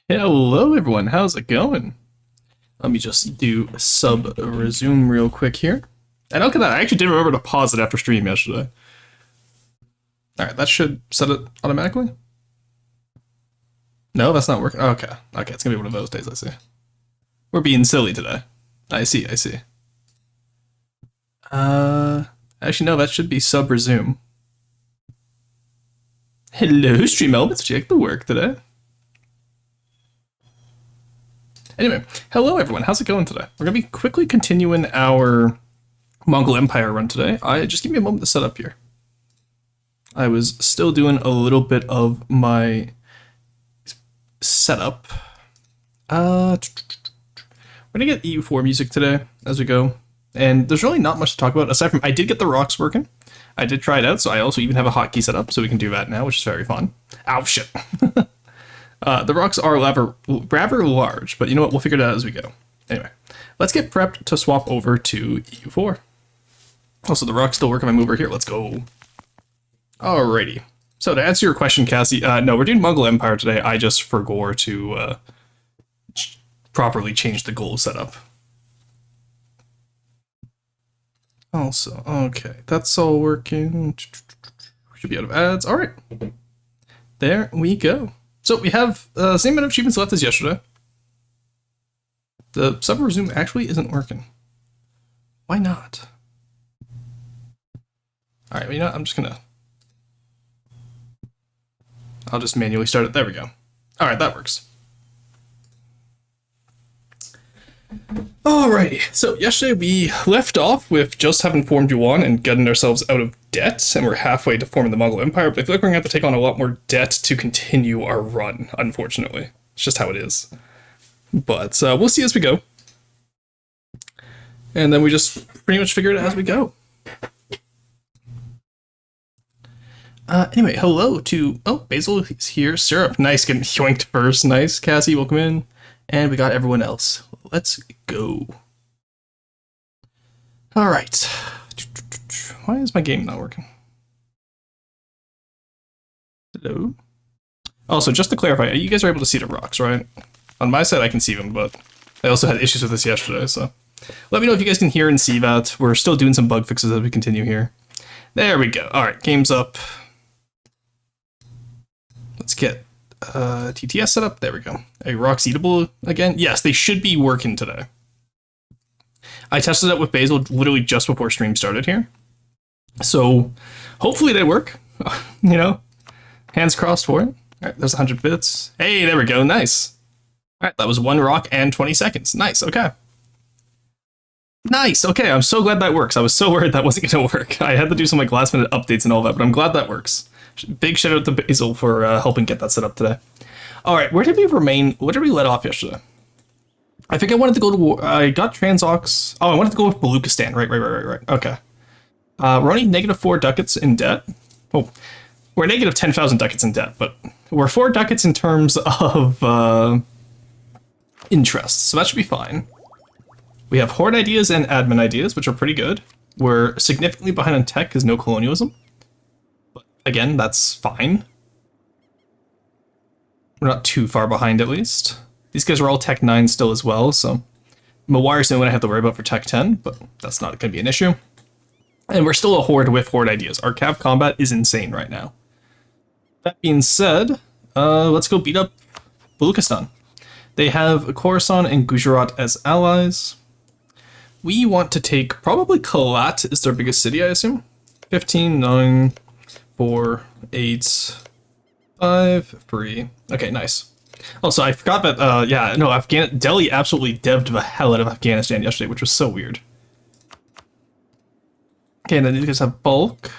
Hello everyone, how's it going? Let me just do sub resume real quick here. And look at that, I actually did remember to pause it after stream yesterday. Alright, that should set it automatically. No, that's not working. Okay, it's gonna be one of those days, I see. We're being silly today. I see. Actually no, that should be sub resume. Hello, stream elements, would you like to work today? Anyway, hello everyone, how's it going today? We're going to be quickly continuing our Mongol Empire run today. Just give me a moment to set up here. I was still doing a little bit of my setup. We're going to get EU4 music today as we go. And there's really not much to talk about, aside from I did get the rocks working. I did try it out, so I also even have a hotkey set up, so we can do that now, which is very fun. Ow, shit. The rocks are rather large, but you know what? We'll figure it out as we go. Anyway, let's get prepped to swap over to EU4. Also, the rocks still work if I move over here. Let's go. Alrighty. So to answer your question, Cassie, no, we're doing Mongol Empire today. I just forgot to properly change the goal setup. Also, okay, that's all working. Should be out of ads. Alright. There we go. So we have the same amount of achievements left as yesterday. The sub resume actually isn't working. Why not? Alright, well, you know what? I'm just gonna... I'll just manually start it. There we go. Alright, that works. Alrighty, so yesterday we left off with just having formed Yuan and getting ourselves out of debt, and we're halfway to forming the Mongol Empire, but I feel like we're going to have to take on a lot more debt to continue our run, unfortunately. It's just how it is. But we'll see as we go. And then we just pretty much figure it out as we go. Anyway, hello to... Oh, Basil is here. Syrup, nice, getting yoinked first. Nice. Cassie, welcome in. And we got everyone else. Let's go. Alright. Why is my game not working? Hello? Also, just to clarify, you guys are able to see the rocks, right? On my side, I can see them, but I also had issues with this yesterday, so... Let me know if you guys can hear and see that. We're still doing some bug fixes as we continue here. There we go. Alright, game's up. Let's get TTS set up. There we go. A rocks eatable again? Yes, they should be working today. I tested it with Basil literally just before stream started here. So hopefully they work. You know, hands crossed for it. All right, there's 100 bits. Hey, there we go. Nice. All right, that was 1 rock and 20 seconds. Nice. Okay. Nice. Okay, I'm so glad that works. I was so worried that wasn't going to work. I had to do some like last minute updates and all that, but I'm glad that works. Big shout out to Basil for helping get that set up today. All right, where did we remain? Where did we let off yesterday? I think I wanted to go to war. I got Transox. Oh, I wanted to go with Baluchistan. Right. Okay. We're only -4 ducats in debt. Oh, we're negative 10,000 ducats in debt, but we're 4 ducats in terms of interest, so that should be fine. We have horde ideas and admin ideas, which are pretty good. We're significantly behind on tech because no colonialism. But again, that's fine. We're not too far behind, at least. These guys are all Tech 9 still as well, so... Mawire's the only one I have to worry about for Tech 10, but that's not going to be an issue. And we're still a horde with horde ideas. Our cav combat is insane right now. That being said, let's go beat up Baluchistan. They have Khorasan and Gujarat as allies. We want to take... Probably Kalat is their biggest city, I assume. 15, 9, 4, 8... 5, 3. Okay, nice. Also, I forgot that, yeah, no, Delhi absolutely devved the hell out of Afghanistan yesterday, which was so weird. Okay, and then you guys have Bulk,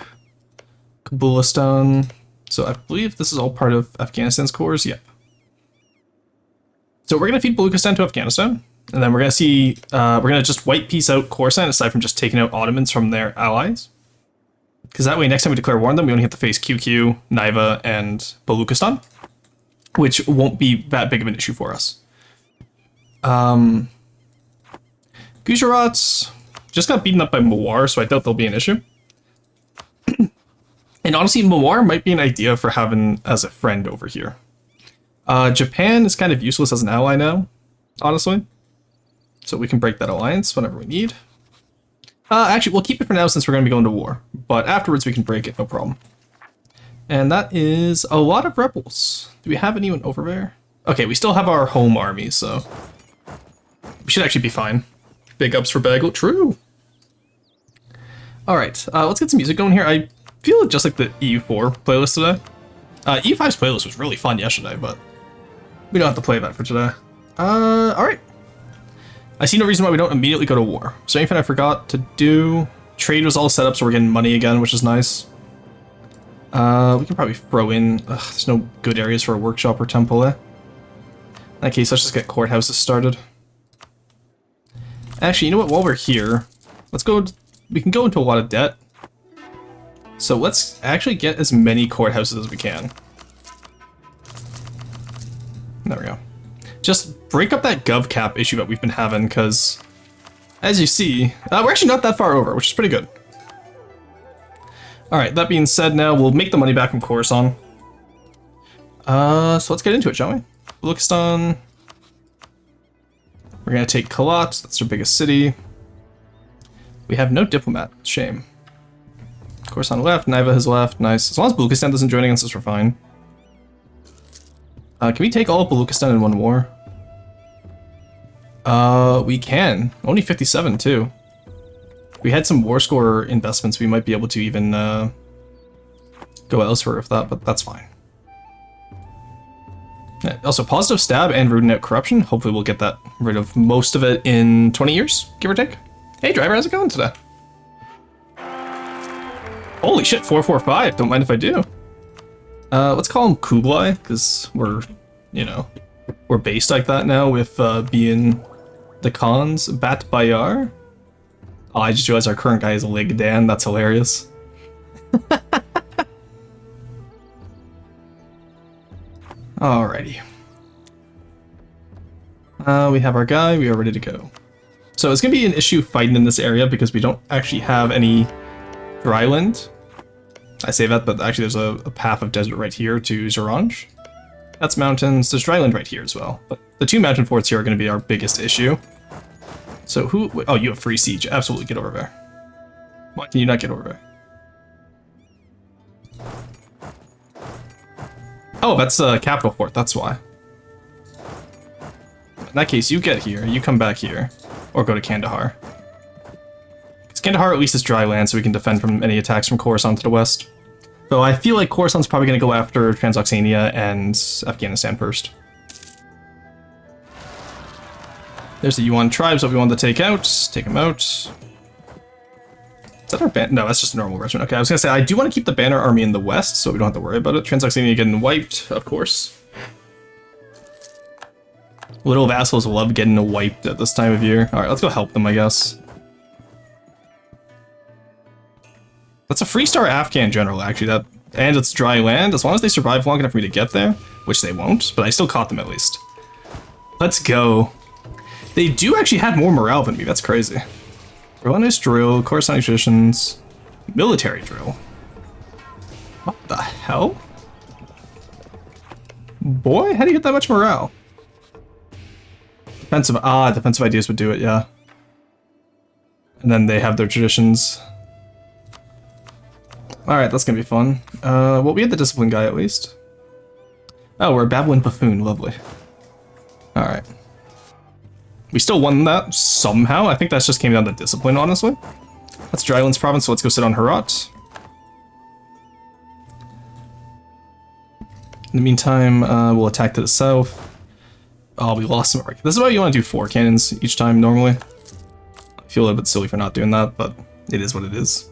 Kabulistan. So I believe this is all part of Afghanistan's cores, yep. So we're going to feed Baluchistan to Afghanistan, and then we're going to see, we're going to just white piece out Khorasan, aside from just taking out Ottomans from their allies. Because that way, next time we declare war on them, we only have to face QQ, Naiva, and Baluchistan, which won't be that big of an issue for us. Gujarat's just got beaten up by Mawar, so I doubt there'll be an issue. And honestly, Mawar might be an idea for having as a friend over here. Japan is kind of useless as an ally now, honestly. So we can break that alliance whenever we need. Actually, we'll keep it for now since we're going to be going to war. But afterwards we can break it, no problem. And that is a lot of rebels. Do we have anyone over there? Okay, we still have our home army, so we should actually be fine. Big ups for Bagel. True. Alright, let's get some music going here. I feel just like the EU4 playlist today. EU5's playlist was really fun yesterday, but we don't have to play that for today. Alright. I see no reason why we don't immediately go to war. So anything I forgot to do? Trade was all set up, so we're getting money again, which is nice. We can probably throw in... there's no good areas for a workshop or temple, eh? In that case, let's just get courthouses started. Actually, you know what? While we're here, let's go... We can go into a lot of debt. So let's actually get as many courthouses as we can. There we go. Just break up that gov cap issue that we've been having, because as you see, we're actually not that far over, which is pretty good. Alright, that being said, now we'll make the money back from Khorasan. So let's get into it, shall we? Baluchistan. We're gonna take Kalat, that's our biggest city. We have no diplomat, shame. Khorasan left, Naiva has left, nice. As long as Baluchistan doesn't join against us, we're fine. Can we take all of Baluchistan in one war? We can. Only 57, too. If we had some war score investments, we might be able to even, go elsewhere with that, but that's fine. Yeah, also, positive stab and rooting out corruption. Hopefully we'll get that rid of most of it in 20 years, give or take. Hey, driver, how's it going today? Holy shit, 445. Don't mind if I do. Let's call him Kublai, because we're, you know, we're based like that now with being the Khans. Bat Bayar. Oh, I just realized our current guy is Lig Dan. That's hilarious. Alrighty. We have our guy. We are ready to go. So it's going to be an issue fighting in this area because we don't actually have any dryland. I say that, but actually there's a path of desert right here to Zoranj. That's mountains. There's dryland right here as well. But the two mountain forts here are going to be our biggest issue. So who... Oh, you have free siege. Absolutely get over there. Why can you not get over there? Oh, that's a capital fort. That's why. In that case, you get here. You come back here. Or go to Kandahar. Because Kandahar at least is dry land, so we can defend from any attacks from Khorasan to the west. Though I feel like Khorasan's probably going to go after Transoxania and Afghanistan first. There's the Yuan tribes that we wanted to take out. Take them out. Is that our band? No, that's just a normal regiment. Okay, I was going to say, I do want to keep the banner army in the west, so we don't have to worry about it. Transoxania getting wiped, of course. Little vassals love getting wiped at this time of year. Alright, let's go help them, I guess. That's a free-star Afghan general, actually. That, and it's dry land. As long as they survive long enough for me to get there, which they won't, but I still caught them at least. Let's go. They do actually have more morale than me. That's crazy. Relentless drill, Khorasan traditions, military drill. What the hell? Boy, how do you get that much morale? Defensive, defensive ideas would do it, yeah. And then they have their traditions. Alright, that's gonna be fun. Well, we had the discipline guy at least. Oh, we're a babbling buffoon, lovely. Alright. We still won that somehow. I think that just came down to discipline, honestly. That's Drylands province, so let's go sit on Herat. In the meantime, we'll attack to the south. Oh, we lost some. This is why you want to do 4 cannons each time normally. I feel a little bit silly for not doing that, but it is what it is.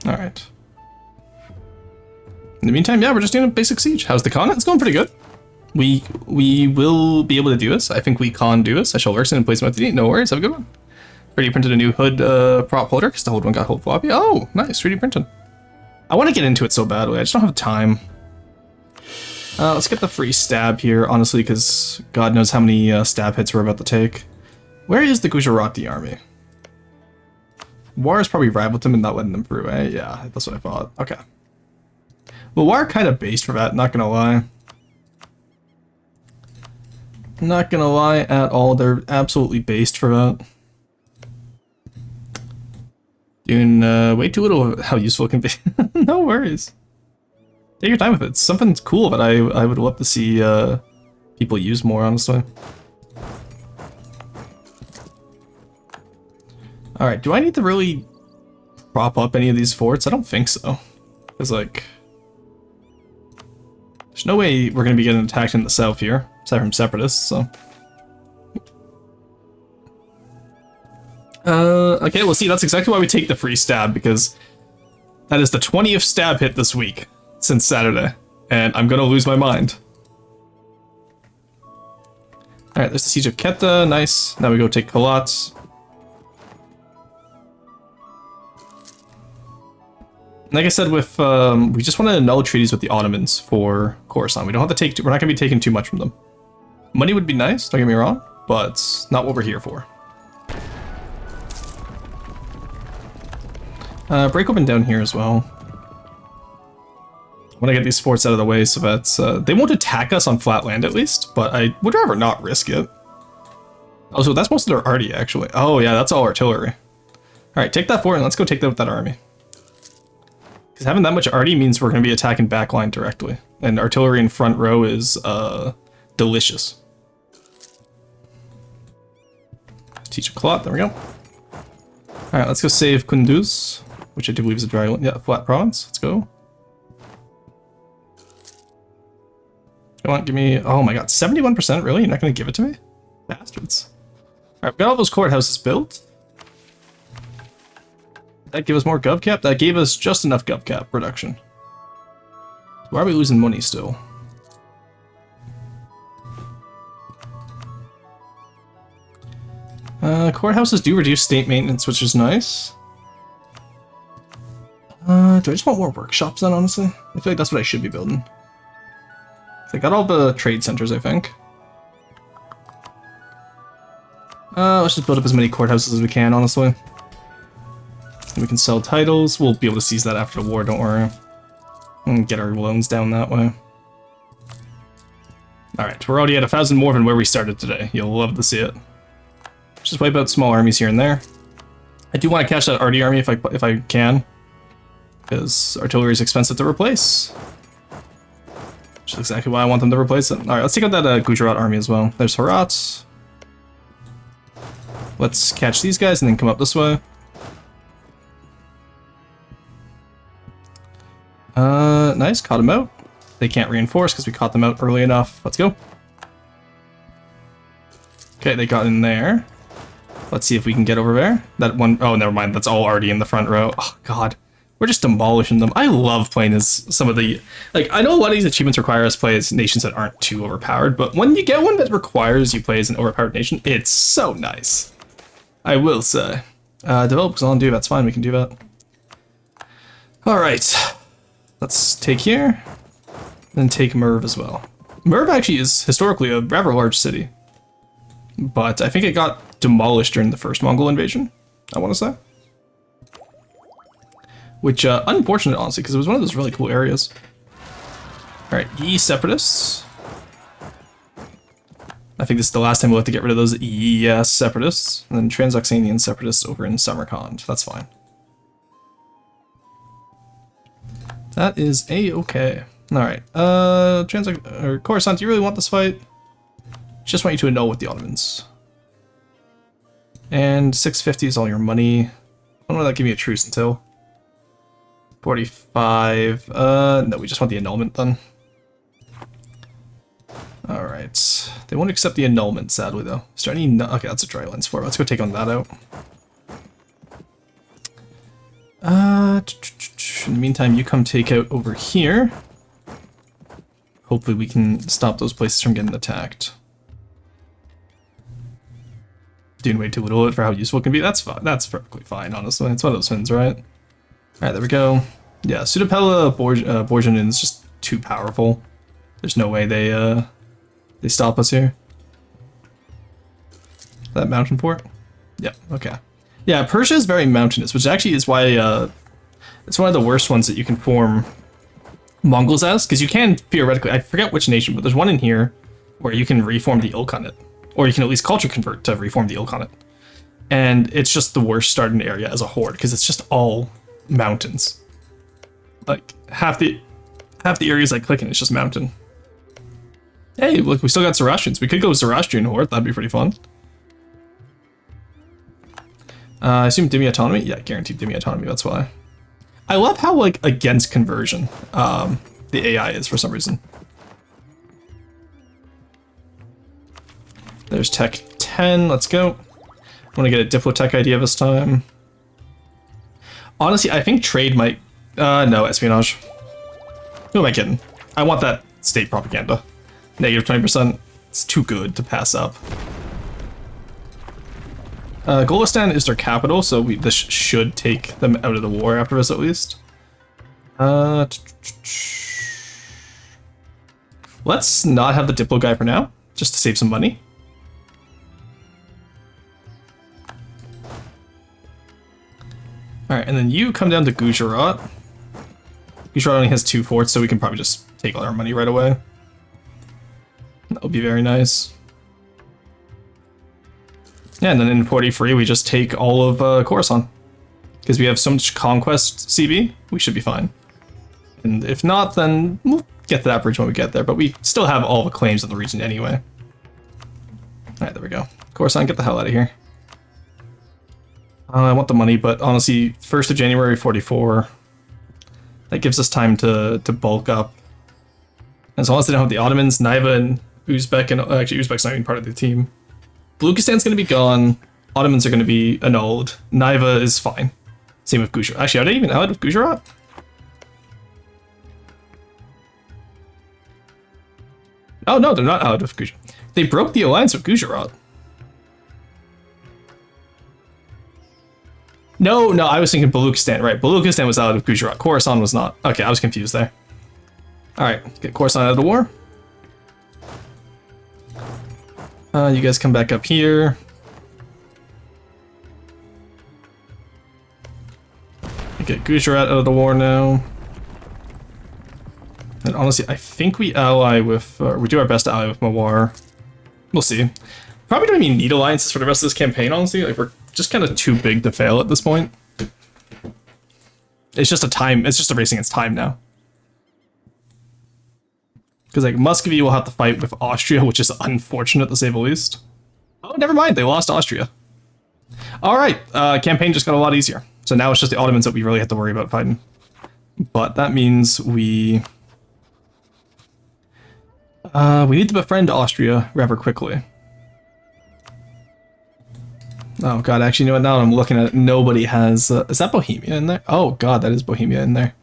Alright. In the meantime, yeah, we're just doing a basic siege. How's the con? It's going pretty good. We will be able to do this. I think we can do this. I shall worsen and place my D. No worries, have a good one. 3D printed a new hood prop holder, because the old one got hold floppy. Oh, nice, 3D printed. I want to get into it so badly, I just don't have time. Let's get the free stab here, honestly, because God knows how many stab hits we're about to take. Where is the Gujarati army? War is probably rivaled them and not letting them through, eh? Yeah, that's what I thought. Okay. Mawar kind of based for that, not gonna lie. Not gonna lie at all, they're absolutely based for that. Doing way too little of how useful it can be. No worries. Take your time with it. It's something cool that I would love to see people use more, honestly. Alright, do I need to really prop up any of these forts? I don't think so. Because, like, there's no way we're going to be getting attacked in the south here, aside from separatists, so. Okay, well, see, that's exactly why we take the free stab, because that is the 20th stab hit this week since Saturday, and I'm going to lose my mind. Alright, there's the Siege of Keta, nice. Now we go take Kalat. Like I said, with we just want to annul treaties with the Ottomans for Khorasan. We don't have to take. We're not going to be taking too much from them. Money would be nice. Don't get me wrong, but not what we're here for. Break open down here as well. I want to get these forts out of the way so that they won't attack us on flat land at least. But I would rather not risk it. Oh, so that's most of their arty actually. Oh yeah, that's all artillery. All right, take that fort and let's go take that with that army. Because having that much arty means we're going to be attacking backline directly. And artillery in front row is delicious. Teach a Clot, there we go. Alright, let's go save Kunduz, which I do believe is a dry, yeah, flat province. Let's go. Come on, give me, oh my god, 71%, really? You're not going to give it to me? Bastards. Alright, we've got all those courthouses built. That gave us more gov cap? That gave us just enough gov cap production. Why are we losing money still? Courthouses do reduce state maintenance, which is nice. Do I just want more workshops then, honestly? I feel like that's what I should be building. I got all the trade centers, I think. Let's just build up as many courthouses as we can, honestly. We can sell titles. We'll be able to seize that after the war, don't worry. And get our loans down that way. Alright, we're already at 1,000 more than where we started today. You'll love to see it. Just wipe out small armies here and there. I do want to cash that arty army if I can. Because artillery is expensive to replace. Which is exactly why I want them to replace it. Alright, let's take out that Gujarat army as well. There's Herat. Let's catch these guys and then come up this way. Nice, caught them out. They can't reinforce because we caught them out early enough. Let's go. Okay, they got in there. Let's see if we can get over there. That one, oh, never mind. That's all already in the front row. Oh, God. We're just demolishing them. I love playing as some of the, like, I know a lot of these achievements require us to play as nations that aren't too overpowered, but when you get one that requires you play as an overpowered nation, it's so nice. I will say. Develop Xanadu, that's fine. We can do that. All right. Let's take here, and take Merv as well. Merv actually is historically a rather large city, but I think it got demolished during the first Mongol invasion, I want to say. Which, unfortunate, honestly, because it was one of those really cool areas. Alright, Yi Separatists. I think this is the last time we'll have to get rid of those Yi Separatists, and then Transoxanian Separatists over in Samarkand. That's fine. That is a-okay. Alright, Khorasan, do you really want this fight? Just want you to annul with the Ottomans. And 650 is all your money. I don't know if that give me a truce until. 45, no, we just want the annulment then. Alright, they won't accept the annulment, sadly though. Is there any, okay, that's a dry lens for it. Let's go take on that out. In the meantime, you come take out over here. Hopefully we can stop those places from getting attacked. Doing way too little for how useful it can be. That's fine. That's perfectly fine, honestly. It's one of those things, right? Alright, there we go. Yeah, Sudapella Borjanin is just too powerful. There's no way they stop us here. That mountain fort? Yeah, okay. Yeah, Persia is very mountainous, which actually is why it's one of the worst ones that you can form Mongols as, because you can theoretically, I forget which nation, but there's one in here where you can reform the Ilkhanate, or you can at least culture convert to reform the Ilkhanate. And it's just the worst starting area as a horde, because it's just all mountains. Like, half the areas I click in, it's just mountain. Hey, look, we still got Zoroastrians. We could go Zoroastrian horde, that'd be pretty fun. I assume Dhimmi autonomy? Yeah, guaranteed Dhimmi autonomy, that's why. I love how, like, against conversion, the AI is for some reason. There's Tech 10, let's go. I want to get a Diplotech idea this time. Honestly, I think trade might... no, espionage. Who am I kidding? I want that state propaganda. Negative 20%. It's too good to pass up. Golistan is their capital, so this should take them out of the war after this at least. Let's not have the Diplo guy for now, just to save some money. Alright, and then you come down to Gujarat. Gujarat only has 2 forts, so we can probably just take all our money right away. That would be very nice. Yeah, and then in 43, we just take all of Khorasan. Because we have so much conquest CB, we should be fine. And if not, then we'll get to that bridge when we get there, but we still have all the claims in the region anyway. Alright, there we go. Khorasan, get the hell out of here. I want the money, but honestly, 1st of January 44, that gives us time to bulk up. As long as they don't have the Ottomans, Naiva and Uzbek, and actually Uzbek's not even part of the team. Baluchistan's going to be gone, Ottomans are going to be annulled, Naiva is fine. Same with Gujarat. Actually, are they even allied with Gujarat? Oh no, they're not allied with Gujarat. They broke the alliance with Gujarat. No, I was thinking Baluchistan, right. Baluchistan was allied with Gujarat. Khorasan was not. Okay, I was confused there. Alright, get Khorasan out of the war. You guys come back up here. Get Gujarat out of the war now. And honestly, I think we ally with, we do our best to ally with Mawar. We'll see. Probably don't even need alliances for the rest of this campaign, honestly. Like, we're just kind of too big to fail at this point. It's just a race against time now. Because, like, Muscovy will have to fight with Austria, which is unfortunate to say the least. Oh, never mind, they lost Austria. Alright, campaign just got a lot easier. So now it's just the Ottomans that we really have to worry about fighting. But that means we need to befriend Austria rather quickly. Oh god, actually, you know what, now I'm looking at it, nobody has... is that Bohemia in there? Oh god, that is Bohemia in there.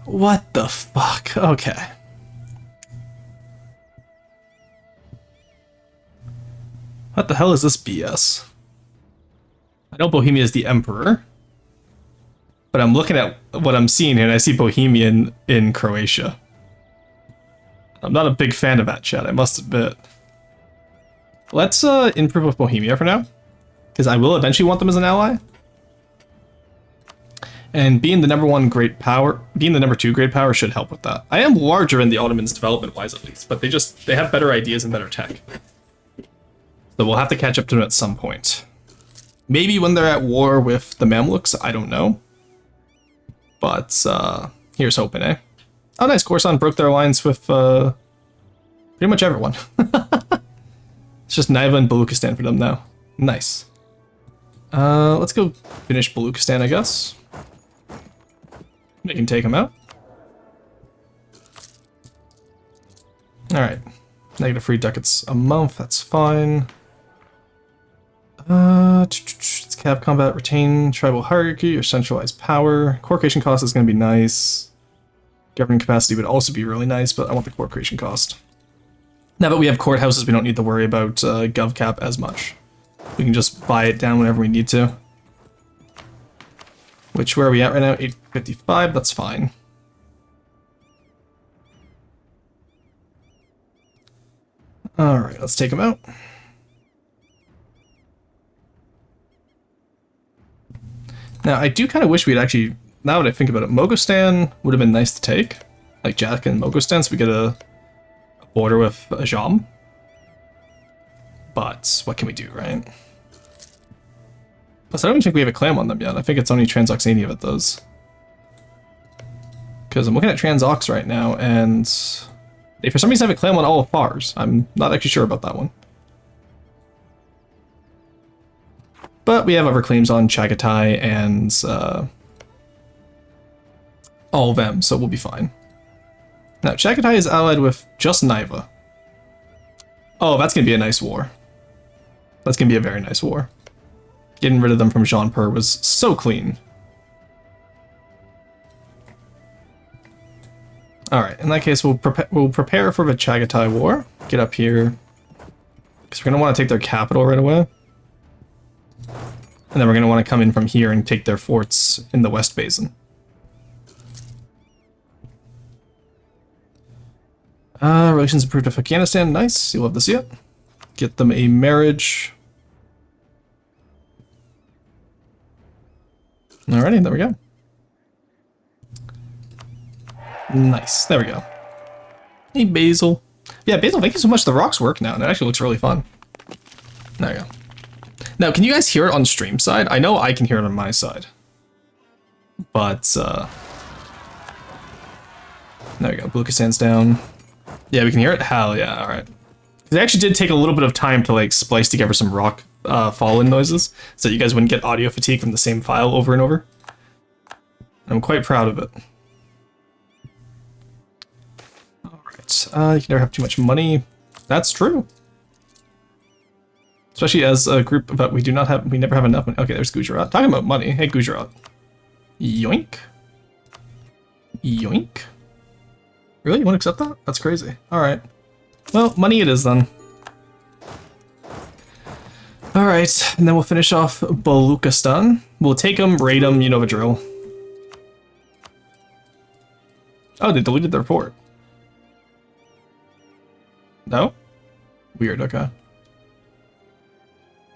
What the fuck? Okay. What the hell is this BS? I know Bohemia is the emperor, but I'm looking at what I'm seeing here and I see Bohemia in Croatia. I'm not a big fan of that, chat, I must admit. Let's improve with Bohemia for now, because I will eventually want them as an ally. And being the #1 great power, being the #2 great power should help with that. I am larger in the Ottomans development-wise at least, but they have better ideas and better tech. So we'll have to catch up to them at some point. Maybe when they're at war with the Mamluks, I don't know. But here's hoping, eh? Oh nice, Khorasan broke their alliance with pretty much everyone. It's just Naiva and Baluchistan for them now. Nice. Let's go finish Baluchistan, I guess. We can take them out. Alright. -3 ducats a month, that's fine. It's cap combat, retain tribal hierarchy or centralized power. Core creation cost is going to be nice. Governing capacity would also be really nice, but I want the core creation cost. Now that we have courthouses, we don't need to worry about gov cap as much. We can just buy it down whenever we need to. Which, where are we at right now? 855, that's fine. Alright, let's take them out. Now, I do kind of wish we'd actually now that I think about it, Mogostan would have been nice to take. Like Jack and Mogostan, so we get a border with a Jam. But what can we do, right? Plus, I don't even think we have a clam on them yet. I think it's only Transoxania that does. Because I'm looking at Transox right now, and they for some reason have a clam on all of ours. I'm not actually sure about that one. But we have other claims on Chagatai and all of them, so we'll be fine. Now, Chagatai is allied with just Naiva. Oh, that's going to be a nice war. That's going to be a very nice war. Getting rid of them from Jean Per was so clean. Alright, in that case, we'll prepare for the Chagatai War. Get up here. Because we're going to want to take their capital right away. And then we're going to want to come in from here and take their forts in the West Basin. Relations improved with Afghanistan. Nice. You'll love to see it. Get them a marriage. Alrighty, there we go. Nice. There we go. Hey, Basil. Yeah, Basil, thank you so much. The rocks work now, and it actually looks really fun. There you go. Now, can you guys hear it on stream side? I know I can hear it on my side. But, there we go. Bulukistan's down. Yeah, we can hear it? Hell yeah, alright. It actually did take a little bit of time to, like, splice together some rock fall-in noises, so you guys wouldn't get audio fatigue from the same file over and over. I'm quite proud of it. Alright, you can never have too much money. That's true. Especially as a group that we never have enough money. Okay, there's Gujarat. Talking about money. Hey, Gujarat. Yoink. Yoink. Really? You want to accept that? That's crazy. Alright. Well, money it is then. Alright, and then we'll finish off Baluchistan. We'll take them, raid them, you know the drill. Oh, they deleted their fort. No? Weird, okay.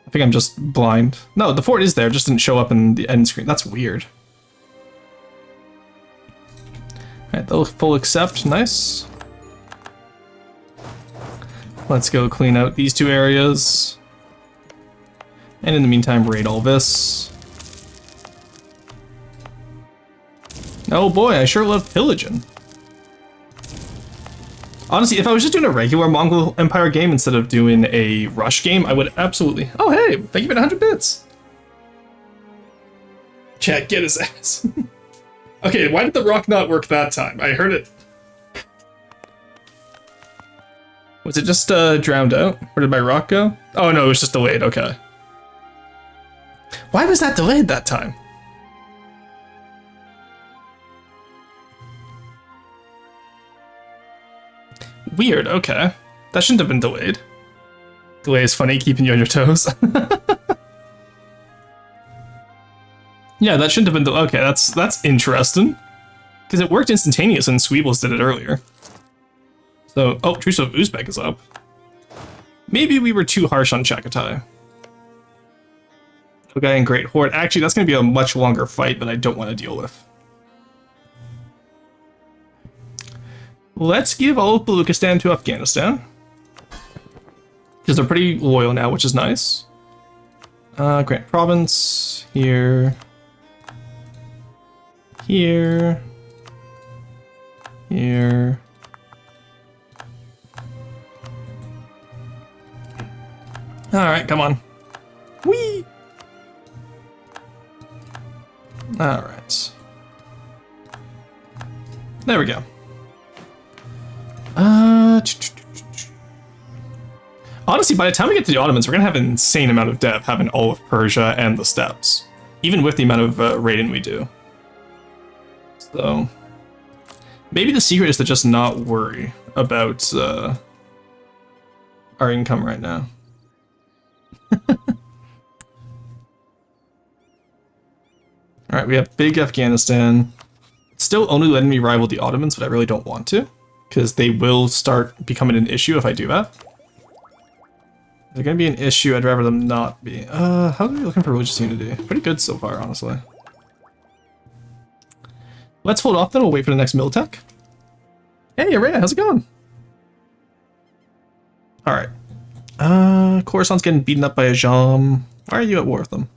I think I'm just blind. No, the fort is there, just didn't show up in the end screen. That's weird. Alright, they'll full accept. Nice. Let's go clean out these two areas. And in the meantime, raid all this. Oh boy, I sure love pillaging. Honestly, if I was just doing a regular Mongol Empire game instead of doing a rush game, I would absolutely... Oh, hey, thank you for 100 bits. Chat, get his ass. Okay, why did the rock not work that time? I heard it. Was it just drowned out? Where did my rock go? Oh no, it was just delayed, okay. Why was that delayed that time? Weird, okay. That shouldn't have been delayed. Delay is funny, keeping you on your toes. Yeah, that shouldn't have been delayed. Okay, that's interesting. Because it worked instantaneous and Sweebles did it earlier. So, oh, Truce of Uzbek is up. Maybe we were too harsh on Chagatai. Okay, and Great Horde. Actually, that's going to be a much longer fight that I don't want to deal with. Let's give all of Baluchistan to Afghanistan. Because they're pretty loyal now, which is nice. Grant Province. Here. Here. Here. Alright, come on. Whee! Alright. There we go. Honestly, by the time we get to the Ottomans, we're gonna have an insane amount of dev having all of Persia and the steppes. Even with the amount of raiding we do. So... maybe the secret is to just not worry about our income right now. Alright, we have big Afghanistan. It's still only letting me rival the Ottomans, but I really don't want to. Because they will start becoming an issue if I do that. If they're going to be an issue, I'd rather them not be. How are we looking for religious unity? Pretty good so far, honestly. Let's hold off then, we'll wait for the next Miltech. Hey, Araya, how's it going? Alright. Coruscant's getting beaten up by a Jam. Why are you at war with them?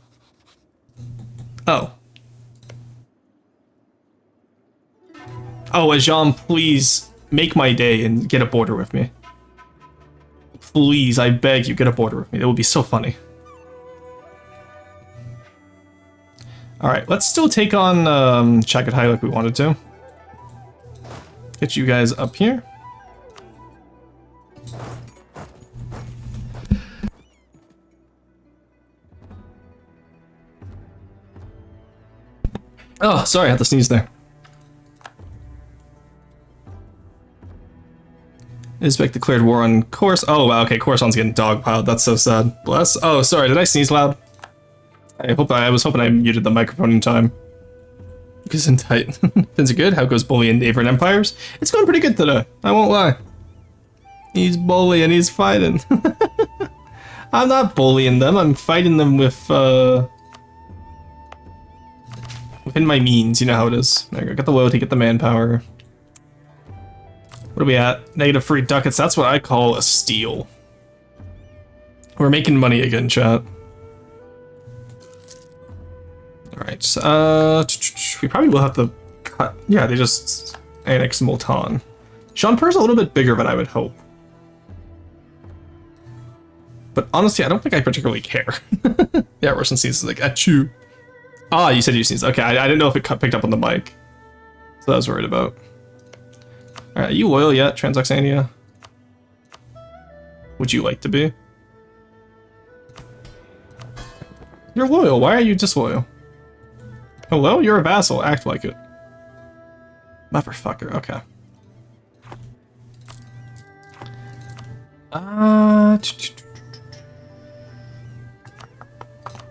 Oh. Oh, Ajam, please make my day and get a border with me. Please, I beg you, get a border with me. That would be so funny. Alright, let's still take on Chagatai like we wanted to. Get you guys up here. Oh, sorry, I had to sneeze there. Isbek declared war on Coruscant. Oh, wow, okay, Coruscant's getting dogpiled. That's so sad. Bless. Oh, sorry, did I sneeze loud? I was hoping I muted the microphone in time. Because in tight. Things are good. How goes bully in neighboring empires? It's going pretty good today. I won't lie. He's bullying. He's fighting. I'm not bullying them. I'm fighting them with within my means. You know how it is. There you go. Get the loyalty. Get the manpower. What are we at? -3 ducats. That's what I call a steal. We're making money again, chat. Alright, we probably will have to cut. Yeah, they just annexed Multan. Jean-Pierre's a little bit bigger than I would hope. But honestly, I don't think I particularly care. Yeah, Russian sneezes like, achoo. Ah, you said you sneezed. Okay, I didn't know if it picked up on the mic. So I was worried about. Alright, are you loyal yet, Transoxania? Would you like to be? You're loyal, why are you disloyal? Hello? You're a vassal, act like it. Motherfucker, okay. Oh,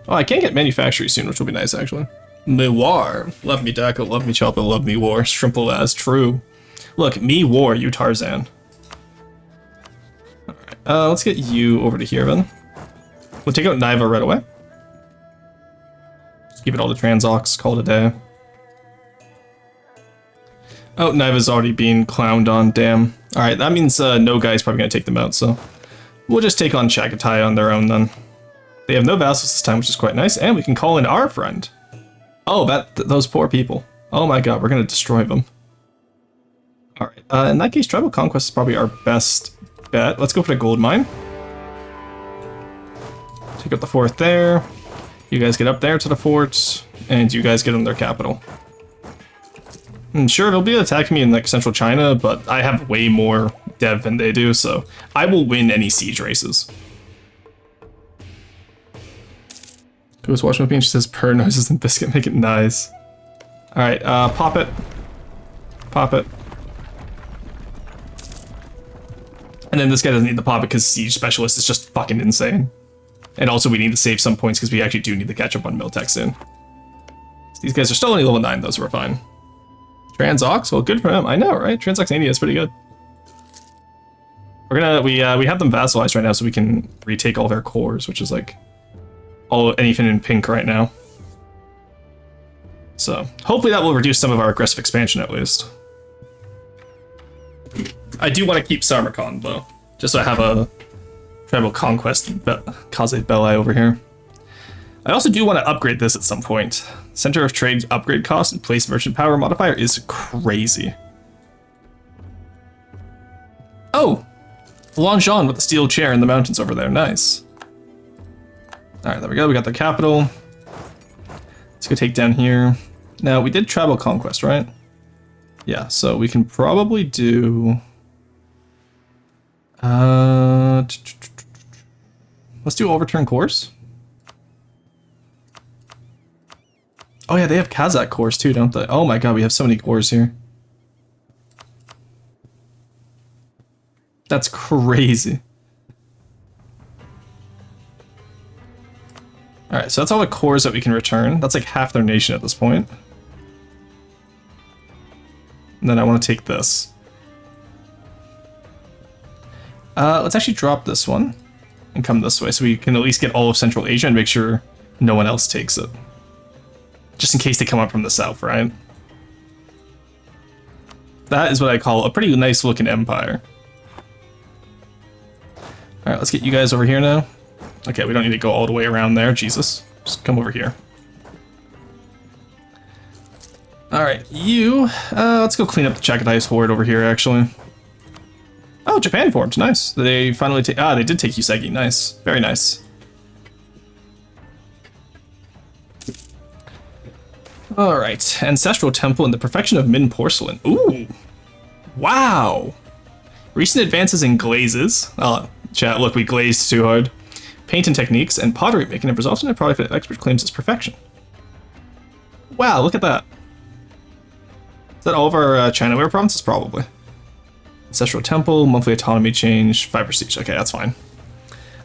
I can get manufacturing soon, which will be nice, actually. Me war. Love me Daco, love me Chalpa, love me war. Shrimple as true. Look, me war, you Tarzan. Alright, let's get you over to here, then. We'll take out Niva right away. Just keep it all to Transox, call it a day. Oh, Niva's already being clowned on, damn. Alright, that means no guy's probably gonna take them out, so... We'll just take on Chagatai on their own, then. They have no vassals this time, which is quite nice, and we can call in our friend. Oh, those poor people. Oh my god, we're gonna destroy them. Alright, in that case, Tribal Conquest is probably our best bet. Let's go for the gold mine. Take out the fort there. You guys get up there to the fort, and you guys get in their capital. And sure, they'll be attacking me in like central China, but I have way more dev than they do, so I will win any siege races. Who's watching with me and she says purr noises and biscuit make it nice. Alright, pop it. Pop it. And then this guy doesn't need to pop it because Siege Specialist is just fucking insane. And also we need to save some points because we actually do need to catch up on Miltech soon. So these guys are still only level 9 though, so we're fine. Transox? Well, good for him. I know, right? Transoxania is pretty good. We're gonna, we have them vassalized right now so we can retake all their cores, which is like anything in pink right now. So hopefully that will reduce some of our aggressive expansion at least. I do want to keep Samarkand though, just so I have a tribal conquest Kaze Belli over here. I also do want to upgrade this at some point. Center of Trade upgrade cost and place merchant power modifier is crazy. Oh! Longjean with the steel chair in the mountains over there, nice. Alright, there we go, we got the capital. Let's go take down here. Now, we did tribal conquest, right? Yeah, so we can probably do... let's do overturn cores. Oh yeah, they have Kazakh cores too, don't they? Oh my god, we have so many cores here. That's crazy. Alright, so that's all the cores that we can return. That's like half their nation at this point. And then I want to take this. Let's actually drop this one and come this way so we can at least get all of Central Asia and make sure no one else takes it. Just in case they come up from the south, right? That is what I call a pretty nice looking empire. Alright, let's get you guys over here now. Okay, we don't need to go all the way around there, Jesus. Just come over here. Alright, you, let's go clean up the Chagatais horde over here, actually. Oh, Japan formed, nice. They finally take, they did take Usagi, nice. Very nice. Alright, Ancestral Temple and the Perfection of Min Porcelain. Ooh! Wow! Recent advances in glazes. Oh, chat, look, we glazed too hard. Paint and techniques, and pottery making have resulted in a product that expert claims is perfection. Wow, look at that. Is that all of our Chinaware provinces? Probably. Ancestral Temple, monthly autonomy change, 5 prestige. Okay, that's fine.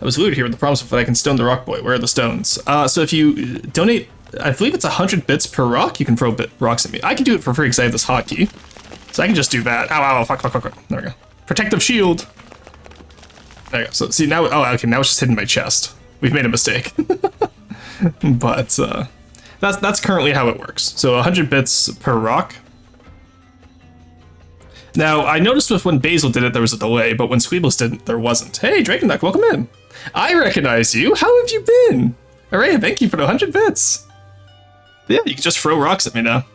I was looted here with the promise that I can stone the rock boy. Where are the stones? So if you donate, I believe it's 100 bits per rock, you can throw rocks at me. I can do it for free because I have this hotkey. So I can just do that. Ow, ow, fuck. There we go. Protective shield. There we go. So see now, oh, okay, now it's just hitting my chest. We've made a mistake. But that's currently how it works. So 100 bits per rock. Now, I noticed when Basil did it, there was a delay, but when Squeebles didn't, there wasn't. Hey, Drakenduck, welcome in. I recognize you. How have you been? Hooray, thank you for the 100 bits. Yeah, you can just throw rocks at me now.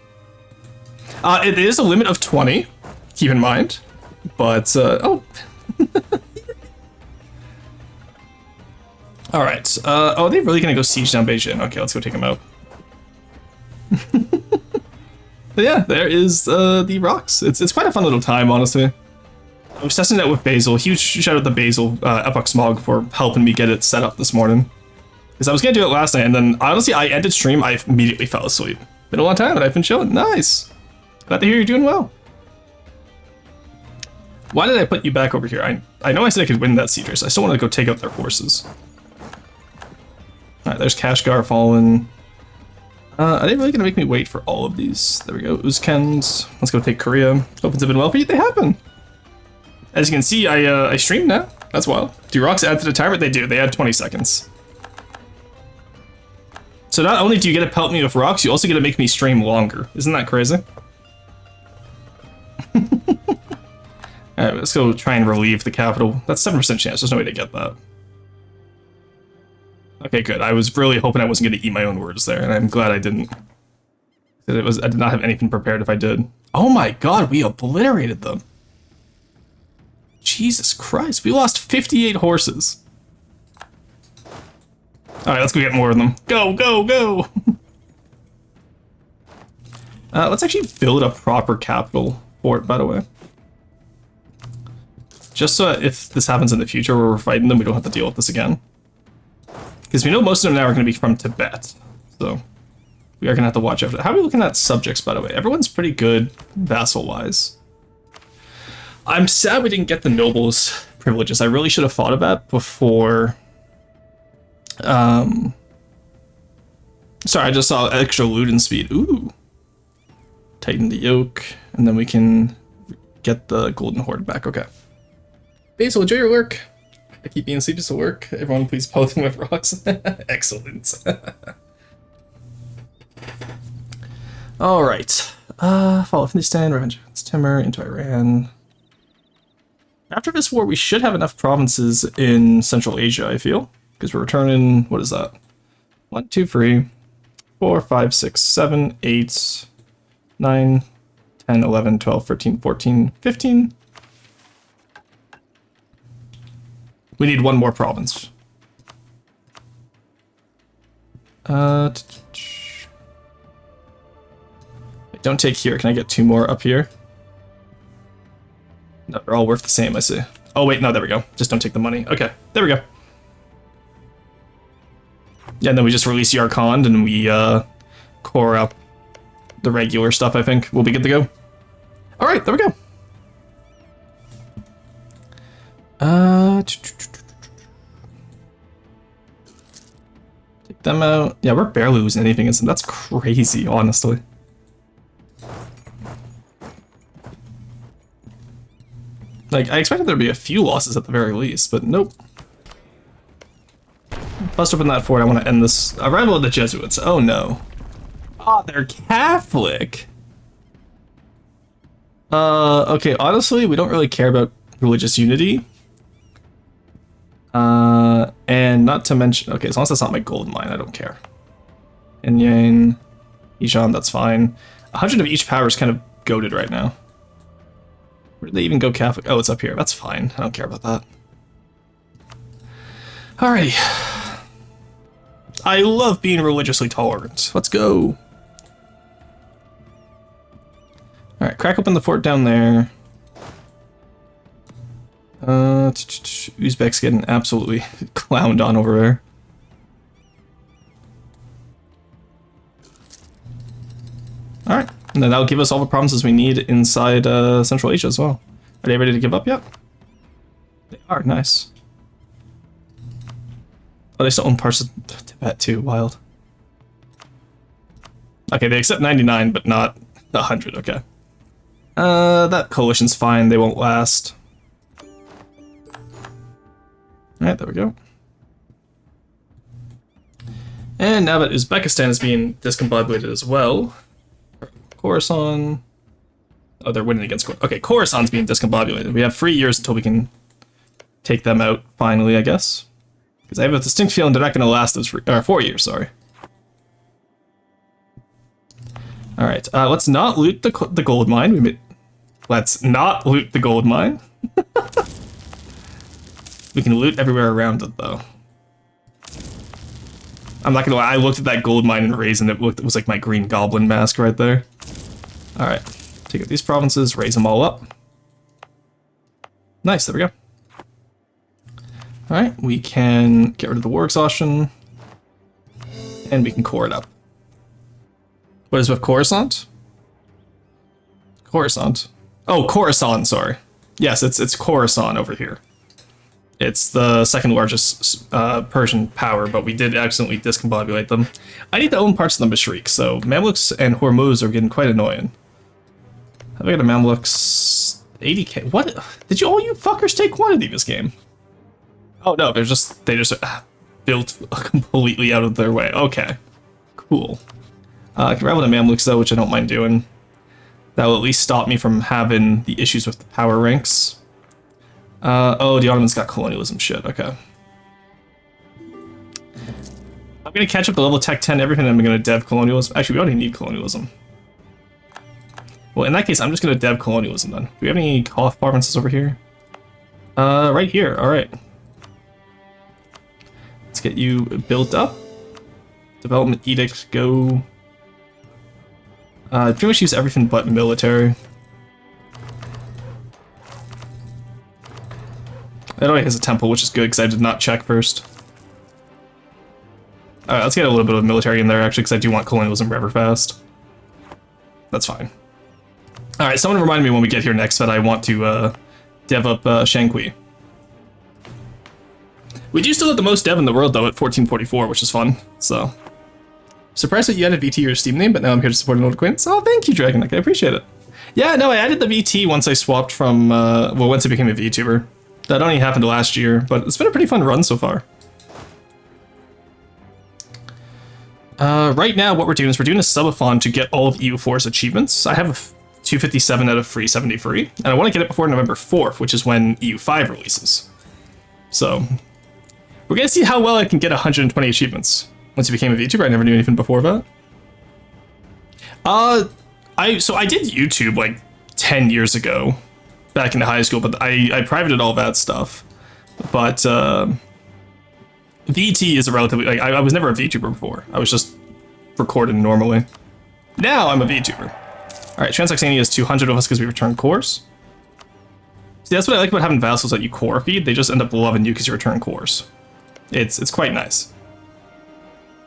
It is a limit of 20, keep in mind. But, oh. Alright, oh, are they really gonna go siege down Beijing? Okay, let's go take them out. But yeah, there is the rocks. It's quite a fun little time, honestly. I was testing it with Basil. Huge shout out to Basil, Epoch Smog, for helping me get it set up this morning. Because I was gonna do it last night, and then honestly, I ended stream, I immediately fell asleep. Been a long time, and I've been chilling. Nice. Glad to hear you're doing well. Why did I put you back over here? I know I said I could win that siege race. I still want to go take out their forces. Alright, there's Kashgar fallen. Are they really going to make me wait for all of these? There we go. Uzkens. Let's go take Korea. Hope it's been well for you. They happen. As you can see, I stream now. That's wild. Do rocks add to the timer? They do. They add 20 seconds. So not only do you get to pelt me with rocks, you also get to make me stream longer. Isn't that crazy? Alright, let's go try and relieve the capital. That's 7% chance. There's no way to get that. Okay, good. I was really hoping I wasn't going to eat my own words there, and I'm glad I didn't. I did not have anything prepared if I did. Oh my god, we obliterated them. Jesus Christ, we lost 58 horses. Alright, let's go get more of them. Go, go, go! Let's actually build a proper capital fort, by the way. Just so if this happens in the future where we're fighting them, we don't have to deal with this again. Because we know most of them now are going to be from Tibet. So we are going to have to watch out for that. How are we looking at subjects, by the way? Everyone's pretty good vassal-wise. I'm sad we didn't get the nobles privileges. I really should have thought of that before... Sorry, I just saw extra loot and speed. Ooh. Tighten the yoke, and then we can get the golden horde back. Okay. Basil, enjoy your work. I keep being sleepy to work. Everyone, please pelt him with rocks. Excellent. All right. Fall of Hindustan, revenge against Timur, into Iran. After this war, we should have enough provinces in Central Asia, I feel. Because we're returning, what is that? 1, 2, 3, 4, 5, 6, 7, 8, 9, 10, 11, 12, 13, 14, 15. We need one more province. Don't take here. Can I get 2 more up here? No, they're all worth the same, I see. Oh, wait, no, there we go. Just don't take the money. Okay, there we go. Yeah, and then we just release Yarkand and we core up the regular stuff, I think. We'll be good to go. Alright, there we go. Take them out. Yeah, we're barely losing anything against them. That's crazy, honestly. Like, I expected there to be a few losses at the very least, but nope. Bust open that fort. I want to end this. Arrival of the Jesuits. Oh no. Ah, they're Catholic. Okay, honestly, we don't really care about religious unity. And not to mention, okay, as long as that's not my gold mine, I don't care. Inyang, Ijan, that's fine. 100 of each power is kind of goated right now. Where did they even go Catholic? Oh, it's up here. That's fine. I don't care about that. Alrighty. I love being religiously tolerant. Let's go. Alright, crack open the fort down there. Uzbek's getting absolutely clowned on over there. Alright, and then that'll give us all the provinces we need inside Central Asia as well. Are they ready to give up yet? They are, nice. Oh, they still own parts of Tibet too, wild. Okay, they accept 99, but not 100, okay. That coalition's fine, they won't last. Alright, there we go. And now that Uzbekistan is being discombobulated as well, Khorasan... Oh, they're winning against Khorasan. Okay, Khorasan's being discombobulated. We have 3 years until we can take them out, finally, I guess. Because I have a distinct feeling they're not going to last those 4 years, sorry. Alright, let's not loot the gold mine. Let's not loot the gold mine. We can loot everywhere around it, though. I'm not gonna lie, I looked at that gold mine and raised and it was like my green goblin mask right there. Alright, take out these provinces, raise them all up. Nice, there we go. Alright, we can get rid of the war exhaustion. And we can core it up. What is with Coruscant? Coruscant. Oh, Khorasan, sorry. Yes, it's Khorasan over here. It's the second largest Persian power, but we did accidentally discombobulate them. I need to own parts of the Mashriq, so Mamluks and Hormuz are getting quite annoying. Have I got a Mamluks 80k? What? Did all you fuckers take quantity this game? Oh no, they just built completely out of their way. Okay, cool. I can rival the Mamluks though, which I don't mind doing. That will at least stop me from having the issues with the power ranks. Oh, the Ottomans got colonialism shit, okay. I'm gonna catch up to level tech 10 everything, I'm gonna dev colonialism. Actually, we already need colonialism. Well, in that case, I'm just gonna dev colonialism then. Do we have any Caliph provinces over here? Right here, alright. Let's get you built up. Development edict, go. Pretty much use everything but military. It already has a temple, which is good, because I did not check first. Alright, let's get a little bit of military in there, actually, because I do want colonialism forever fast. That's fine. Alright, someone remind me when we get here next that I want to dev up Shankui. We do still have the most dev in the world, though, at 1444, which is fun, so... Surprised that you added VT your Steam name, but now I'm here to support an old acquaintance. Oh, thank you, Dragon. I appreciate it. Yeah, no, I added the VT once I swapped from, well, once I became a VTuber. That only happened last year, but it's been a pretty fun run so far. Right now, what we're doing is we're doing a subathon to get all of EU4's achievements. I have 257 out of 373, and I want to get it before November 4th, which is when EU5 releases. So, we're going to see how well I can get 120 achievements. Once you became a VTuber, I never knew anything before that. So I did YouTube like 10 years ago, back in high school, but I privated all that stuff. But VT is a relatively, like, I was never a VTuber before. I was just recording normally. Now I'm a VTuber. Alright, Transoxania is 200 of us because we return cores. See, that's what I like about having vassals that you core feed. They just end up loving you because you return cores. It's quite nice.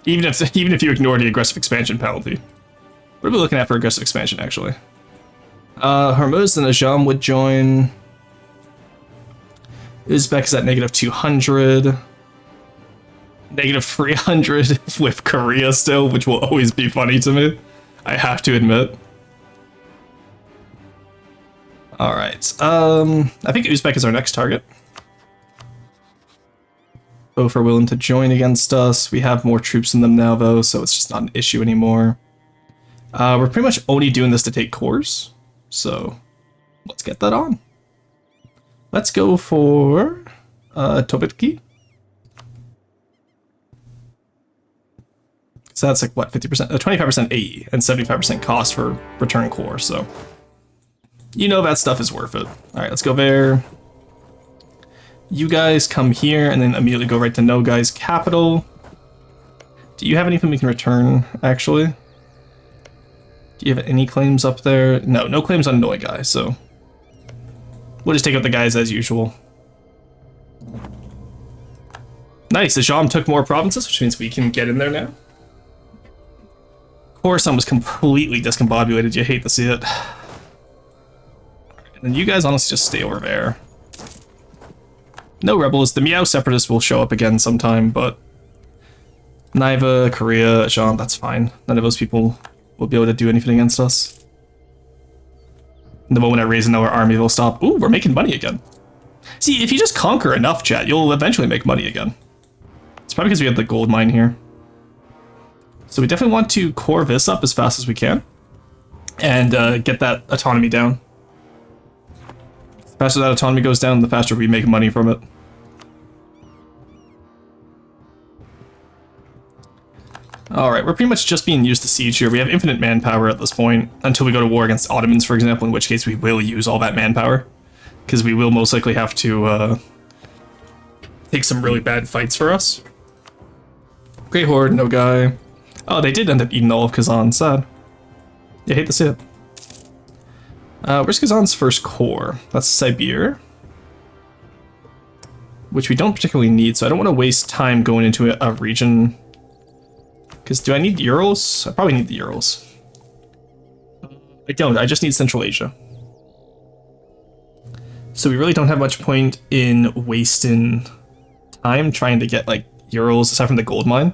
Even if you ignore the aggressive expansion penalty. What are we looking at for aggressive expansion, actually? Hormuz and Ajam would join. Uzbek is at negative 200. Negative 300 with Korea still, which will always be funny to me. I have to admit. Alright, I think Uzbek is our next target. Both are willing to join against us. We have more troops in them now, though, so it's just not an issue anymore. We're pretty much only doing this to take cores, so Let's get that on. Let's go for Tobitki. So that's like what, 50%, 25% AE and 75% cost for return core. So you know that stuff is worth it. All right, let's go there. You guys come here and then immediately go right to No Guy's capital. Do you have anything we can return, actually? Do you have any claims up there? No, no claims on Noi Guy, so we'll just take out the guys as usual. Nice, the Jam took more provinces, which means we can get in there now. Coruscant was completely discombobulated, you hate to see it. And then you guys honestly just stay over there. No rebels. The Meow Separatists will show up again sometime, but Naiva, Korea, Jean, that's fine. None of those people will be able to do anything against us. The moment I raise another army, they'll stop. Ooh, we're making money again. See, if you just conquer enough, chat, you'll eventually make money again. It's probably because we have the gold mine here. So we definitely want to core this up as fast as we can and get that autonomy down. The faster that autonomy goes down, the faster we make money from it. Alright, we're pretty much just being used to siege here. We have infinite manpower at this point, until we go to war against Ottomans, for example, in which case we will use all that manpower. Because we will most likely have to take some really bad fights for us. Great Horde, No Guy. Oh, they did end up eating all of Kazan, sad. You hate to see it. Where's Kazan's first core? That's Sibir. Which we don't particularly need, so I don't want to waste time going into a region. Because do I need Urals? I probably need the Urals. I don't, I just need Central Asia. So we really don't have much point in wasting time trying to get like Urals aside from the gold mine.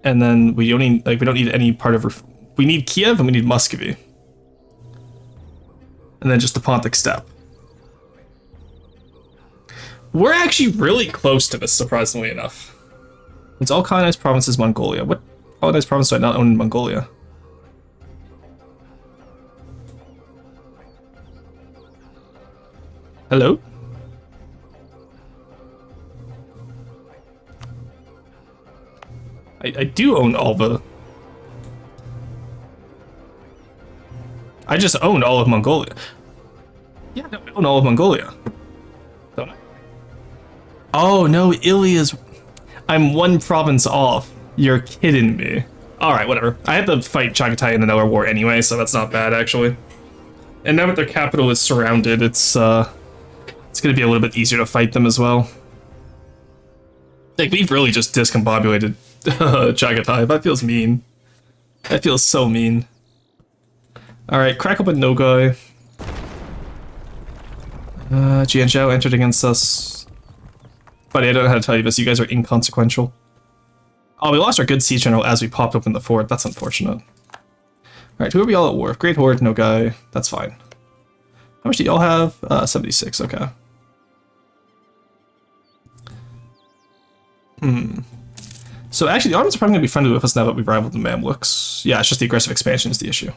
And then we don't need any part of we need Kiev and we need Muscovy. And then just the Pontic Steppe. We're actually really close to this, surprisingly enough. It's all colonized provinces, Mongolia. What colonized province do I not own in Mongolia? Hello? I do own all the... I just own all of Mongolia. Yeah, no, I own all of Mongolia. Don't I? Oh, no, Ilia's... I'm one province off. You're kidding me. Alright, whatever. I had to fight Chagatai in another war anyway, so that's not bad, actually. And now that their capital is surrounded, it's gonna be a little bit easier to fight them as well. Like, we've really just discombobulated Chagatai. That feels mean. That feels so mean. Alright, crack open Nogai. Jianzhou entered against us. Buddy, I don't know how to tell you this. You guys are inconsequential. Oh, we lost our good siege general as we popped open the fort. That's unfortunate. Alright, who are we all at war? Great Horde, no guy. That's fine. How much do y'all have? 76, okay. So actually, the Ottomans are probably going to be friendly with us now that we've rivaled the Mamluks. Yeah, it's just the aggressive expansion is the issue.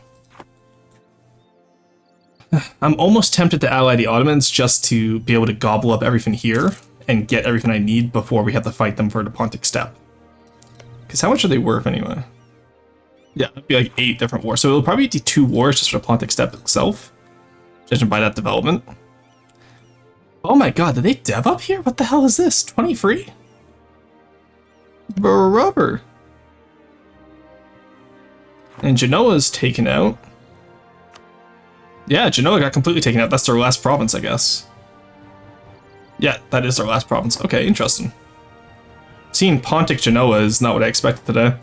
I'm almost tempted to ally the Ottomans just to be able to gobble up everything here and get everything I need before we have to fight them for the Pontic Steppe. Because how much are they worth anyway? Yeah, it'd be like 8 different wars. So it'll probably be 2 wars just for the Pontic Steppe itself, judging by that development. Oh my god, did they dev up here? What the hell is this? 20 free? Rubber. And Genoa's taken out. Yeah, Genoa got completely taken out. That's their last province, I guess. Yeah, that is their last province. Okay, interesting. Seeing Pontic Genoa is not what I expected today.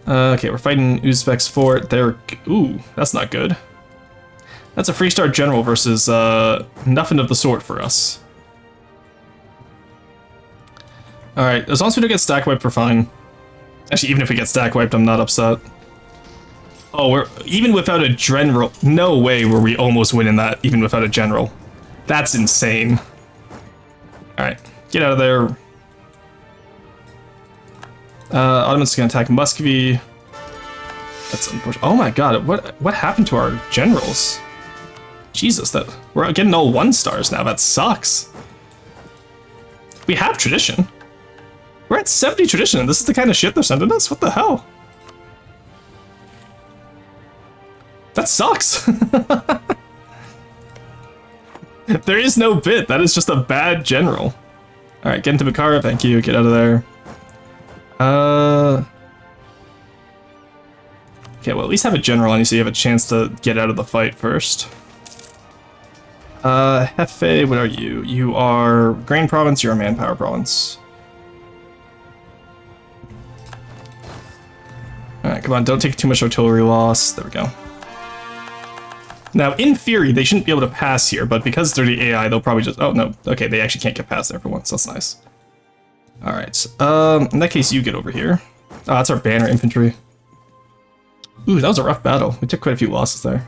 Okay, we're fighting Uzbek's fort. They're... Ooh, that's not good. That's a Freestar general versus nothing of the sort for us. Alright, as long as we don't get stack wiped, we're fine. Actually, even if we get stack wiped, I'm not upset. Oh, we're... Even without a general... No way were we almost winning that, even without a general. That's insane. Alright, get out of there. Ottomans are going to attack Muscovy. That's unfortunate. Oh my god, what happened to our generals? Jesus, we're getting all 1-stars now. That sucks. We have tradition. We're at 70 tradition, and this is the kind of shit they're sending us? What the hell? That sucks. There is no bit. That is just a bad general. Alright, get into Makara. Thank you. Get out of there. Okay, well, at least have a general on you so you have a chance to get out of the fight first. Hefe, what are you? You are Grain Province, you're a Manpower Province. Alright, come on, don't take too much artillery loss. There we go. Now, in theory, they shouldn't be able to pass here, but because they're the AI, they'll probably just... Oh, no. Okay, they actually can't get past there for once. That's nice. Alright, in that case, you get over here. Oh, that's our banner infantry. Ooh, that was a rough battle. We took quite a few losses there.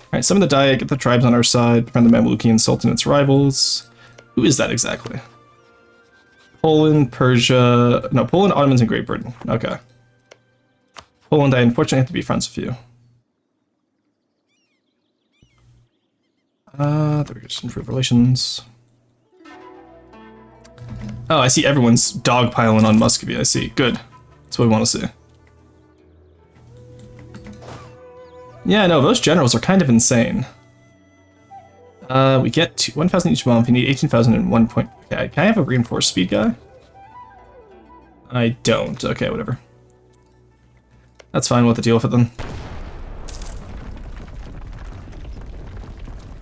Alright, some of the Diet, get the tribes on our side, defend the Mamlukian Sultanate's rivals. Who is that exactly? Poland, Persia... No, Poland, Ottomans, and Great Britain. Okay. Poland, I unfortunately have to be friends with you. There we go, just improve relations. Oh, I see everyone's dogpiling on Muscovy, I see. Good. That's what we want to see. Yeah, no, those generals are kind of insane. We get 1,000 each month, you need 18,000 in 1 point... Okay, can I have a reinforced speed guy? I don't. Okay, whatever. That's fine, we'll have to deal with it then.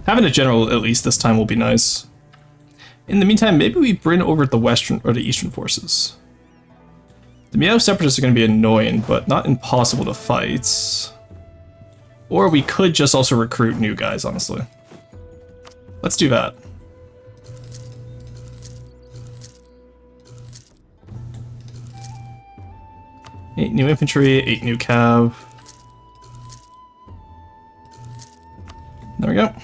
Having a general, at least this time, will be nice. In the meantime, maybe we bring over the western or the eastern forces. The Miao Separatists are going to be annoying, but not impossible to fight. Or we could just also recruit new guys, honestly. Let's do that. Eight new infantry, 8 new cav. There we go.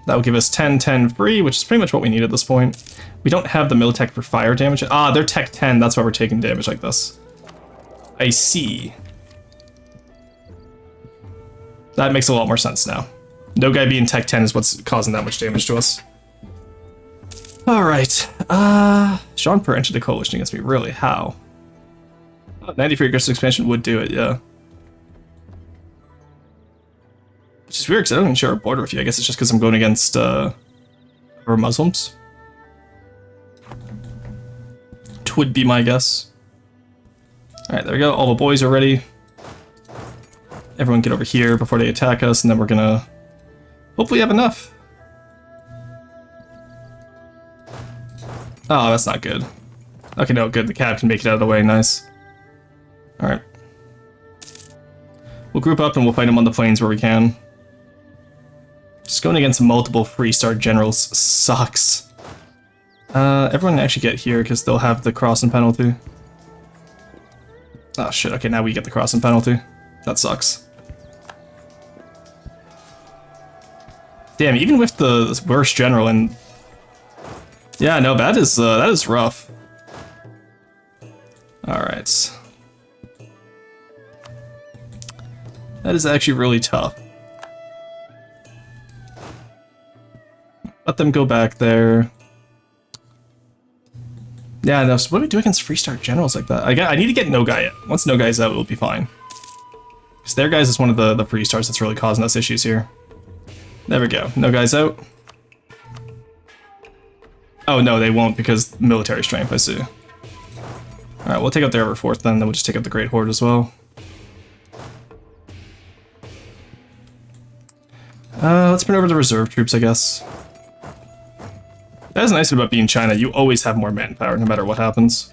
That will give us 10 free, which is pretty much what we need at this point. We don't have the Militech for fire damage. Ah, they're Tech 10, that's why we're taking damage like this. I see. That makes a lot more sense now. No guy being Tech 10 is what's causing that much damage to us. Alright. Jean-Pierre entered the coalition against me. Really? How? 90 for aggressive expansion would do it, yeah. Which is weird, because I don't even share a border with you. I guess it's just because I'm going against, our Muslims. Would be my guess. Alright, there we go. All the boys are ready. Everyone get over here before they attack us, and then we're gonna hopefully have enough. Oh, that's not good. Okay, no, good. The cab can make it out of the way. Nice. Alright. We'll group up and we'll fight them on the plains where we can. Just going against multiple 3-star generals sucks. Everyone actually get here because they'll have the crossing penalty. Oh shit, okay, now we get the crossing penalty. That sucks. Damn, even with the worst general and... Yeah, no, that is rough. Alright. That is actually really tough. Let them go back there. Yeah, no, so what do we do against 3-star generals like that? I need to get No Guy out. Once No Guy's out, we'll be fine. Because their guys is one of the 3-stars that's really causing us issues here. There we go. No Guy's out. Oh, no, they won't because military strength, I see. Alright, we'll take out their Everforth then we'll just take out the Great Horde as well. Let's bring over the reserve troops, I guess. That is nice about being China, you always have more manpower no matter what happens.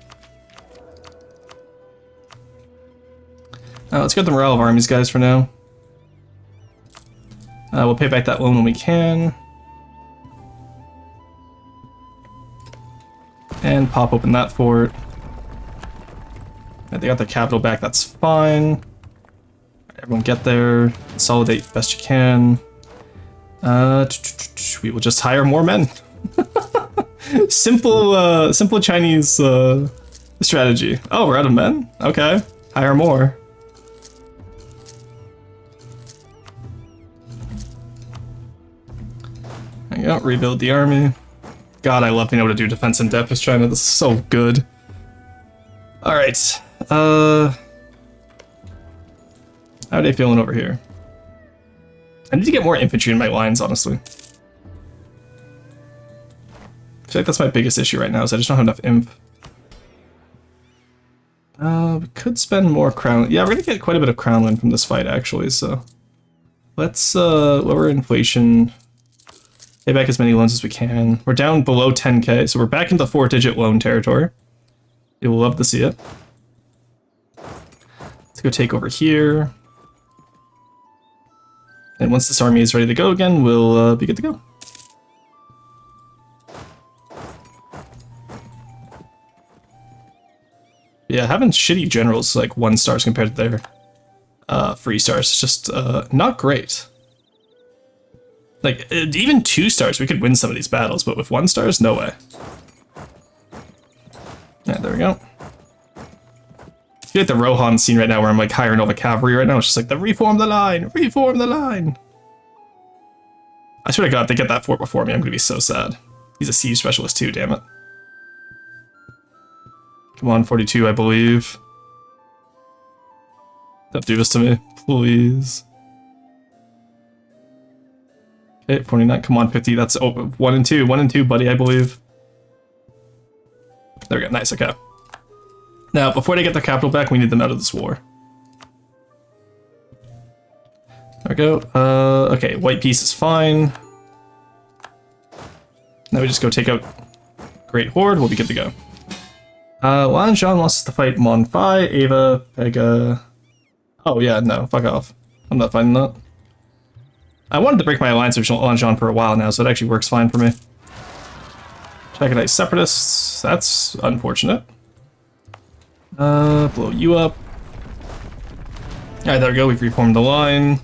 Let's get the morale of armies, guys, for now. We'll pay back that loan when we can. And pop open that fort. They got their capital back, that's fine. Everyone get there, consolidate best you can. We will just hire more men. Simple Chinese strategy. Oh, we're out of men? Okay, hire more. There you go, rebuild the army. God, I love being able to do defense in depth with China. This is so good. Alright. How are they feeling over here? I need to get more infantry in my lines, honestly. I feel like that's my biggest issue right now, is I just don't have enough imp. We could spend more crown. Yeah, we're gonna get quite a bit of crown land from this fight, actually, so. Let's lower inflation. Pay back as many loans as we can. We're down below 10k, so we're back into 4-digit loan territory. You'll love to see it. Let's go take over here. And once this army is ready to go again, we'll be good to go. Yeah, having shitty generals like 1 stars compared to their 3 stars is just not great. Like, even 2 stars, we could win some of these battles, but with 1 stars, no way. Yeah, there we go. I feel like the Rohan scene right now where I'm like hiring all the cavalry right now. It's just like, reform the line, reform the line. I swear to God, if they get that fort before me, I'm gonna be so sad. He's a siege specialist too, damn it. Come on, 42, I believe. Don't do this to me, please. Okay, 49, come on, 50, that's 1 and 2, 1 and 2, buddy, I believe. There we go, nice, okay. Now, before they get their capital back, we need them out of this war. There we go. Okay, white piece is fine. Now we just go take out Great Horde, we'll be good to go. Lan Zhan wants us to fight Monfai, Ava, Pega. Oh yeah, no, fuck off. I'm not fighting that. I wanted to break my alliance with Lan Zhan for a while now, so it actually works fine for me. Chaganite Separatists, that's unfortunate. Blow you up. Alright, there we go, we've reformed the line.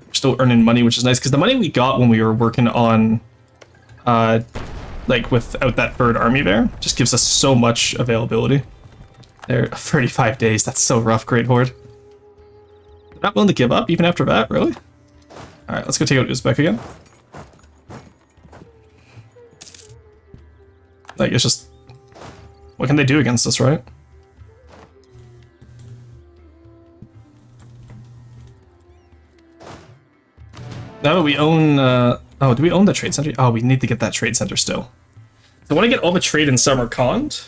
We're still earning money, which is nice, because the money we got when we were working on, like, without that 3rd army there, just gives us so much availability. There, 35 days, that's so rough, Great Horde. They're not willing to give up, even after that, really? Alright, let's go take out Uzbek again. Like, it's just... what can they do against us, right? Now that we own, oh, do we own the trade center? Oh, we need to get that trade center still. I want to get all the trade in Samarkand,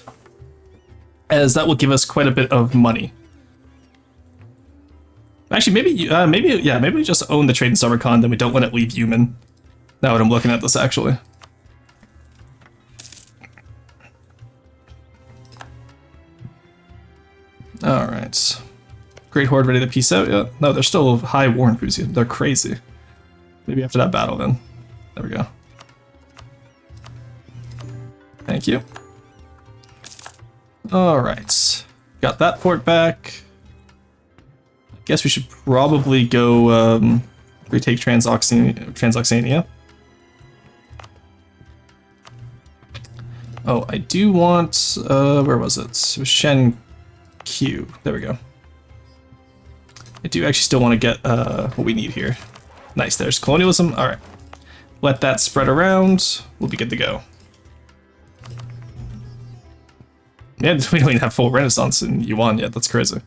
as that will give us quite a bit of money. Actually, maybe we just own the trade in Samarkand and we don't let it leave human. Now that I'm looking at this, actually. Alright. Great Horde ready to peace out yet? No, they're still high war enthusiasm. They're crazy. Maybe after that battle then. There we go. Thank you. Alright. Got that fort back. I guess we should probably go retake Transoxania. Oh, I do want... where was it? It was Shen Q. There we go. I do actually still want to get what we need here. Nice, there's colonialism. Alright. Let that spread around. We'll be good to go. Yeah, we don't even have full Renaissance in Yuan yet. That's crazy.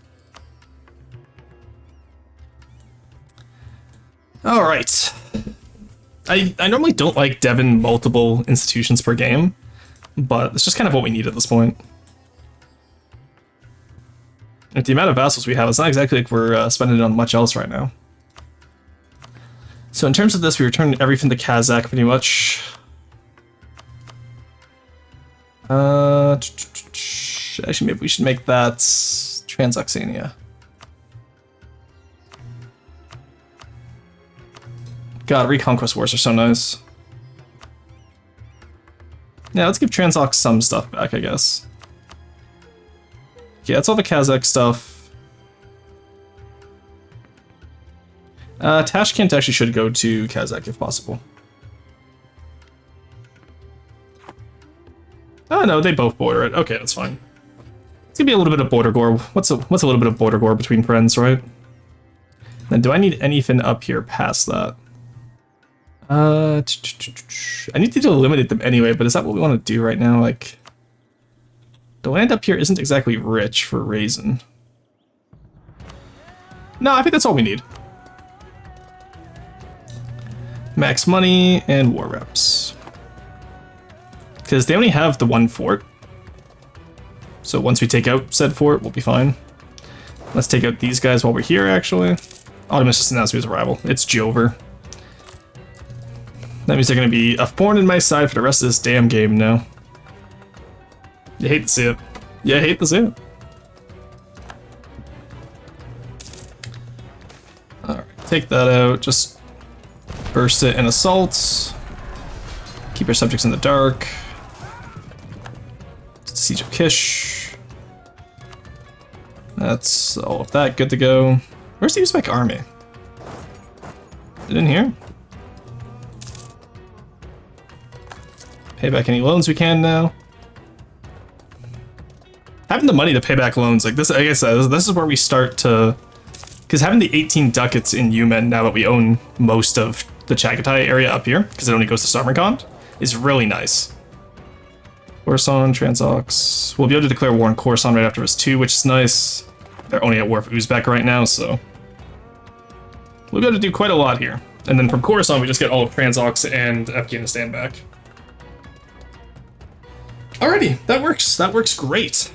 Alright. I normally don't like devin multiple institutions per game, but it's just kind of what we need at this point. With the amount of vassals we have, it's not exactly like we're spending it on much else right now. So in terms of this, we returned everything to Kazakh pretty much. Actually, maybe we should make that Transoxania. God, Reconquest Wars are so nice. Yeah, let's give Transox some stuff back, I guess. Okay, that's all the Kazakh stuff. Tashkent actually should go to Kazakh if possible. Oh no, they both border it. Okay, that's fine. It's gonna be a little bit of border gore. What's a little bit of border gore between friends, right? Then do I need anything up here past that? I need to eliminate them anyway, but is that what we want to do right now? Like, the land up here isn't exactly rich for raisin. No, I think that's all we need. Max money and war reps. Because they only have the one fort. So once we take out said fort, we'll be fine. Let's take out these guys while we're here, actually. Ottoman just announced his arrival. It's Jover. That means they're going to be a thorn in my side for the rest of this damn game now. You hate to see it. Yeah, I hate to see it. Alright, take that out. Just burst it and assault. Keep your subjects in the dark. Siege of Kish. That's all of that. Good to go. Where's the Uzbek army? Is it in here? Pay back any loans we can now. Having the money to pay back loans, like this, like I said, this is where we start to... Because having the 18 ducats in Yumen, now that we own most of the Chagatai area up here, because it only goes to Samarkand, is really nice. Khorasan, Transox. We'll be able to declare war on Khorasan right after us too, which is nice. They're only at war with Uzbek right now, so... We'll be able to do quite a lot here. And then from Khorasan, we just get all of Transox and Afghanistan back. Alrighty, that works. That works great.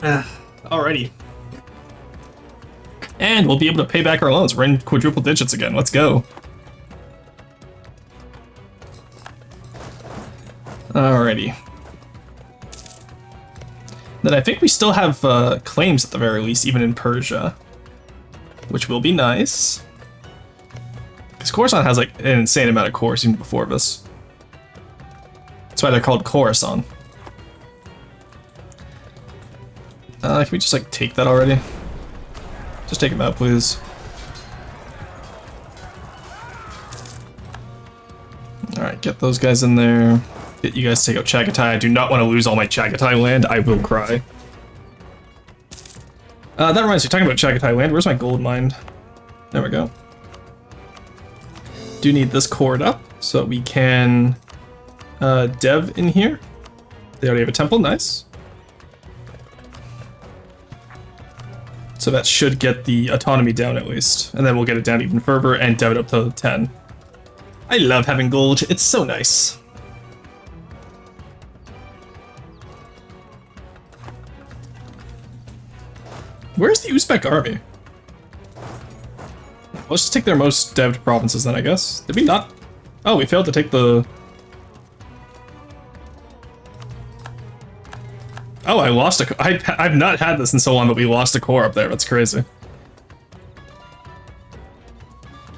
Alrighty. And we'll be able to pay back our loans. We're in quadruple digits again. Let's go. Alrighty. Then I think we still have claims at the very least, even in Persia. Which will be nice. Because Khorasan has like an insane amount of cores even before this. That's why they're called Khorasan. Can we just like take that already? Just take him out, please. Alright, get those guys in there. Get you guys to take out Chagatai. I do not want to lose all my Chagatai land. I will cry. That reminds me, talking about Chagatai land, where's my gold mine? There we go. Do need this cord up so we can dev in here. They already have a temple, nice. So that should get the autonomy down at least. And then we'll get it down even further and dev it up to 10. I love having gold, it's so nice. Where's the Uzbek army? Let's just take their most devved provinces then, I guess. Did we not? Oh, we failed to take the... Oh, I lost a... I've not had this in so long, but we lost a core up there. That's crazy.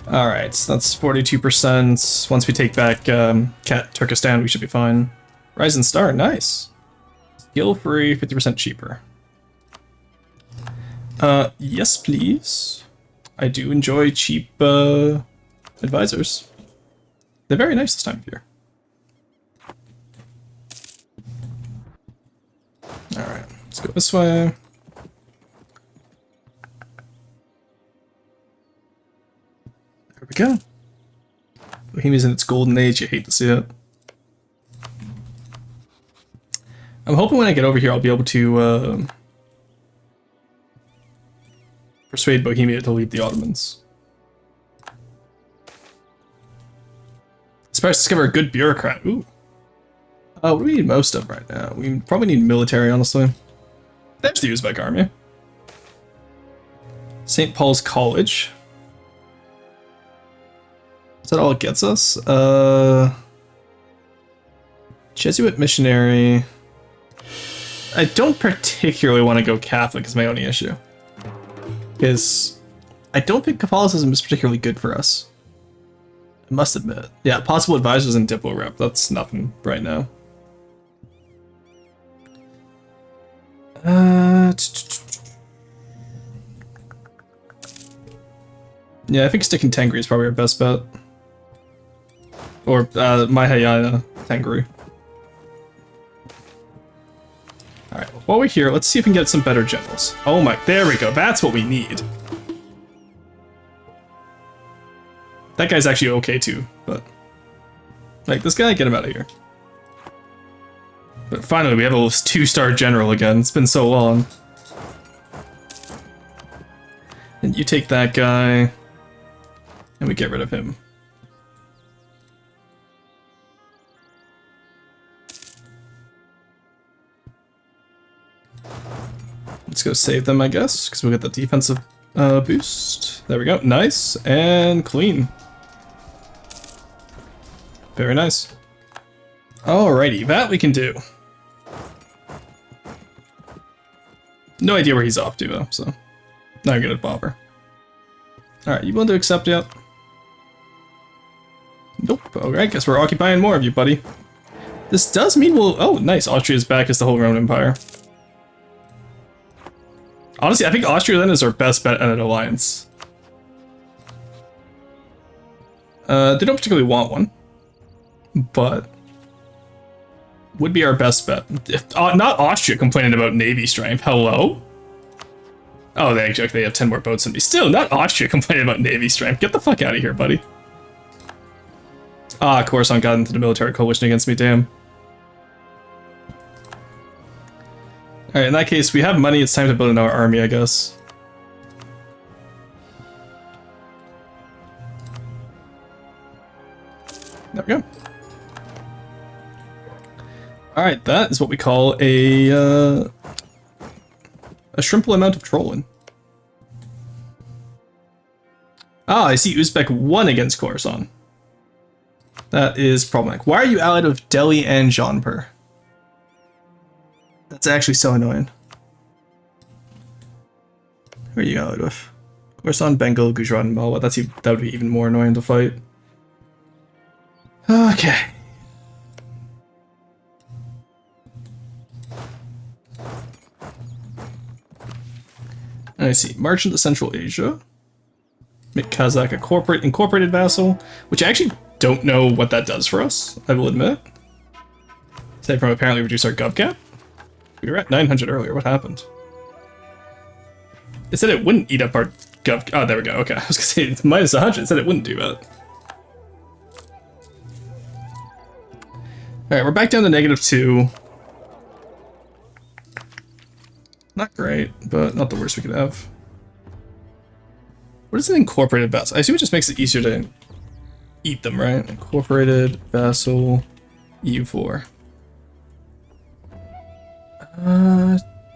Alright, so that's 42%. Once we take back Turkestan, we should be fine. Rising Star, nice. Skill free, 50% cheaper. Yes, please. I do enjoy cheap advisors. They're very nice this time of year. Alright, let's go this way. There we go. Bohemia's in its golden age, you hate to see it. I'm hoping when I get over here I'll be able to persuade Bohemia to leave the Ottomans. Aspires to discover a good bureaucrat. Ooh. What do we need most of right now? We probably need military, honestly. There's the Uzbek army. St. Paul's College. Is that all it gets us? Jesuit missionary. I don't particularly want to go Catholic is my only issue. Because I don't think Catholicism is particularly good for us. I must admit. Yeah, possible advisors and Diplo rep. That's nothing right now. Yeah, I think sticking Tengri is probably our best bet. Or Mahayana Tengri. Alright, while we're here, let's see if we can get some better generals. Oh my, there we go, that's what we need. That guy's actually okay too, but like this guy, get him out of here. But finally, we have a 2-star general again. It's been so long. And you take that guy, and we get rid of him. Let's go save them, I guess, because we got the defensive boost. There we go. Nice and clean. Very nice. Alrighty, that we can do. No idea where he's off to, though, so not gonna bother. Alright, you willing to accept yet? Nope. Alright, guess we're occupying more of you, buddy. This does mean we'll... Oh, nice. Austria's back as the whole Roman Empire. Honestly, I think Austria then is our best bet at an alliance. They don't particularly want one, but would be our best bet. If, not Austria complaining about navy strength. Hello? Oh, they have 10 more boats than me. Still, not Austria complaining about navy strength. Get the fuck out of here, buddy. Ah, Coruscant got into the military coalition against me, damn. Alright, in that case, we have money, it's time to build another army, I guess. There we go. Alright, that is what we call a shrimple amount of trolling. Ah, I see Uzbek won against Khorasan. That is problematic. Why are you allied with Delhi and Jaunpur? That's actually so annoying. Who are you allied with? Khorasan, Bengal, Gujarat, and Malwa. That would be even more annoying to fight. Okay. I see. March into Central Asia. Make Kazakh a incorporated vassal, which I actually don't know what that does for us, I will admit. Aside from apparently reduce our gov cap. We were at 900 earlier, what happened? It said it wouldn't eat up our gov... Oh, there we go, okay. I was gonna say, it's minus 100, it said it wouldn't do that. Alright, we're back down to -2. Not great, but not the worst we could have. What is an incorporated vassal? I assume it just makes it easier to eat them, right? Incorporated vassal EU4.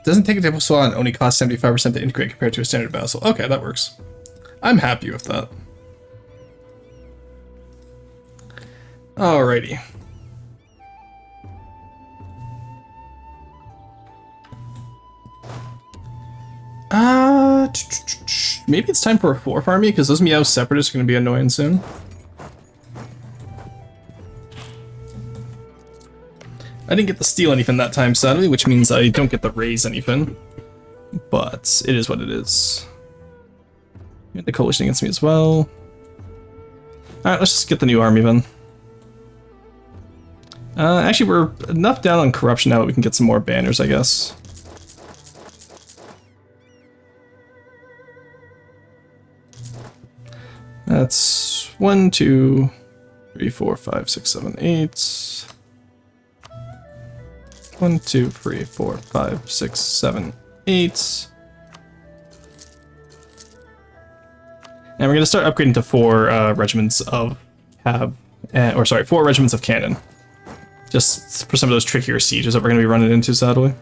Doesn't take a table swap and only costs 75% to integrate compared to a standard vassal. Okay, that works. I'm happy with that. Alrighty. Maybe it's time for a 4th army, because those Meow separatists are going to be annoying soon. I didn't get to steal anything that time, sadly, which means I don't get to raise anything. But it is what it is. You had the coalition against me as well. Alright, let's just get the new army then. Actually, we're enough down on corruption now that we can get some more banners, I guess. That's 1, 2, 3, 4, 5, 6, 7, 8. 1, 2, 3, 4, 5, 6, 7, 8. And we're going to start upgrading to 4 regiments of 4 regiments of cannon. Just for some of those trickier sieges that we're going to be running into, sadly.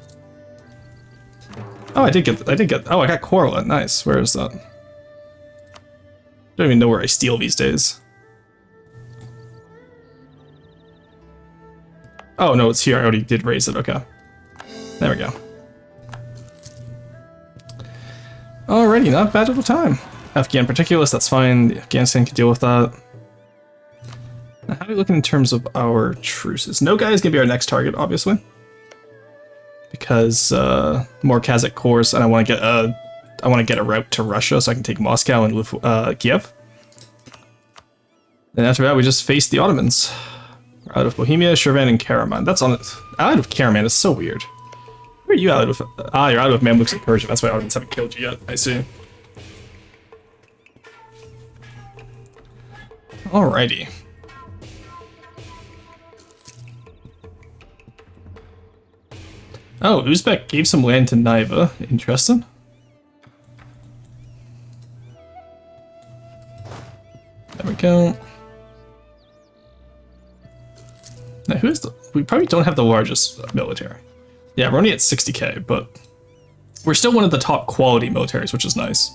Oh, I got Korla. Nice. Where is that? I don't even know where I steal these days. Oh, no, it's here. I already did raise it. Okay. There we go. Alrighty, not bad of a time. Afghan particulars, that's fine. Afghanistan can deal with that. Now, how are we looking in terms of our truces? No guy is going to be our next target, obviously. Because more Kazakh corps, and I want to get a route to Russia so I can take Moscow and Kiev. Then after that, we just face the Ottomans. We're out of Bohemia, Shirvan, and Karaman. That's on it. Out of Karaman is so weird. Where are you out of? Ah, you're out of Mamluks and Persia. That's why Ottomans haven't killed you yet. I see. Alrighty. Oh, Uzbek gave some land to Naiva. Interesting. There we go. Now, who's the... We probably don't have the largest military. Yeah, we're only at 60k, but we're still one of the top quality militaries, which is nice.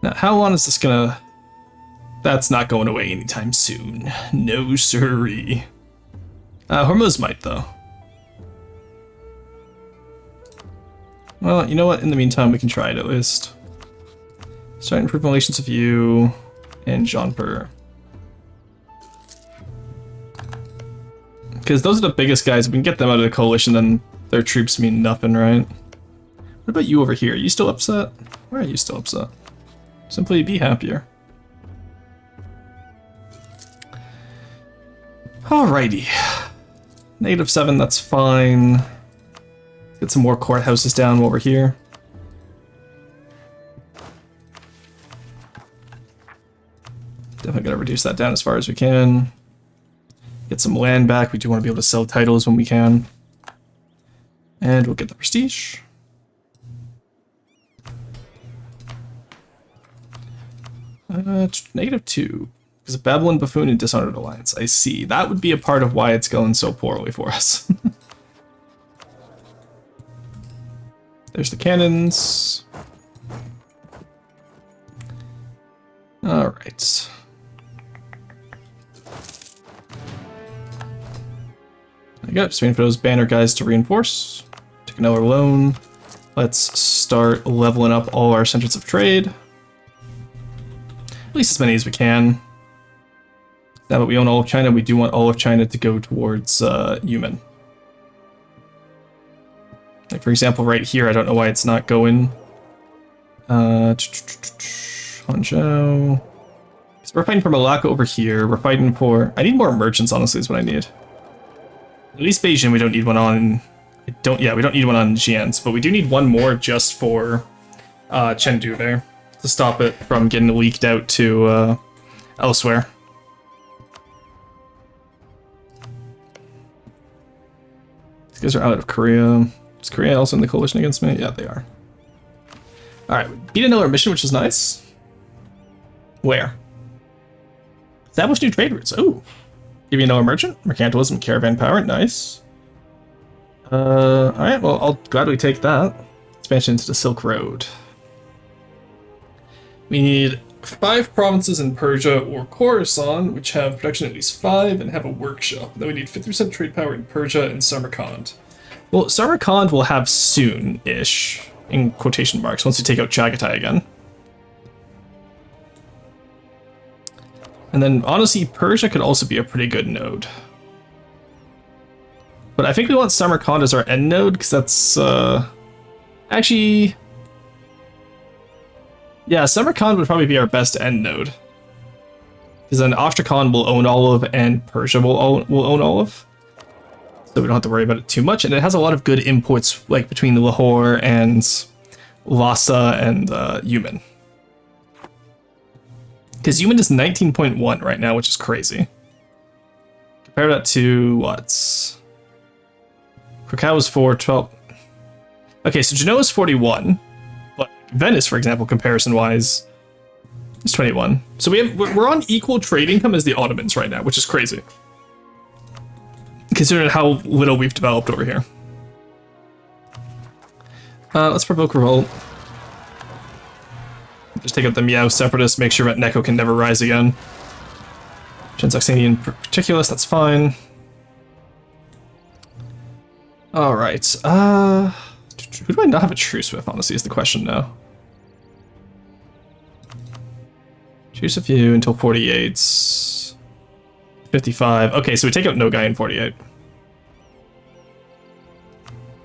Now, how long is this gonna... That's not going away anytime soon. No siree. Hormuz might, though. Well, you know what? In the meantime, we can try it at least. Start to improve relations with you and Jaunpur. Because those are the biggest guys. If we can get them out of the coalition, then their troops mean nothing, right? What about you over here? Are you still upset? Why are you still upset? Simply be happier. Alrighty. -7, that's fine. Let's get some more courthouses down while we're here. Definitely gotta reduce that down as far as we can. Get some land back. We do want to be able to sell titles when we can. And we'll get the prestige. -2. Because of Babylon, Buffoon, and Dishonored Alliance. I see. That would be a part of why it's going so poorly for us. There's the cannons. Alright. I got just waiting for those banner guys to reinforce. Take another loan. Let's start leveling up all our centers of trade. At least as many as we can. Now that we own all of China, we do want all of China to go towards Yumen. Like, for example, right here, I don't know why it's not going. Hangzhou. So we're fighting for Malacca over here. We're fighting for... I need more merchants, honestly, is what I need. At least Beijing, we don't need one on... we don't need one on Xi'an's, but we do need one more just for Chengdu there, to stop it from getting leaked out to elsewhere. These guys are out of Korea. Is Korea also in the coalition against me? Yeah, they are. Alright, we beat another mission, which is nice. Where? Establish new trade routes. Ooh. Give you another merchant. Mercantilism, caravan power. Nice. Alright, well, I'll gladly take that. Expansion into the Silk Road. We need 5 provinces in Persia or Khorasan, which have production at least 5 and have a workshop. Then we need 50% trade power in Persia and Samarkand. Well, Samarkand will have soon-ish, in quotation marks, once we take out Chagatai again. And then, honestly, Persia could also be a pretty good node. But I think we want Samarkand as our end node, because that's, actually... yeah, Samarkand would probably be our best end node. Because then Astrakhan will own Olive, and Persia will own Olive. So we don't have to worry about it too much, and it has a lot of good imports, like between Lahore and Lhasa and Yumen. Because Yumen is 19.1 right now, which is crazy. Compare that to what? Krakow is 412. Okay, so Genoa is 41, but Venice, for example, comparison-wise, is 21. So we're on equal trade income as the Ottomans right now, which is crazy, considering how little we've developed over here. Let's provoke revolt. Just take out the Miao separatists, make sure that Neko can never rise again. Gensoxanian Particulus, that's fine. Alright, who do I not have a truce with, honestly, is the question now. Truce with you until 48. 55. Okay, so we take out no guy in 48.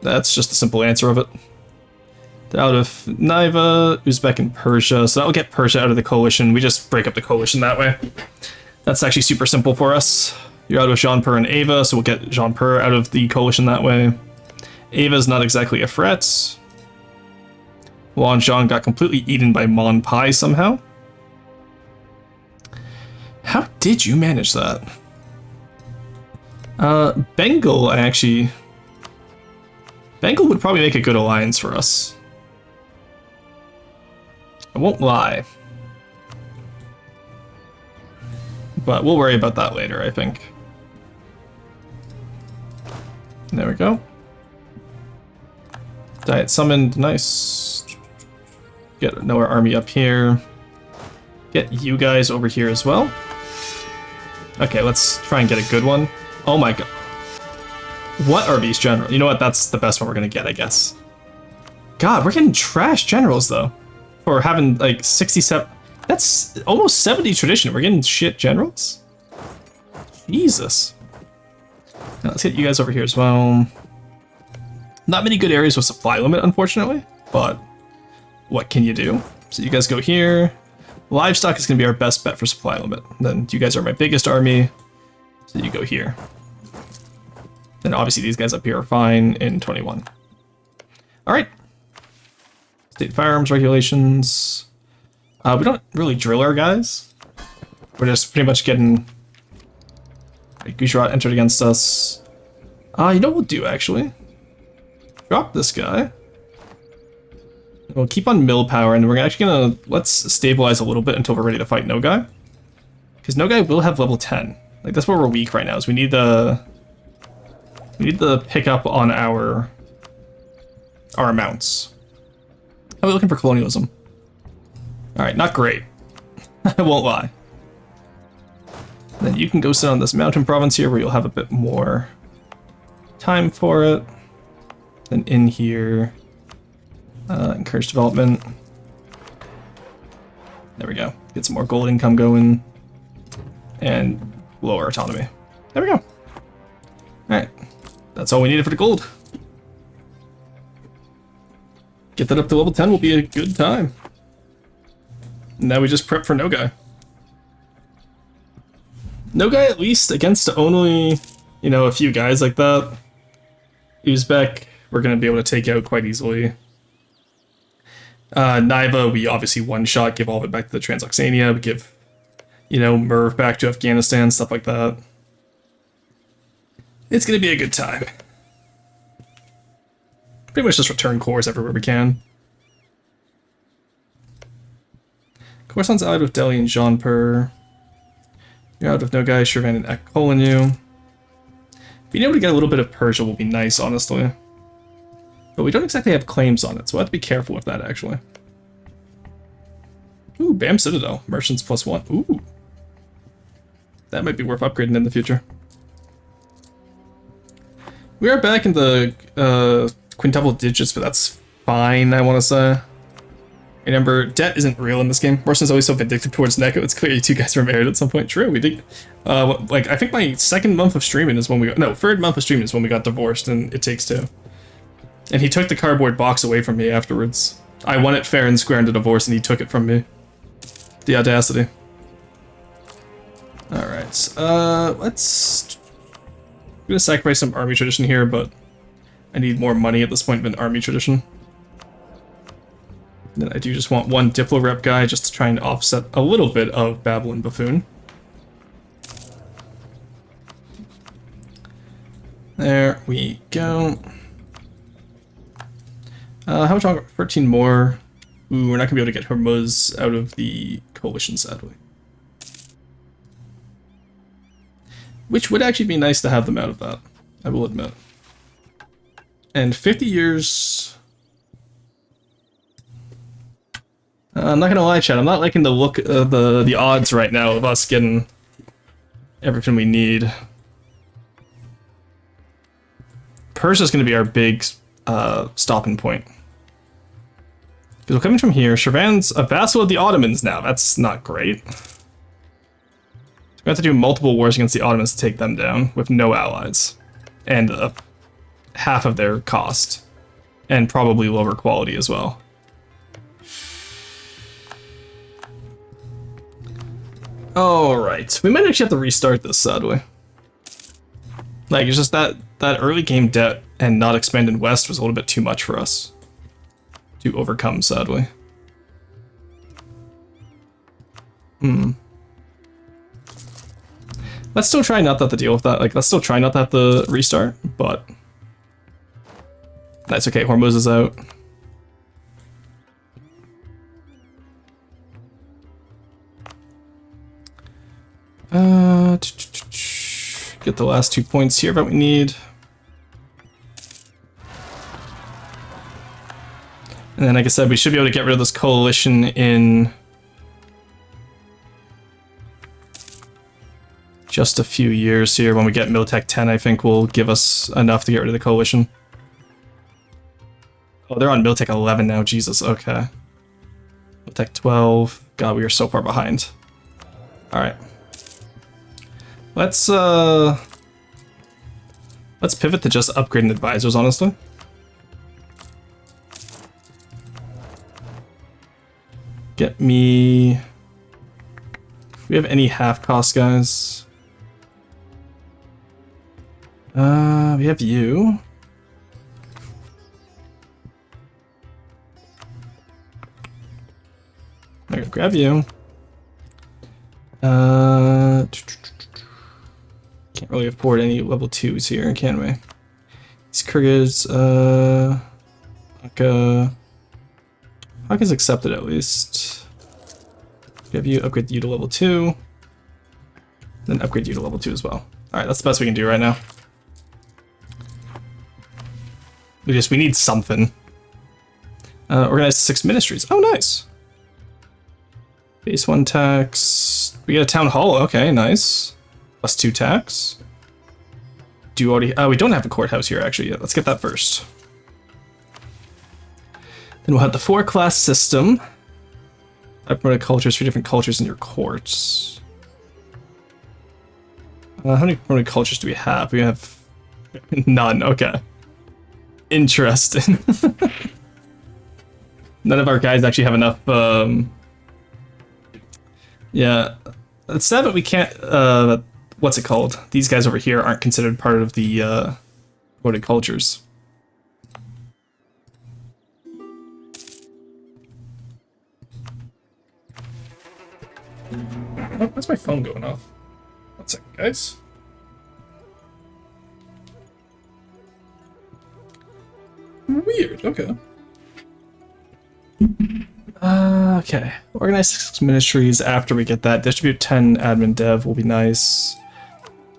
That's just the simple answer of it. They're out of Naiva, Uzbek, and Persia, so that'll get Persia out of the coalition. We just break up the coalition that way. That's actually super simple for us. You're out of Jaunpur and Ava, so we'll get Jaunpur out of the coalition that way. Ava's not exactly a threat. Wanzhong got completely eaten by Mon Pai somehow. How did you manage that? Bengal, Bengal would probably make a good alliance for us. I won't lie. But we'll worry about that later, I think. There we go. Diet summoned, nice. Get another army up here. Get you guys over here as well. Okay, let's try and get a good one. Oh my god. What are these generals? You know what, that's the best one we're gonna get, I guess. God, we're getting trash generals though. For having like 67, that's almost 70 tradition. We're getting shit generals? Jesus. Now let's get you guys over here as well. Not many good areas with supply limit, unfortunately, but what can you do? So you guys go here. Livestock is going to be our best bet for supply limit. Then you guys are my biggest army, so you go here. Then obviously these guys up here are fine in 21. All right. State firearms regulations. We don't really drill our guys. We're just pretty much getting... Gujarat entered against us. You know what we'll do, actually? Drop this guy. We'll keep on mill power, and we're actually gonna... Let's stabilize a little bit until we're ready to fight Nogai. Because Nogai will have level 10. Like, that's where we're weak right now, is we need the... We need the pickup on our amounts. How are we looking for colonialism? Alright, not great. I won't lie. Then you can go sit on this mountain province here where you'll have a bit more time for it. Then in here, encourage development. There we go. Get some more gold income going. And lower autonomy. There we go. Alright. That's all we needed for the gold. Get that up to level 10 will be a good time. Now we just prep for Nogai. Nogai, at least against only, you know, a few guys like that. Uzbek, we're going to be able to take out quite easily. Naiva, we obviously one-shot, give all of it back to the Transoxania. We give, you know, Merv back to Afghanistan, stuff like that. It's going to be a good time. Pretty much just return cores everywhere we can. Khorasan's out of Delhi and Jaunpur. You're out of Nogai, Shirvan, and Akkolinu. Being able to get a little bit of Persia will be nice, honestly. But we don't exactly have claims on it, so we'll have to be careful with that, actually. Ooh, Bam Citadel. Merchants +1. Ooh. That might be worth upgrading in the future. We are back in the quintuple digits, but that's fine, I want to say. Remember, debt isn't real in this game. Morrison's always so vindictive towards Neko. It's clear you two guys were married at some point. True, we did. Like, I think my second month of streaming is when we got... No, third month of streaming is when we got divorced, and It Takes Two. And he took the cardboard box away from me afterwards. I won it fair and square in the divorce, and he took it from me. The audacity. Alright, let's... I'm gonna sacrifice some army tradition here, but I need more money at this point than army tradition. Then I do just want one Diplo rep guy just to try and offset a little bit of Babylon Buffoon. There we go. How much longer? 13 more. Ooh, we're not gonna be able to get Hormuz out of the coalition, sadly. Which would actually be nice to have them out of that, I will admit. And 50 years... I'm not gonna lie, Chad, I'm not liking the look of the odds right now of us getting everything we need. Persia's gonna be our big stopping point. Because we're coming from here, Shirvan's a vassal of the Ottomans now, that's not great. We have to do multiple wars against the Ottomans to take them down, with no allies. And half of their cost. And probably lower quality as well. Alright, we might actually have to restart this, sadly. Like, it's just that early game debt and not expanding west was a little bit too much for us to overcome, sadly. Let's still try not to have to deal with that. Like, let's still try not to have to restart, but that's okay. Hormuz is out. Get the last 2 points here that we need. And then, like I said, we should be able to get rid of this coalition in just a few years here. When we get Miltech 10, I think will give us enough to get rid of the coalition. Oh, they're on Miltech 11 now. Jesus, okay. Miltech 12. God, we are so far behind. Alright. Let's pivot to just upgrading advisors, honestly. Get me... If we have any half-cost guys... we have you. I'm gonna grab you. Can't really afford any level 2s here, can we? These Kyrgyz, Hawk is accepted at least. Grab you, upgrade you to level 2. Then upgrade you to level 2 as well. Alright, that's the best we can do right now. We need something. Organize 6 ministries. Oh, nice. Base 1 tax. We get a town hall. Okay, nice. +2 tax. Do already? We don't have a courthouse here actually yet. Let's get that first. Then we'll have the 4-class system. 5 promoted cultures, 3 different cultures in your courts. How many promoted cultures do we have? We have none. Okay. Interesting. None of our guys actually have enough. Yeah, it's sad that we can't. What's it called? These guys over here aren't considered part of the promoted cultures. Oh, why's my phone going off? 1 second, guys. Weird, okay. Okay. Organize 6 ministries after we get that. Distribute 10 admin dev will be nice.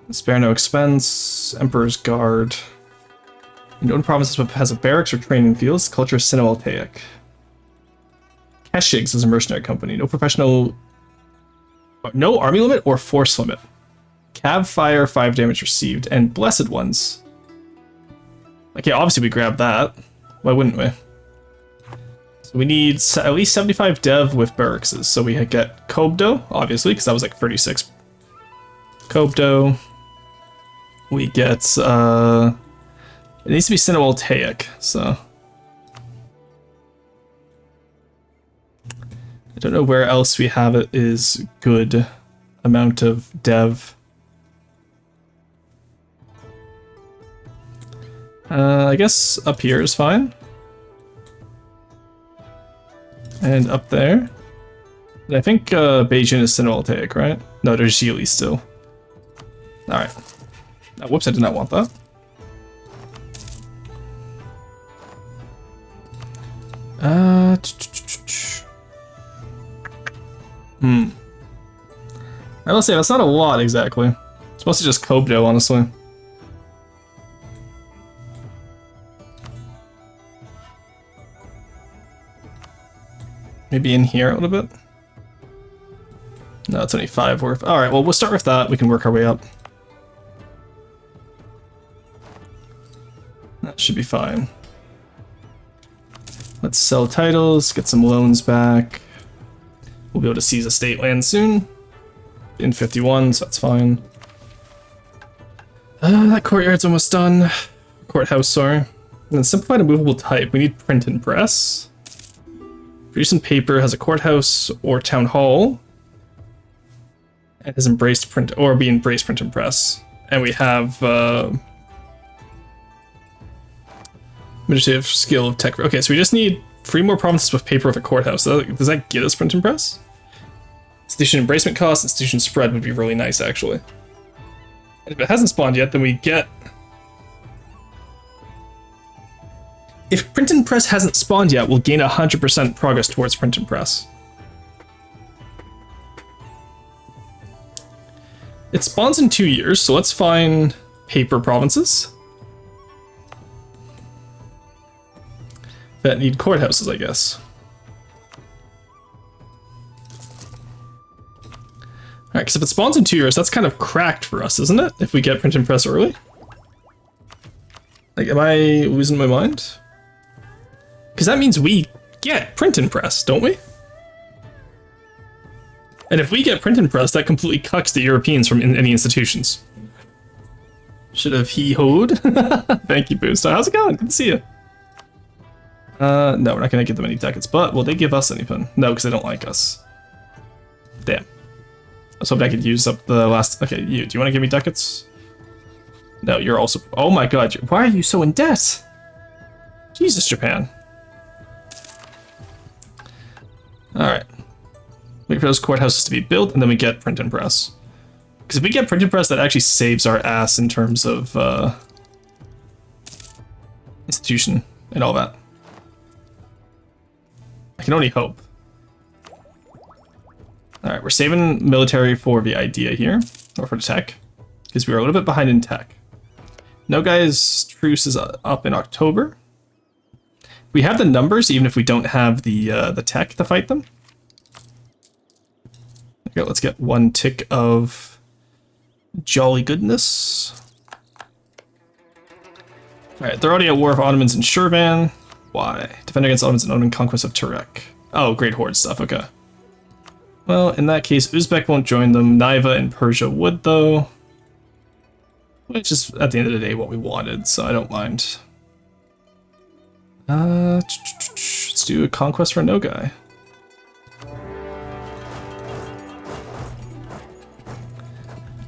Spare no expense. Emperor's Guard. Known provinces has a barracks or training fields. Culture is Sino-Altaic. Keshigs is a mercenary company. No professional... No army limit or force limit. Cav fire, 5 damage received. And Blessed Ones. Okay, obviously we grab that. Why wouldn't we? So we need at least 75 dev with barracks. So we get Kobdo, obviously, because that was like 36. Kobdo. We get, it needs to be Sino-Altaic, so. I don't know where else we have it is good amount of dev. I guess up here is fine. And up there. And I think Beijing is Sino-Altaic, right? No, there's Xili still. Alright. Oh, whoops, I did not want that. I will say, that's not a lot, exactly. It's mostly just Kobdo, honestly. Maybe in here a little bit? No, it's only 5 worth. Alright, well, we'll start with that. We can work our way up. That should be fine. Let's sell titles, get some loans back. We'll be able to seize estate land soon. In 51, so that's fine. That courtyard's almost done. Courthouse, sorry. And then simplified and movable type. We need print and press. Produce and paper has a courthouse or town hall. It has embraced print or be embraced print and press. And we have administrative skill of tech. Okay, so we just need 3 more provinces with paper with a courthouse. Does that get us print and press? Institution embracement cost, institution spread would be really nice, actually. And if it hasn't spawned yet, then we get... If print and press hasn't spawned yet, we'll gain 100% progress towards print and press. It spawns in 2 years, so let's find paper provinces that need courthouses, I guess. Alright, because if it spawns in 2 years, that's kind of cracked for us, isn't it? If we get print and press early? Like, am I losing my mind? Because that means we get print and press, don't we? And if we get print and press, that completely cucks the Europeans from any institutions. Should have he-hoed. Thank you, Boost. How's it going? Good to see you. No, we're not going to give them any ducats, but will they give us anything? No, because they don't like us. Damn. I was hoping I could use up the last... Okay, you. Do you want to give me ducats? No, you're also... Oh my god, why are you so in debt? Jesus, Japan. Alright. Wait for those courthouses to be built, and then we get print and press. Because if we get print and press, that actually saves our ass in terms of institution and all that. I can only hope. Alright, we're saving military for the idea here, or for the tech, because we are a little bit behind in tech. No Guy's truce is up in October. We have the numbers, even if we don't have the tech to fight them. Okay, let's get 1 tick of jolly goodness. Alright, they're already at war with Ottomans in Shirvan. Why? Defend against Ottomans and Ottoman conquest of Turek. Oh, Great Horde stuff, okay. Well, in that case, Uzbek won't join them. Niva and Persia would, though. Which is, at the end of the day, what we wanted, so I don't mind. Let's do a conquest for Nogai.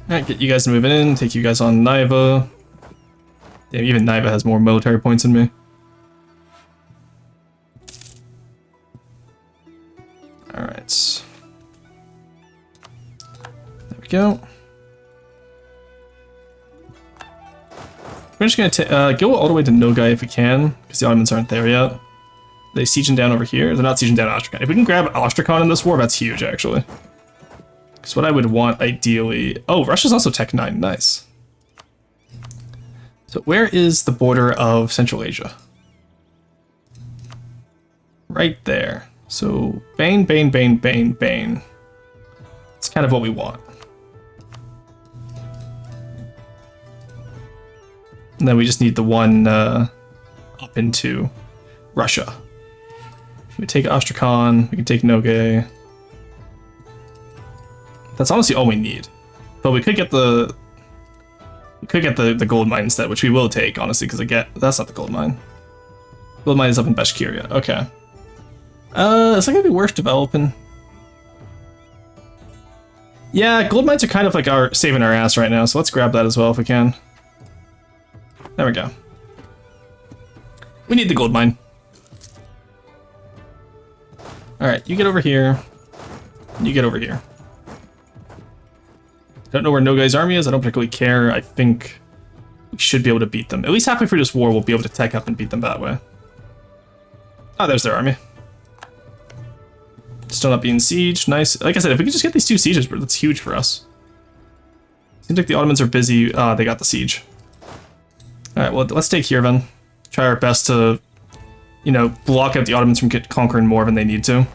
Alright, get you guys moving in, take you guys on Niva. Damn, even Niva has more military points than me. Alright. There we go. We're just gonna go all the way to Nogai if we can, because the Ottomans aren't there yet. They sieging down over here. They're not sieging down Astrakhan. If we can grab Astrakhan in this war, that's huge, actually. Because what I would want, ideally... Oh, Russia's also Tech 9. Nice. So where is the border of Central Asia? Right there. So, Bane, Bane, Bane, Bane, Bane. It's kind of what we want. And then we just need the one up into Russia. We take Astrakhan, we can take Nogai. That's honestly all we need. But we could get the gold mine instead, which we will take, honestly, because that's not the gold mine. Gold mine is up in Bashkiria. Okay. Is that gonna be worth developing? Yeah, gold mines are kind of like saving our ass right now, so let's grab that as well if we can. There we go. We need the gold mine. Alright, you get over here. You get over here. Don't know where Nogai's army is. I don't particularly care. I think we should be able to beat them. At least halfway through this war, we'll be able to tech up and beat them that way. Oh, there's their army. Still not being sieged. Nice. Like I said, if we could just get these 2 sieges, that's huge for us. Seems like the Ottomans are busy. They got the siege. Alright, well, let's take here then. Try our best to, you know, block out the Ottomans from conquering more than they need to.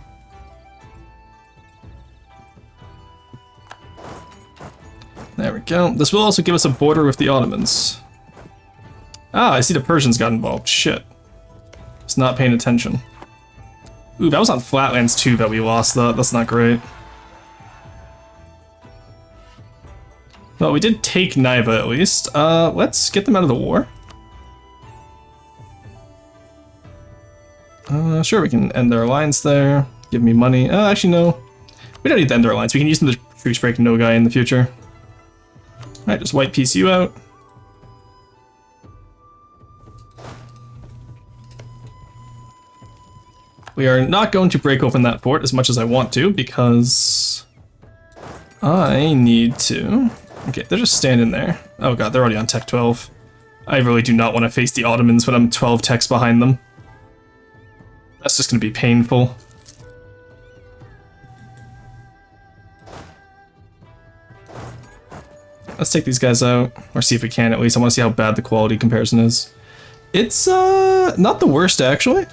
There we go. This will also give us a border with the Ottomans. Ah, I see the Persians got involved. Shit. Just not paying attention. Ooh, that was on Flatlands too that we lost that. That's not great. Well, we did take Niva at least. Let's get them out of the war. Sure, we can end their alliance there. Give me money. Actually, no. We don't need to end their alliance. We can use them to truce break Nogai in the future. Alright, just white piece you out. We are not going to break open that fort as much as I want to, because I need to Okay, they're just standing there. Oh god, they're already on tech 12. I really do not want to face the Ottomans when I'm 12 techs behind them. That's just going to be painful. Let's take these guys out, or see if we can at least. I want to see how bad the quality comparison is. It's not the worst actually.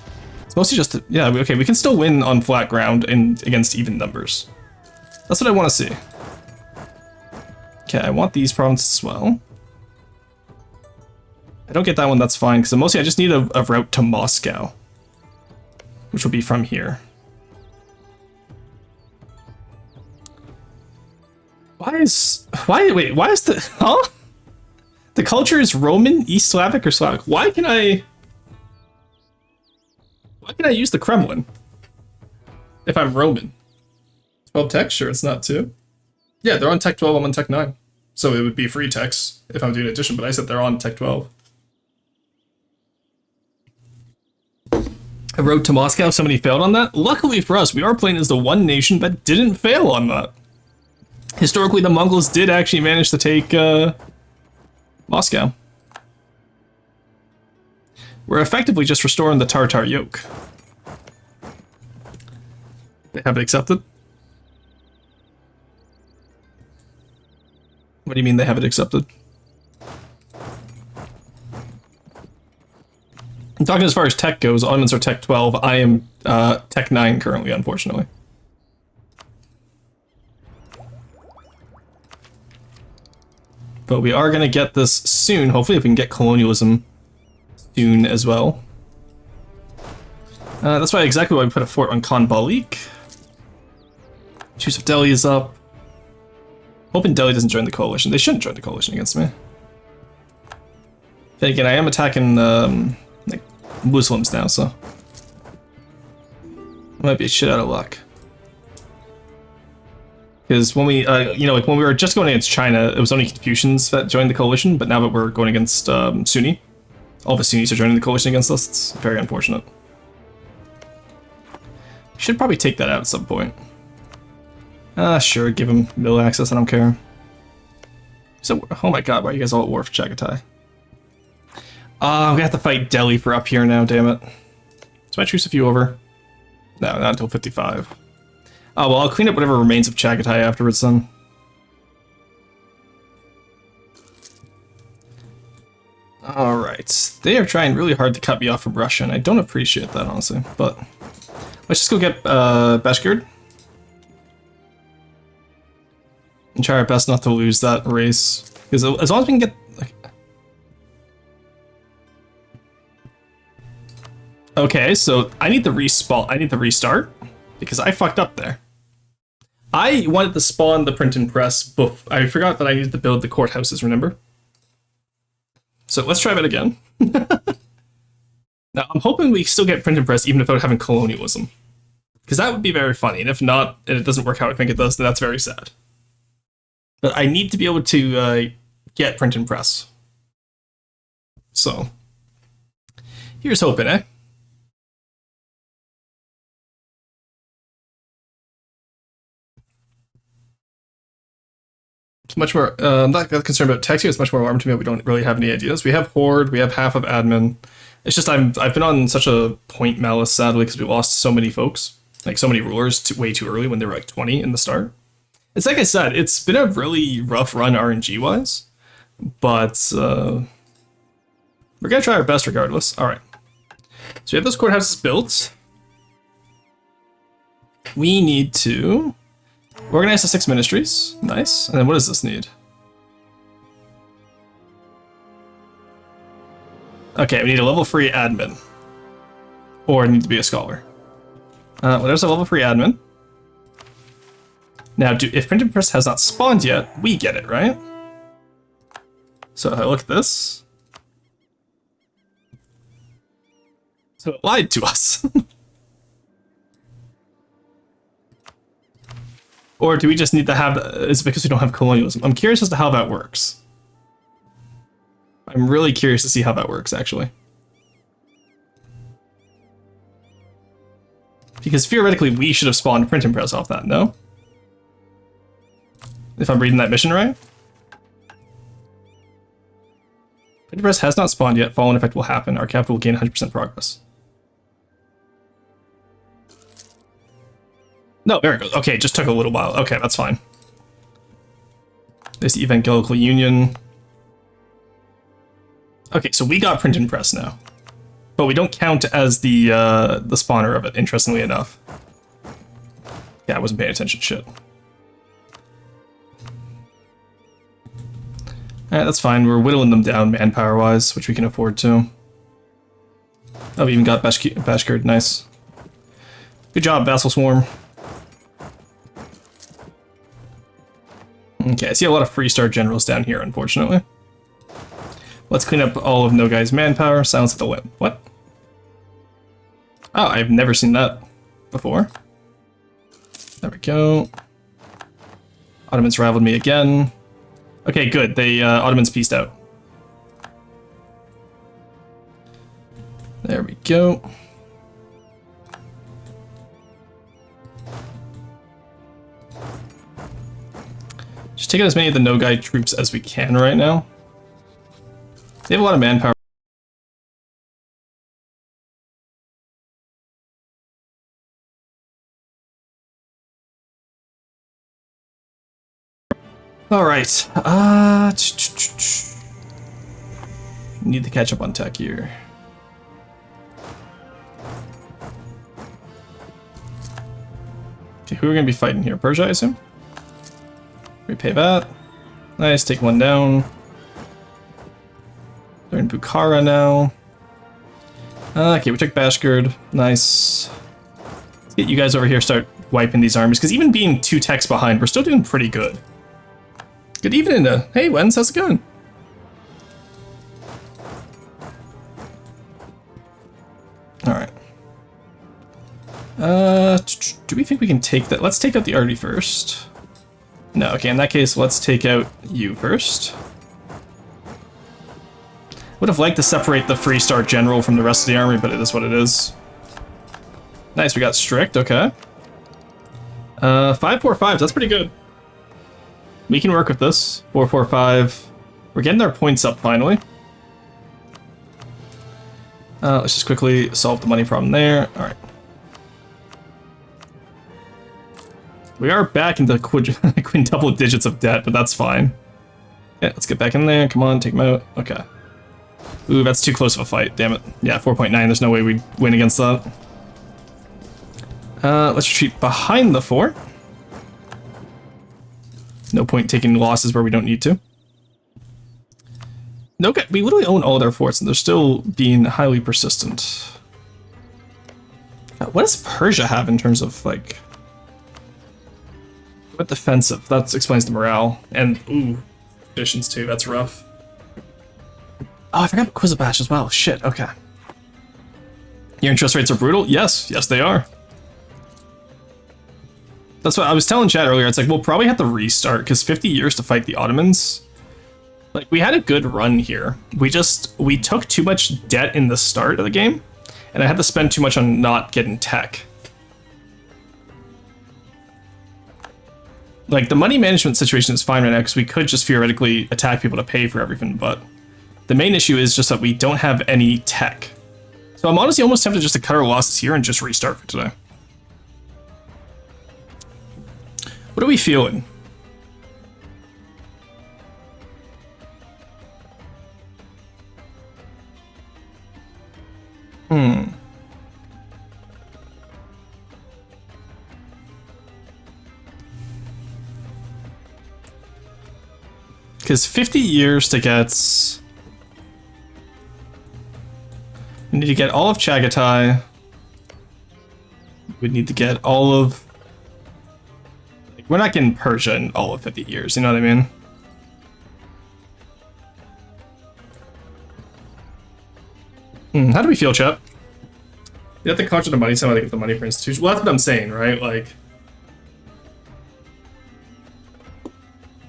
It's mostly just, yeah, okay, we can still win on flat ground and against even numbers. That's what I want to see. Okay, I want these provinces as well. I don't get that one, that's fine, because mostly I just need a route to Moscow, which will be from here. Why is the, huh? The culture is Roman, East Slavic, or Slavic? Why can I use the Kremlin if I'm Roman? 12 tech? Sure, it's not 2. Yeah, they're on tech 12, I'm on tech 9. So it would be free techs if I'm doing addition, but I said they're on tech 12. A road to Moscow, somebody failed on that? Luckily for us, we are playing as the one nation that didn't fail on that. Historically, the Mongols did actually manage to take Moscow. We're effectively just restoring the Tartar yoke. They have it accepted? What do you mean they have it accepted? I'm talking as far as tech goes. Ottomans are tech 12. I am tech 9 currently, unfortunately. But we are going to get this soon. Hopefully if we can get colonialism soon as well. That's exactly why we put a fort on Khan Balik. Chiefs of Delhi is up. Hoping Delhi doesn't join the coalition. They shouldn't join the coalition against me. Then again, I am attacking like Muslims now, so I might be a shit out of luck. Because when we, you know, like when we were just going against China, it was only Confucians that joined the coalition. But now that we're going against Sunni, all the Sunnis are joining the coalition against us. It's very unfortunate. Should probably take that out at some point. Sure, give him mill access, I don't care. So, oh my god, why are you guys all at war for Chagatai? I'm gonna have to fight Delhi for up here now, damn it. Is my truce a few over? No, not until 55. Oh, well, I'll clean up whatever remains of Chagatai afterwards then. Alright, they are trying really hard to cut me off from Russia, and I don't appreciate that, honestly, but let's just go get Bashgird. And try our best not to lose that race. Because as long as we can get... Like... Okay, so I need the respawn. I need the restart. Because I fucked up there. I wanted to spawn the print and press. I forgot that I needed to build the courthouses, remember? So let's try that again. Now, I'm hoping we still get print and press even without having colonialism. Because that would be very funny. And if not, and it doesn't work how I think it does, then that's very sad. But I need to be able to get print and press. So, here's hoping, eh? It's much more, I'm not concerned about texting, it's much more alarming to me that we don't really have any ideas. We have Horde, we have half of admin. It's just I've been on such a point malice, sadly, because we lost so many folks. Like, so many rulers way too early when they were like 20 in the start. It's like I said, it's been a really rough run RNG-wise, but we're going to try our best regardless. All right. So we have those courthouses built. We need to organize the 6 ministries. Nice. And then what does this need? Okay, we need a level 3 admin. Or need to be a scholar. Well, there's a level 3 admin. Now, if print and press has not spawned yet, we get it, right? So if I look at this. So it lied to us. Or do we just need to have, is it because we don't have colonialism? I'm curious as to how that works. I'm really curious to see how that works, actually. Because theoretically, we should have spawned print and press off that, no? If I'm reading that mission right? Printing press has not spawned yet. Fallen effect will happen. Our capital will gain 100% progress. No, there it goes. Okay, it just took a little while. Okay, that's fine. There's the Evangelical Union. Okay, so we got printing press now. But we don't count as the spawner of it, interestingly enough. Yeah, I wasn't paying attention. Shit. Alright, that's fine. We're whittling them down manpower-wise, which we can afford to. Oh, we even got Bashgird. Nice. Good job, Vassal Swarm. Okay, I see a lot of free-star generals down here, unfortunately. Let's clean up all of Nogai's manpower. Silence the whip. What? Oh, I've never seen that before. There we go. Ottomans rivaled me again. Okay, good. They Ottomans pieced out. There we go. Just taking as many of the Nogai troops as we can right now. They have a lot of manpower. All right. Need to catch up on tech here. Okay, who are we gonna be fighting here? Persia, I assume. Repay that. Nice. Take one down. They're in Bukhara now. Okay, we took Bashgird. Nice. Let's get you guys over here, start wiping these armies, because even being 2 techs behind, we're still doing pretty good. Good evening. Hey, Wens, how's it going? Alright. Do we think we can take that? Let's take out the arty first. No, okay, in that case, let's take out you first. Would have liked to separate the free-star general from the rest of the army, but it is what it is. Nice, we got strict, okay. 545, that's pretty good. We can work with this. 445. We're getting our points up finally. Let's just quickly solve the money problem there. Alright. We are back into quintuple digits of debt, but that's fine. Yeah, let's get back in there. Come on, take them out. Okay. Ooh, that's too close of a fight. Damn it. Yeah, 4.9. There's no way we'd win against that. Let's retreat behind the fort. No point taking losses where we don't need to. No, we literally own all of their forts, and they're still being highly persistent. What does Persia have in terms of, like... What defensive? That explains the morale. And, ooh, traditions too. That's rough. Oh, I forgot Quizabash as well. Shit, okay. Your interest rates are brutal? Yes. Yes, they are. That's what I was telling Chad earlier. It's like, we'll probably have to restart, because 50 years to fight the Ottomans. Like, we had a good run here. We took too much debt in the start of the game, and I had to spend too much on not getting tech. Like, the money management situation is fine right now, because we could just theoretically attack people to pay for everything, but the main issue is just that we don't have any tech. So I'm honestly almost tempted just to cut our losses here and just restart for today. What are we feeling? Because 50 years to get... We need to get all of Chagatai. We need to get all of... We're not getting Persia in all of 50 years, you know what I mean? How do we feel, chat? You have to conjure the money somehow to get the money for institutions. Well, that's what I'm saying, right? Like...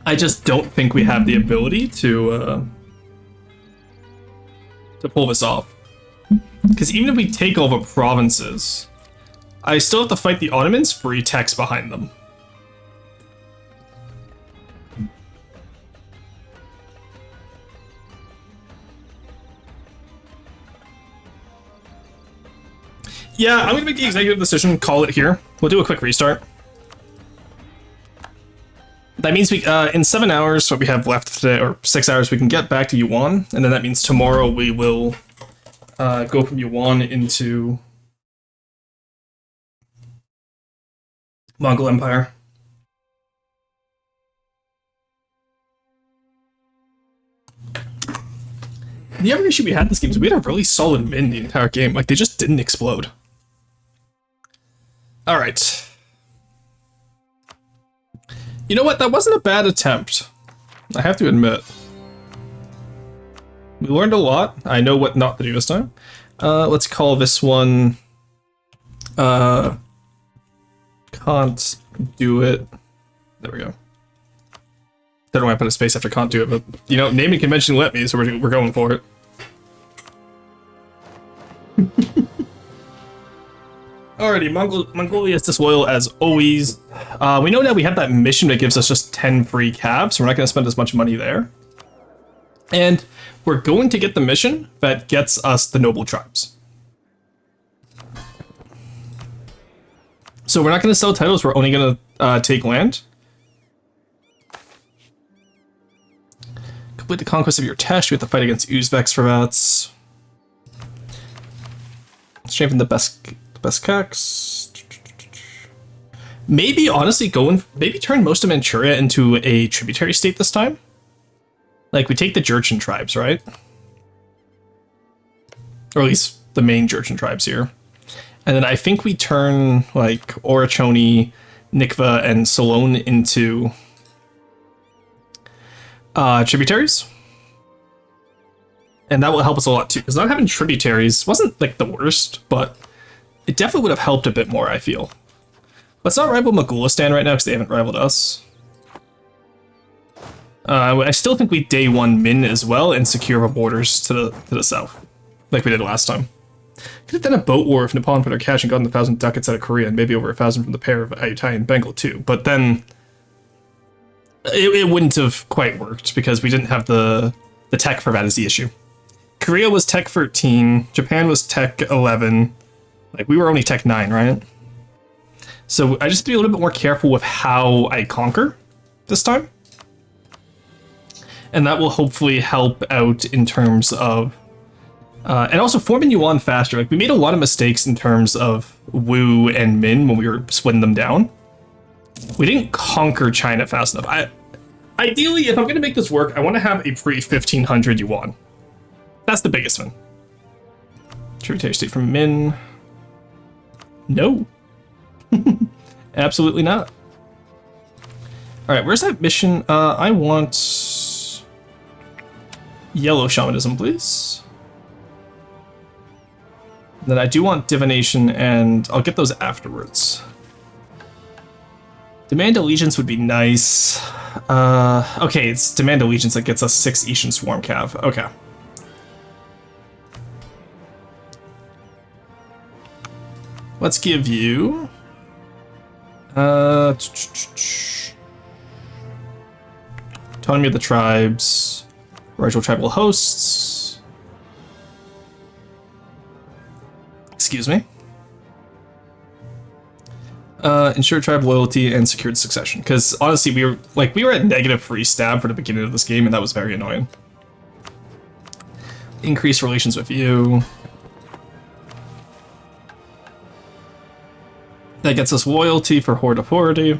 I just don't think we have the ability to pull this off. Because even if we take over provinces, I still have to fight the Ottomans free techs behind them. Yeah, I'm gonna make the executive decision, call it here. We'll do a quick restart. That means we, in 7 hours, what we have left today, or 6 hours, we can get back to Yuan, and then that means tomorrow we will go from Yuan into Mongol Empire. The other issue we had in this game is we had a really solid min the entire game. Like, they just didn't explode. Alright. You know what? That wasn't a bad attempt. I have to admit. We learned a lot. I know what not to do this time. Let's call this one... can't do it. There we go. I don't want to put a space after can't do it, but, you know, naming convention let me, so we're going for it. Alrighty, Mongolia is disloyal as always. We know now we have that mission that gives us just 10 free cabs, so we're not going to spend as much money there. And we're going to get the mission that gets us the noble tribes. So we're not going to sell titles, we're only going to take land. Complete the conquest of your Tesh, we have to fight against Uzbeks for that. Strengthen the best Cax. Maybe, honestly, maybe turn most of Manchuria into a tributary state this time. Like, we take the Jurchen tribes, right? Or at least the main Jurchen tribes here. And then I think we turn, like, Orachoni, Nikva, and Solon into tributaries. And that will help us a lot, too. Because not having tributaries wasn't, like, the worst, but it definitely would have helped a bit more, I feel. Let's not rival Mogolistan right now, because they haven't rivaled us. I still think we day one min as well and secure our borders to the south, like we did last time. Could have done a boat war if Nippon put our cash and gotten 1,000 ducats out of Korea and maybe over 1,000 from the pair of Ayutthaya and Bengal too. But then it wouldn't have quite worked because we didn't have the tech for that is the issue. Korea was tech 13, Japan was tech 11, like we were only tech 9, right? So I just have to be a little bit more careful with how I conquer this time. And that will hopefully help out in terms of... and also forming Yuan faster. Like, we made a lot of mistakes in terms of Wu and Min when we were splitting them down. We didn't conquer China fast enough. Ideally, if I'm going to make this work, I want to have a pre-1500 Yuan. That's the biggest one. Tributary state from Min. No. Absolutely not. Alright, where's that mission? I want... Yellow shamanism, please. Then I do want divination, and I'll get those afterwards. Demand allegiance would be nice. Okay, it's demand allegiance that gets us 6 Ishan Swarm Cav. Okay. Let's give you... Autonomy of the tribes. Original tribal hosts. Excuse me. Ensure tribe loyalty and secured succession. Because honestly, we were at negative free stab for the beginning of this game, and that was very annoying. Increase relations with you. That gets us loyalty for Horde Authority.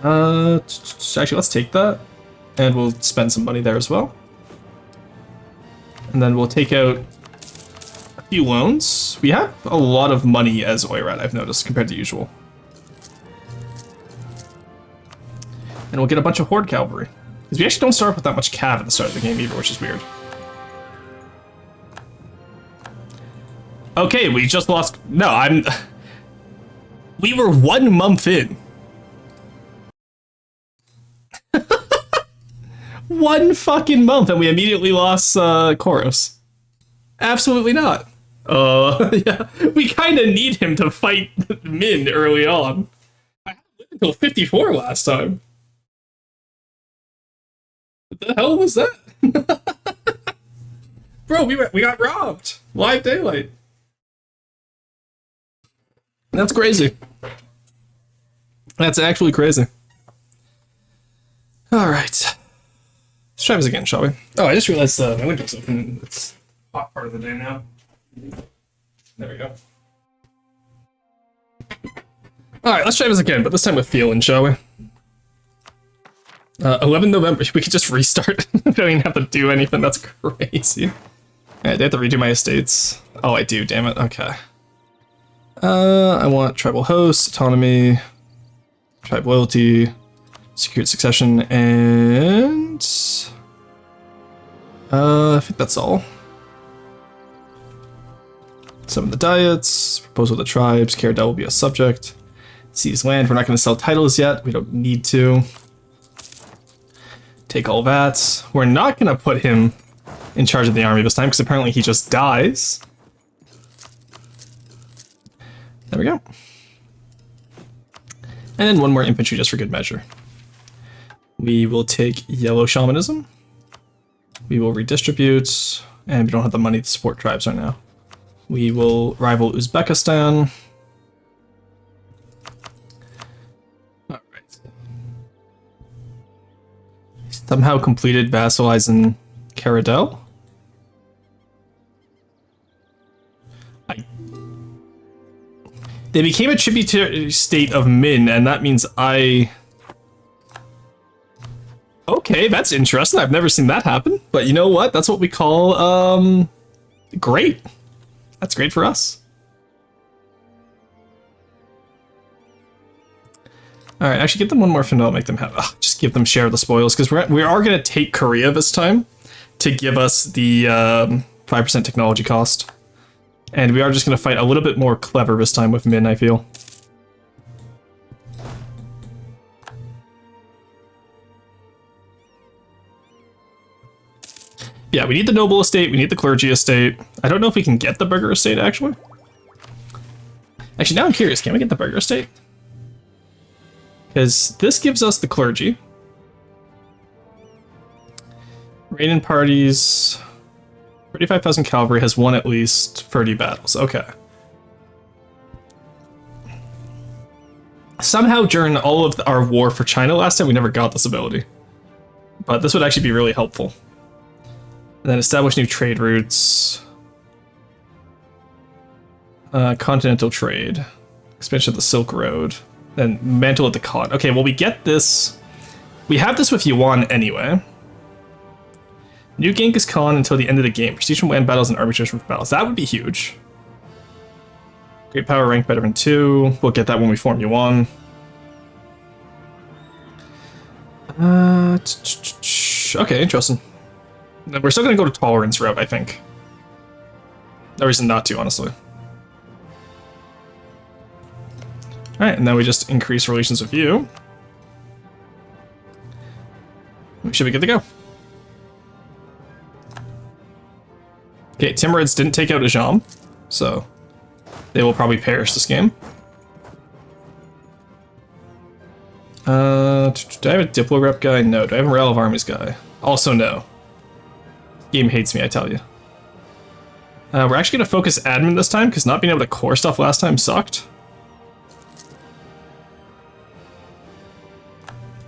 Actually, let's take that. And we'll spend some money there as well. And then we'll take out a few loans. We have a lot of money as Oirat, I've noticed, compared to usual. And we'll get a bunch of Horde Cavalry. Because we actually don't start with that much cav at the start of the game either, which is weird. Okay, we just lost... No, we were 1 month in. 1 fucking month and we immediately lost Koros. Absolutely not. Yeah, we kind of need him to fight Min early on. I had to live until 54 last time. What the hell was that? Bro, we got robbed. Live daylight. That's crazy. That's actually crazy. Alright. Let's try this again, shall we? Oh, I just realized my window's open. It's hot part of the day now. There we go. Alright, let's try this again, but this time with feeling, shall we? 11 November, we could just restart. We don't even have to do anything, that's crazy. Alright, they have to redo my estates. Oh, I do, damn it, okay. I want tribal host, autonomy, tribe loyalty, secured succession, and... I think that's all. Summon the diets, proposal to the tribes, Caradel will be a subject. Seize land, we're not going to sell titles yet, we don't need to. Take all that. We're not going to put him in charge of the army this time, because apparently he just dies. There we go. And one more infantry just for good measure. We will take yellow shamanism. We will redistribute, and we don't have the money to support tribes right now. We will rival Uzbekistan. Alright. Somehow completed vassalizing Caradel. They became a tributary state of Min, and that means I... Okay, that's interesting. I've never seen that happen. But you know what? That's what we call, great. That's great for us. Alright, actually give them one more for no, make them have... just give them share of the spoils, because we are going to take Korea this time to give us the 5% technology cost. And we are just going to fight a little bit more clever this time with Min, I feel. Yeah, we need the noble estate, we need the clergy estate. I don't know if we can get the burger estate, actually. Actually, now I'm curious, can we get the burger estate? Because this gives us the clergy. Reigning parties... 35,000 cavalry has won at least 30 battles. Okay. Somehow during all of our war for China last time, we never got this ability. But this would actually be really helpful. And then establish new trade routes. Continental trade. Expansion of the Silk Road. Then Mantle of the Khan. Okay, well we get this. We have this with Yuan anyway. New Genghis Khan until the end of the game. Prestige from land battles and arbitration from battles. That would be huge. Great power rank better than 2. We'll get that when we form Yuan. Okay, interesting. We're still going to go to tolerance route, I think. No reason not to, honestly. Alright, and then we just increase relations with you. We should be good to go. Okay, Timurids didn't take out Ajam, so they will probably perish this game. Do I have a Diplo rep guy? No. Do I have a Morale of Armies guy? Also no. Game hates me, I tell you. We're actually going to focus admin this time, because not being able to core stuff last time sucked.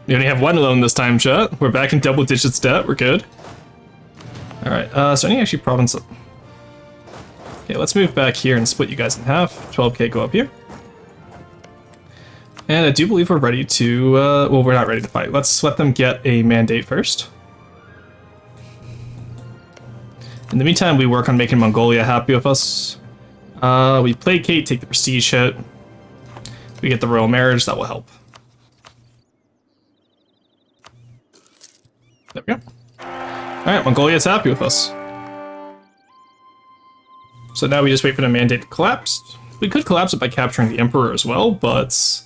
We only have one loan this time, chat. We're back in double digits debt, we're good. Alright, so I need actually province... Okay, let's move back here and split you guys in half. 12k go up here. And I do believe we're ready to, well, we're not ready to fight. Let's let them get a mandate first. In the meantime, we work on making Mongolia happy with us. We placate, take the prestige hit. We get the royal marriage, that will help. There we go. Alright, Mongolia's happy with us. So now we just wait for the mandate to collapse. We could collapse it by capturing the Emperor as well, but...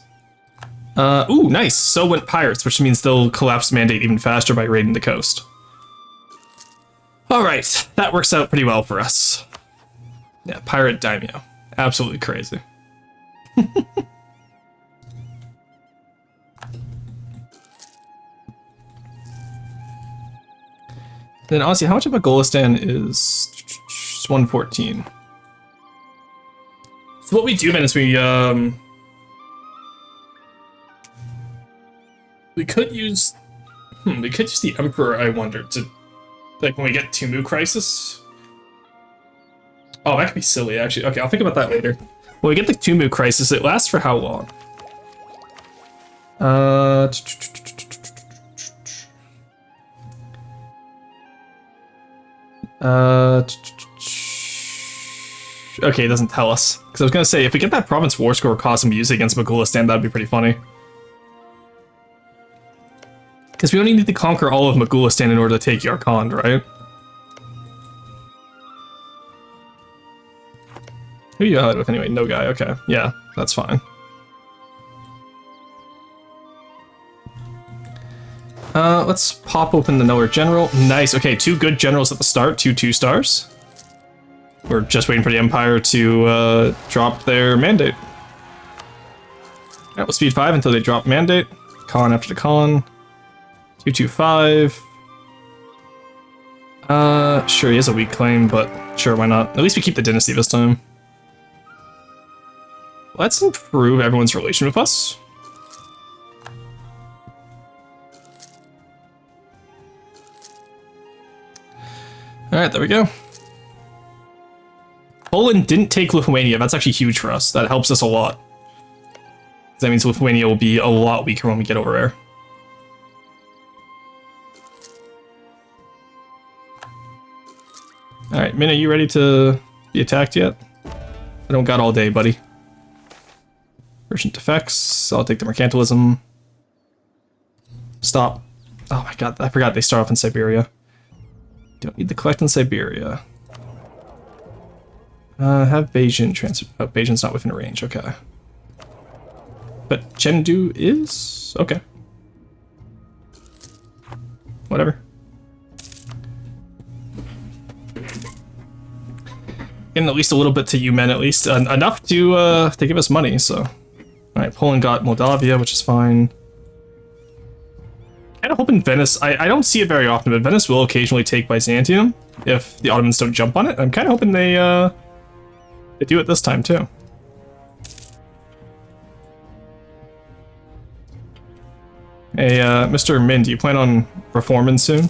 ooh, nice! So went Pirates, which means they'll collapse the mandate even faster by raiding the coast. Alright, that works out pretty well for us. Yeah, Pirate Daimyo. Absolutely crazy. Then honestly, how much of a Golistan is 114? So what we do then is we could use the Emperor, I wonder, to like when we get Tumu Crisis. Oh, that could be silly actually. Okay, I'll think about that later. When we get the Tumu Crisis, it lasts for how long? Okay, it doesn't tell us. Because I was gonna say, if we get that Province War Score cost and use it against Magulistan, that'd be pretty funny. Because we only need to conquer all of Magulistan in order to take Yarkand, right? Who are you allied with anyway? No guy, okay. Yeah, that's fine. Let's pop open the Nowhere General. Nice, okay, 2 good generals at the start, 2 2-stars. We're just waiting for the Empire to drop their mandate. Alright, we'll speed 5 until they drop mandate. Con after the con. 225. Sure, he has a weak claim, but sure, why not? At least we keep the dynasty this time. Let's improve everyone's relation with us. Alright, there we go. Poland didn't take Lithuania. That's actually huge for us. That helps us a lot. That means Lithuania will be a lot weaker when we get over there. Alright, Min, are you ready to be attacked yet? I don't got all day, buddy. Merchant defects. I'll take the mercantilism. Stop. Oh my god, I forgot they start off in Siberia. Don't need the collect in Siberia. Have Beijing transfer. Oh, Beijing's not within range, okay. But Chengdu is? Okay. Whatever. Getting at least a little bit to you men, at least. Enough to give us money, so. Alright, Poland got Moldavia, which is fine. Kind of hoping Venice, I don't see it very often, but Venice will occasionally take Byzantium if the Ottomans don't jump on it. I'm kind of hoping they do it this time, too. Hey, Mr. Min, do you plan on reforming soon?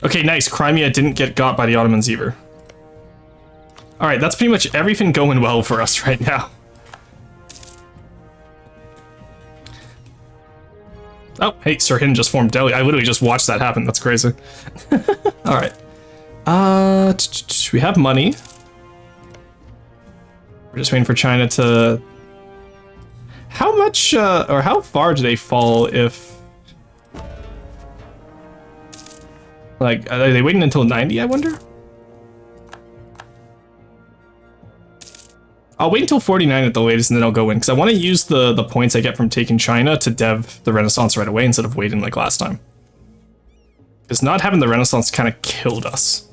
Okay, nice. Crimea didn't get got by the Ottomans either. Alright, that's pretty much everything going well for us right now. Oh, hey, Sirhind just formed Delhi. I literally just watched that happen. That's crazy. Alright. We have money. We're just waiting for China to... How much, or how far do they fall if... Like, are they waiting until 90, I wonder? I'll wait until 49 at the latest and then I'll go in, because I want to use the points I get from taking China to dev the Renaissance right away instead of waiting like last time. Because not having the Renaissance kind of killed us.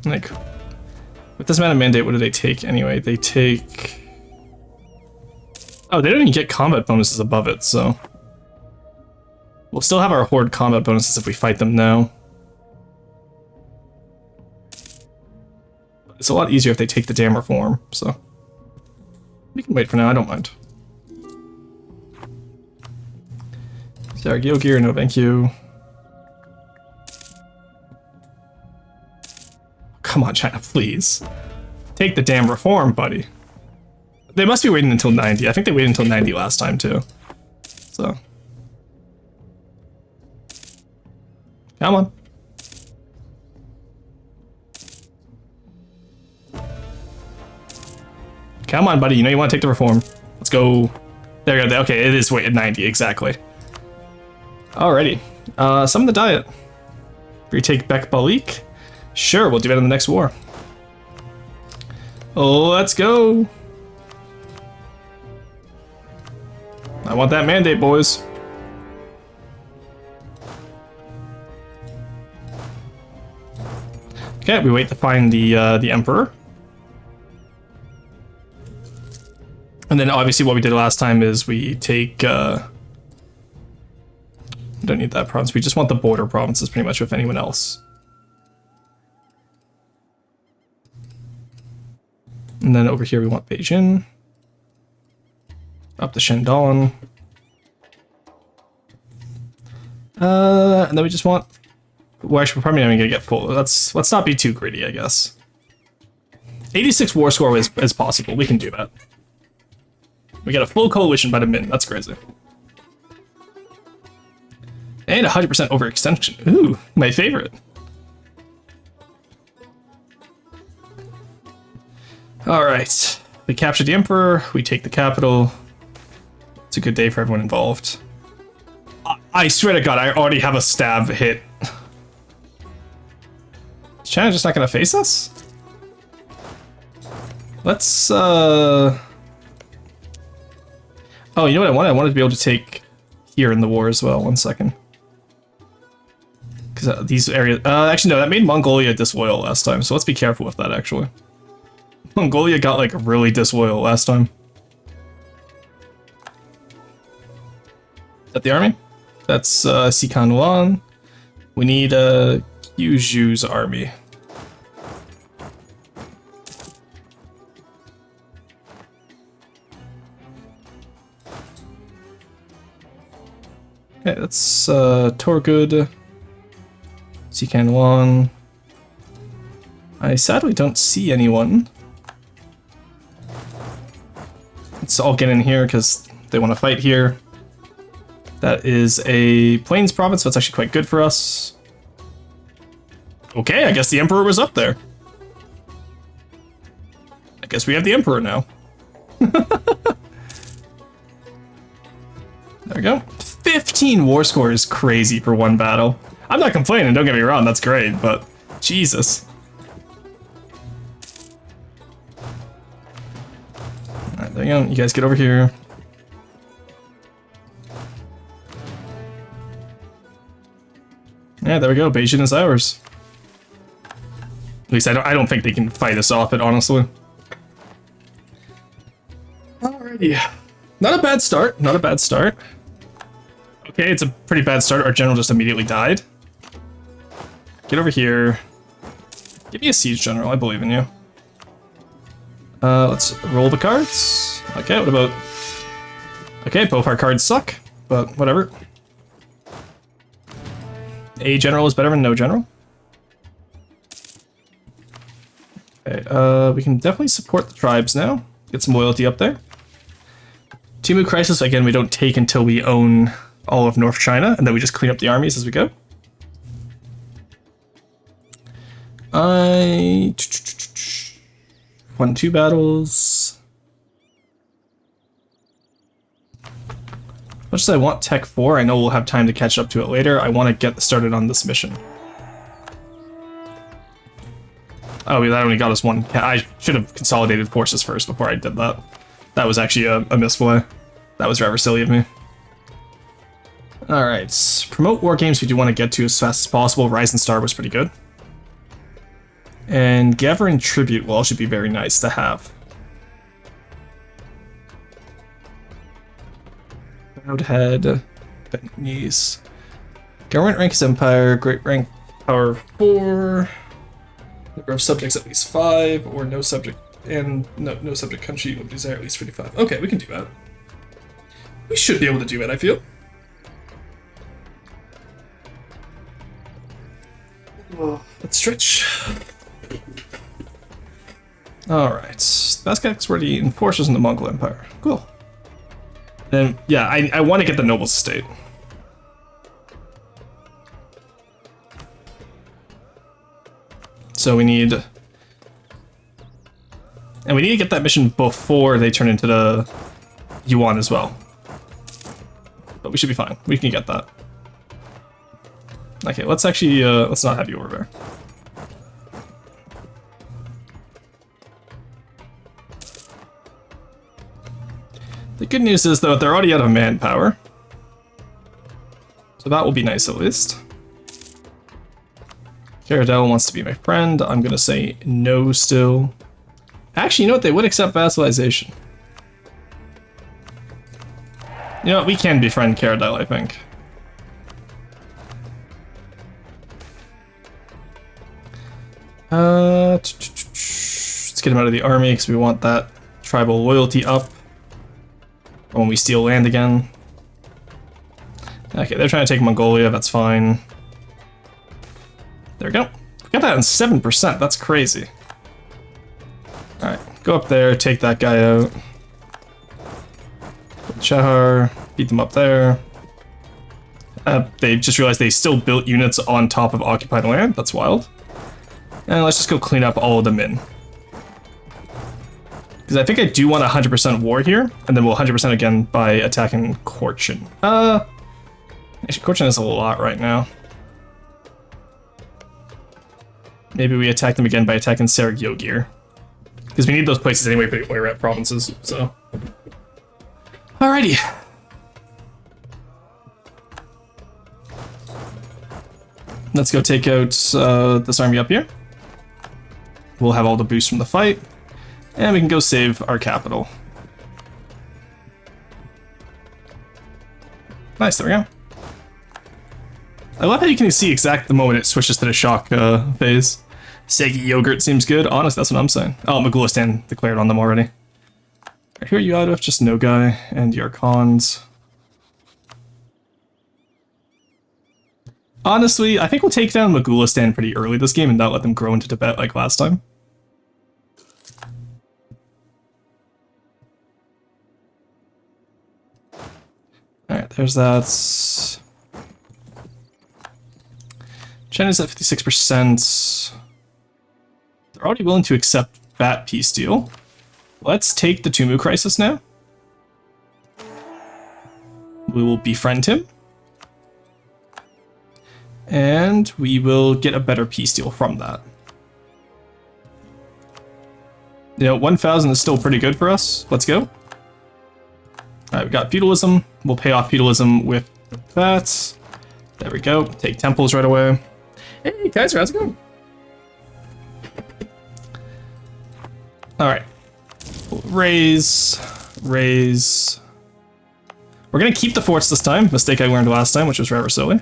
Like, with this amount of mandate, what do they take anyway? They take... Oh, they don't even get combat bonuses above it, so... We'll still have our horde combat bonuses if we fight them now. It's a lot easier if they take the damn reform, so... We can wait for now, I don't mind. Sarajevo gear, no thank you. Come on, China, please. Take the damn reform, buddy. They must be waiting until 90. I think they waited until 90 last time, too. So. Come on. Come on, buddy. You know you want to take the reform. Let's go. There you go. Okay, it is wait at 90, exactly. Alrighty. Some of the diet. Retake Bek Balik. Sure, we'll do that in the next war. Let's go. I want that mandate, boys. Okay, we wait to find the Emperor. And then obviously what we did last time is we take We don't need that province. We just want the border provinces pretty much with anyone else. And then over here we want Beijing. Up to Shandong. And then we just want... Well, actually, we're probably not even going to get full. Let's not be too greedy, I guess. 86 war score is possible. We can do that. We get a full coalition by the min. That's crazy. And 100% overextension. Ooh, my favorite. Alright. We captured the Emperor. We take the capital. It's a good day for everyone involved. I swear to God, I already have a stab hit. Is China just not going to face us? Let's, Oh, you know what I wanted? I wanted to be able to take here in the war as well. 1 second. Because these areas... actually, no, that made Mongolia disloyal last time, so let's be careful with that, actually. Mongolia got, like, really disloyal last time. Is that the army? That's, Sikanwan. We need, Kyuju's army. Okay, that's, Torgud. Sikanwan. I sadly don't see anyone. Let's all get in here because they want to fight here. That is a Plains province, so it's actually quite good for us. Okay, I guess the Emperor was up there. I guess we have the Emperor now. There we go. 15 war score is crazy for one battle. I'm not complaining, don't get me wrong, that's great, but Jesus. Alright, there you go. You guys get over here. Yeah, there we go. Beijing is ours. At least I don't think they can fight us off it, honestly. Alrighty. Not a bad start. Not a bad start. Okay, it's a pretty bad start. Our general just immediately died. Get over here. Give me a siege general. I believe in you. Let's roll the cards. Okay, what about... Okay, both our cards suck, but whatever. A general is better than no general. Okay, we can definitely support the tribes now. Get some loyalty up there. Timu Crisis, again, we don't take until we own all of North China, and then we just clean up the armies as we go. I won 2 battles. As much as I want Tech 4, I know we'll have time to catch up to it later. I want to get started on this mission. Oh, that only got us 1. I should have consolidated forces first before I did that. That was actually a misplay. That was rather silly of me. Alright, promote war games we do want to get to as fast as possible. Rise and Star was pretty good. And Gathering Tribute Wall should be very nice to have. Bowed Head, Bent Knees. Government rank is Empire, Great rank Power 4. Number of subjects at least 5, or no subject, and no subject country would desire at least 55. Okay, we can do that. We should be able to do it, I feel. Let's stretch. Alright. Basquets were the enforcers in the Mongol Empire. Cool. Then, yeah, I want to get the Nobles Estate. So we need... And we need to get that mission before they turn into the Yuan as well. But we should be fine. We can get that. Okay, let's actually, let's not have you over there. The good news is, though, they're already out of manpower. So that will be nice, at least. Caradel wants to be my friend. I'm gonna say no still. Actually, you know what? They would accept vassalization. You know what? We can befriend Caradel, I think. Let's get him out of the army because we want that tribal loyalty up when we steal land again. Okay, they're trying to take Mongolia, that's fine. There we go. We got that on 7%, that's crazy. Alright, go up there, take that guy out. Shahar, beat them up there. They just realized they still built units on top of occupied land, that's wild. And let's just go clean up all of the Min. Because I think I do want 100% war here, and then we'll 100% again by attacking Korchin. Actually, Korchin is a lot right now. Maybe we attack them again by attacking Sergyogir. Because we need those places anyway for the Oirat provinces, so. Alrighty. Let's go take out this army up here. We'll have all the boosts from the fight. And we can go save our capital. Nice, there we go. I love how you can see exactly the moment it switches to the shock phase. Segi Yogurt seems good. Honest, that's what I'm saying. Oh, Magulistan declared on them already. Right, who are you out of? Just Nogai and your Khans. Honestly, I think we'll take down Magulistan pretty early this game and not let them grow into Tibet like last time. Alright, there's that. China's at 56%. They're already willing to accept that peace deal. Let's take the Tumu crisis now. We will befriend him. And we will get a better peace deal from that. You know, 1,000 is still pretty good for us. Let's go. Alright, we got feudalism. We'll pay off feudalism with that. There we go. Take temples right away. Hey, Kaiser, how's it going? Alright. Raise. Raise. We're gonna keep the forts this time. Mistake I learned last time, which was rather silly.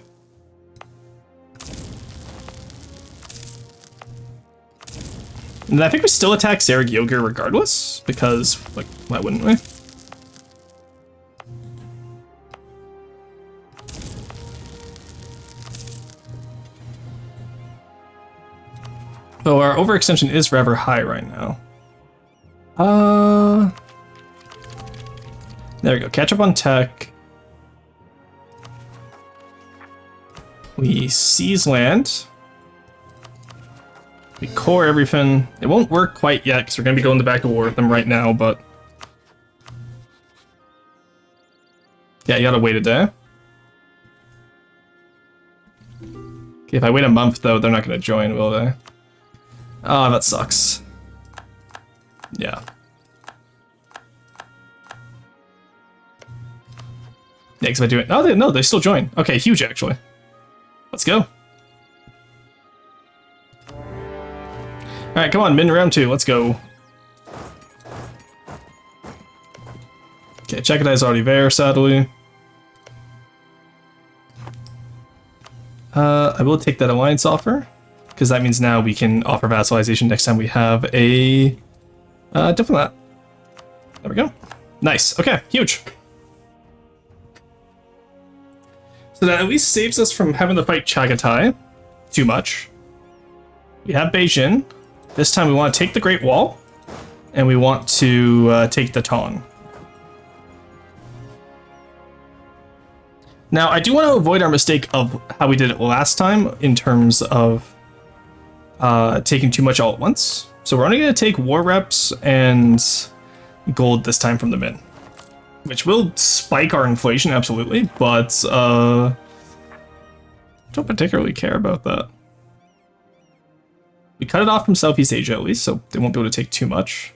And I think we still attack Sergyogir regardless, because, like, why wouldn't we? So our overextension is rather high right now. There we go. Catch up on tech. We seize land. We core everything. It won't work quite yet because we're going to be going back to war with them right now, but... yeah, you gotta wait a day. Okay, if I wait a month, though, they're not going to join, will they? Oh, that sucks. Yeah. Yeah, because if I do it... oh, no, they still join. Okay, huge, actually. Let's go. Alright, come on, Min round 2, let's go. Okay, Chagatai already there, sadly. I will take that alliance offer, because that means now we can offer vassalization next time we have a diplomat. There we go. Nice, okay, huge. So that at least saves us from having to fight Chagatai too much. We have Beijing. This time we want to take the Great Wall, and we want to take the Tong. Now, I do want to avoid our mistake of how we did it last time in terms of taking too much all at once. So we're only going to take war reps and gold this time from the Min, which will spike our inflation, absolutely, but don't particularly care about that. We cut it off from Southeast Asia at least, so they won't be able to take too much.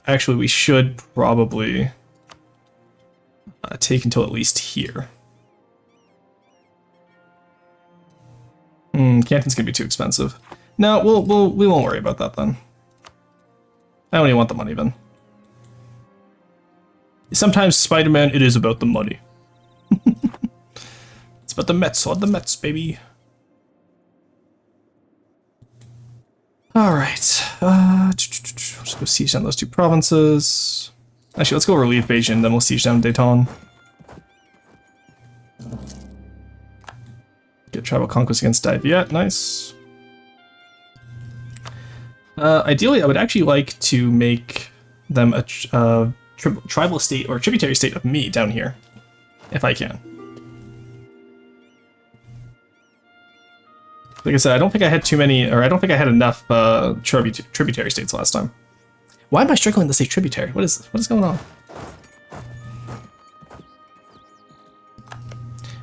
Actually, we should probably take until at least here. Canton's gonna be too expensive. No, we won't worry about that then. I don't even want the money then. Sometimes Spider-Man, it is about the money. It's about the Mets, all the Mets, baby. All right. Let's go siege down those two provinces. Actually, let's go relieve Beijing, then we'll siege down Dayton. Get tribal conquest against Dai Viet. Nice. Ideally, I would actually like to make them a tribal state or tributary state of me down here, if I can. Like I said, I don't think I had too many, or I don't think I had enough tributary states last time. Why am I struggling to say tributary? What is going on?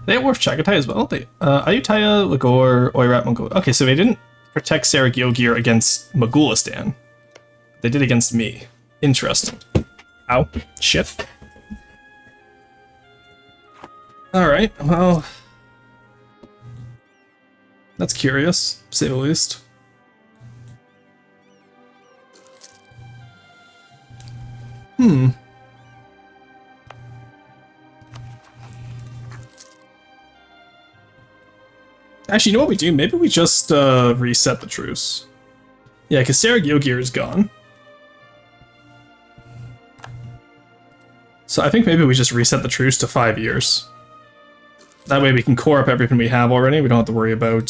They have Wharf Chagatai as well. They Ayutthaya, Lagor, Oirat, Mongolia. Okay, so they didn't protect Saragyogir against Mogulistan. They did against me. Interesting. Ow. Shit. Alright, well... That's curious, to say the least. Actually, you know what we do? Maybe we just reset the truce. Yeah, because Saragyogir is gone. So I think maybe we just reset the truce to 5 years. That way we can core up everything we have already. We don't have to worry about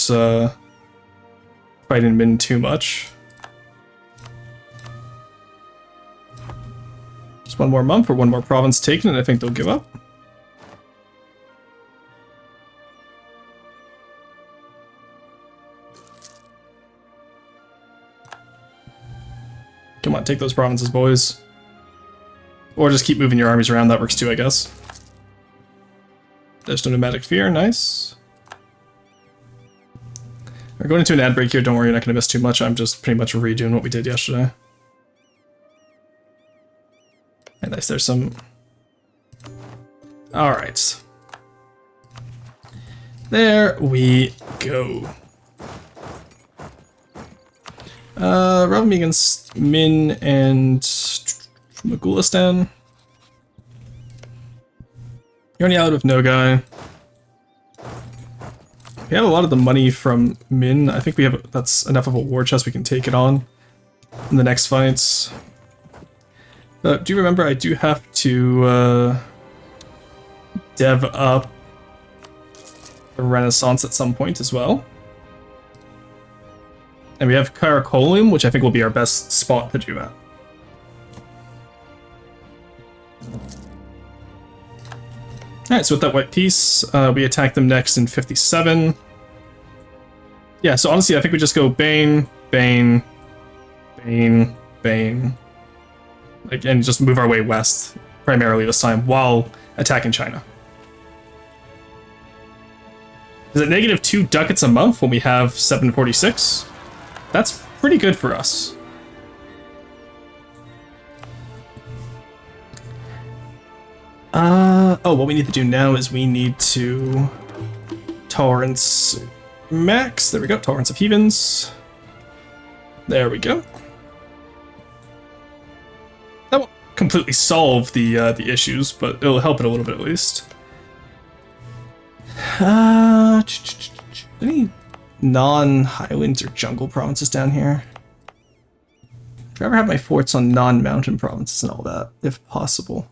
fighting Min too much. Just one more month or one more province taken, and I think they'll give up. Come on, take those provinces, boys. Or just keep moving your armies around, that works too, I guess. There's no Nomadic Fear, nice. We're going into an ad break here, don't worry, you're not going to miss too much. I'm just pretty much redoing what we did yesterday. And nice, there's some... Alright. There we go. Rebel me against Min and Mogulistan. You're only out of Nogai. We have a lot of the money from Min. I think we have that's enough of a war chest we can take it on in the next fights. Do you remember I do have to dev up the Renaissance at some point as well. And we have Karakolim, which I think will be our best spot to do that. Alright, so with that white piece, we attack them next in 57. Yeah, so honestly, I think we just go Bane, Bane, Bane, Bane. Like, and just move our way west, primarily this time, while attacking China. Is it -2 ducats a month when we have 746? That's pretty good for us. Oh, what we need to do now is we need to tolerance max. There we go, tolerance of heathens. There we go. That won't completely solve the issues, but it'll help it a little bit at least. Any non-highlands or jungle provinces down here? I'd rather have my forts on non-mountain provinces and all that, if possible.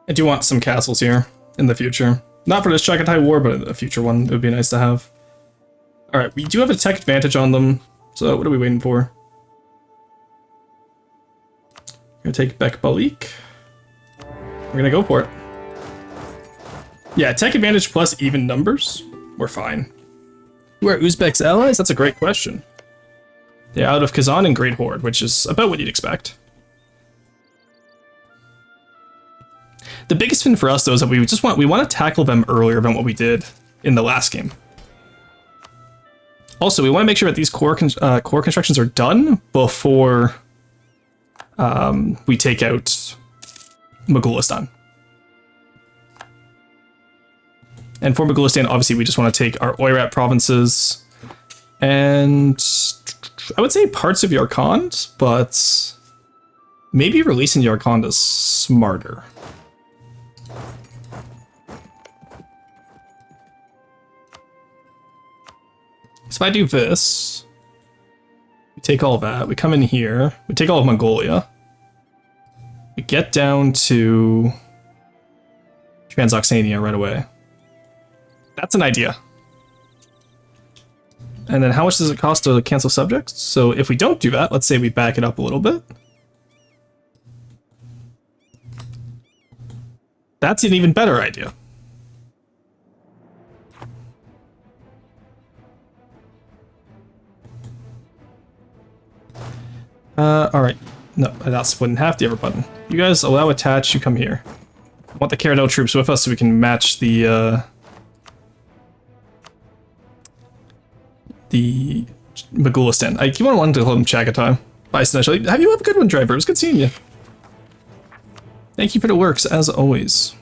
I do want some castles here in the future. Not for this Chagatai War, but a future one. It would be nice to have. Alright, we do have a tech advantage on them, so what are we waiting for? We're gonna take Bek Balik. We're gonna go for it. Yeah, tech advantage plus even numbers. We're fine. Who are Uzbek's allies? That's a great question. They're out of Kazan and Great Horde, which is about what you'd expect. The biggest thing for us, though, is that we want to tackle them earlier than what we did in the last game. Also, we want to make sure that these core constructions are done before we take out Mogulistan. And for Mogulistan, obviously, we just want to take our Oirat provinces and I would say parts of Yarkand, but maybe releasing Yarkand is smarter. So if I do this, we take all that, we come in here, we take all of Mongolia, we get down to Transoxania right away. That's an idea. And then how much does it cost to cancel subjects? So if we don't do that, let's say we back it up a little bit. That's an even better idea. Alright. No, that's wouldn't have the ever button. You guys allow attach, you come here. I want the Caradel troops with us so we can match the Magulistan. I keep on wanting to call him Chagatai. Bye, Snatch. Have you a good one, driver? It was good seeing you. Thank you for the works, as always.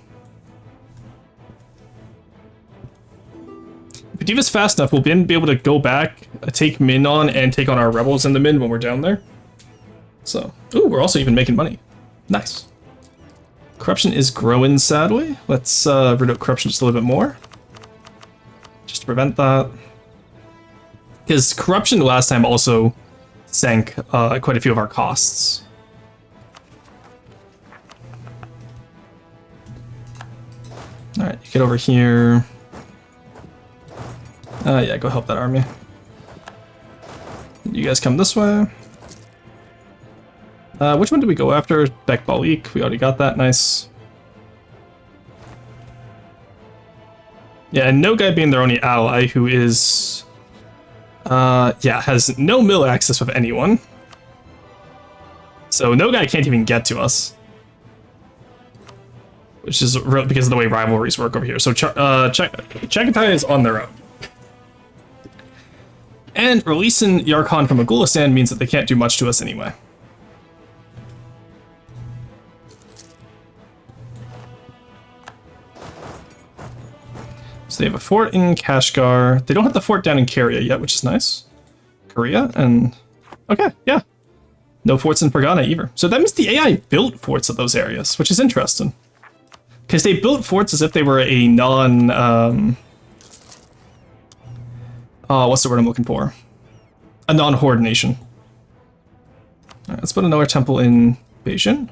If we do this fast enough, we'll then be able to go back, take Min on, and take on our rebels in the Min when we're down there. So, ooh, we're also even making money. Nice. Corruption is growing, sadly. Let's reduce corruption just a little bit more. Just to prevent that. Because corruption last time also sank quite a few of our costs. Alright, get over here. Yeah, go help that army. You guys come this way. Which one did we go after? Bekbalik, we already got that, nice. Yeah, and no guy being their only ally who is... yeah, has no mill access with anyone. So no guy can't even get to us. Which is because of the way rivalries work over here. So Chagatai is on their own. And releasing Yarkand from Magulistan means that they can't do much to us anyway. So they have a fort in Kashgar. They don't have the fort down in Korea yet, which is nice. Korea and... okay, yeah. No forts in Pergana either. So that means the AI built forts at those areas, which is interesting. Because they built forts as if they were a non... what's the word I'm looking for? A non-horde nation. Alright, let's put another temple in Beijing.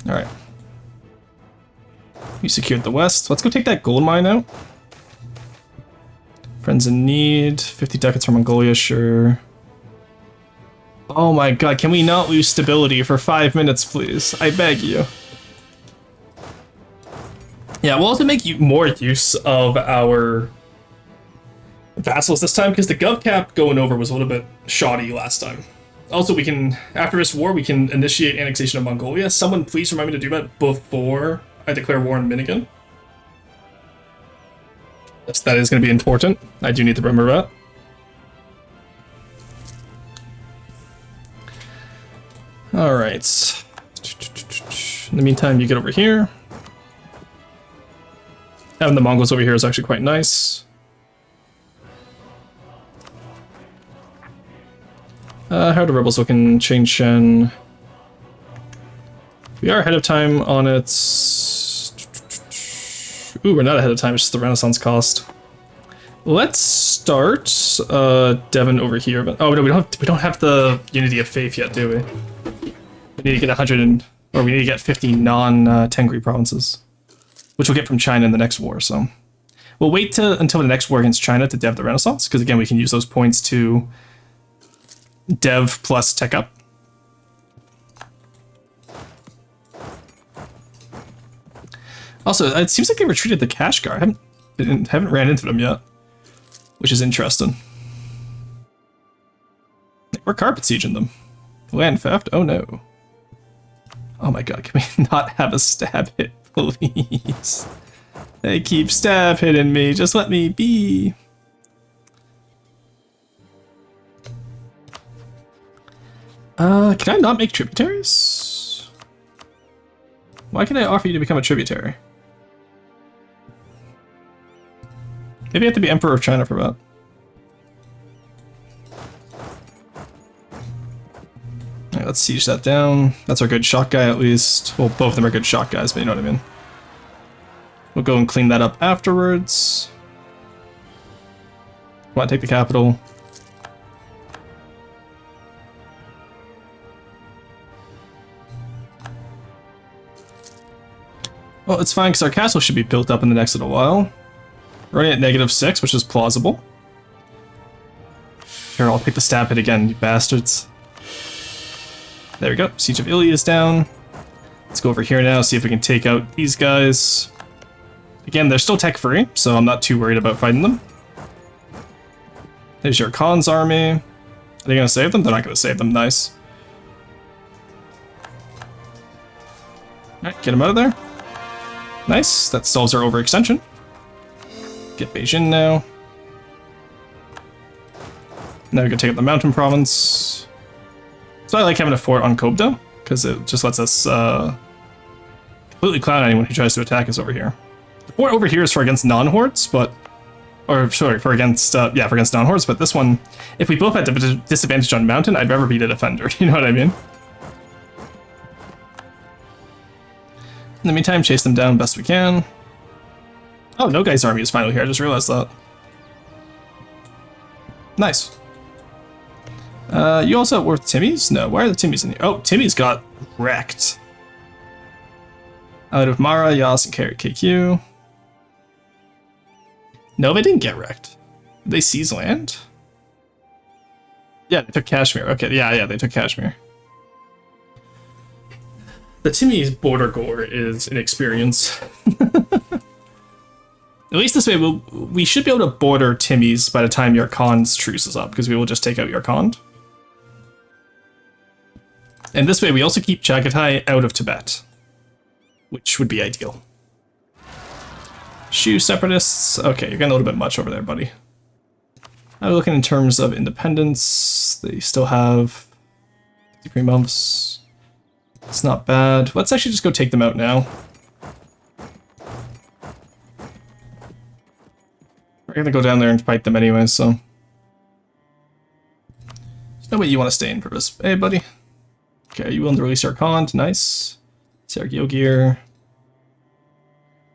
Alright. We secured the west. Let's go take that gold mine out. Friends in need. 50 ducats from Mongolia, sure. Oh my god, can we not lose stability for 5 minutes, please? I beg you. Yeah, we'll have to make more use of our vassals this time, because the gov cap going over was a little bit shoddy last time. Also, we can, after this war, we can initiate annexation of Mongolia. Someone please remind me to do that before I declare war on Minigan. Yes, that is going to be important. I do need to remember that. Alright. In the meantime, you get over here. Having the Mongols over here is actually quite nice. How are the rebels looking? Chain Shen. We are ahead of time on its... ooh, we're not ahead of time, it's just the Renaissance cost. Let's start Devon over here. But, oh no, we don't have the Unity of Faith yet, do we? We need to get 100 and... or we need to get 50 non-Tengri provinces. Which we'll get from China in the next war, so... we'll wait until the next war against China to dev the Renaissance, because again, we can use those points to dev plus tech up. Also, it seems like they retreated the Kashgar. I haven't ran into them yet, which is interesting. We're carpet sieging them. Land theft? Oh no. Oh my god, can we not have a stab hit, please? They keep stab hitting me, just let me be. Can I not make tributaries? Why can I offer you to become a tributary? Maybe I have to be Emperor of China for that. Alright, let's siege that down. That's our good shot guy, at least. Well, both of them are good shot guys, but you know what I mean. We'll go and clean that up afterwards. Come on, take the capital. Well, it's fine, because our castle should be built up in the next little while. We're only at -6, which is plausible. Here, I'll take the stab hit again, you bastards. There we go. Siege of Italy is down. Let's go over here now, see if we can take out these guys. Again, they're still tech-free, so I'm not too worried about fighting them. There's your Khan's army. Are they going to save them? They're not going to save them. Nice. Alright, get them out of there. Nice. That solves our overextension. Get Beijing now. Now we can take up the mountain province. So I like having a fort on Kobdo, because it just lets us completely clown anyone who tries to attack us over here. The fort over here is for against non-hordes, but... Or, sorry, for against non-hordes, but this one, if we both had disadvantage on mountain, I'd rather be the defender, you know what I mean? In the meantime, chase them down best we can. Oh, no guy's army is finally here, I just realized that. Nice. You also have worth Timmy's? No, why are the Timmy's in here? Oh, Timmy's got wrecked. Out of Mara, Yas, and KQ. No, they didn't get wrecked. Did they seize land? Yeah, they took Kashmir. Okay, yeah, they took Kashmir. The Timmy's border gore is an experience. At least this way, we should be able to border Timmy's by the time your Khan's truce is up, because we will just take out your Khan. And this way, we also keep Chagatai out of Tibet, which would be ideal. Shu separatists. Okay, you're getting a little bit much over there, buddy. I'm looking in terms of independence. They still have 3 months. It's not bad. Let's actually just go take them out now. We're gonna go down there and fight them anyway, so. There's no way you want to stay in for this. Hey, buddy. Okay, you willing to release our Khan? Nice. Sergio Gear.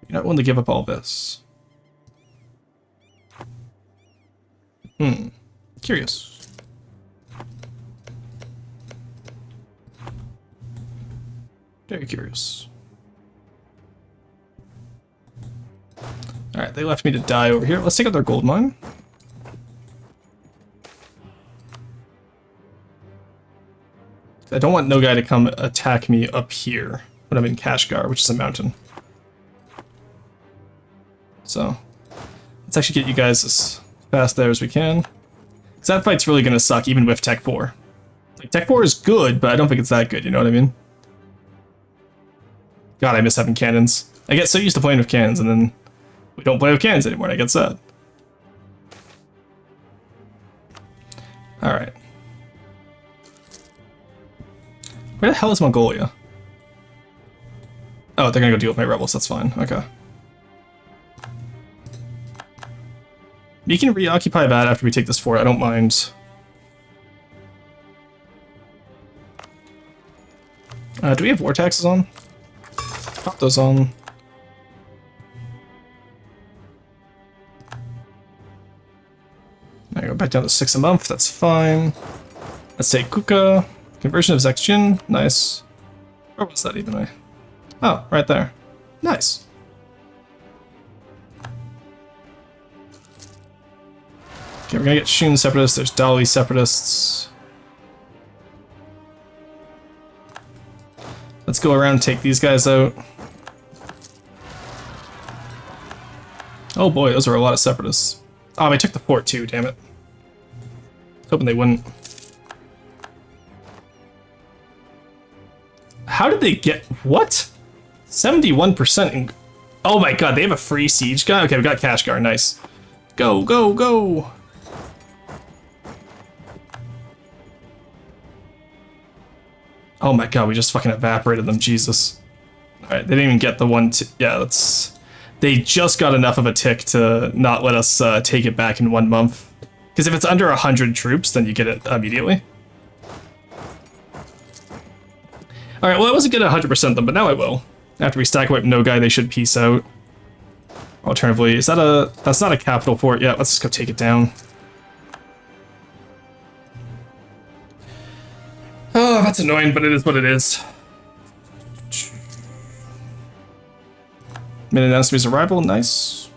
You're not willing to give up all this. Curious. Very curious. Alright, they left me to die over here. Let's take out their gold mine. I don't want no guy to come attack me up here when I'm in Kashgar, which is a mountain. So, let's actually get you guys as fast there as we can. Because that fight's really going to suck, even with Tech 4. Like, Tech 4 is good, but I don't think it's that good, you know what I mean? God, I miss having cannons. I get so used to playing with cannons, and then we don't play with cannons anymore, and I get sad. Alright. Where the hell is Mongolia? Oh, they're gonna go deal with my rebels, that's fine. Okay. You can reoccupy that after we take this fort, I don't mind. Do we have war taxes on? Pop those on. I go back down to 6 a month, that's fine. Let's say Kuka. Conversion of Zexjin, nice. Where was that even? Oh, right there. Nice. Okay, we're gonna get Shun separatists, there's Dali separatists. Let's go around and take these guys out. Oh boy, those are a lot of separatists. Oh, they took the fort too, damn it. I was hoping they wouldn't. How did they get... What? 71% in... Oh my god, they have a free siege guy? Okay, we got Kashgar, nice. Go, go, go! Oh my god, we just fucking evaporated them, Jesus. Alright, they didn't even get the one... Yeah, that's They just got enough of a tick to not let us take it back in 1 month. Because if it's under 100 troops, then you get it immediately. Alright, well I wasn't gonna 100% them, but now I will. After we stack wipe no guy, they should peace out. Alternatively, is that a... That's not a capital fort yet. Let's just go take it down. Oh, that's annoying, but it is what it is. Minute enemy's arrival, nice.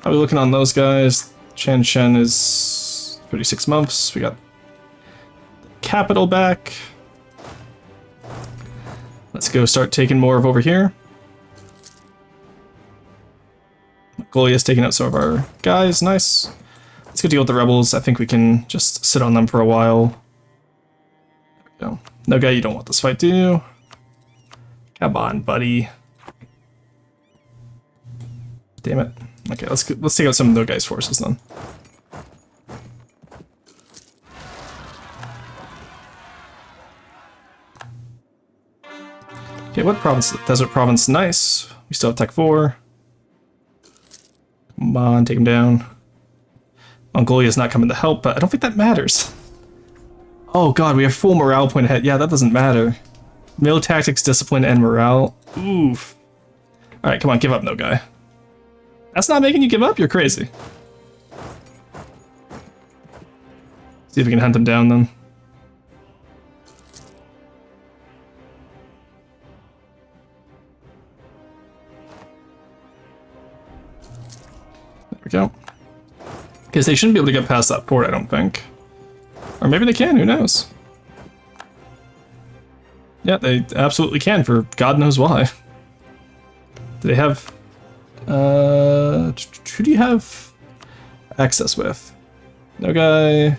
How are we looking on those guys? Chen Shen is 36 months. We got the capital back. Let's go start taking more of over here. Goliath's taking out some of our guys, nice. Let's go deal with the rebels. I think we can just sit on them for a while. There we go. No guy, you don't want this fight, do you? Come on, buddy. Damn it. Okay, let's take out some of those guys' forces then. Okay, what province? Desert Province, nice. We still have Tech 4. Come on, take him down. Mongolia's not coming to help, but I don't think that matters. Oh god, we have full morale point ahead. Yeah, that doesn't matter. Mill tactics, discipline, and morale. Oof. Alright, come on, give up, no guy. That's not making you give up? You're crazy. See if we can hunt him down then. There we go. Because they shouldn't be able to get past that port, I don't think. Or maybe they can, who knows? Yeah, they absolutely can, for God knows why. Do they have... who do you have access with? No guy...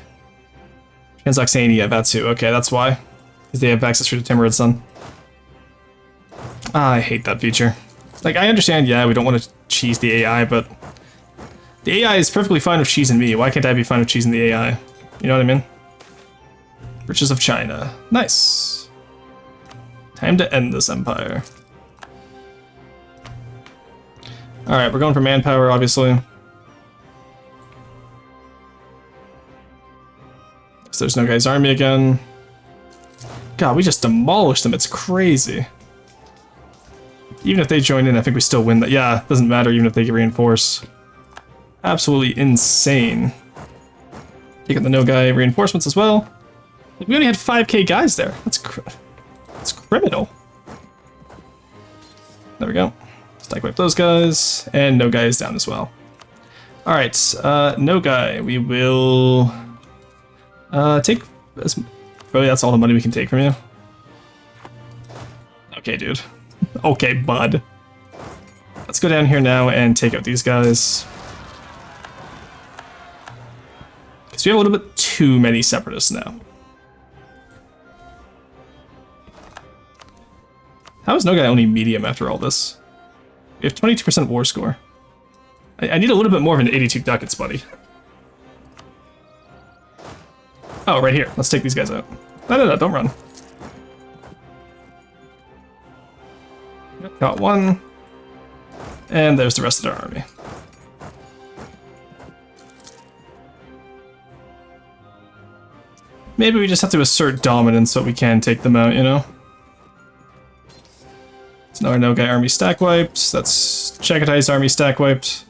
Transoxania, Vatsu. Okay, that's why. Because they have access through the Timorid Sun. Ah, I hate that feature. Like, I understand, yeah, we don't want to cheese the AI, but... The AI is perfectly fine with cheesing me. Why can't I be fine with cheesing the AI? You know what I mean? Riches of China. Nice. Time to end this empire. Alright, we're going for manpower, obviously. So there's no guy's army again. God, we just demolished them. It's crazy. Even if they join in, I think we still win that. Yeah, doesn't matter even if they get reinforced. Absolutely insane. Taking the no guy reinforcements as well. We only had 5k guys there. That's criminal. There we go. Stack wipe those guys, and no guy is down as well. All right, no guy. We will take. Really, that's all the money we can take from you. Okay, dude. Okay, bud. Let's go down here now and take out these guys. Because we have a little bit too many separatists now. How is no guy only medium after all this? We have 22% war score. I need a little bit more of an 82 ducats, buddy. Oh, right here. Let's take these guys out. No, don't run. Yep, got one. And there's the rest of their army. Maybe we just have to assert dominance so we can take them out, you know? So now our no guy army stack wiped. That's Chaghatai's army stack wiped.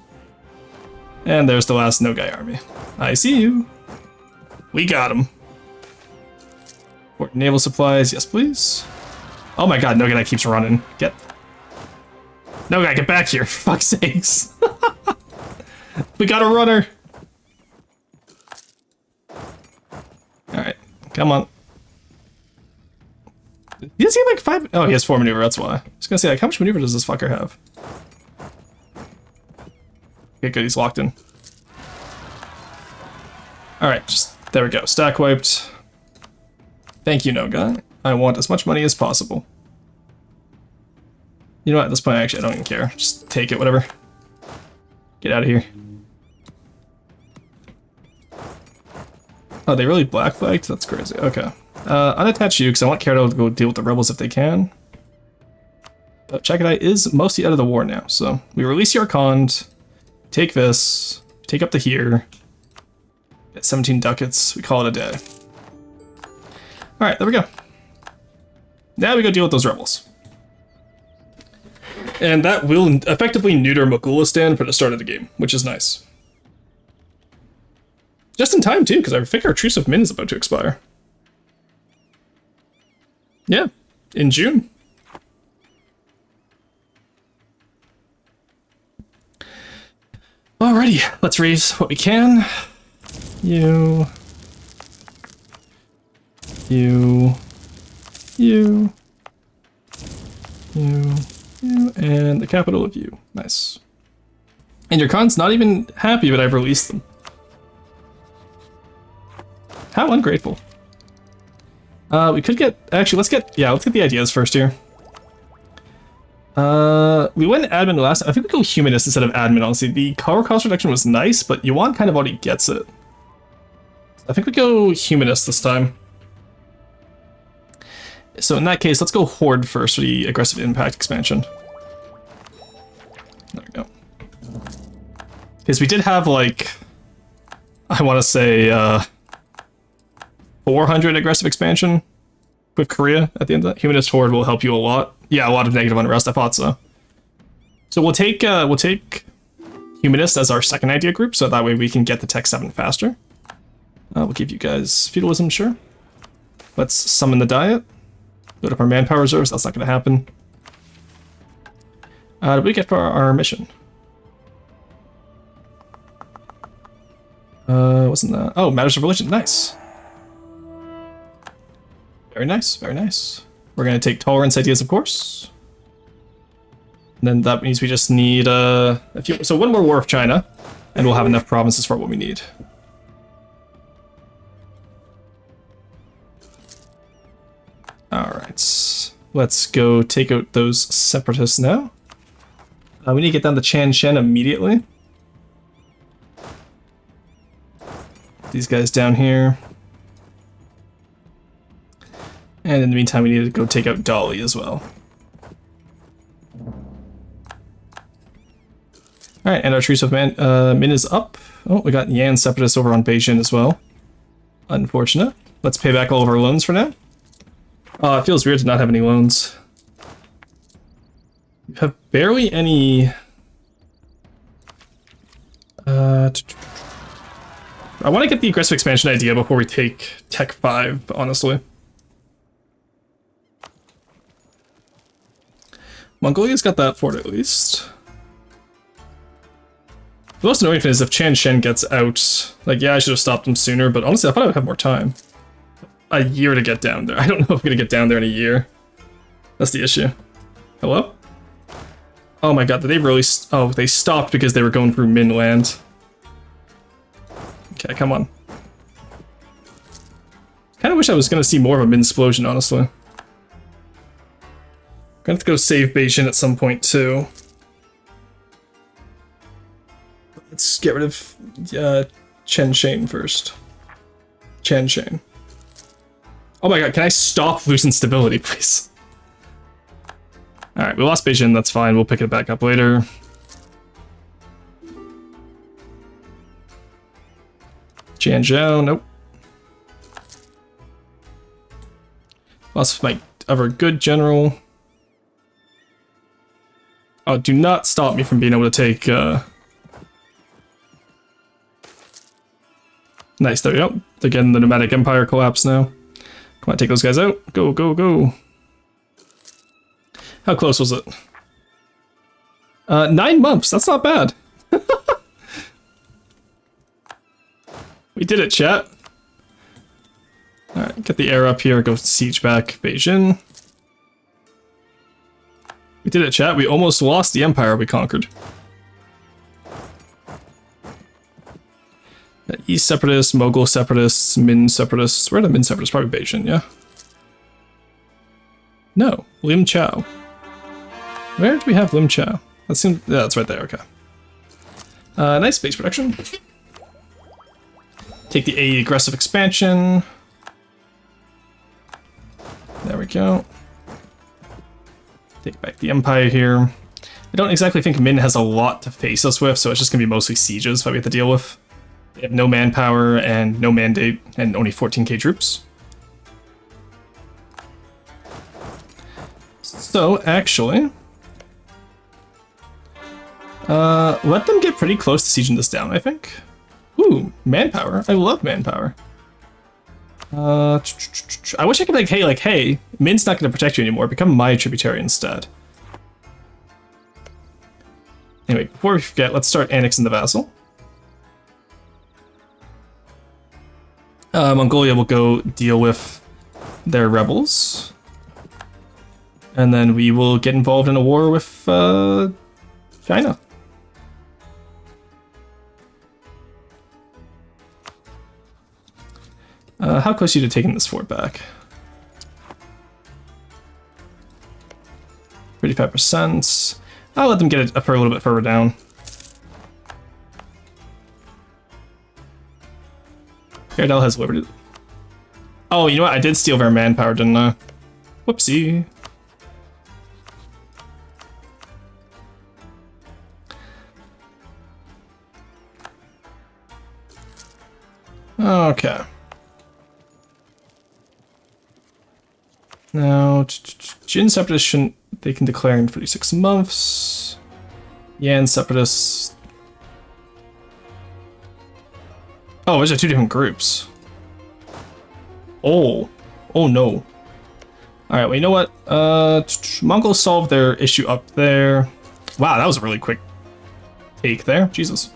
And there's the last no guy army. I see you. We got him. Port naval supplies, yes please. Oh my god, no guy keeps running. Get. No guy, get back here, for fuck's sakes. We got a runner. Alright, come on. He does he have like 5? Oh, he has 4 maneuver, that's why. I was gonna say, like, how much maneuver does this fucker have? Okay, good, he's locked in. Alright, just, there we go, stack wiped. Thank you, no guy. I want as much money as possible. You know what, at this point, actually, I don't even care. Just take it, whatever. Get out of here. Oh, they really black flagged? That's crazy, okay. Unattach you, because I want Karato to go deal with the rebels if they can. But Chagatai is mostly out of the war now, so we release Yarkand, take this, take up to here, get 17 ducats, we call it a day. Alright, there we go. Now we go deal with those rebels. And that will effectively neuter Mogulistan for the start of the game, which is nice. Just in time, too, because I think our Truce of Min is about to expire. Yeah, in June. Alrighty, let's raise what we can. You, and the capital of you. Nice. And your Khan's not even happy that I've released them. How ungrateful. We could get, actually, let's get the ideas first here. We went admin last. I think we go humanist instead of admin, honestly. The color cost reduction was nice, but Yuan kind of already gets it. I think we go humanist this time. So in that case, let's go horde first for the aggressive impact expansion. There we go. Because we did have, like, I want to say, 400 aggressive expansion with Korea at the end of that. Humanist horde will help you a lot. Yeah, a lot of negative unrest, I thought so. So we'll take humanist as our second idea group, so that way we can get the Tech 7 faster. We'll give you guys feudalism, sure. Let's summon the diet. Build up our manpower reserves, that's not going to happen. What do we get for our mission? Wasn't that? Oh, matters of religion, nice. Very nice, very nice. We're going to take tolerance ideas, of course. And then that means we just need a few. So one more war with China, and we'll have enough provinces for what we need. Alright, let's go take out those separatists now. We need to get down to Chan Shen immediately. These guys down here. And in the meantime, we need to go take out Dolly as well. Alright, and our Truce of Min is up. Oh, we got Yan Separatists over on Beijing as well. Unfortunate. Let's pay back all of our loans for now. It feels weird to not have any loans. We have barely any... I want to get the aggressive expansion idea before we take Tech 5, honestly. Mongolia's got that fort at least. The most annoying thing is if Chan Shen gets out, like, yeah, I should have stopped him sooner, but honestly, I thought I would have more time. A year to get down there. I don't know if I'm gonna get down there in a year. That's the issue. Hello? Oh my god, did they really... Oh, they stopped because they were going through Min land. Okay, come on. Kinda wish I was gonna see more of a Min explosion, honestly. Gonna have to go save Beijing at some point, too. Let's get rid of Chen Shane first. Chen Shane. Oh my god, can I stop losing stability, please? Alright, we lost Beijing, that's fine. We'll pick it back up later. Jianzhou, nope. Lost my ever good general. Oh, do not stop me from being able to take, Nice, there we go. They're getting the Nomadic Empire collapse now. Come on, take those guys out. Go, go, go. How close was it? 9 months, that's not bad. We did it, chat. Alright, get the air up here, go siege back Beijing. We did it, chat. We almost lost the empire we conquered. East Separatists, Mogul Separatists, Min Separatists. Where are the Min Separatists? Probably Beijing, yeah? No, Lim Chao. Where do we have Lim Chao? That seems... Yeah, that's right there, okay. Nice base production. Take the A aggressive expansion. There we go. Take back the Empire here. I don't exactly think Min has a lot to face us with, so it's just going to be mostly sieges that we have to deal with. They have no manpower and no mandate and only 14k troops. So, actually, let them get pretty close to sieging this down, I think. Ooh, manpower. I love manpower. I wish I could be like, hey, Min's not going to protect you anymore. Become my tributary instead. Anyway, before we forget, let's start annexing the vassal. Mongolia will go deal with their rebels. And then we will get involved in a war with China. How close are you to taking this fort back? 35%. I'll let them get it up a little bit further down. Caravel has liberty. Oh, you know what? I did steal their manpower, didn't I? Whoopsie. Okay. Now, Jin Separatists shouldn't, they can declare in 36 months. Yan Separatists. Oh, those are two different groups. Oh. Oh no. Alright, well, you know what? Mongols solved their issue up there. Wow, that was a really quick take there. Jesus.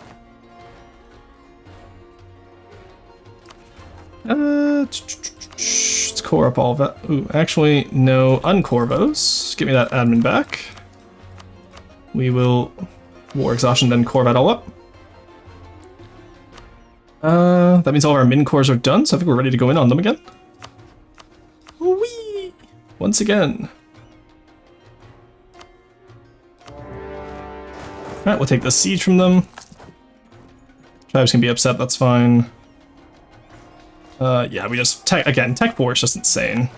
Let's core up all of that. Ooh, actually, no, uncore those. Give me that admin back. We will war exhaustion, then core that all up. That means all of our min cores are done, so I think we're ready to go in on them again. Whee! Once again. Alright, we'll take the siege from them. Tribes can be upset, that's fine. Yeah, we just, again, Tech 4 is just insane.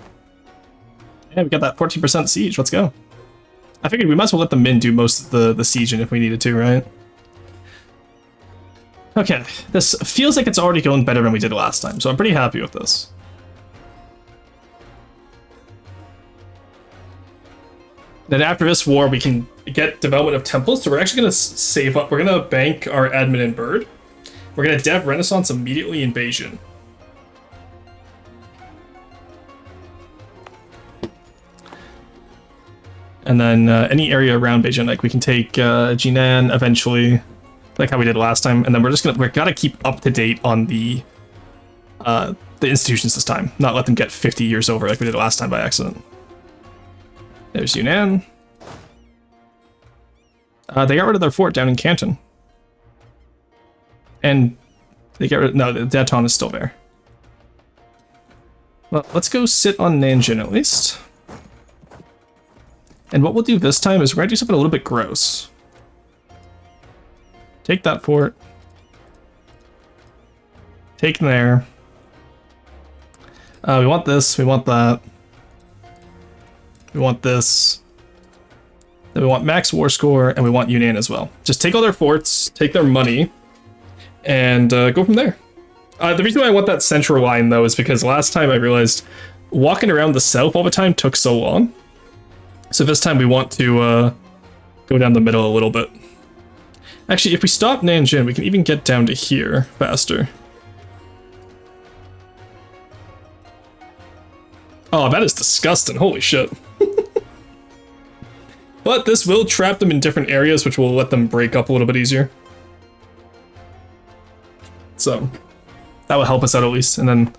Yeah, we got that 14% siege, let's go. I figured we might as well let the Min do most of the sieging if we needed to, right? Okay, this feels like it's already going better than we did last time, so I'm pretty happy with this. Then after this war, we can get development of temples, so we're actually going to save up. We're going to bank our admin and bird. We're going to dev Renaissance immediately in Beijing. And then any area around Beijing, like we can take Jinan eventually, like how we did last time. And then we gotta keep up to date on the institutions this time, not let them get 50 years over like we did last time by accident. There's Yunnan. They got rid of their fort down in Canton. And they get rid no, the Daton is still there. Well, let's go sit on Nanjing at least. And what we'll do this time is we're going to do something a little bit gross. Take that fort. Take there. We want this, we want that. We want this. Then we want max war score, and we want Yunnan as well. Just take all their forts, take their money, and go from there. The reason why I want that central line, though, is because last time I realized walking around the south all the time took so long. So this time we want to go down the middle a little bit. Actually, if we stop Nanjing, we can even get down to here faster. Oh, that is disgusting. Holy shit. But this will trap them in different areas, which will let them break up a little bit easier. So, that will help us out at least, and then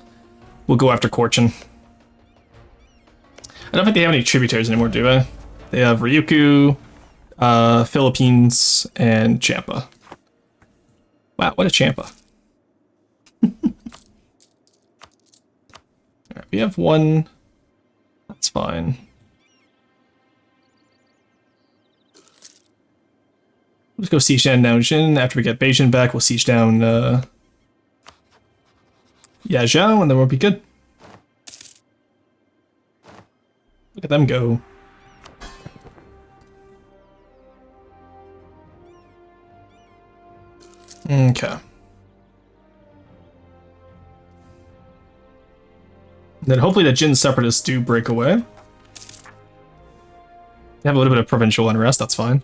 we'll go after Korchin. I don't think they have any tributaries anymore, do they? They have Ryukyu, Philippines, and Champa. Wow, what a Champa. Alright, we have one. That's fine. Let's go siege down Nanjing. After we get Beijing back, we'll siege down Yazhou, and then we'll be good. Look at them go. Okay. Then hopefully the Jin separatists do break away. They have a little bit of provincial unrest, that's fine.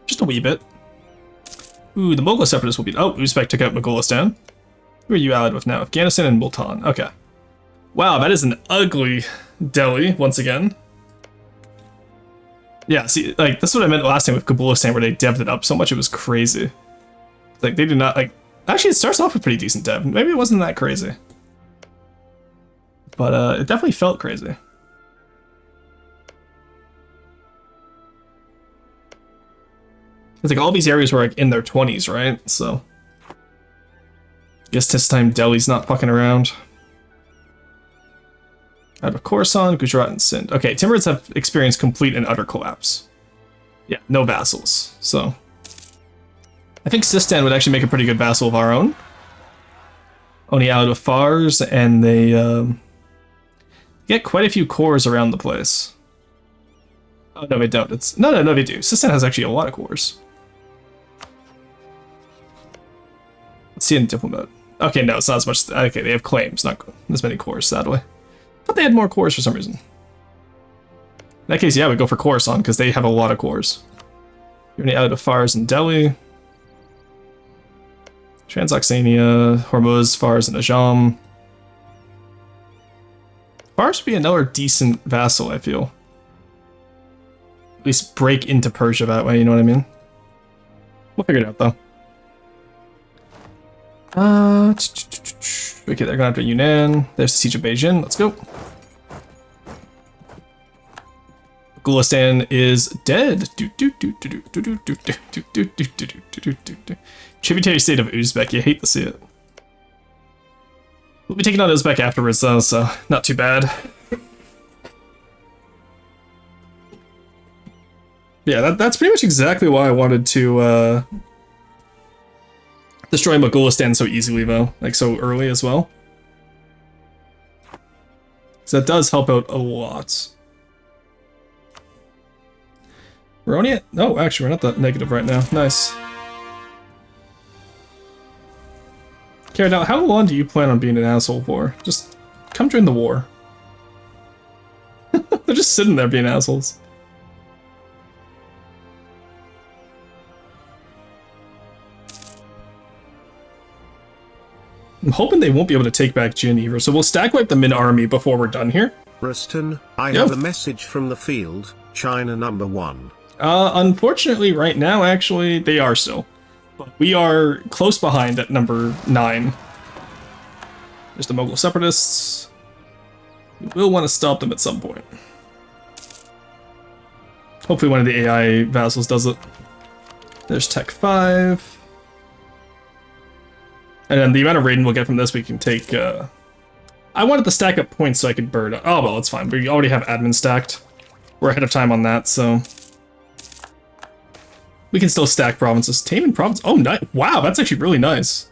Just a wee bit. Ooh, the Mughal separatists will be... Oh, Uzbek took out Mongolistan. Who are you allied with now? Afghanistan and Multan. Okay. Wow, that is an ugly Delhi, once again. Yeah, see, like, that's what I meant last time with Kabulistan, where they devved it up so much it was crazy. Like, they did not, like... Actually, it starts off with pretty decent dev. Maybe it wasn't that crazy. But, it definitely felt crazy. It's like all these areas were like in their 20s, right? So guess this time Delhi's not fucking around. Out of Khorasan, Gujarat, and Sindh. Okay, Timurids have experienced complete and utter collapse. Yeah, no vassals. So I think Sistan would actually make a pretty good vassal of our own. Only allied with Fars, and they get quite a few cores around the place. Oh no, they don't. It's no, they do. Sistan has actually a lot of cores. Let's see in diplomat. Okay, no, it's not as much. Okay, they have claims, not as many cores, sadly. But they had more cores for some reason. In that case, yeah, we go for Khorasan, because they have a lot of cores. You're only out of Fars and Delhi. Transoxania, Hormuz, Fars, and Ajam. Fars would be another decent vassal, I feel. At least break into Persia that way, you know what I mean? We'll figure it out, though. Okay, they're going after Yunnan. There's the siege of Beijing. Let's go. Gulistan is dead. Tributary state of Uzbek. You hate to see it. We'll be taking on Uzbek afterwards, though, so not too bad. Yeah, that's pretty much exactly why I wanted to destroy Mongolistan so easily, though, like so early as well. So that does help out a lot. We're only at... Oh, actually, we're not that negative right now. Nice. Kara, now, how long do you plan on being an asshole for? Just come join the war. They're just sitting there being assholes. I'm hoping they won't be able to take back Jin either, so we'll stack wipe the Min army before we're done here. Ruston, I have a message from the field, China #1. Unfortunately, right now, actually, they are still. But we are close behind at number 9. There's the Mughal separatists. We will want to stop them at some point. Hopefully one of the AI vassals does it. There's Tech 5. And then the amount of raiding we'll get from this, we can take... I wanted to stack up points so I could bird... Oh, well, it's fine. We already have admin stacked. We're ahead of time on that, so... We can still stack provinces. Taman province... Oh, nice. Wow, that's actually really nice.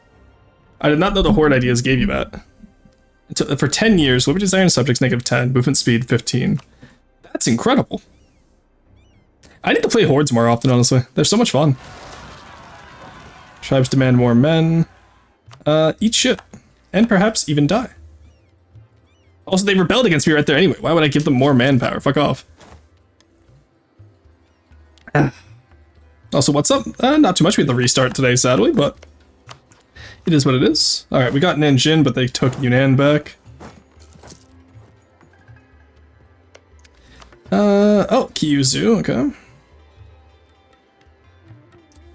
I did not know the Horde ideas gave you that. For 10 years, Liberty Design subjects -10, movement speed 15. That's incredible. I need to play Hordes more often, honestly. They're so much fun. Tribes demand more men. Eat shit. And perhaps even die. Also, they rebelled against me right there anyway. Why would I give them more manpower? Fuck off. Also, what's up? Not too much. We had the restart today, sadly, but it is what it is. Alright, we got Nanjing, but they took Yunnan back. Oh, Kyushu, okay.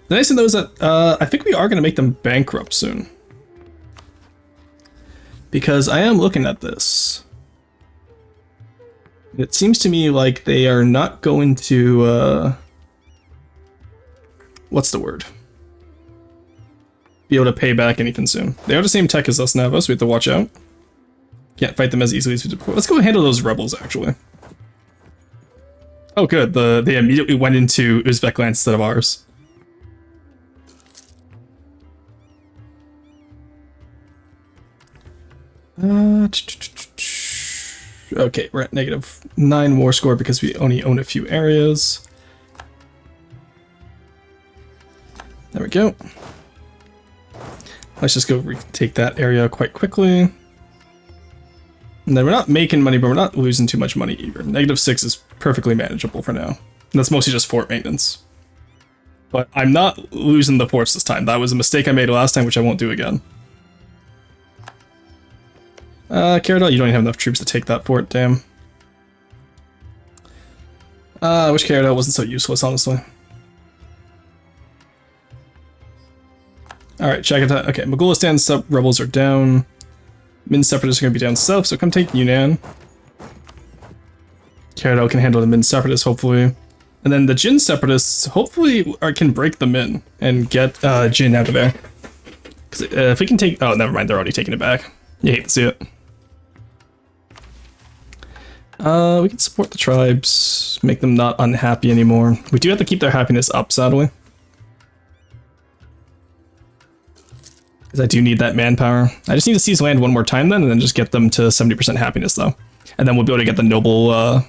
The nice thing though is that, I think we are going to make them bankrupt soon. Because I am looking at this. It seems to me like they are not going to, what's the word? Be able to pay back anything soon. They are the same tech as us now, so we have to watch out. Can't fight them as easily as we did before. Let's go and handle those rebels, actually. Oh good, they immediately went into Uzbek land instead of ours. Okay, we're at -9 war score because we only own a few areas. There we go. Let's just go take that area quite quickly. And then we're not making money, but we're not losing too much money either. -6 is perfectly manageable for now. And that's mostly just fort maintenance. But I'm not losing the forts this time. That was a mistake I made last time, which I won't do again. Caradot, you don't even have enough troops to take that fort, damn. I wish Caradot wasn't so useless, honestly. Alright, check it out. Okay, Mogolistan rebels are down. Min separatists are going to be down south, so come take Yunnan. Caradot can handle the Min separatists, hopefully. And then the Jin separatists, hopefully, can break the Min and get Jin out of there. Because if we can take... Oh, never mind, they're already taking it back. You hate to see it. We can support the tribes, make them not unhappy anymore. We do have to keep their happiness up, sadly. Because I do need that manpower. I just need to seize land one more time then, and then just get them to 70% happiness though. And then we'll be able to get the noble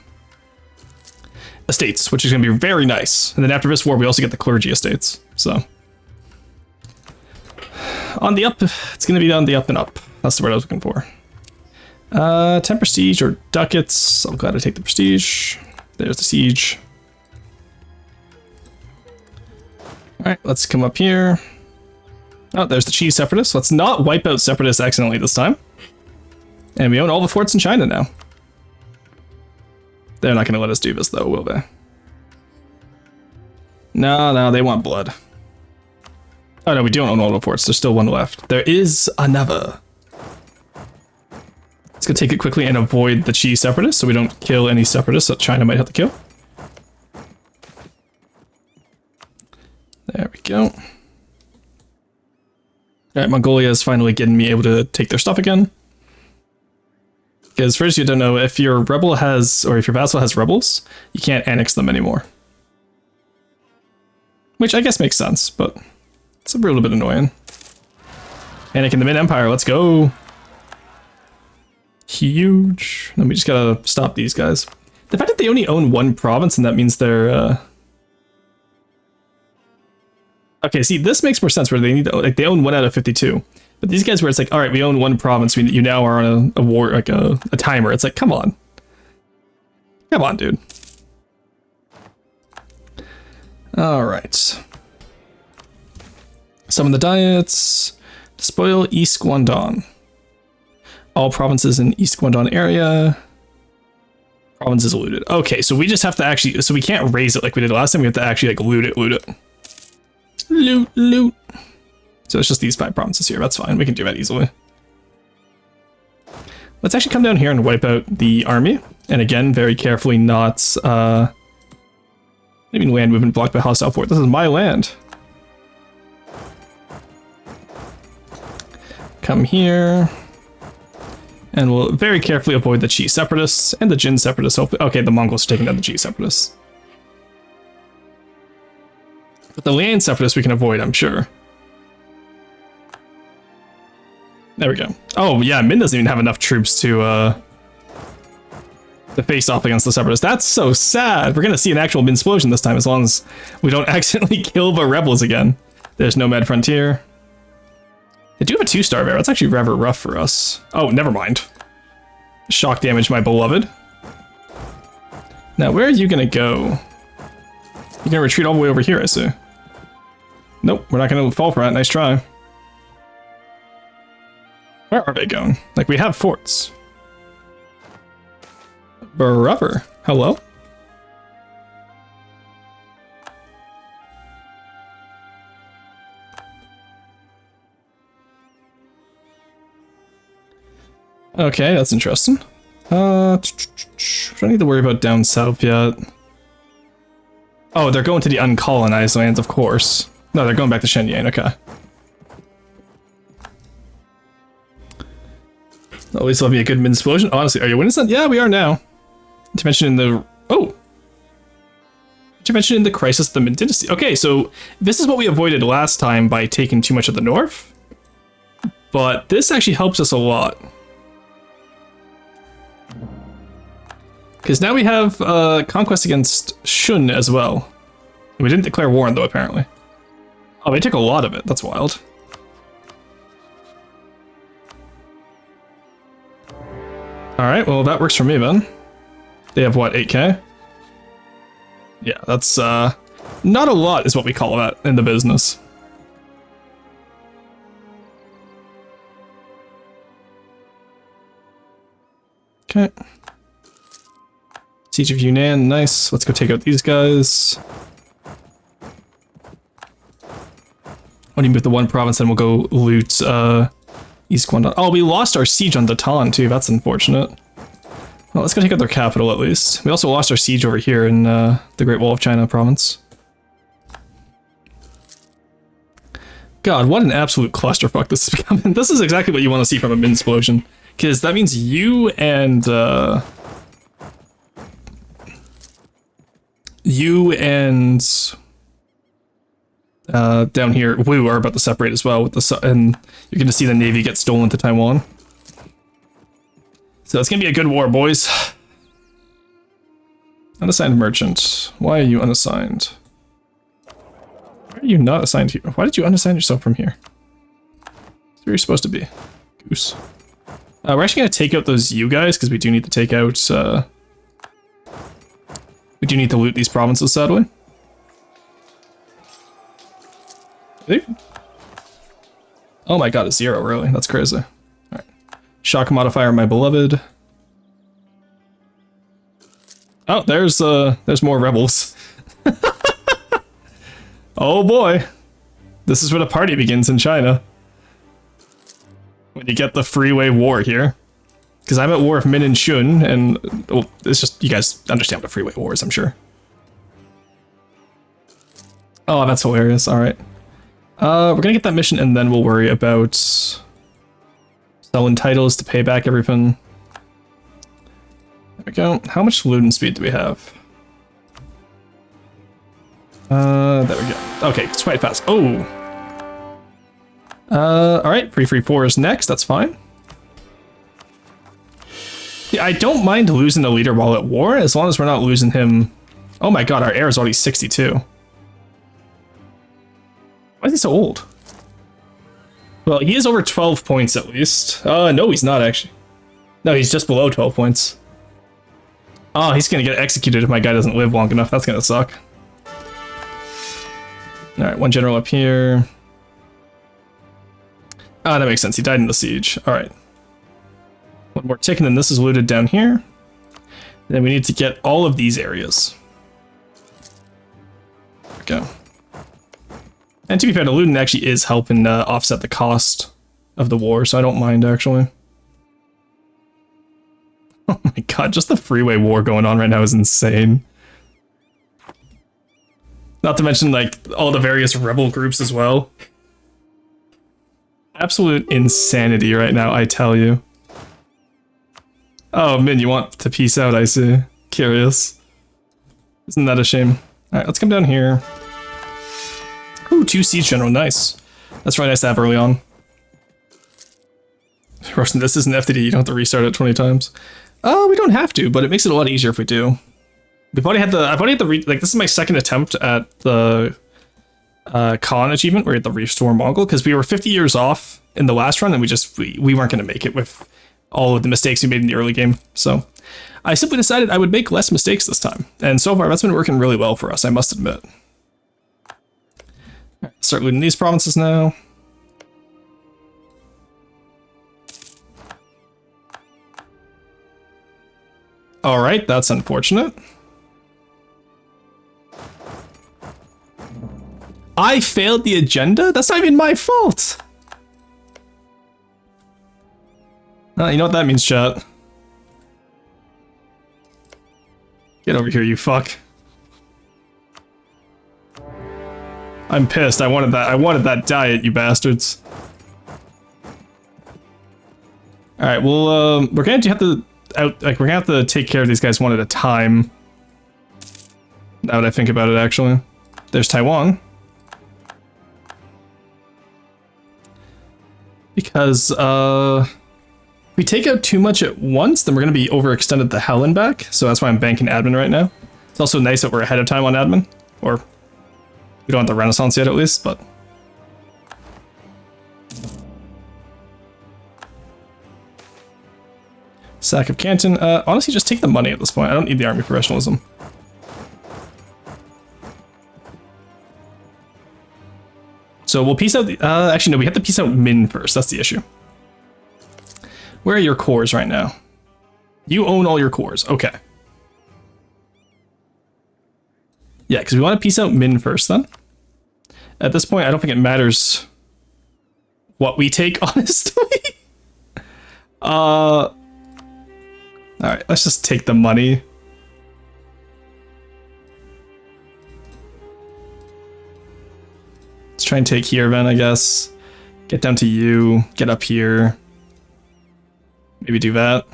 estates, which is going to be very nice. And then after this war, we also get the clergy estates. So, on the up, it's going to be on the up and up. That's the word I was looking for. 10 prestige or ducats. I'm glad I take the prestige. There's the siege. Alright, let's come up here. Oh, there's the cheese separatists. Let's not wipe out separatists accidentally this time. And we own all the forts in China now. They're not going to let us do this though, will they? No, they want blood. Oh no, we don't own all the forts. There's still one left. There is another. Let's go take it quickly and avoid the cheese separatists so we don't kill any separatists that China might have to kill. There we go. Alright, Mongolia is finally getting me able to take their stuff again. Because first you don't know, if your rebel has, or if your vassal has rebels, you can't annex them anymore. Which I guess makes sense, but it's a little bit annoying. Annexing the Mid-Empire, let's go! Huge. Then we just gotta stop these guys. The fact that they only own one province and that means they're, Okay, see, this makes more sense where they need to, like, they own 1 out of 52. But these guys where it's like, all right, we own one province, you now are on a war, like a timer. It's like, come on. Come on, dude. All right. Summon the diets. Despoil East Guangdong. All provinces in East Guangdong area. Provinces looted. Okay, so we just have to actually, so we can't raise it like we did last time. We have to actually like loot it. Loot. So it's just these 5 provinces here. That's fine. We can do that easily. Let's actually come down here and wipe out the army. And again, very carefully not... maybe land movement blocked by hostile fort. This is my land. Come here. And we'll very carefully avoid the Qi separatists and the Jin separatists. Okay, the Mongols are taking down the Qi separatists. But the Lian separatists we can avoid, I'm sure. There we go. Oh yeah, Min doesn't even have enough troops to face off against the separatists. That's so sad. We're gonna see an actual Minsplosion this time, as long as we don't accidentally kill the rebels again. There's Nomad Frontier. They do have a 2-star there. That's actually rather rough for us. Oh, never mind. Shock damage, my beloved. Now, where are you gonna go? You're gonna retreat all the way over here, I see. Nope, we're not gonna fall for that. Nice try. Where are they going? Like, we have forts. Brother. Hello? Okay, that's interesting. Don't need to worry about down south yet. Oh, they're going to the uncolonized lands, of course. No, they're going back to Shenyang, okay. At least it'll be a good Minsplosion. Honestly, are you winning something? Yeah, we are now. To mention in the... Oh! To mention in the Crisis of the Ming Dynasty. Okay, so this is what we avoided last time by taking too much of the north. But this actually helps us a lot. Because now we have conquest against Shun as well. We didn't declare war on, though, apparently. Oh, they took a lot of it. That's wild. Alright, well, that works for me, then. They have, what, 8k? Yeah, that's, not a lot is what we call that in the business. Okay. Siege of Yunnan, nice. Let's go take out these guys. When you move the one province, then we'll go loot East Guangdong. Oh, we lost our siege on Datan too. That's unfortunate. Well, let's go take out their capital at least. We also lost our siege over here in the Great Wall of China province. God, what an absolute clusterfuck this is becoming. This is exactly what you want to see from a Minsplosion. Because that means you and down here, Wu are about to separate as well with the and you're gonna see the navy get stolen to Taiwan. So it's gonna be a good war, boys. Unassigned merchant. Why are you unassigned? Why are you not assigned here? Why did you unassign yourself from here? That's where you're supposed to be. Goose. We're actually gonna take out those you guys because we do need to take out. We do need to loot these provinces, sadly. Oh my god, a 0, really? That's crazy. Alright. Shock modifier, my beloved. Oh, there's more rebels. Oh boy. This is where the party begins in China. When you get the freeway war here. Because I'm at war with Min and Shun, and well, it's just, you guys understand what a freeway war is, I'm sure. Oh, that's hilarious. Alright. We're gonna get that mission and then we'll worry about selling titles to pay back everything. There we go. How much looting speed do we have? There we go. Okay, it's quite fast. Oh! Alright, free 4 is next, that's fine. Yeah, I don't mind losing a leader while at war, as long as we're not losing him. Oh my god, our heir is already 62. Why is he so old? Well, he is over 12 points at least. No, he's not actually. No, he's just below 12 points. Oh, he's gonna get executed if my guy doesn't live long enough. That's gonna suck. Alright, one general up here. Ah, that makes sense. He died in the siege. Alright. One more tick, and then this is looted down here. Then we need to get all of these areas. There we go. And to be fair, the looting actually is helping offset the cost of the war, so I don't mind, actually. Oh my god, just the freeway war going on right now is insane. Not to mention, like, all the various rebel groups as well. Absolute insanity right now, I tell you. Oh, Min, you want to peace out, I see. Curious. Isn't that a shame? Alright, let's come down here. Ooh, 2 siege general, nice. That's really nice to have early on. Roasting, this is an FTD, you don't have to restart it 20 times. We don't have to, but it makes it a lot easier if we do. I've already had the, like, this is my second attempt at the Khan achievement, where we had the restore Mongol, because we were 50 years off in the last run, and we weren't going to make it with all of the mistakes we made in the early game. So I simply decided I would make less mistakes this time. And so far, that's been working really well for us, I must admit. Start looting these provinces now. Alright, that's unfortunate. I failed the agenda? That's not even my fault! You know what that means, chat. Get over here, you fuck. I'm pissed. I wanted that diet, you bastards. Alright, well, we're gonna have to we're gonna have to take care of these guys one at a time. Now that I think about it, actually. There's Taiwan. Because, if we take out too much at once, then we're gonna be overextended the hell and back, so that's why I'm banking admin right now. It's also nice that we're ahead of time on admin, or we don't have the Renaissance yet at least, but Sack of Canton. Honestly, just take the money at this point. I don't need the army professionalism. So we'll piece out the... actually, no, we have to piece out Min first. That's the issue. Where are your cores right now? You own all your cores. Okay. Yeah, because we want to piece out Min first, then. At this point, I don't think it matters what we take, honestly. Alright, let's just take the money. Let's try and take here, then, I guess. Get down to you. Get up here. Maybe do that.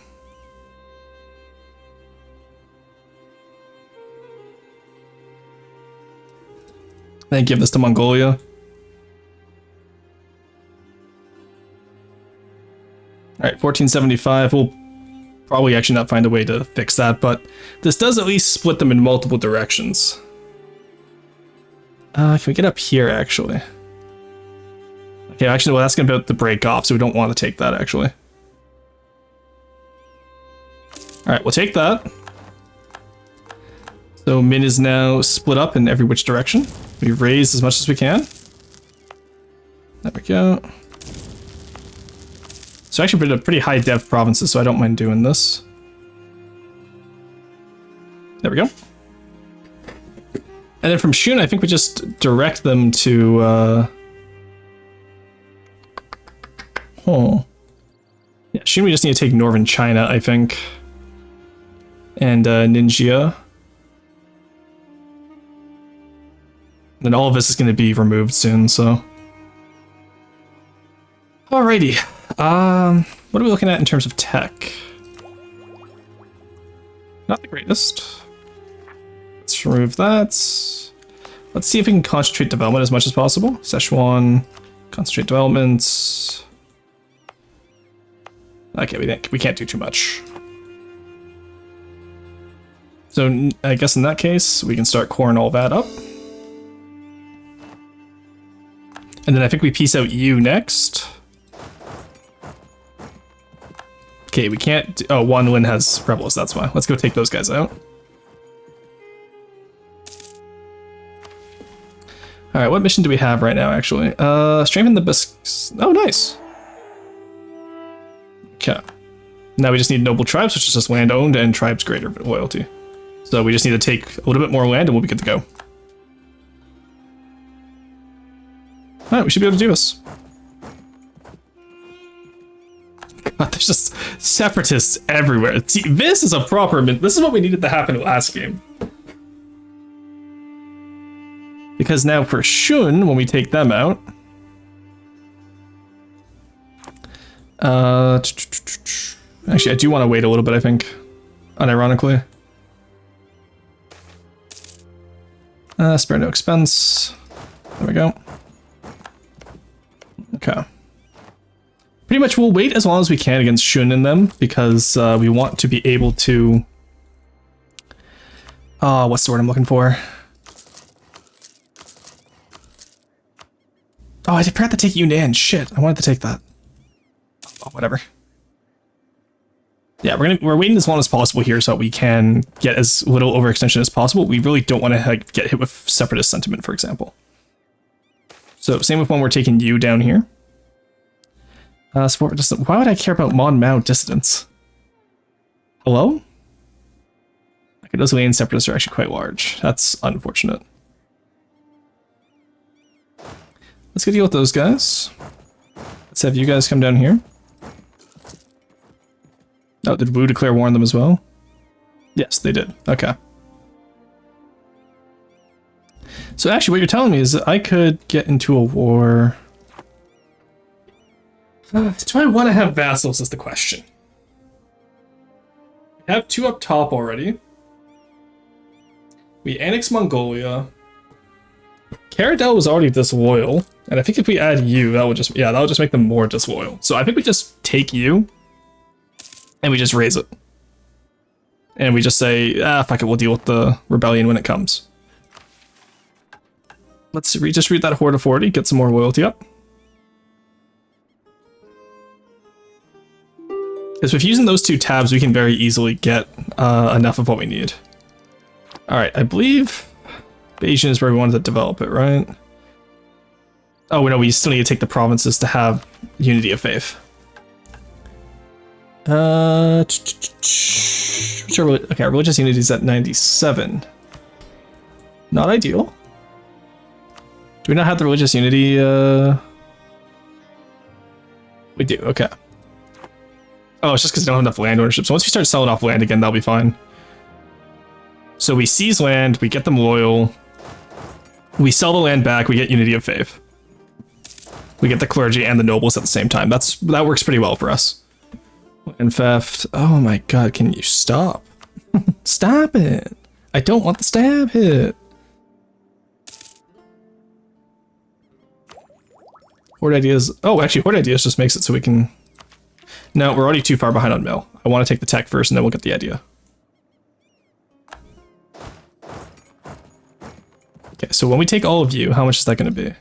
Then give this to Mongolia. Alright, 1475. We'll probably actually not find a way to fix that, but this does at least split them in multiple directions. Can we get up here, actually? Okay, actually, well, that's about to break off, so we don't want to take that, actually. Alright, we'll take that. So Min is now split up in every which direction. We raise as much as we can. There we go. So actually we're in pretty high depth provinces, so I don't mind doing this. There we go. And then from Shun, I think we just direct them to... Yeah, Shun we just need to take northern China, I think. And Ninjia. Then all of this is going to be removed soon, so... Alrighty. What are we looking at in terms of tech? Not the greatest. Let's remove that. Let's see if we can concentrate development as much as possible. Szechuan, concentrate development. Okay, we can't do too much. So I guess in that case, we can start coring all that up. And then I think we piece out you next. Okay, we can't... Oh, Wanlin has rebels, that's why. Let's go take those guys out. Alright, what mission do we have right now, actually? Strengthen the bisques. Oh, nice. Okay. Now we just need noble tribes, which is just land owned, and tribes greater loyalty. So we just need to take a little bit more land and we'll be good to go. Alright, we should be able to do this. God, there's just separatists everywhere. See, this is a proper... This is what we needed to happen last game. Because now for Shun, when we take them out... Actually, I do want to wait a little bit, I think. Unironically. Spare no expense. There we go. Okay. Pretty much we'll wait as long as we can against Shun and them, because we want to be able to... what's the word I'm looking for? Oh, I forgot to take Yunnan. Shit, I wanted to take that. Oh, whatever. Yeah, we're waiting as long as possible here so that we can get as little overextension as possible. We really don't want to get hit with separatist sentiment, for example. So same with when we're taking you down here. Support, why would I care about Mon Mao dissidents? Hello? Okay, those Lane separatists are actually quite large. That's unfortunate. Let's go deal with those guys. Let's have you guys come down here. Oh, did Wu declare war on them as well? Yes, they did. Okay. So actually what you're telling me is that I could get into a war... do I want to have vassals is the question. We have 2 up top already. We annex Mongolia. Caradel was already disloyal, and I think if we add you, that would just make them more disloyal. So I think we just take you, and we just raise it. And we just say, fuck it, we'll deal with the rebellion when it comes. Let's just read that Horde of 40, get some more loyalty up. Because with using those two tabs, we can very easily get enough of what we need. All right, I believe Beijing is where we wanted to develop it, right? Oh, no, we still need to take the provinces to have unity of faith. Okay, our religious unity is at 97. Not ideal. Do we not have the religious unity? We do, okay. Oh, it's just because we don't have enough land ownership. So once we start selling off land again, that'll be fine. So we seize land, we get them loyal. We sell the land back, we get unity of faith. We get the clergy and the nobles at the same time. That works pretty well for us. Land theft. Oh my god, can you stop? Stop it! I don't want the stab hit. Horde ideas. Oh, actually, horde ideas just makes it so we can. No, we're already too far behind on mill. I want to take the tech first, and then we'll get the idea. Okay, so when we take all of you, how much is that going to be?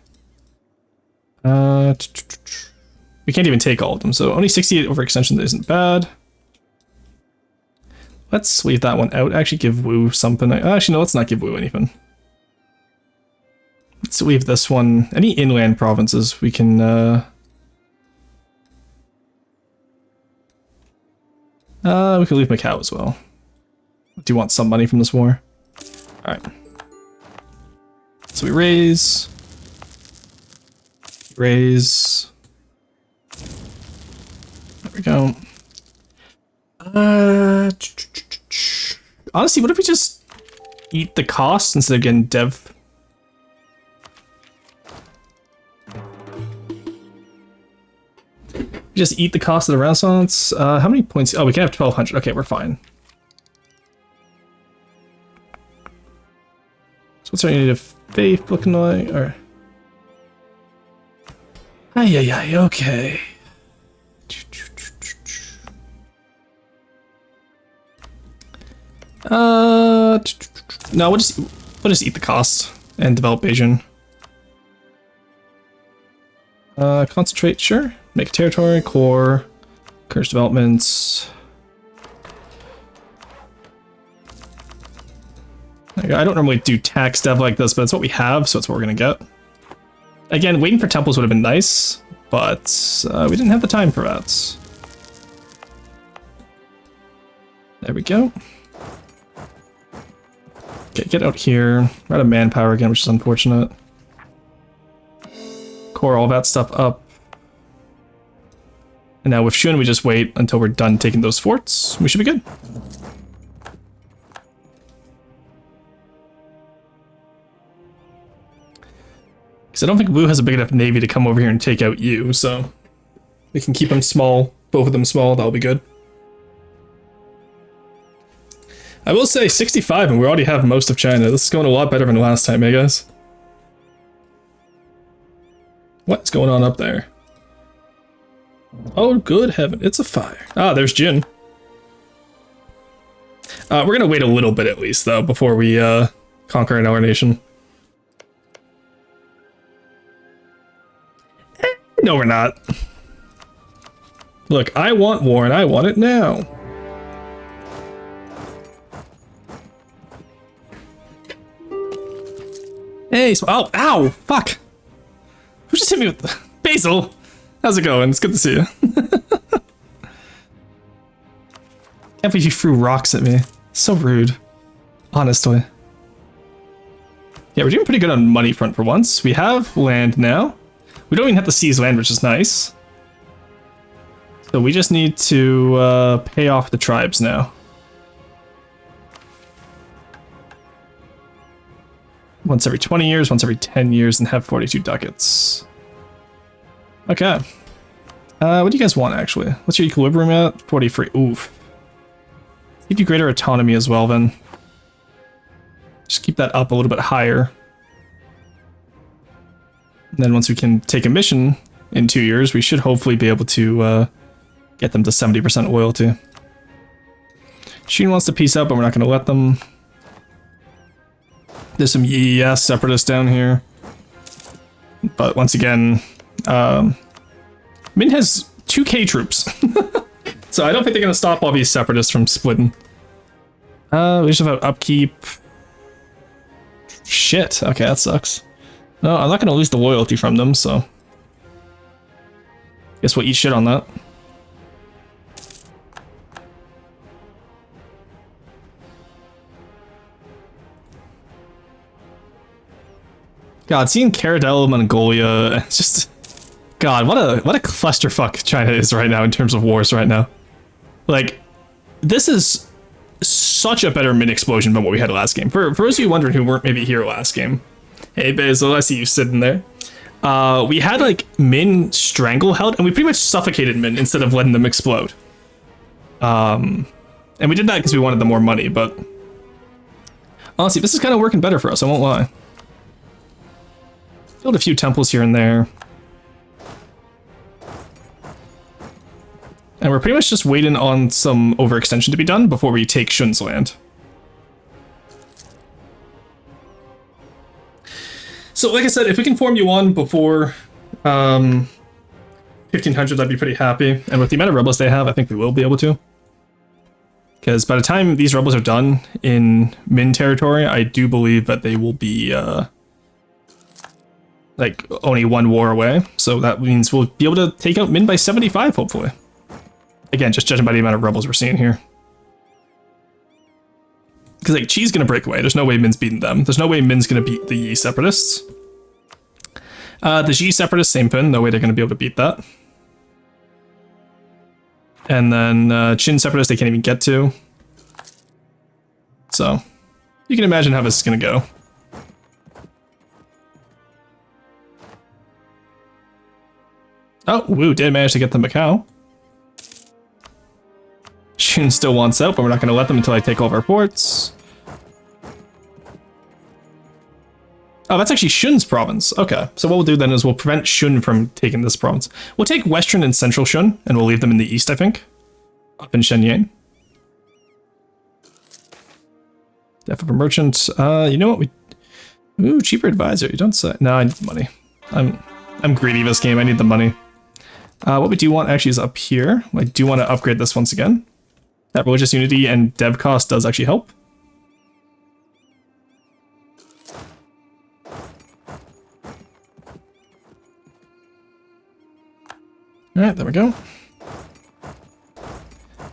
We can't even take all of them, so only 68 overextension isn't bad. Let's leave that one out. Actually, give Wu something. Actually, no, let's not give Wu anything. Let's leave this one. Any inland provinces we can. We could leave Macau as well. Do you want some money from this war? All right. So we raise. Raise. There we go. Honestly, what if we just eat the cost instead of getting dev? Just eat the cost of the Renaissance. How many points? Oh, we can have 1,200. Okay, we're fine. So what's our unit of faith looking like? Or ay, okay. No, we'll just eat the cost and develop Beijing. Concentrate, sure. Make territory, core, encourage developments. I don't normally do tax dev like this, but it's what we have, so it's what we're gonna get. Again, waiting for temples would have been nice, but we didn't have the time for that. There we go. Okay, get out here. We're out of manpower again, which is unfortunate. Core all that stuff up. And now with Shun, we just wait until we're done taking those forts. We should be good. Because I don't think Wu has a big enough navy to come over here and take out you, so we can keep them small, both of them small, that'll be good. I will say 65 and we already have most of China. This is going a lot better than last time, eh guys? What's going on up there? Oh, good heaven, it's a fire. Ah, there's Jin. We're gonna wait a little bit at least, though, before we conquer another nation. No, we're not. Look, I want war, and I want it now. Hey, oh, ow, fuck. Who just hit me with the... Basil! How's it going? It's good to see you. Can't believe you threw rocks at me. So rude. Honestly. Yeah, we're doing pretty good on money front for once. We have land now. We don't even have to seize land, which is nice. So we just need to pay off the tribes now. Once every 20 years, once every 10 years, and have 42 ducats. Okay. What do you guys want, actually? What's your equilibrium at? 43. Oof. Give you greater autonomy as well, then. Just keep that up a little bit higher. And then once we can take a mission in 2 years, we should hopefully be able to get them to 70% loyalty. Sheen wants to peace out, but we're not going to let them. There's some YES separatists down here. But once again, Min has 2K troops. So I don't think they're gonna stop all these separatists from splitting. We just have upkeep. Shit. Okay, that sucks. No, I'm not gonna lose the loyalty from them, so guess we'll eat shit on that. God, seeing Caradel, Mongolia, it's just... God, what a clusterfuck China is right now in terms of wars right now. Like, this is such a better Min explosion than what we had last game. For those of you wondering who weren't maybe here last game. Hey, Basil, I see you sitting there. We had, like, Min stranglehold, and we pretty much suffocated Min instead of letting them explode. And we did that because we wanted the more money, but... Honestly, this is kind of working better for us, I won't lie. Build a few temples here and there. And we're pretty much just waiting on some overextension to be done before we take Shun's land. So like I said, if we can form Yuan before 1500, I'd be pretty happy. And with the amount of rebels they have, I think we will be able to. Because by the time these rebels are done in Min territory, I do believe that they will be like only one war away. So that means we'll be able to take out Min by 75, hopefully. Again, just judging by the amount of rebels we're seeing here. Because like Qi's gonna break away. There's no way Min's beating them. There's no way Min's gonna beat the Yi separatists. The Xi separatists, same thing. No way they're gonna be able to beat that. And then Qin separatists they can't even get to. So you can imagine how this is gonna go. Oh, Wu did manage to get the Macau. Shun still wants out, but we're not going to let them until I take all of our ports. Oh, that's actually Shun's province. Okay, so what we'll do then is we'll prevent Shun from taking this province. We'll take Western and Central Shun, and we'll leave them in the east, I think. Up in Shenyang. Death of a merchant. You know what? Ooh, cheaper advisor. You don't say. No, I need the money. I'm greedy this game. I need the money. What we do want actually is up here. I do want to upgrade this once again. That religious unity and dev cost does actually help. Alright, there we go.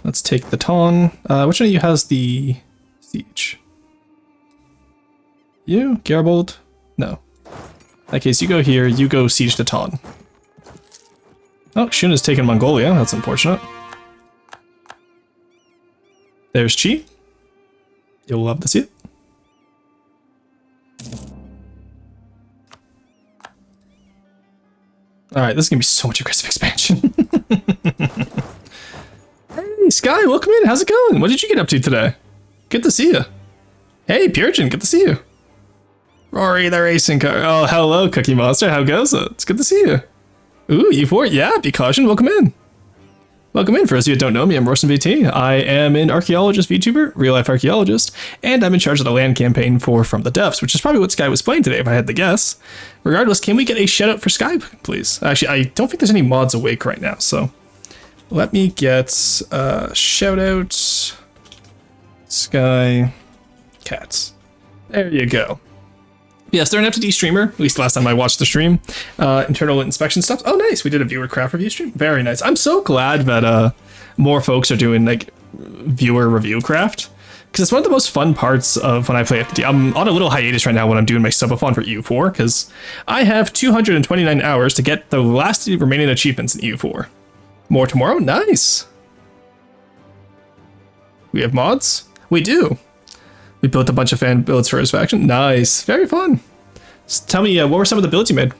Let's take the Ton. Which one of you has the siege? You? Garibaldi? No. In that case, you go here, you go siege the Ton. Oh, Shun has taken Mongolia. That's unfortunate. There's Qi. You'll love to see it. Alright, this is gonna be so much aggressive expansion. Hey, Sky, welcome in. How's it going? What did you get up to today? Good to see you. Hey, Purigen, good to see you. Rory, the racing car. Oh, hello, Cookie Monster. How goes it? It's good to see you. Ooh, U4? Yeah, be caution. Welcome in. Welcome in. For those of you who don't know me, I'm Rorson VT. I am an Archaeologist Vtuber, real-life archaeologist, and I'm in charge of the land campaign for From the Depths, which is probably what Sky was playing today if I had to guess. Regardless, can we get a shout-out for Sky, please? Actually, I don't think there's any mods awake right now, so let me get a shout-out Sky Cats. There you go. Yes, they're an FTD streamer, at least last time I watched the stream. Internal inspection stuff. Oh, nice. We did a viewer craft review stream. Very nice. I'm so glad that more folks are doing like viewer review craft, because it's one of the most fun parts of when I play FTD. I'm on a little hiatus right now when I'm doing my subathon for EU4, because I have 229 hours to get the last remaining achievements in EU4. More tomorrow? Nice. We have mods? We do. We built a bunch of fan builds for his faction. Nice. Very fun. Just tell me, what were some of the builds you made?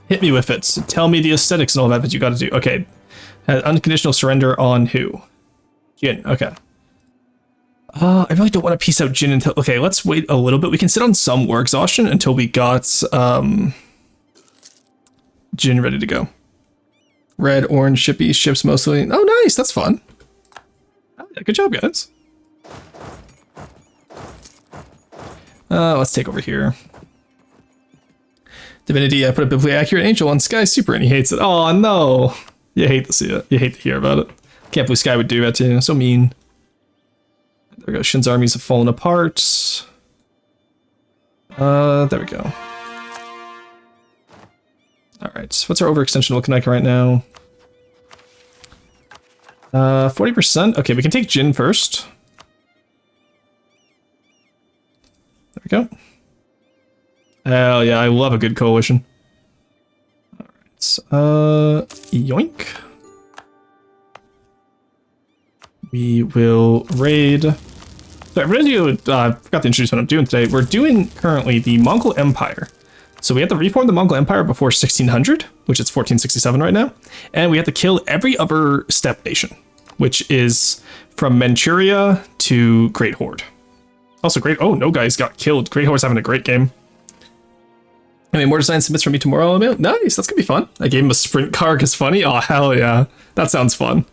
Hit me with it. So tell me the aesthetics and all that you got to do. Okay. Unconditional surrender on who? Jin. Okay. I really don't want to piece out Jin until... Okay, let's wait a little bit. We can sit on some war exhaustion until we got Jin ready to go. Red, orange, shippy, ships mostly. Oh, nice. That's fun. Good job, guys. Let's take over here. Divinity, I put a biblically accurate angel on Sky Super and he hates it. Oh no. You hate to see it. You hate to hear about it. Can't believe Sky would do that to you. So mean. There we go. Shin's armies have fallen apart. There we go. Alright, what's our overextension looking like right now? 40%. Okay, we can take Jin first. There we go. Hell yeah, I love a good coalition. Alright, yoink. We will raid. So I'm gonna forgot to introduce what I'm doing today. We're doing currently the Mongol Empire. So we have to reform the Mongol Empire before 1600, which is 1467 right now. And we have to kill every other steppe nation, which is from Manchuria to Great Horde. Also great. Oh, no guys got killed. Great Horde's having a great game. I mean, more design submits from me tomorrow. Nice, that's gonna be fun. I gave him a sprint car because funny. Oh, hell yeah. That sounds fun.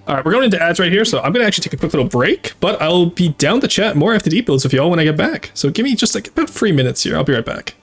All right, we're going into ads right here, so I'm going to actually take a quick little break, but I'll be down to chat more FTD builds with y'all when I get back. So give me just like about 3 minutes here. I'll be right back.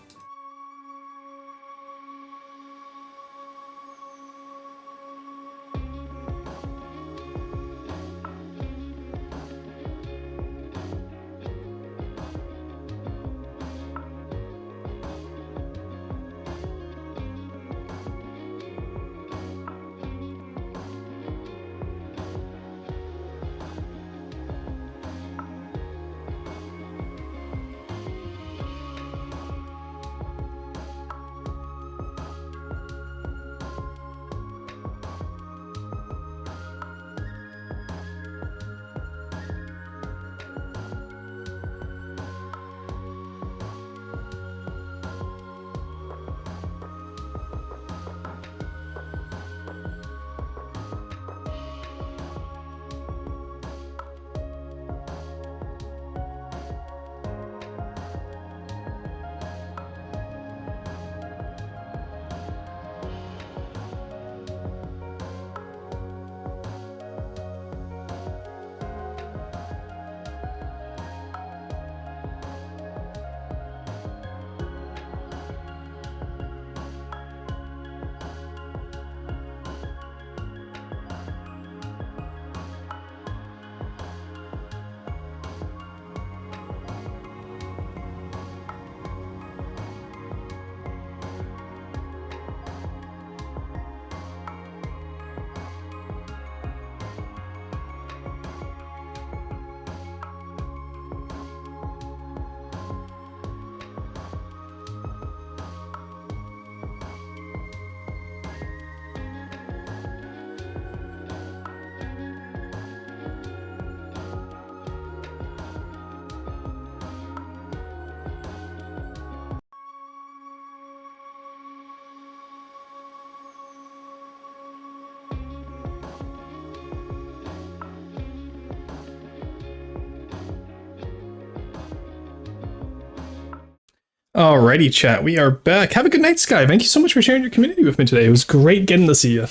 Alrighty, chat. We are back. Have a good night, Sky. Thank you so much for sharing your community with me today. It was great getting to see you.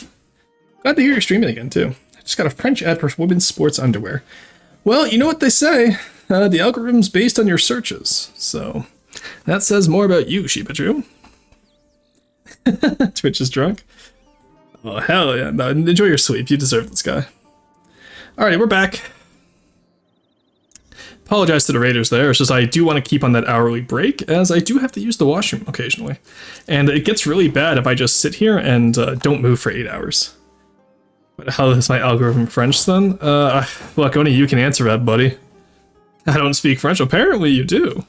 Glad to hear you're streaming again, too. I just got a French ad for women's sports underwear. Well, you know what they say. The algorithm's based on your searches. So, that says more about you, Shibachu. Twitch is drunk. Oh, hell yeah. No, enjoy your sleep. You deserve this, guy. Alrighty, we're back. Apologize to the raiders there. It's just I do want to keep on that hourly break, as I do have to use the washroom occasionally. And it gets really bad if I just sit here and don't move for 8 hours. But how is my algorithm French, then? Look, only you can answer that, buddy. I don't speak French. Apparently you do.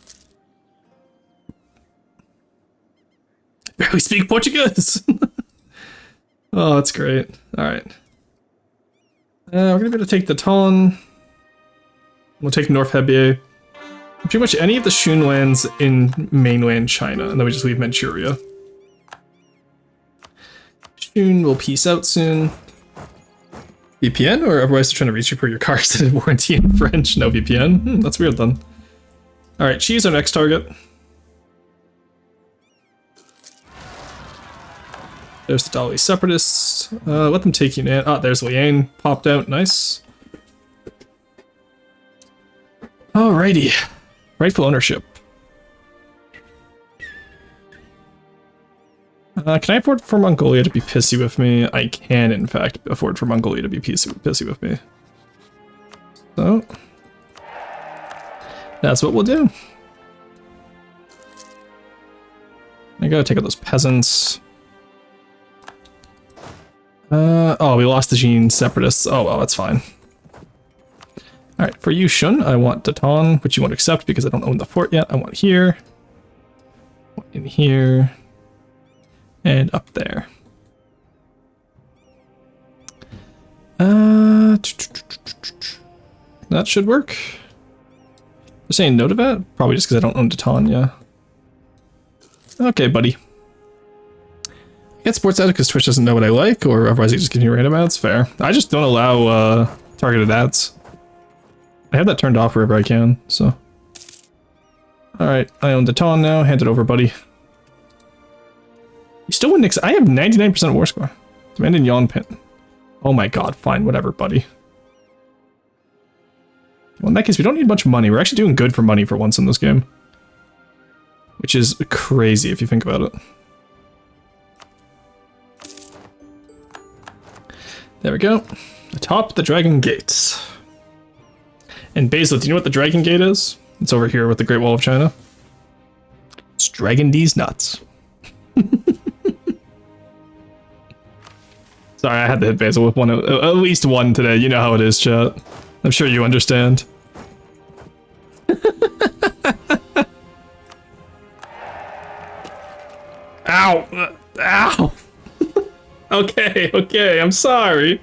I barely speak Portuguese. Oh, that's great. Alright. We're going to be able to take the Ton. We'll take North Hebei. Pretty much any of the Shun lands in mainland China, and then we just leave Manchuria. Shun will peace out soon. VPN, or otherwise they're trying to reach you for your car extended warranty in French? No VPN? That's weird then. Alright, she's our next target. There's the Dali Separatists. Let them take you in. Ah, there's Liane. Popped out. Nice. Alrighty. Rightful ownership. Can I afford for Mongolia to be pissy with me? I can, in fact, afford for Mongolia to be pissy with me. So, that's what we'll do. I gotta take out those peasants. Oh, we lost the Jin separatists. Oh, well, that's fine. Alright, for you, Shun, I want Daton, which you won't accept because I don't own the fort yet. I want here. In here. And up there. That should work. They're saying no to that? Probably just because I don't own Daton, yeah. Okay, buddy. Get sports out because Twitch doesn't know what I like, or otherwise he just gives me random ads. Fair. I just don't allow targeted ads. I have that turned off wherever I can, so. Alright, I own Daton now. Hand it over, buddy. You still win Nix. I have 99% war score. Demand in Yonpin. Oh my god, fine, whatever, buddy. Well, in that case, we don't need much money. We're actually doing good for money for once in this game. Which is crazy if you think about it. There we go. Atop the Dragon Gates. And Basil, do you know what the Dragon Gate is? It's over here with the Great Wall of China. It's Dragon D's nuts. Sorry, I had to hit Basil with one, at least one today. You know how it is, chat. I'm sure you understand. Ow! Ow! Okay, I'm sorry.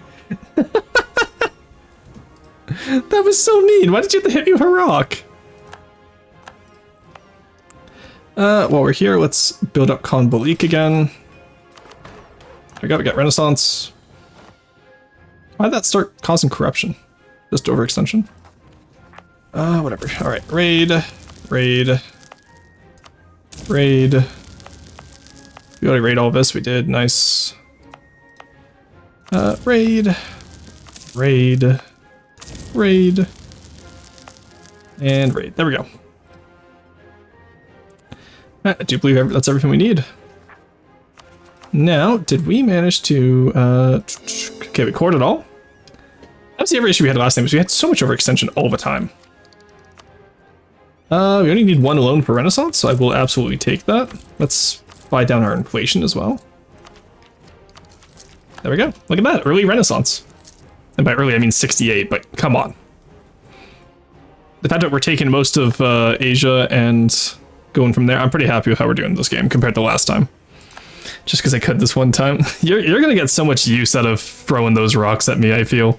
That was so mean. Why did you have to hit me with a rock? While we're here, let's build up Konbolik again. We got Renaissance. Why did that start causing corruption? Just overextension? Whatever. Alright, raid. We already raid all this, we did, nice. Raid. And raid. There we go. I do believe that's everything we need. Now, did we manage to, okay, we cored it all? That was the other issue we had last time, was we had so much overextension all the time. We only need one loan for Renaissance, so I will absolutely take that. Let's buy down our inflation as well. There we go. Look at that, early Renaissance. And by early, I mean 68, but come on. The fact that we're taking most of Asia and going from there, I'm pretty happy with how we're doing this game compared to last time. Just because I could this one time. You're gonna get so much use out of throwing those rocks at me, I feel.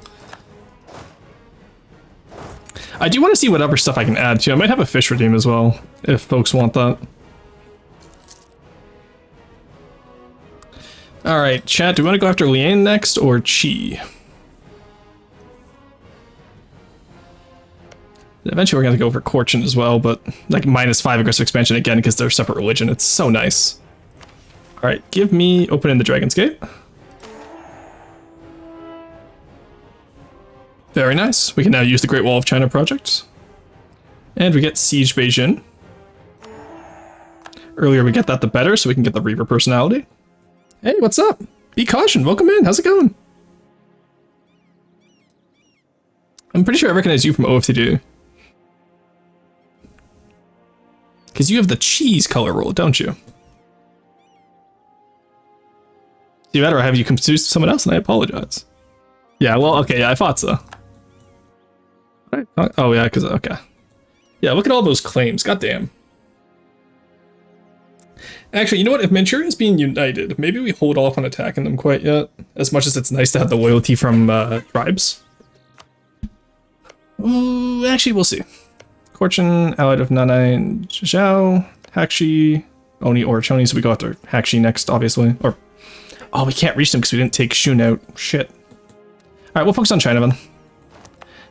I do want to see what other stuff I can add too. I might have a fish redeem as well, if folks want that. Alright, chat, do we want to go after Lian next, or Qi? Eventually we're going to go for Korchin as well, but like -5 aggressive expansion again because they're separate religion. It's so nice. Alright, give me open in the Dragon's Gate. Very nice. We can now use the Great Wall of China project. And we get Siege Beijing. Earlier we get that, the better, so we can get the Reaver personality. Hey, what's up? Be caution, welcome in, how's it going? I'm pretty sure I recognize you from OFTD. Because you have the cheese color roll, don't you? See that, or have you confused someone else and I apologize? Yeah, well, okay, yeah, I thought so. Right. Oh, yeah, because, okay. Yeah, look at all those claims, goddamn. Actually, you know what? If Manchuria is being united, maybe we hold off on attacking them quite yet. As much as it's nice to have the loyalty from tribes. Ooh, actually, we'll see. Korchin, allied of Nanai and Zhao, Hakshi, Oni or Choni, so we go after Hakshi next, obviously. Or, oh, we can't reach them because we didn't take Shun out. Shit. Alright, we'll focus on China then.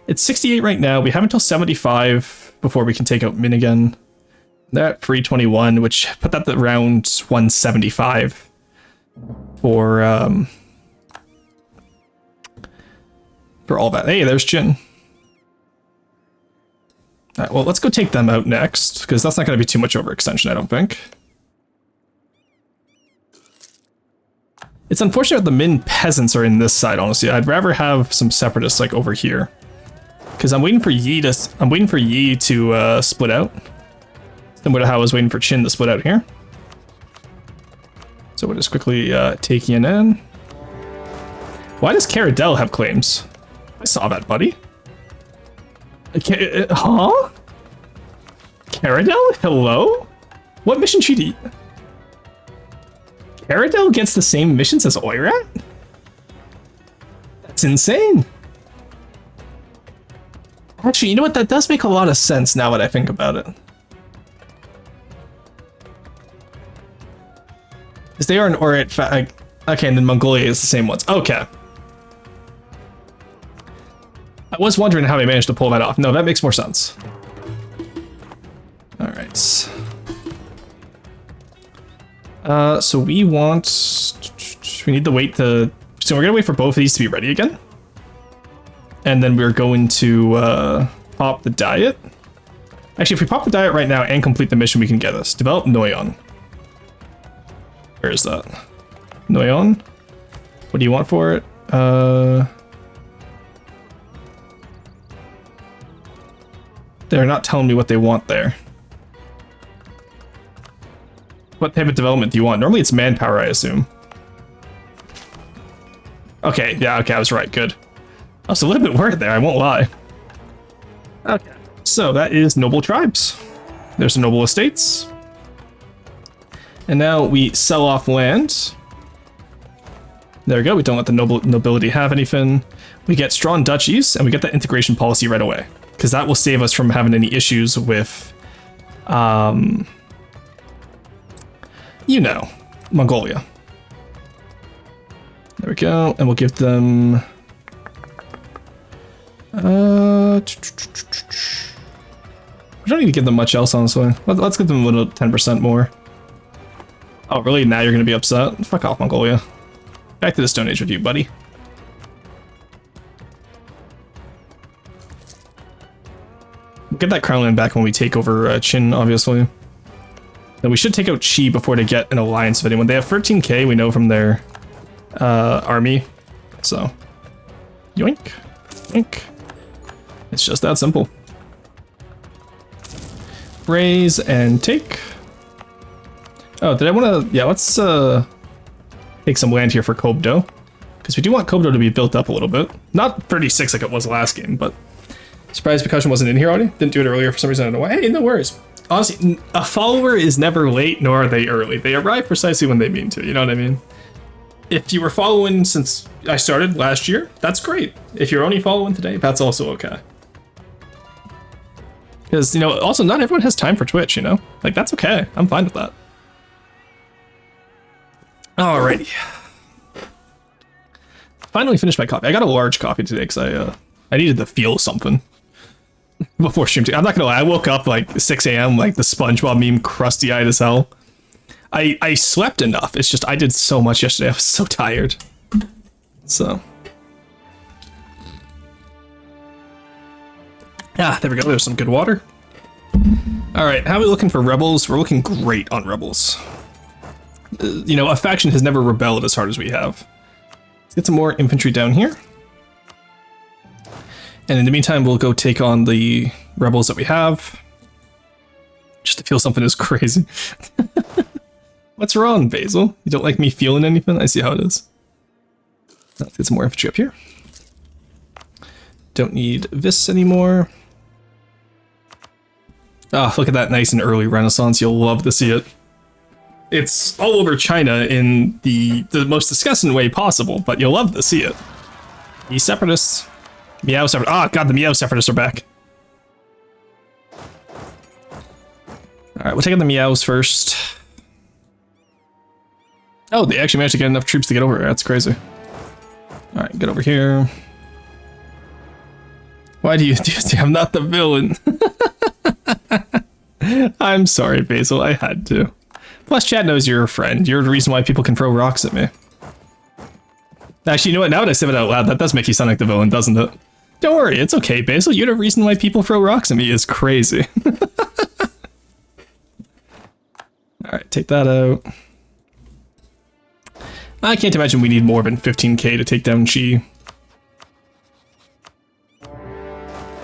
It's 68 right now. We have until 75 before we can take out Min again. They're at 321, which put that at around 175 for all that. Hey, there's Jin. Alright, well, let's go take them out next, because that's not going to be too much overextension, I don't think. It's unfortunate the Min peasants are in this side, honestly. I'd rather have some separatists like over here. Because I'm waiting for Yi to split out. Similar to how I was waiting for Qin to split out here. So we'll just quickly take Yin in. Why does Caradel have claims? I saw that, buddy. Huh? Caradel? Hello? What mission should he... Caradel gets the same missions as Oirat? That's insane. Actually, you know what? That does make a lot of sense now that I think about it. Because they are an Oirat okay, and then Mongolia is the same ones. Okay. I was wondering how they managed to pull that off. No, that makes more sense. Alright. So we need to wait to... So we're going to wait for both of these to be ready again. And then we're going to pop the diet. Actually, if we pop the diet right now and complete the mission, we can get this. Develop Noyon. Where is that? Noyon? What do you want for it? They're not telling me what they want there. What type of development do you want? Normally it's manpower, I assume. Okay, yeah, okay, I was right, good. I was a little bit worried there, I won't lie. Okay, so that is noble tribes. There's the noble estates. And now we sell off land. There we go, we don't let the nobility have anything. We get strong duchies, and we get that integration policy right away. Because that will save us from having any issues with, you know, Mongolia. There we go, and we'll give them... we don't need to give them much else, honestly. Let's give them a little 10% more. Oh, really? Now you're going to be upset? Fuck off, Mongolia. Back to the Stone Age with you, buddy. We'll get that crown land back when we take over Qin, obviously. Now we should take out Qi before they get an alliance with anyone. They have 13k, we know from their army. So, yoink, yoink. It's just that simple. Raise and take. Oh, did I want to... Yeah, let's take some land here for Kobdo. Because we do want Kobdo to be built up a little bit. Not 36 like it was last game, but... Surprised Percussion wasn't in here already. Didn't do it earlier for some reason. I don't know why. Hey, no worries. Honestly, a follower is never late, nor are they early. They arrive precisely when they mean to, you know what I mean? If you were following since I started last year, that's great. If you're only following today, that's also okay. Because, you know, also not everyone has time for Twitch, you know? Like, that's okay. I'm fine with that. Alrighty. Finally finished my copy. I got a large copy today because I needed to feel something before stream. I'm not gonna lie, I woke up like 6 a.m. like the SpongeBob meme, crusty-eyed as hell. I slept enough. It's just I did so much yesterday. I was so tired. So. Ah, there we go. There's some good water. Alright, how are we looking for rebels? We're looking great on rebels. You know, a faction has never rebelled as hard as we have. Let's get some more infantry down here. And in the meantime, we'll go take on the rebels that we have. Just to feel something is crazy. What's wrong, Basil? You don't like me feeling anything? I see how it is. Let's get some more infantry up here. Don't need this anymore. Ah, look at that nice and early Renaissance. You'll love to see it. It's all over China in the most disgusting way possible, but you'll love to see it. The separatists. Meow separatists. Ah, god, the Meow separatists are back. Alright, we'll take out the Meows first. Oh, they actually managed to get enough troops to get over here. That's crazy. Alright, get over here. Why do you say I'm not the villain? I'm sorry, Basil. I had to. Plus, Chad knows you're a friend. You're the reason why people can throw rocks at me. Actually, you know what? Now that I say it out loud, that does make you sound like the villain, doesn't it? Don't worry, it's okay, Basil. You're the reason why people throw rocks at me is crazy. Alright, take that out. I can't imagine we need more than 15k to take down Xi.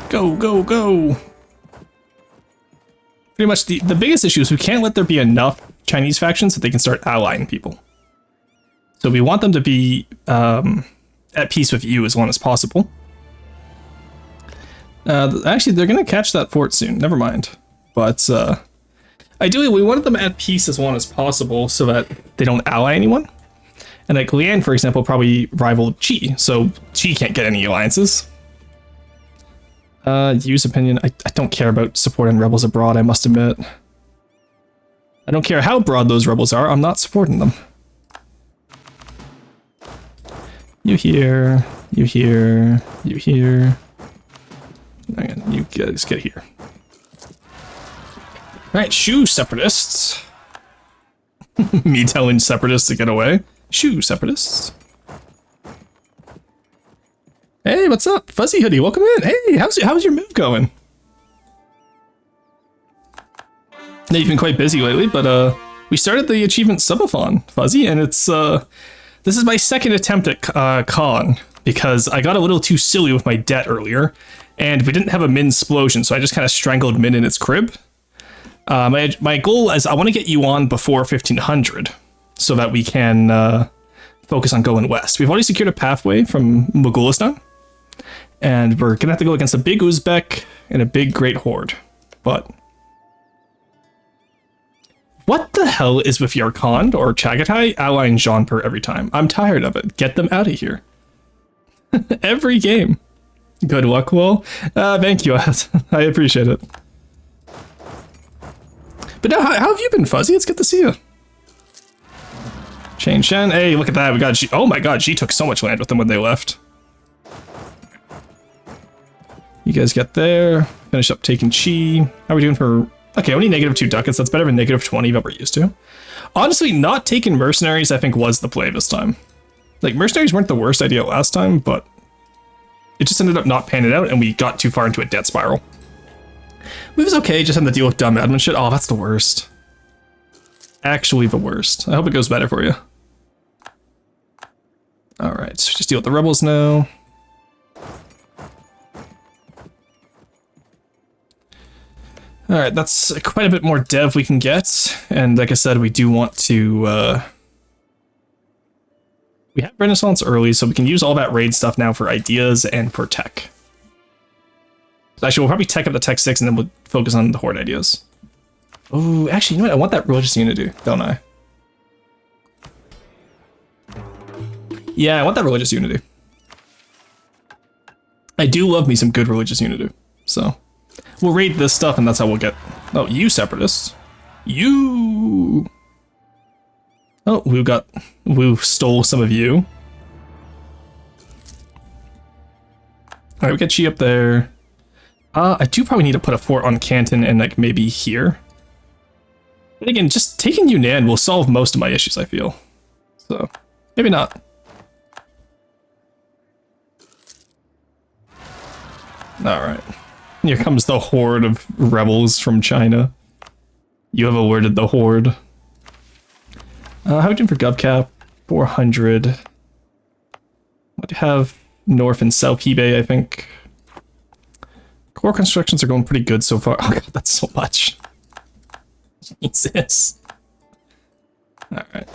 Go, go, go! Pretty much the biggest issue is we can't let there be enough Chinese factions that they can start allying people. So we want them to be at peace with you as long as possible. Actually, they're going to catch that fort soon. Never mind. But ideally, we wanted them at peace as long as possible so that they don't ally anyone. And like Lian, for example, probably rivaled Qi, so Qi can't get any alliances. Use opinion. I don't care about supporting rebels abroad, I must admit. I don't care how broad those rebels are, I'm not supporting them. You here, you here, you here. You guys get here. Alright, shoo, separatists. Me telling separatists to get away. Shoo, separatists. Hey, what's up? Fuzzy Hoodie, welcome in. Hey, how's your move going? Yeah, you've been quite busy lately, but we started the achievement Subathon, Fuzzy, and it's this is my second attempt at Con, because I got a little too silly with my debt earlier, and we didn't have a Min explosion, so I just kind of strangled Min in its crib. My goal is I want to get you on before 1500, so that we can focus on going west. We've already secured a pathway from Mogolistan, and we're gonna have to go against a big Uzbek and a big Great Horde. But what the hell is with Yarkand or Chagatai allying Jaunpur every time? I'm tired of it. Get them out of here. Every game. Good luck, Will. Thank you, I appreciate it. But now, how have you been, Fuzzy? It's good to see you. Chain Shen. Hey, look at that. We got G. Oh my god, G took so much land with them when they left. You guys get there. Finish up taking Chi. How are we doing for... Okay, only -2 ducats. That's better than -20 that we're used to. Honestly, not taking mercenaries, I think, was the play this time. Like, mercenaries weren't the worst idea last time, but it just ended up not panning out, and we got too far into a debt spiral. Move is okay, just having to deal with dumb admin shit. Oh, that's the worst. Actually the worst. I hope it goes better for you. Alright, so just deal with the rebels now. Alright, that's quite a bit more dev we can get, and like I said, we do want to, we have Renaissance early, so we can use all that raid stuff now for ideas and for tech. Actually, we'll probably tech up the tech 6 and then we'll focus on the horde ideas. Oh, actually, you know what? I want that religious unity, don't I? Yeah, I want that religious unity. I do love me some good religious unity, so... We'll raid this stuff and that's how we'll get... Oh, you separatists. You... Oh, we stole some of you. Alright, we got Chi up there. I do probably need to put a fort on Canton and like maybe here. But again, just taking Yunnan will solve most of my issues, I feel. So, maybe not. Alright. Here comes the horde of rebels from China. You have alerted the horde. How are we doing for GovCap? 400. What do you have? North and South eBay, I think. Core constructions are going pretty good so far. Oh god, that's so much. Jesus. Alright.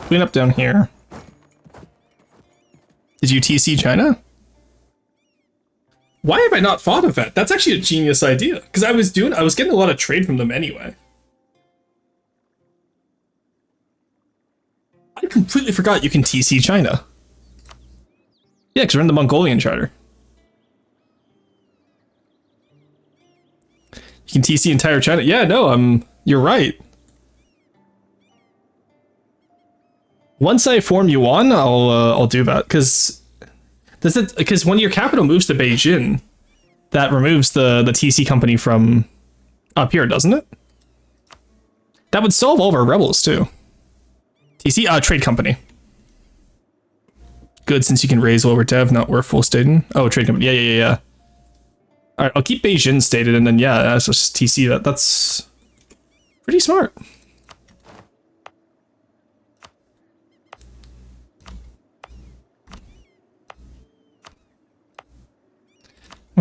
Clean up down here. Did you TC China? Why have I not thought of that? That's actually a genius idea. Because I was getting a lot of trade from them anyway. I completely forgot you can TC China. Yeah, because we're in the Mongolian charter. You can TC entire China. Yeah, no, you're right. Once I form Yuan, I'll do that because when your capital moves to Beijing, that removes the TC company from up here, doesn't it? That would solve all of our rebels too. TC trade company. Good, since you can raise lower dev, not worth full stating. Oh, trade company. Yeah. All right, I'll keep Beijing stated, and then yeah, that's just TC that. That's pretty smart.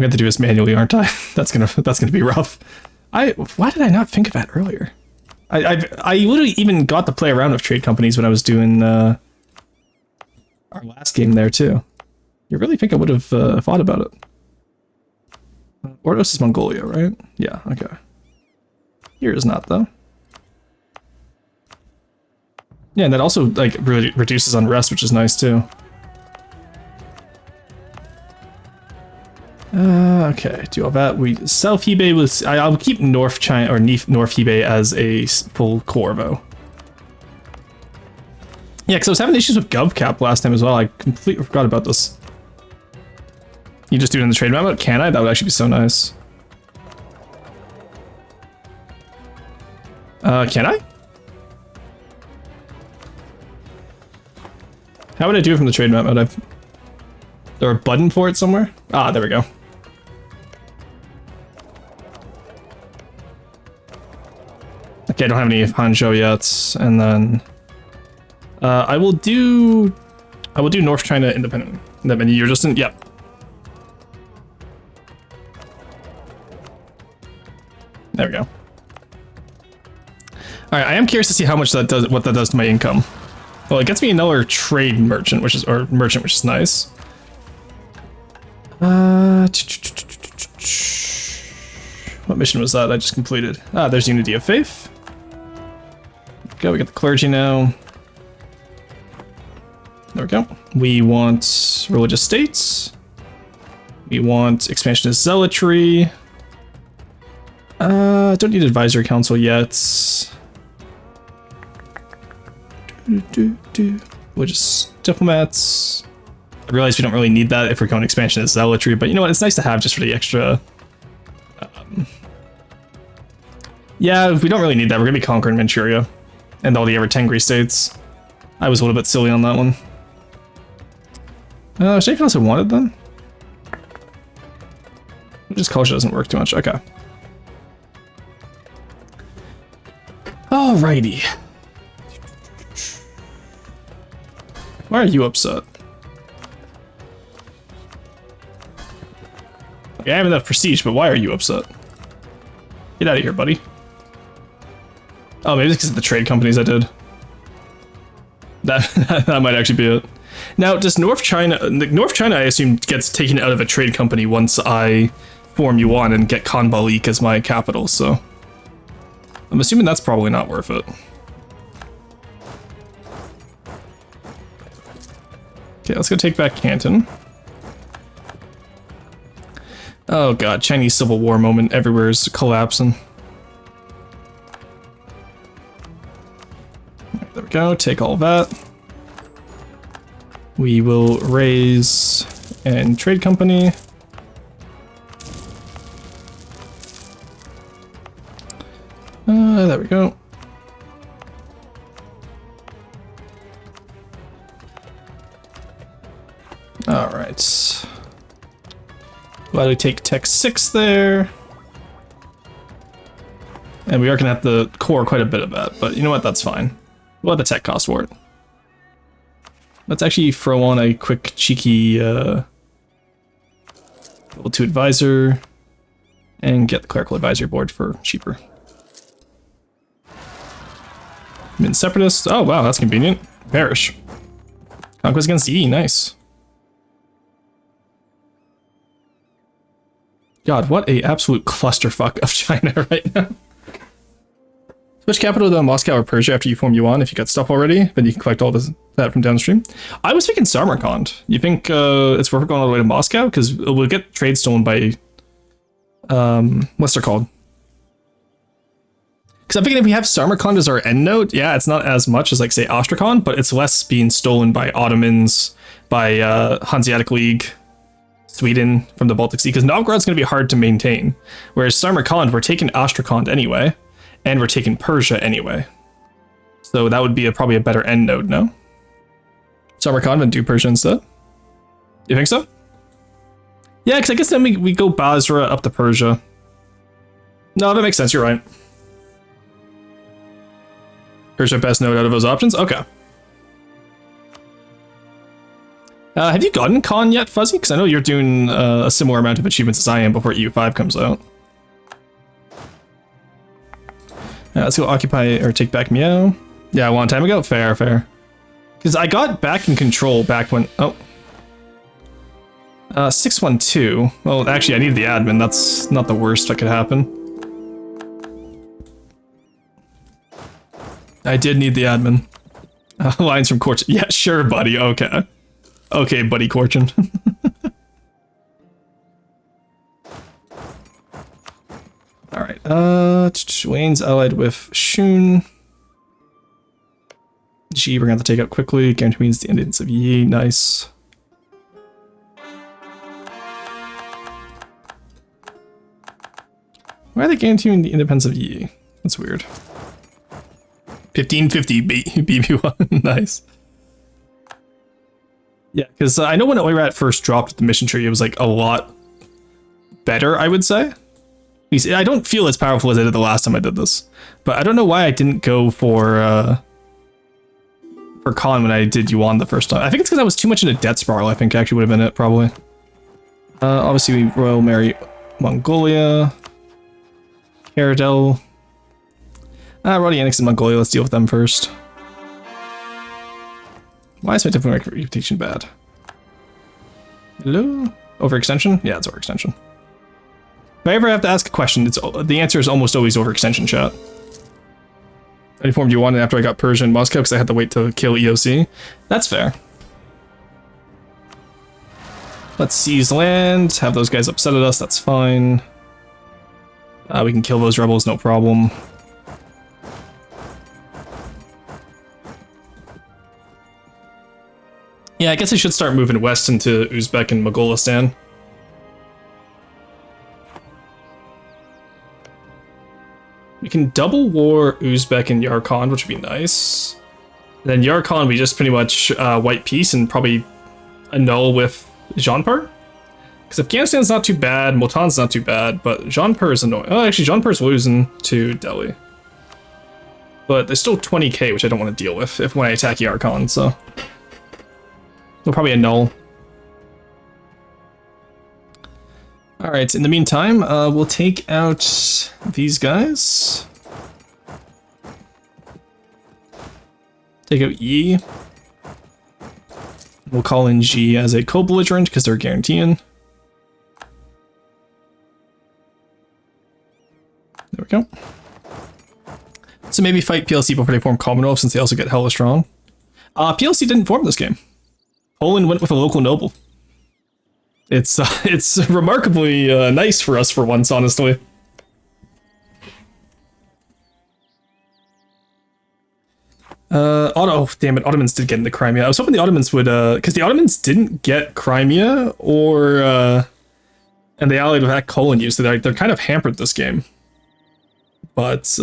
gonna have to do this manually, aren't I? That's gonna be rough. Why did I not think of that earlier? I literally even got to play around with trade companies when I was doing our last game there too. You really think I would have thought about it? Ordos is Mongolia, right? Yeah, okay. Here is not though. Yeah, and that also like really reduces unrest, which is nice too. Okay, do all that. We South Hebei was. I'll keep North China or North Hebei as a full core though. Yeah, because I was having issues with GovCap last time as well. I completely forgot about this. You just do it in the trade memo? Can I? That would actually be so nice. Can I? How would I do it from the trade map mode? Is there a button for it somewhere? Ah, there we go. Okay, I don't have any Hanzhou yet, and then I will do North China independent. And then you're just in. Yep. There we go. All right, I am curious to see how much that does, what that does to my income. Well, it gets me another trade merchant, which is nice. What mission was that I just completed? Ah, there's Unity of Faith. Okay, we got the clergy now. There we go. We want religious states. We want expansionist zealotry. Don't need advisory council yet. Religious diplomats. I realize we don't really need that if we're going expansionist zealotry, but you know what? It's nice to have just for the extra. Yeah, we don't really need that. We're gonna be conquering Manchuria and all the other Tengri states. I was a little bit silly on that one. Should anything else I wanted then? Just culture doesn't work too much. Okay. Alrighty. Why are you upset? Okay, I have enough prestige, but why are you upset? Get out of here, buddy. Oh, maybe it's because of the trade companies I did. That might actually be it. Now, does North China, I assume, gets taken out of a trade company once I form Yuan and get Khanbalik as my capital, so I'm assuming that's probably not worth it. Okay, let's go take back Canton. Oh god, Chinese Civil War moment. Everywhere is collapsing. Right, there we go. Take all that. We will raise and trade company. There we go. All right. Glad we take Tech 6 there. And we are going to have to core quite a bit of that, but you know what? That's fine. We'll have the tech cost for it. Let's actually throw on a quick cheeky level 2 advisor and get the clerical advisory board for cheaper. Min separatists. Oh wow, that's convenient. Parish. Conquest against E, nice. God, what a absolute clusterfuck of China right now. Switch capital to Moscow or Persia after you form Yuan. If you got stuff already, then you can collect all that from downstream. I was thinking Samarkand. You think it's worth going all the way to Moscow? Because we'll get trade stolen by... what's it called? Because I'm thinking if we have Samarkand as our end node, yeah, it's not as much as, like, say, Astrakhan, but it's less being stolen by Ottomans, by Hanseatic League, Sweden from the Baltic Sea, because Novgorod's going to be hard to maintain. Whereas Samarkand, we're taking Astrakhan anyway, and we're taking Persia anyway. So that would be probably a better end node, no? Samarkand and do Persia instead? You think so? Yeah, because I guess then we go Basra up to Persia. No, that makes sense, you're right. Persia best node out of those options? Okay. Have you gotten Con yet, Fuzzy? Because I know you're doing a similar amount of achievements as I am before EU5 comes out. Let's go occupy or take back Meow. Yeah, a long time ago? Fair, fair. Because I got back in control back when... Oh. 612. Well, actually, I need the admin. That's not the worst that could happen. I did need the admin. Lines from Corchin. Yeah, sure, buddy. Okay. Okay, buddy Corchin. Alright, Wayne's allied with Shun. G, we're gonna have to take out quickly. Guarantee means the Indians of Yi. Nice. Why are they guaranteeing the independence of Yi? That's weird. 1550 BB1. Nice. Yeah, because I know when Oirat first dropped the mission tree, it was like a lot better, I would say. I don't feel as powerful as I did the last time I did this, but I don't know why I didn't go for Khan when I did Yuan the first time. I think it's because I was too much into Death Spiral, I think actually would have been it, probably. Obviously, we Royal Marry Mongolia. Caradel. Roddy Annex in Mongolia, let's deal with them first. Why is my diplomatic reputation bad? Hello? Overextension? Yeah, it's overextension. If I ever have to ask a question, the answer is almost always overextension, chat. I informed you one after I got Persia and Moscow because I had to wait to kill EOC. That's fair. Let's seize land, have those guys upset at us, that's fine. We can kill those rebels, no problem. Yeah, I guess I should start moving west into Uzbek and Mongolistan. We can double war Uzbek and Yarkand, which would be nice. And then Yarkand, we just pretty much white peace and probably annul with Jaunpur. Because Afghanistan's not too bad, Multan's not too bad, but Jaunpur is annoying. Oh, actually, Jaunpur's losing to Delhi. But there's still 20k, which I don't want to deal with when I attack Yarkand, so... We'll probably annul. Alright, in the meantime, we'll take out these guys. Take out Yi. We'll call in G as a co-belligerent because they're guaranteeing. There we go. So maybe fight PLC before they form Commonwealth since they also get hella strong. PLC didn't form this game. Poland went with a local noble. It's remarkably nice for us for once, honestly. Oh, damn it, Ottomans did get into Crimea. I was hoping the Ottomans would, because the Ottomans didn't get Crimea, or, and they allied with that colon use, so they're kind of hampered this game. But,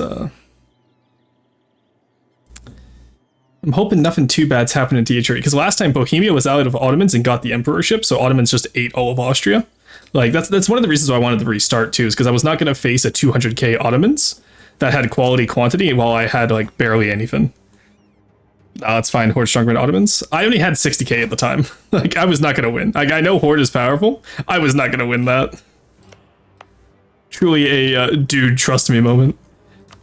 I'm hoping nothing too bad's happened in Dietrich, because last time Bohemia was allied with Ottomans and got the emperorship, so Ottomans just ate all of Austria. Like, that's one of the reasons why I wanted to restart, too, is because I was not going to face a 200k Ottomans that had quality quantity while I had, like, barely anything. It's fine, Horde stronger than Ottomans. I only had 60k at the time. Like, I was not going to win. Like, I know Horde is powerful. I was not going to win that. Truly a dude, trust me moment.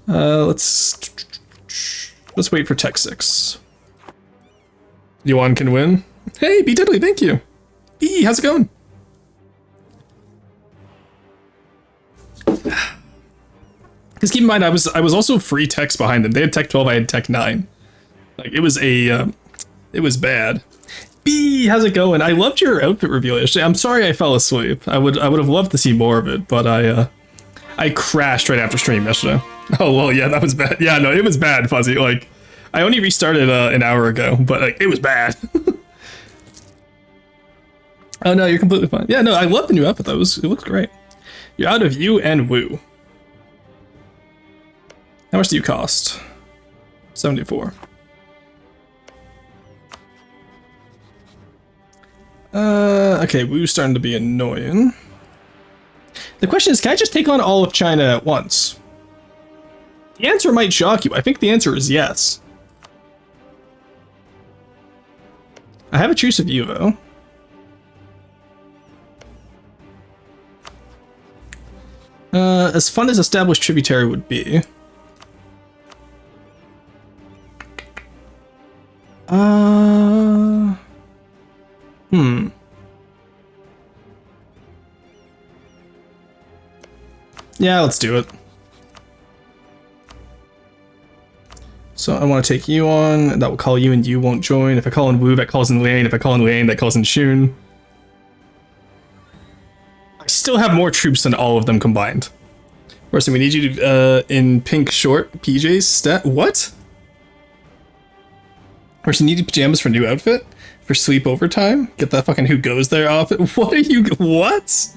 Let's wait for Tech 6. Yuan can win. Hey, B Diddley, thank you. B, how's it going? Because keep in mind, I was also free techs behind them. They had Tech 12, I had Tech 9. Like, it was it was bad. B, how's it going? I loved your outfit reveal yesterday. I'm sorry I fell asleep. I would have loved to see more of it, but I crashed right after stream yesterday. Oh, well, yeah, that was bad. Yeah, no, it was bad, Fuzzy. Like, I only restarted an hour ago, but like, it was bad. Oh, no, you're completely fine. Yeah, no, I love the new outfit, though. It looks great. You're out of Yu and Wu. How much do you cost? 74. Okay, Wu's starting to be annoying. The question is, can I just take on all of China at once? The answer might shock you. I think the answer is yes. I have a truce of you, though. As fun as established tributary would be. Yeah, let's do it. So I want to take you on. That will call you and you won't join. If I call in Wu, that calls in Liang. If I call in Liang, that calls in Shun. I still have more troops than all of them combined. Orson, we need you to, in pink short PJs. What? Orson, need pajamas for new outfit? For sleep overtime? Get that fucking who goes there outfit? What are you, what?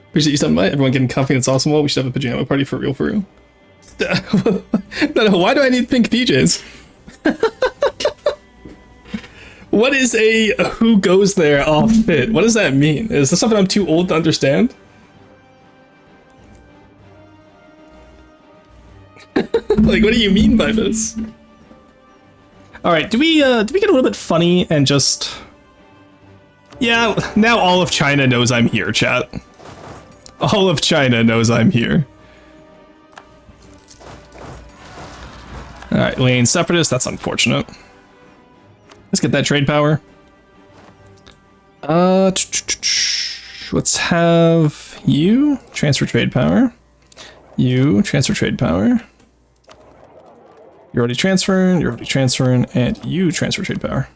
Appreciate you stopping by. Everyone getting comfy and awesome. Well, we should have a pajama party for real, for real. No, why do I need pink PJs? What is a who goes there outfit? What does that mean? Is this something I'm too old to understand? Like, what do you mean by this? All right, do we get a little bit funny and just... Yeah, now all of China knows I'm here, chat. All of China knows I'm here. All right, Lane Separatist, that's unfortunate. Let's get that trade power. Let's have you transfer trade power. You transfer trade power. You're already transferring, and you transfer trade power.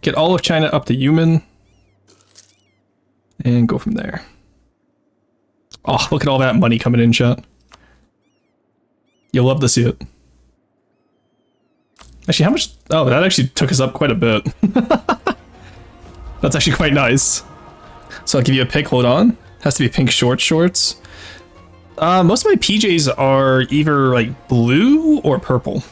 Get all of China up to human. And go from there. Oh, look at all that money coming in, chat. You'll love to see it. Actually, how much? Oh, that actually took us up quite a bit. That's actually quite nice. So I'll give you a pick, hold on. Has to be pink shorts. Most of my PJs are either like blue or purple.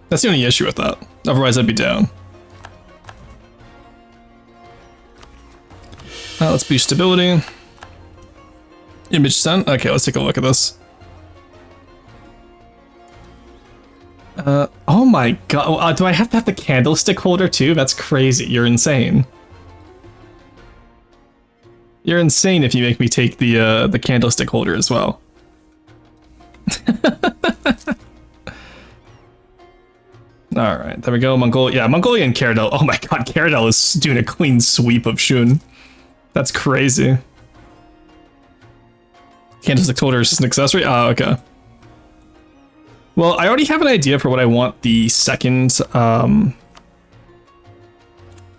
That's the only issue with that. Otherwise I'd be down. Let's boost stability. Image sent. Okay, let's take a look at this. Oh my god. Do I have to have the candlestick holder too? That's crazy. You're insane. You're insane if you make me take the candlestick holder as well. All right, there we go. Mongolia. Yeah, Mongolia and Caradel. Oh my god, Caradel is doing a clean sweep of Shun. That's crazy. Candlestick holder is just an accessory? Ah, okay. Well, I already have an idea for what I want the second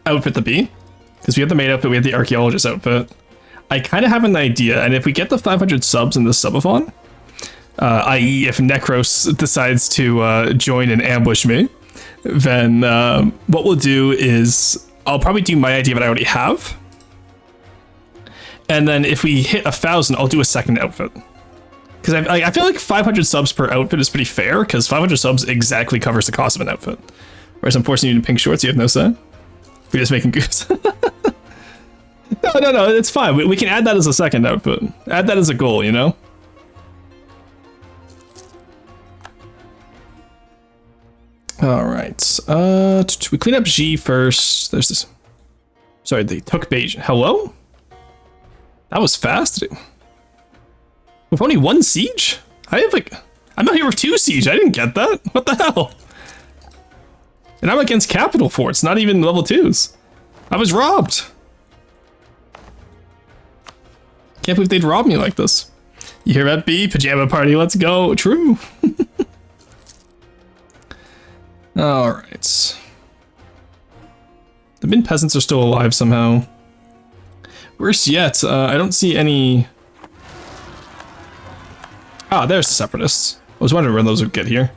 outfit to be. Because we have the maid outfit, we have the archaeologist outfit. I kind of have an idea, and if we get the 500 subs in this subathon, i.e. if Necros decides to join and ambush me, then what we'll do is I'll probably do my idea that I already have. And then if we hit 1,000, I'll do a second outfit. Because I feel like 500 subs per outfit is pretty fair, because 500 subs exactly covers the cost of an outfit. Whereas I'm forcing you to pink shorts, you have no say. We're just making goose. No, it's fine. We can add that as a second output. Add that as a goal, you know? Alright. We clean up G first. There's this... Sorry, they took Beijing. Hello? That was fast. With only 1 siege? I have like... I'm out here with 2 siege. I didn't get that. What the hell? And I'm against capital forts, not even level 2s. I was robbed. Can't believe they'd rob me like this. You hear that, B? Pajama party, let's go. True. Alright. The Min peasants are still alive somehow. Worse yet, I don't see any... Ah, there's the separatists. I was wondering when those would get here.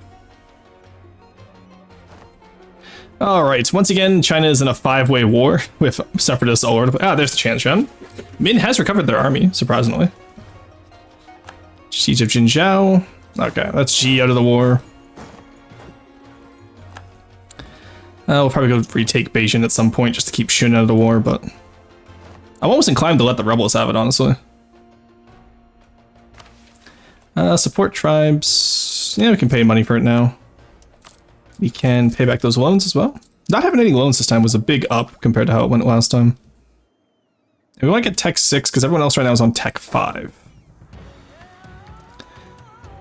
Alright, once again, China is in a 5-way war with separatists all over the place. Ah, there's the Chanshan. Min has recovered their army, surprisingly. Siege of Jinzhou. Okay, that's G out of the war. We'll probably go retake Beijing at some point just to keep Shun out of the war, but... I'm almost inclined to let the rebels have it, honestly. Support tribes. Yeah, we can pay money for it now. We can pay back those loans as well. Not having any loans this time was a big up compared to how it went last time. And we want to get tech 6 because everyone else right now is on tech 5.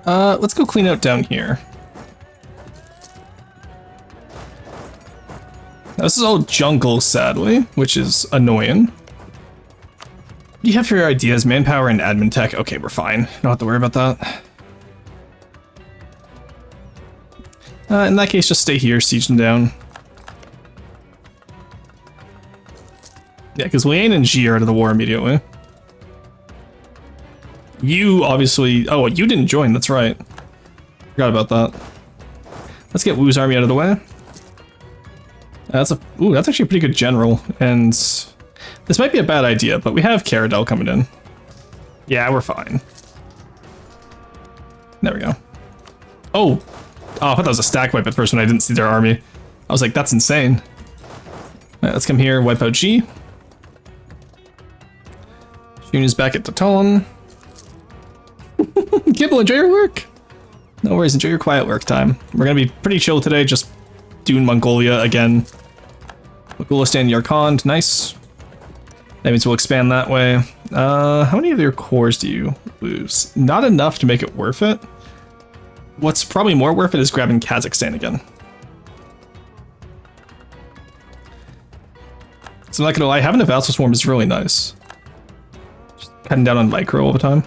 Let's go clean out down here. Now, this is all jungle, sadly, which is annoying. You have your ideas, manpower and admin tech. Okay, we're fine. Don't have to worry about that. In that case, just stay here, siege them down. Yeah, because Liane and G are out of the war immediately. You obviously... Oh, you didn't join, that's right. Forgot about that. Let's get Wu's army out of the way. That's actually a pretty good general, and this might be a bad idea, but we have Caradel coming in. Yeah, we're fine. There we go. Oh, I thought that was a stack wipe at first when I didn't see their army. I was like, that's insane. Alright, let's come here, wipe out G. Shun is back at Totalon. Gibble, enjoy your work. No worries, enjoy your quiet work time. We're gonna be pretty chill today, just doing Mongolia again. Mongolistan, Yarkand, nice. That means we'll expand that way. How many of your cores do you lose? Not enough to make it worth it. What's probably more worth it is grabbing Kazakhstan again. So I'm not gonna lie, having a vassal swarm is really nice. Just cutting down on micro all the time.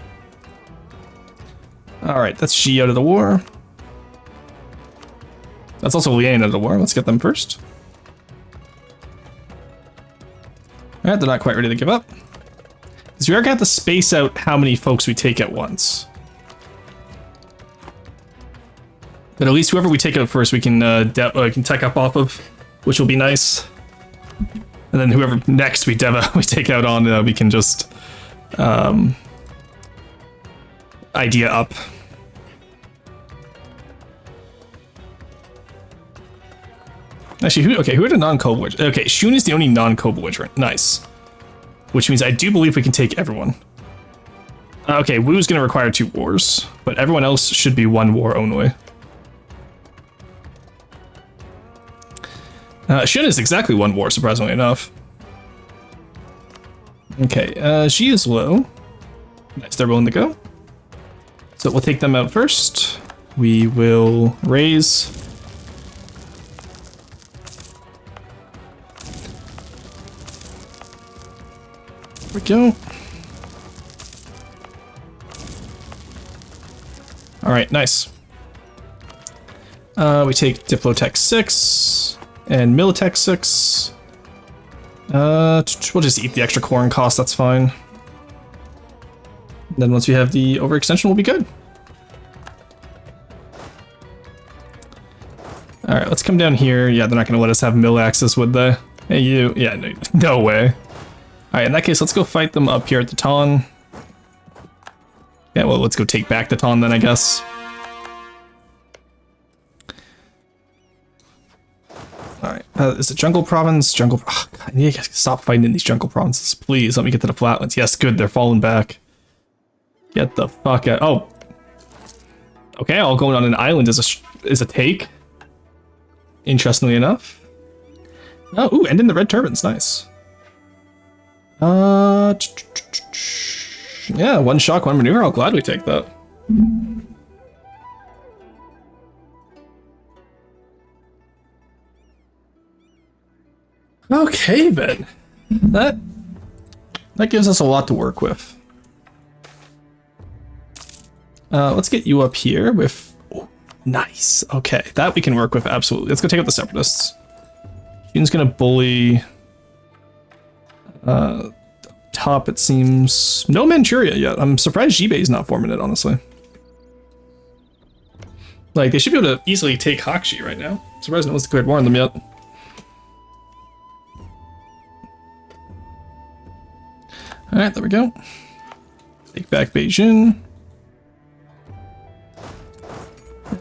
Alright, that's Xi out of the war. That's also Liane out of the war. Let's get them first. Alright, they're not quite ready to give up. Because we are going to have to space out how many folks we take at once. But at least whoever we take out first, we can tech up off of, which will be nice. And then whoever next we take out on, we can just idea up. Actually, who are the non-co-belligerent? Okay, Shun is the only non-co-belligerent. Nice. Which means I do believe we can take everyone. Okay, Wu's gonna require 2 wars, but everyone else should be 1 war only. Shun is exactly 1 war, surprisingly enough. Okay, Xi is low. Nice, they're willing to go. So we'll take them out first. We will raise. There we go. Alright, nice. We take Diplotech 6 and Militech 6. We'll just eat the extra corn cost, that's fine. Then once we have the overextension, we'll be good. Alright, let's come down here. Yeah, they're not going to let us have mill access, would they? Hey, you. Yeah, no way. Alright, in that case, let's go fight them up here at the Ton. Yeah, well, let's go take back the Ton then, I guess. Alright, is it Jungle Province? Jungle... Oh, God, I need to stop fighting in these Jungle Provinces. Please, let me get to the Flatlands. Yes, good, they're falling back. Get the fuck out. Oh. Okay, all going on an island is a take. Interestingly enough. Oh, ooh, and in the red turbans, nice. Yeah, 1 shock, 1 maneuver. I'll gladly take that. Okay, then. That gives us a lot to work with. Let's get you up here with... Oh, nice. Okay, that we can work with, absolutely. Let's go take out the Separatists. Shun's gonna bully... top, it seems... No Manchuria yet. I'm surprised Jibei's not forming it, honestly. Like, they should be able to easily take Hakshi right now. I'm surprised no one's declared war on them yet. Alright, there we go. Take back Beijing.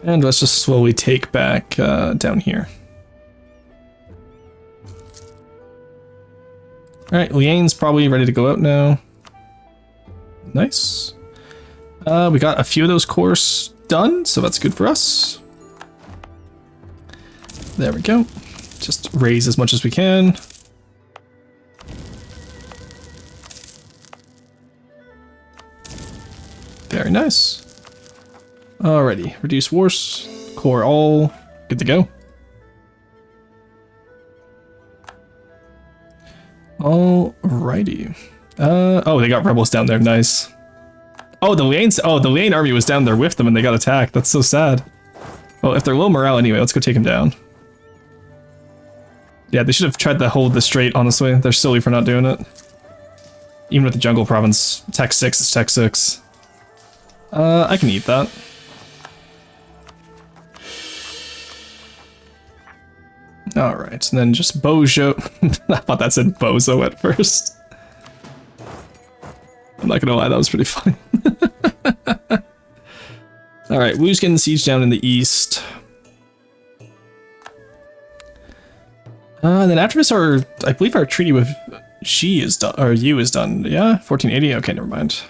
And let's just slowly take back down here. Alright, Liane's probably ready to go out now. Nice. We got a few of those cores done, so that's good for us. There we go. Just raise as much as we can. Very nice. Alrighty, reduce wars, core all, good to go. Alrighty. Oh, they got rebels down there, nice. Oh, the Liane army was down there with them and they got attacked. That's so sad. Well, if they're low morale anyway, let's go take them down. Yeah, they should have tried to hold the straight, honestly. They're silly for not doing it. Even with the jungle province, tech 6 is tech 6. I can eat that. Alright, and then just Bojo. I thought that said Bozo at first. I'm not gonna lie, that was pretty funny. Alright, Wu's getting siege down in the east. And then after this, I believe our treaty with Xi is done, or Yu is done. Yeah, 1480. Okay, never mind.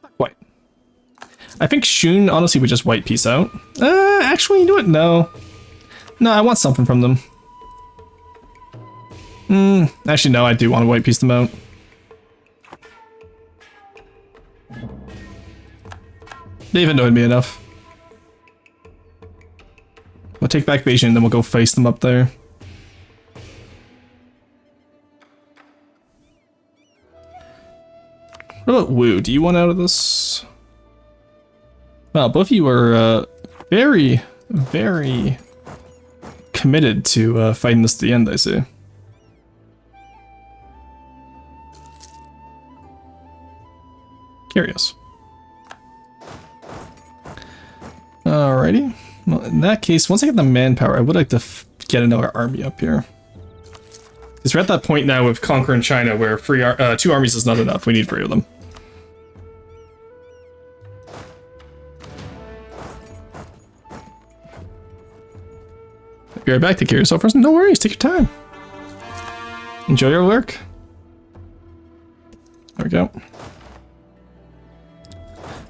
Not quite. I think Shun honestly would just white peace out. Actually, you know what? No. No, I want something from them. Actually, no, I do want to white piece them out. They've annoyed me enough. We'll take back Beijing, then we'll go face them up there. What about Wu? Do you want out of this? Well, both of you are very, very committed to fighting this to the end, I see. Curious. Alrighty. Well, in that case, once I get the manpower, I would like to get another army up here. Because we're at that point now with conquering China where 2 armies is not enough. We need 3 of them. Be right back. Take care of yourself first. No worries. Take your time. Enjoy your lurk. There we go.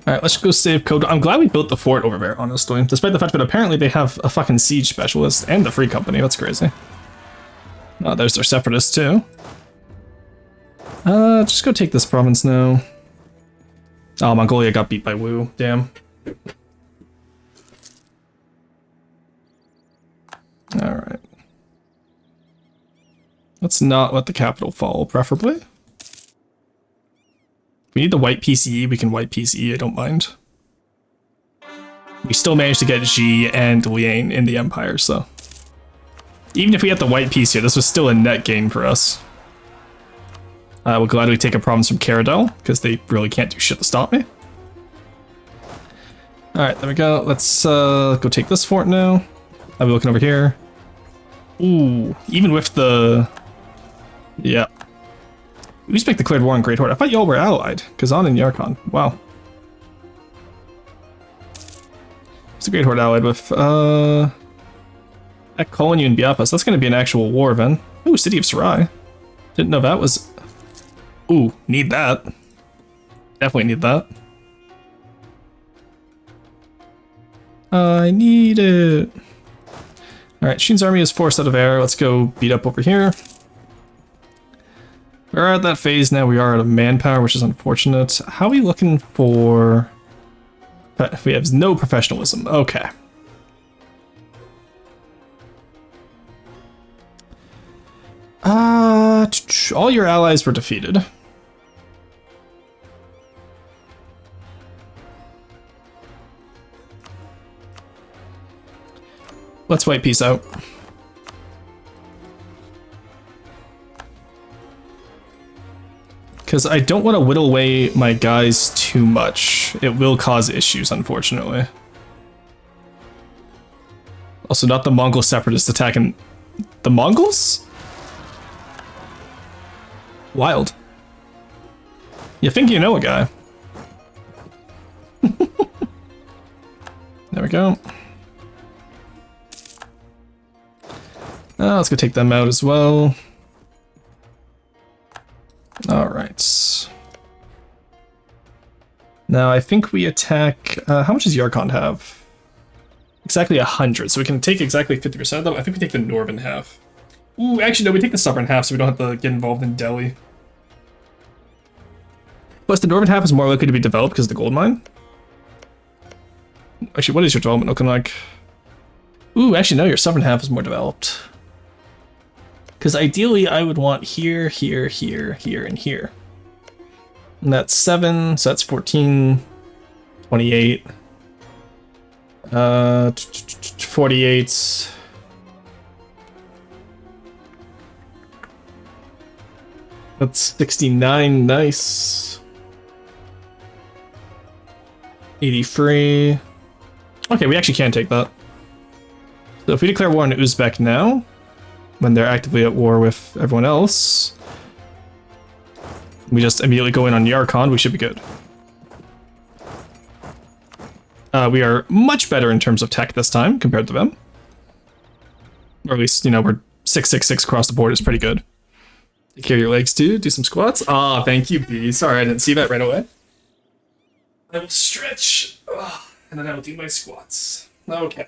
Alright, let's go save code. I'm glad we built the fort over there, honestly. Despite the fact that apparently they have a fucking siege specialist and the free company. That's crazy. Oh, there's their separatists too. Just go take this province now. Oh, Mongolia got beat by Wu. Damn. Alright. Let's not let the capital fall, preferably. If we need the white PCE, we can white PCE, I don't mind. We still managed to get Xi and Liane in the Empire, so... Even if we had the white piece here, this was still a net gain for us. We'll gladly take a province from Caradel, because they really can't do shit to stop me. Alright, there we go. Let's go take this fort now. I'll be looking over here. Ooh, even with the... Yeah. Uzbek declared war on Great Horde. I thought y'all were allied. Kazan and Yarkhan. Wow. What's the Great Horde allied with? Kolonyu and Biapas. That's going to be an actual war then. Ooh, City of Sarai. Didn't know that was... Ooh, need that. Definitely need that. I need it. Alright, Shin's army is forced out of air. Let's go beat up over here. We're at that phase now. We are out of manpower, which is unfortunate. How are we looking for... We have no professionalism. Okay. All your allies were defeated. Let's white peace out. Because I don't want to whittle away my guys too much. It will cause issues, unfortunately. Also, not the Mongol separatists attacking the Mongols? Wild. You think you know a guy. There we go. Let's go take them out as well. Alright. Now I think we attack... how much does Yarkhan have? Exactly 100, so we can take exactly 50% of them. I think we take the northern half. Ooh, actually no, we take the southern half so we don't have to get involved in Delhi. Plus, the northern half is more likely to be developed because of the gold mine. Actually, what is your development looking like? Ooh, actually, no, your southern half is more developed. Because ideally, I would want here, here, here, here, and here. And that's 7, so that's 14, 28, 48. That's 69, nice. 83. Okay, we actually can take that. So if we declare war on Uzbek now, when they're actively at war with everyone else, we just immediately go in on Yarkand, we should be good. We are much better in terms of tech this time compared to them. Or at least, you know, we're 666 across the board is pretty good. Take care of your legs too, do some squats. Ah, thank you, B. Sorry, I didn't see that right away. I will stretch, and then I will do my squats. Okay.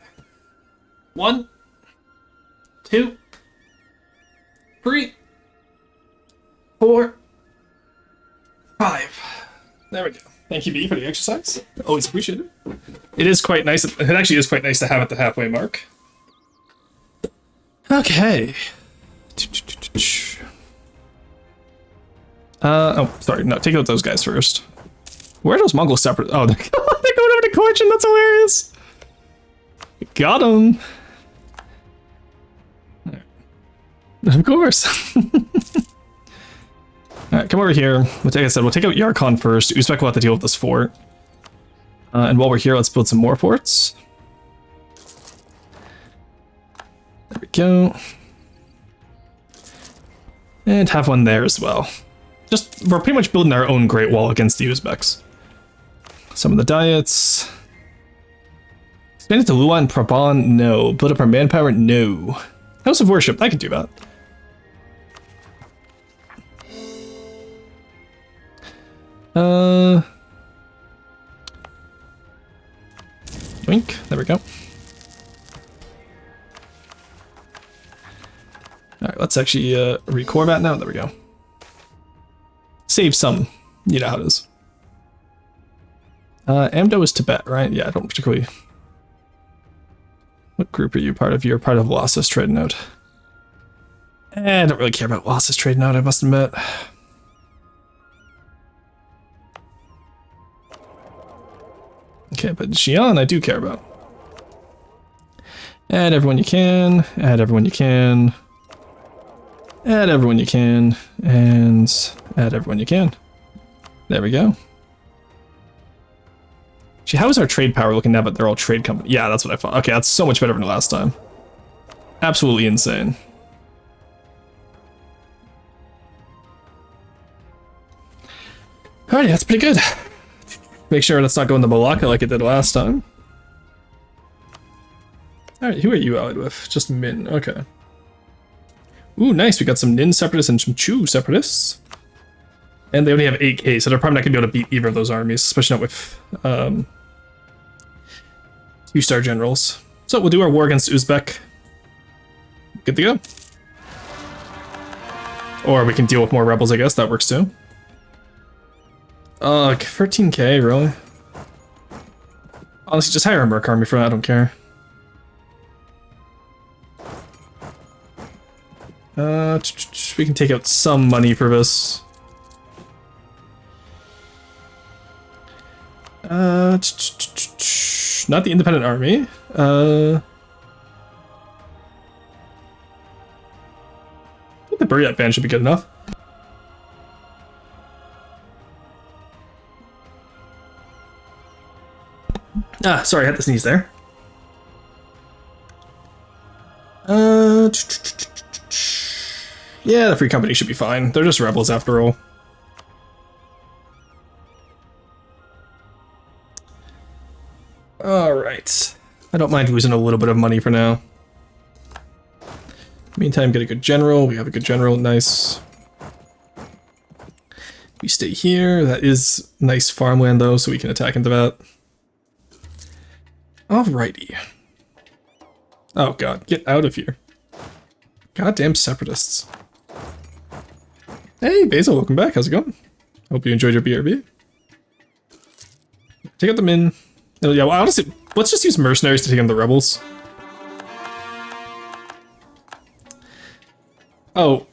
1, 2, 3, 4, 5. There we go. Thank you, B, for the exercise. Always appreciate it. It is quite nice. It actually is quite nice to have at the halfway mark. Okay. Oh, sorry. No, take out those guys first. Where are those Mongol separate? Oh, they're going over to Cochin. That's hilarious. Got them. Of course. Alright, come over here. Like I said, we'll take out Yarkand first. Uzbek will have to deal with this fort. And while we're here, let's build some more forts. There we go. And have one there as well. We're pretty much building our own Great Wall against the Uzbeks. Some of the diets. Expand it to Lua and Prabon? No. Build up our manpower? No. House of Worship, I can do that. Wink. There we go. Alright, let's actually record that now. There we go. Save some. You know how it is. Amdo is Tibet, right? Yeah, I don't particularly... What group are you part of? You're part of Losses Trade Note. I don't really care about Losses Trade Note, I must admit. Okay, but Xi'an I do care about. Add everyone you can. Add everyone you can. Add everyone you can. And add everyone you can. There we go. Actually, how is our trade power looking now that they're all trade company? Yeah, that's what I thought. Okay, that's so much better than last time. Absolutely insane. Alright, that's pretty good. Make sure that's not going to Malacca like it did last time. Alright, who are you allied with? Just Min, okay. Ooh, nice, we got some Nin separatists and some Chu separatists. And they only have 8k, so they're probably not going to be able to beat either of those armies, especially not with 2-star generals. So we'll do our war against Uzbek. Good to go. Or we can deal with more rebels, I guess, that works too. 13k, really? Honestly, just hire a Merc army for that, I don't care. We can take out some money for this. Not the independent army. I think the Buryat band should be good enough. Ah, sorry, I had to sneeze there. Yeah, the Free Company should be fine. They're just rebels after all. Alright. I don't mind losing a little bit of money for now. Meantime, get a good general. We have a good general. Nice. We stay here. That is nice farmland, though, so we can attack into that. Alrighty. Oh, God. Get out of here. Goddamn separatists. Hey, Basil. Welcome back. How's it going? Hope you enjoyed your BRB. Take out the Min. Oh, yeah, well, honestly, let's just use mercenaries to take on the rebels. Oh,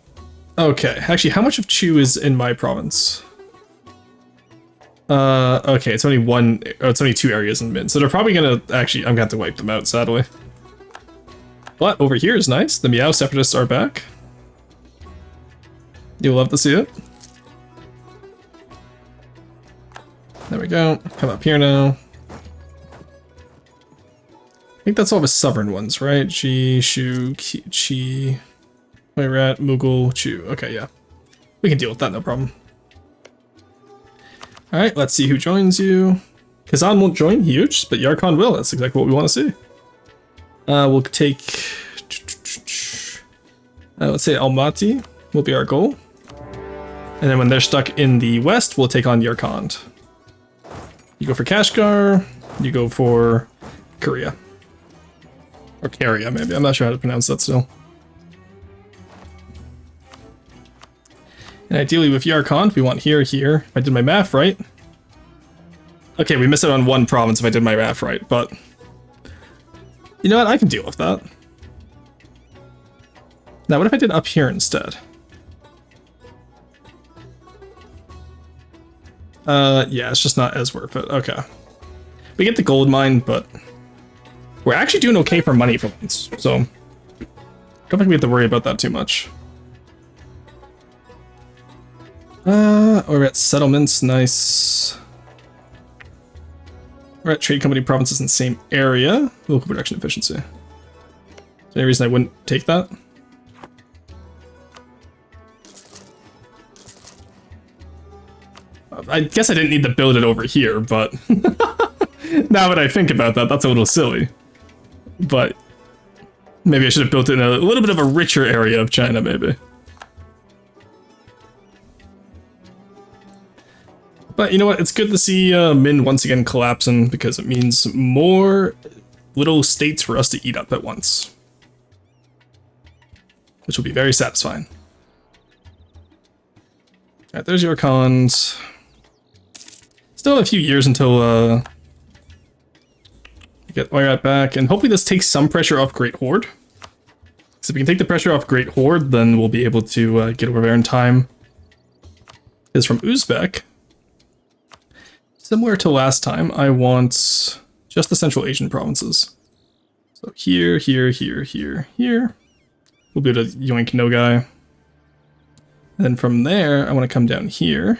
okay. Actually, how much of Chu is in my province? Okay, it's only one. Oh, it's only 2 areas in Min, so they're probably gonna. Actually, I'm gonna have to wipe them out, sadly. But over here is nice. The Meow Separatists are back. You'll love to see it. There we go. Come up here now. I think that's all the sovereign ones, right? Ji, Shu, Chi, Rat, Mughal, Chu. Okay, yeah. We can deal with that, no problem. Alright, let's see who joins you. Kazan won't join, huge, but Yarkhan will. That's exactly what we want to see. We'll take... let's say Almaty will be our goal. And then when they're stuck in the west, we'll take on Yarkand. You go for Kashgar, you go for Korea. Or Karia, maybe. I'm not sure how to pronounce that still. And ideally with Yarkand, we want here, here. If I did my math right. Okay, we missed out on 1 province if I did my math right, but... You know what? I can deal with that. Now, what if I did up here instead? Yeah, it's just not as worth it. Okay. We get the gold mine, but we're actually doing okay for money for once, so don't think we have to worry about that too much. We're at settlements, nice. We're at trade company provinces in the same area. Local production efficiency. Is there any reason I wouldn't take that? I guess I didn't need to build it over here, but now that I think about that, that's a little silly. But maybe I should have built it in a little bit of a richer area of China, maybe. But you know what? It's good to see Min once again collapsing because it means more little states for us to eat up at once. Which will be very satisfying. Alright, there's your cons. Still a few years until get Oirat back, and hopefully this takes some pressure off Great Horde. Because if we can take the pressure off Great Horde, then we'll be able to get over there in time. Because from Uzbek, similar to last time, I want just the Central Asian provinces. So here, here, here, here, here. We'll be able to yoink Nogai. And then from there, I want to come down here.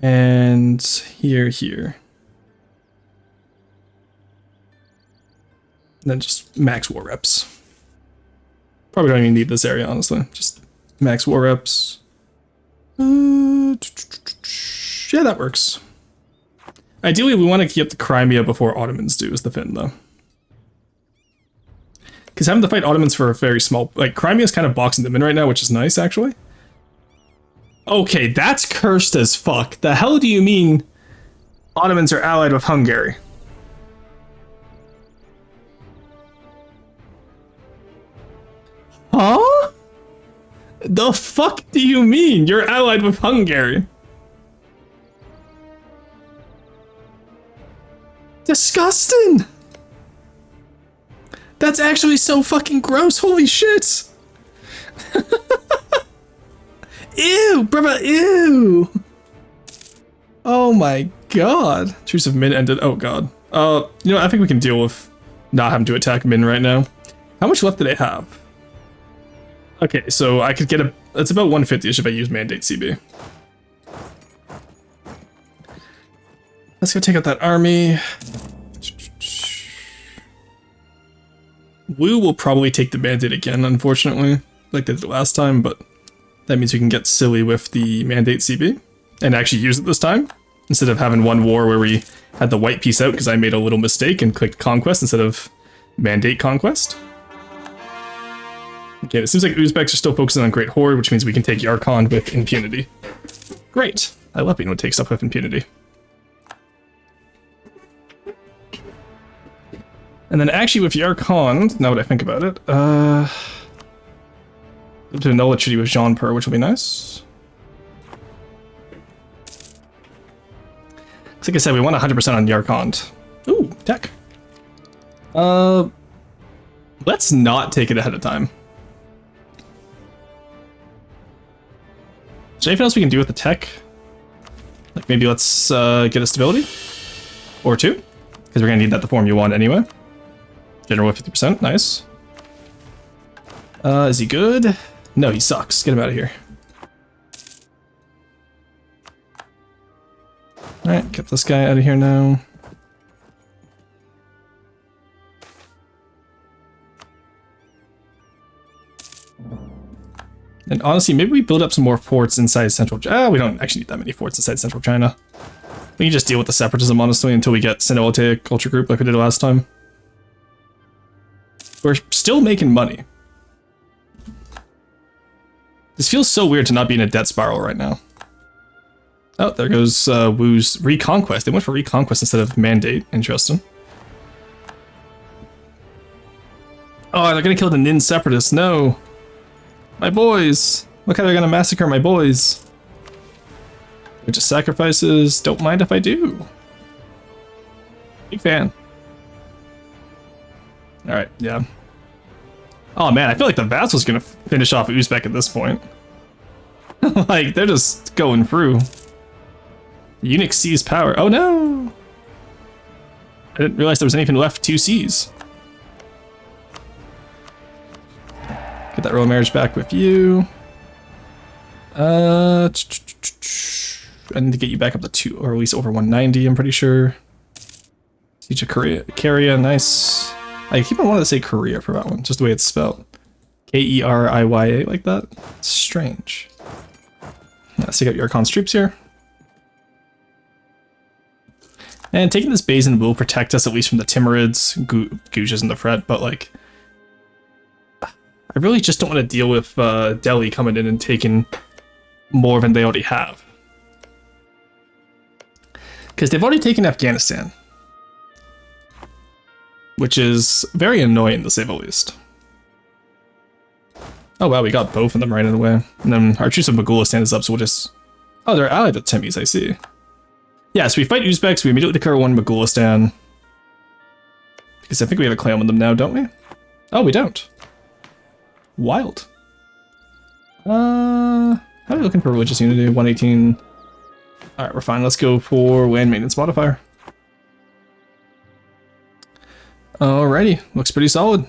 And here, here. And then just max war reps. Probably don't even need this area, honestly. Just max war reps. Yeah, that works. Ideally, we want to get the Crimea before Ottomans do, is the Finn, though. Because having to fight Ottomans for a very small... Like, Crimea is kind of boxing them in right now, which is nice, actually. Okay, that's cursed as fuck. The hell do you mean Ottomans are allied with Hungary? Huh? The fuck do you mean you're allied with Hungary? Disgusting! That's actually so fucking gross, holy shit! Ew, brother, ew! Oh my god. Truce of Min ended, oh god. You know, I think we can deal with not having to attack Min right now. How much left do they have? Okay, so I could get a, it's about 150-ish if I use Mandate CB. Let's go take out that army. Wu will probably take the Mandate again, unfortunately, like they did last time, but that means we can get silly with the Mandate CB and actually use it this time, instead of having one war where we had the white piece out because I made a little mistake and clicked Conquest instead of Mandate Conquest. Okay, it seems like Uzbeks are still focusing on Great Horde, which means we can take Yarkand with impunity. Great! I love being able to take stuff with impunity. And then actually with Yarkand, now that I think about it, to null a treaty with Jean-Per, which will be nice. Like I said, we want 100% on Yarkand. Ooh, tech. Let's not take it ahead of time. Is there anything else we can do with the tech? Like maybe let's get a stability? Or 2? Because we're gonna need that to form you want anyway. General 50%, nice. Is he good? No, he sucks. Get him out of here. Alright, get this guy out of here now. And honestly, maybe we build up some more forts inside central... we don't actually need that many forts inside central China. We can just deal with the separatism, honestly, until we get Sino-Altaic culture group like we did last time. We're still making money. This feels so weird to not be in a debt spiral right now. Oh, there goes Wu's Reconquest. They went for Reconquest instead of Mandate. Interesting. Oh, they're gonna kill the Nin Separatists. No. My boys. Look how they're gonna massacre my boys. Which is sacrifices. Don't mind if I do. Big fan. Alright, yeah. Oh man, I feel like the Vassal's gonna finish off Uzbek at this point. Like, they're just going through. Unix sees power. Oh no! I didn't realize there was anything left to seize. Get that royal marriage back with you. I need to get you back up to 2, or at least over 190, I'm pretty sure. Siege of Korea, nice. I keep on wanting to say Korea for that one, just the way it's spelled. K-E-R-I-Y-A, like that. It's strange. Let's take out Yarkon's troops here. And taking this basin will protect us at least from the Timurids. Guj isn't the threat, but like... I really just don't want to deal with Delhi coming in and taking more than they already have. Because they've already taken Afghanistan. Which is very annoying to say the least. Oh wow, we got both of them right in the way. And then our troops of Mogulistan is up, so we'll just... Oh, they're allied with Timmy's, I see. Yeah, so we fight Uzbeks, we immediately declare one Mogulistan. Because I think we have a claim on them now, don't we? Oh, we don't. Wild. How are we looking for religious unity? 118. Alright, we're fine. Let's go for land maintenance modifier. Alrighty, looks pretty solid.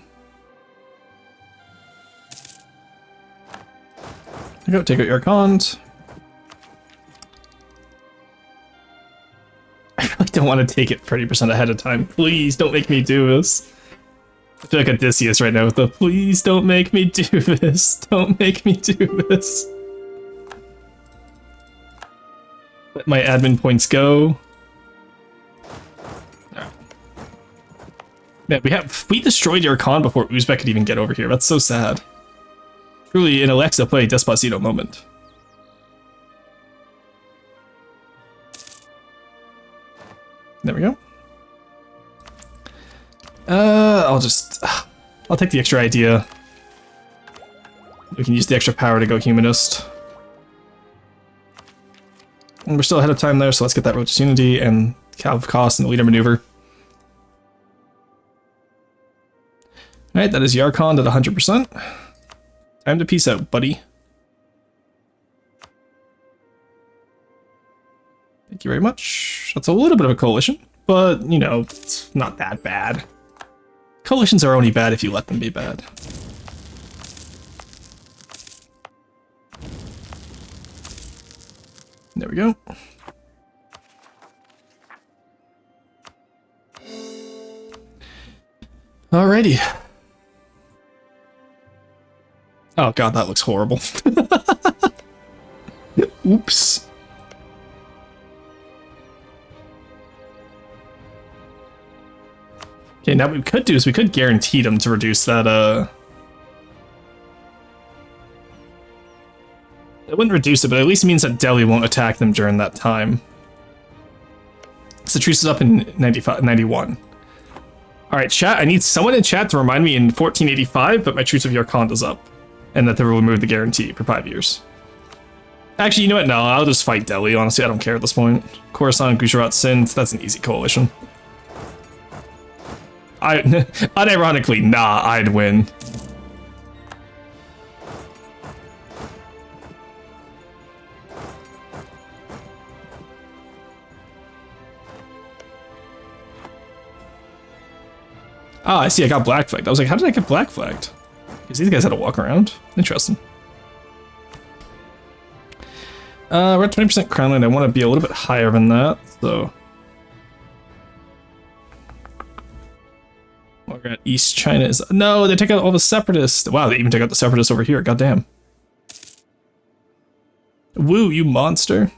There you go, take out your cons. I really don't want to take it 30% ahead of time. Please don't make me do this. I feel like Odysseus right now with the please don't make me do this. Don't make me do this. Let my admin points go. Alright. Man, we destroyed Yarkand before Uzbek could even get over here. That's so sad. Truly an Alexa play Despacito moment. There we go. I'll take the extra idea. We can use the extra power to go humanist. And we're still ahead of time there, so let's get that religious unity and Calv cost and the leader maneuver. Alright, that is Yarkand at 100%. Time to peace out, buddy. Thank you very much. That's a little bit of a coalition, but, you know, it's not that bad. Coalitions are only bad if you let them be bad. There we go. Alrighty. Oh god, that looks horrible. Oops. Okay, now what we could do is we could guarantee them to reduce that, it wouldn't reduce it, but at least it means that Delhi won't attack them during that time. So the truce is up in 91. Alright, chat, I need someone in chat to remind me in 1485, but my truce of Yarkand is up. And that they will remove the guarantee for 5 years. Actually, you know what? No, I'll just fight Delhi. Honestly, I don't care at this point. Khorasan, Gujarat, Sindh. That's an easy coalition. Unironically, nah, I'd win. Ah, I see, I got black flagged. I was like, how did I get black flagged? Because these guys had to walk around. Interesting. We're at 20% crown land. I want to be a little bit higher than that, so. We're at East China is. No, they take out all the separatists. Wow, they even take out the separatists over here. Goddamn. Woo, you monster.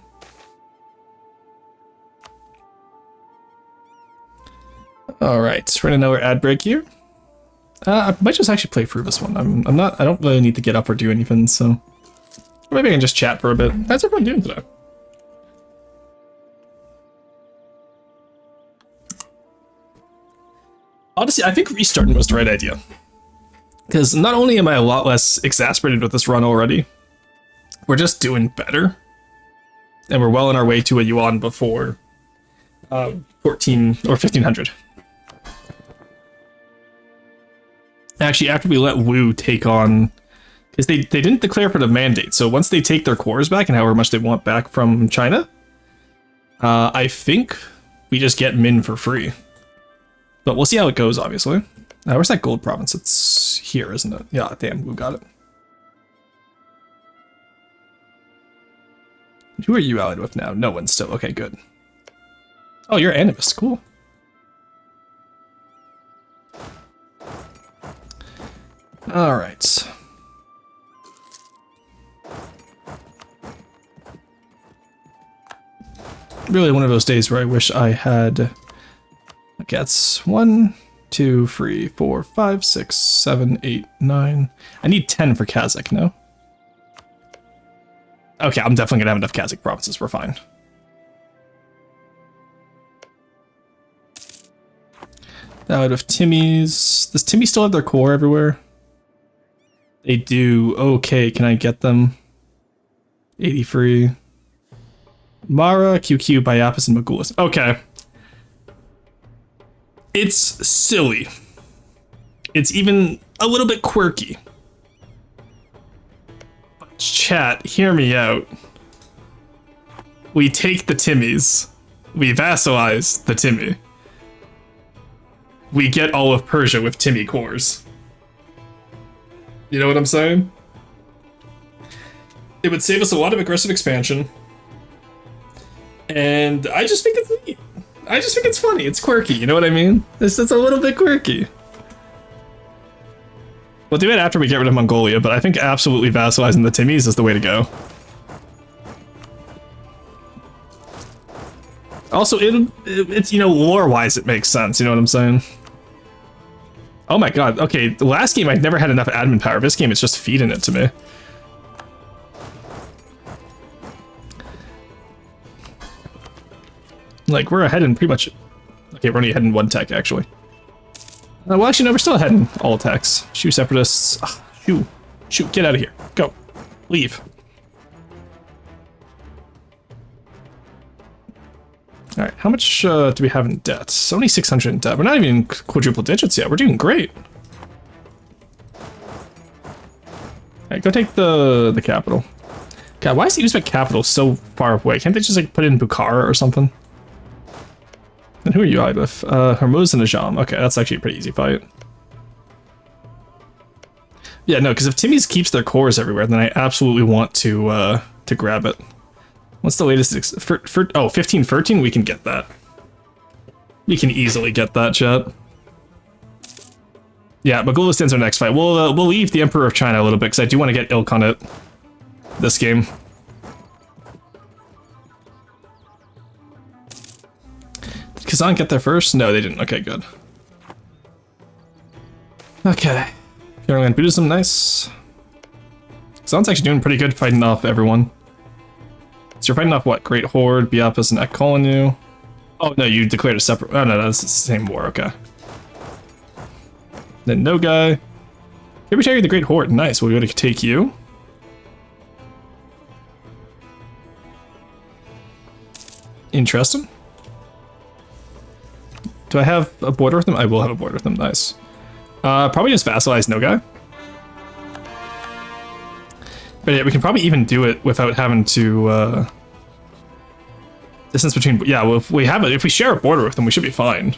Alright, we're in another ad break here. I might just actually play through this one. I don't really need to get up or do anything, so. Or maybe I can just chat for a bit. How's everyone doing today? Honestly, I think restarting was the right idea. Because not only am I a lot less exasperated with this run already, we're just doing better. And we're well on our way to a yuan before 14 or 1500. Actually, after we let Wu take on... Because they didn't declare for the mandate, so once they take their cores back and however much they want back from China, I think we just get Min for free. But we'll see how it goes, obviously. Where's that gold province? It's here, isn't it? Yeah, damn, Wu got it. Who are you allied with now? No one still. Okay, good. Oh, you're animist. Cool. Alright. Really one of those days where I wish I had... Okay, that's 1, 2, 3, 4, 5, 6, 7, 8, 9. I need 10 for Kazakh, no? Okay, I'm definitely gonna have enough Kazakh provinces. We're fine. Out of Timmy's. Does Timmy still have their core everywhere? They do. Okay, can I get them? 83. Mara, QQ, Biapis, and Magulis. Okay. It's silly. It's even a little bit quirky. But chat, hear me out. We take the Timmys. We vassalize the Timmy. We get all of Persia with Timmy cores. You know what I'm saying? It would save us a lot of aggressive expansion. And I just think it's neat. I just think it's funny. It's quirky, you know what I mean? It's a little bit quirky. We'll do it after we get rid of Mongolia, but I think absolutely vassalizing the Timmys is the way to go. Also, it's, you know, lore-wise it makes sense, you know what I'm saying? Oh my god, okay, the last game I never had enough admin power. This game is just feeding it to me. Like, we're ahead in pretty much... Okay, we're only ahead in one tech, actually. Well, actually, no, we're still ahead in all techs. Shoot separatists. Ugh, shoot. Shoot, get out of here. Go. Leave. Alright, how much do we have in debt? It's only 600 in debt. We're not even in quadruple digits yet. We're doing great. Alright, go take the capital. God, why is the Uzbek capital so far away? Can't they just, like, put it in Bukhara or something? And who are you allied with? Hormuz and Ajam. Okay, that's actually a pretty easy fight. Yeah, no, because if Timmy's keeps their cores everywhere, then I absolutely want to grab it. What's the latest? 1513? We can get that. We can easily get that, chat. Yeah, Mogulistan's our next fight. We'll leave the Emperor of China a little bit, because I do want to get Ilk on it this game. Did Kazan get there first? No, they didn't. Okay, good. Okay. Caroline Buddhism, nice. Kazan's actually doing pretty good fighting off everyone. So you're fighting off what? Great Horde, Biapis, and Ekkolinu. Oh no, you declared a separate... Oh no, that's the same war, okay. Then no guy. Tributary of the Great Horde, nice. We'll go to take you. Interesting. Do I have a border with them? I will have a border with them. Nice. Probably just vassalize no guy. But yeah, we can probably even do it without having to distance between. Yeah, well, if we have it, if we share a border with them, we should be fine.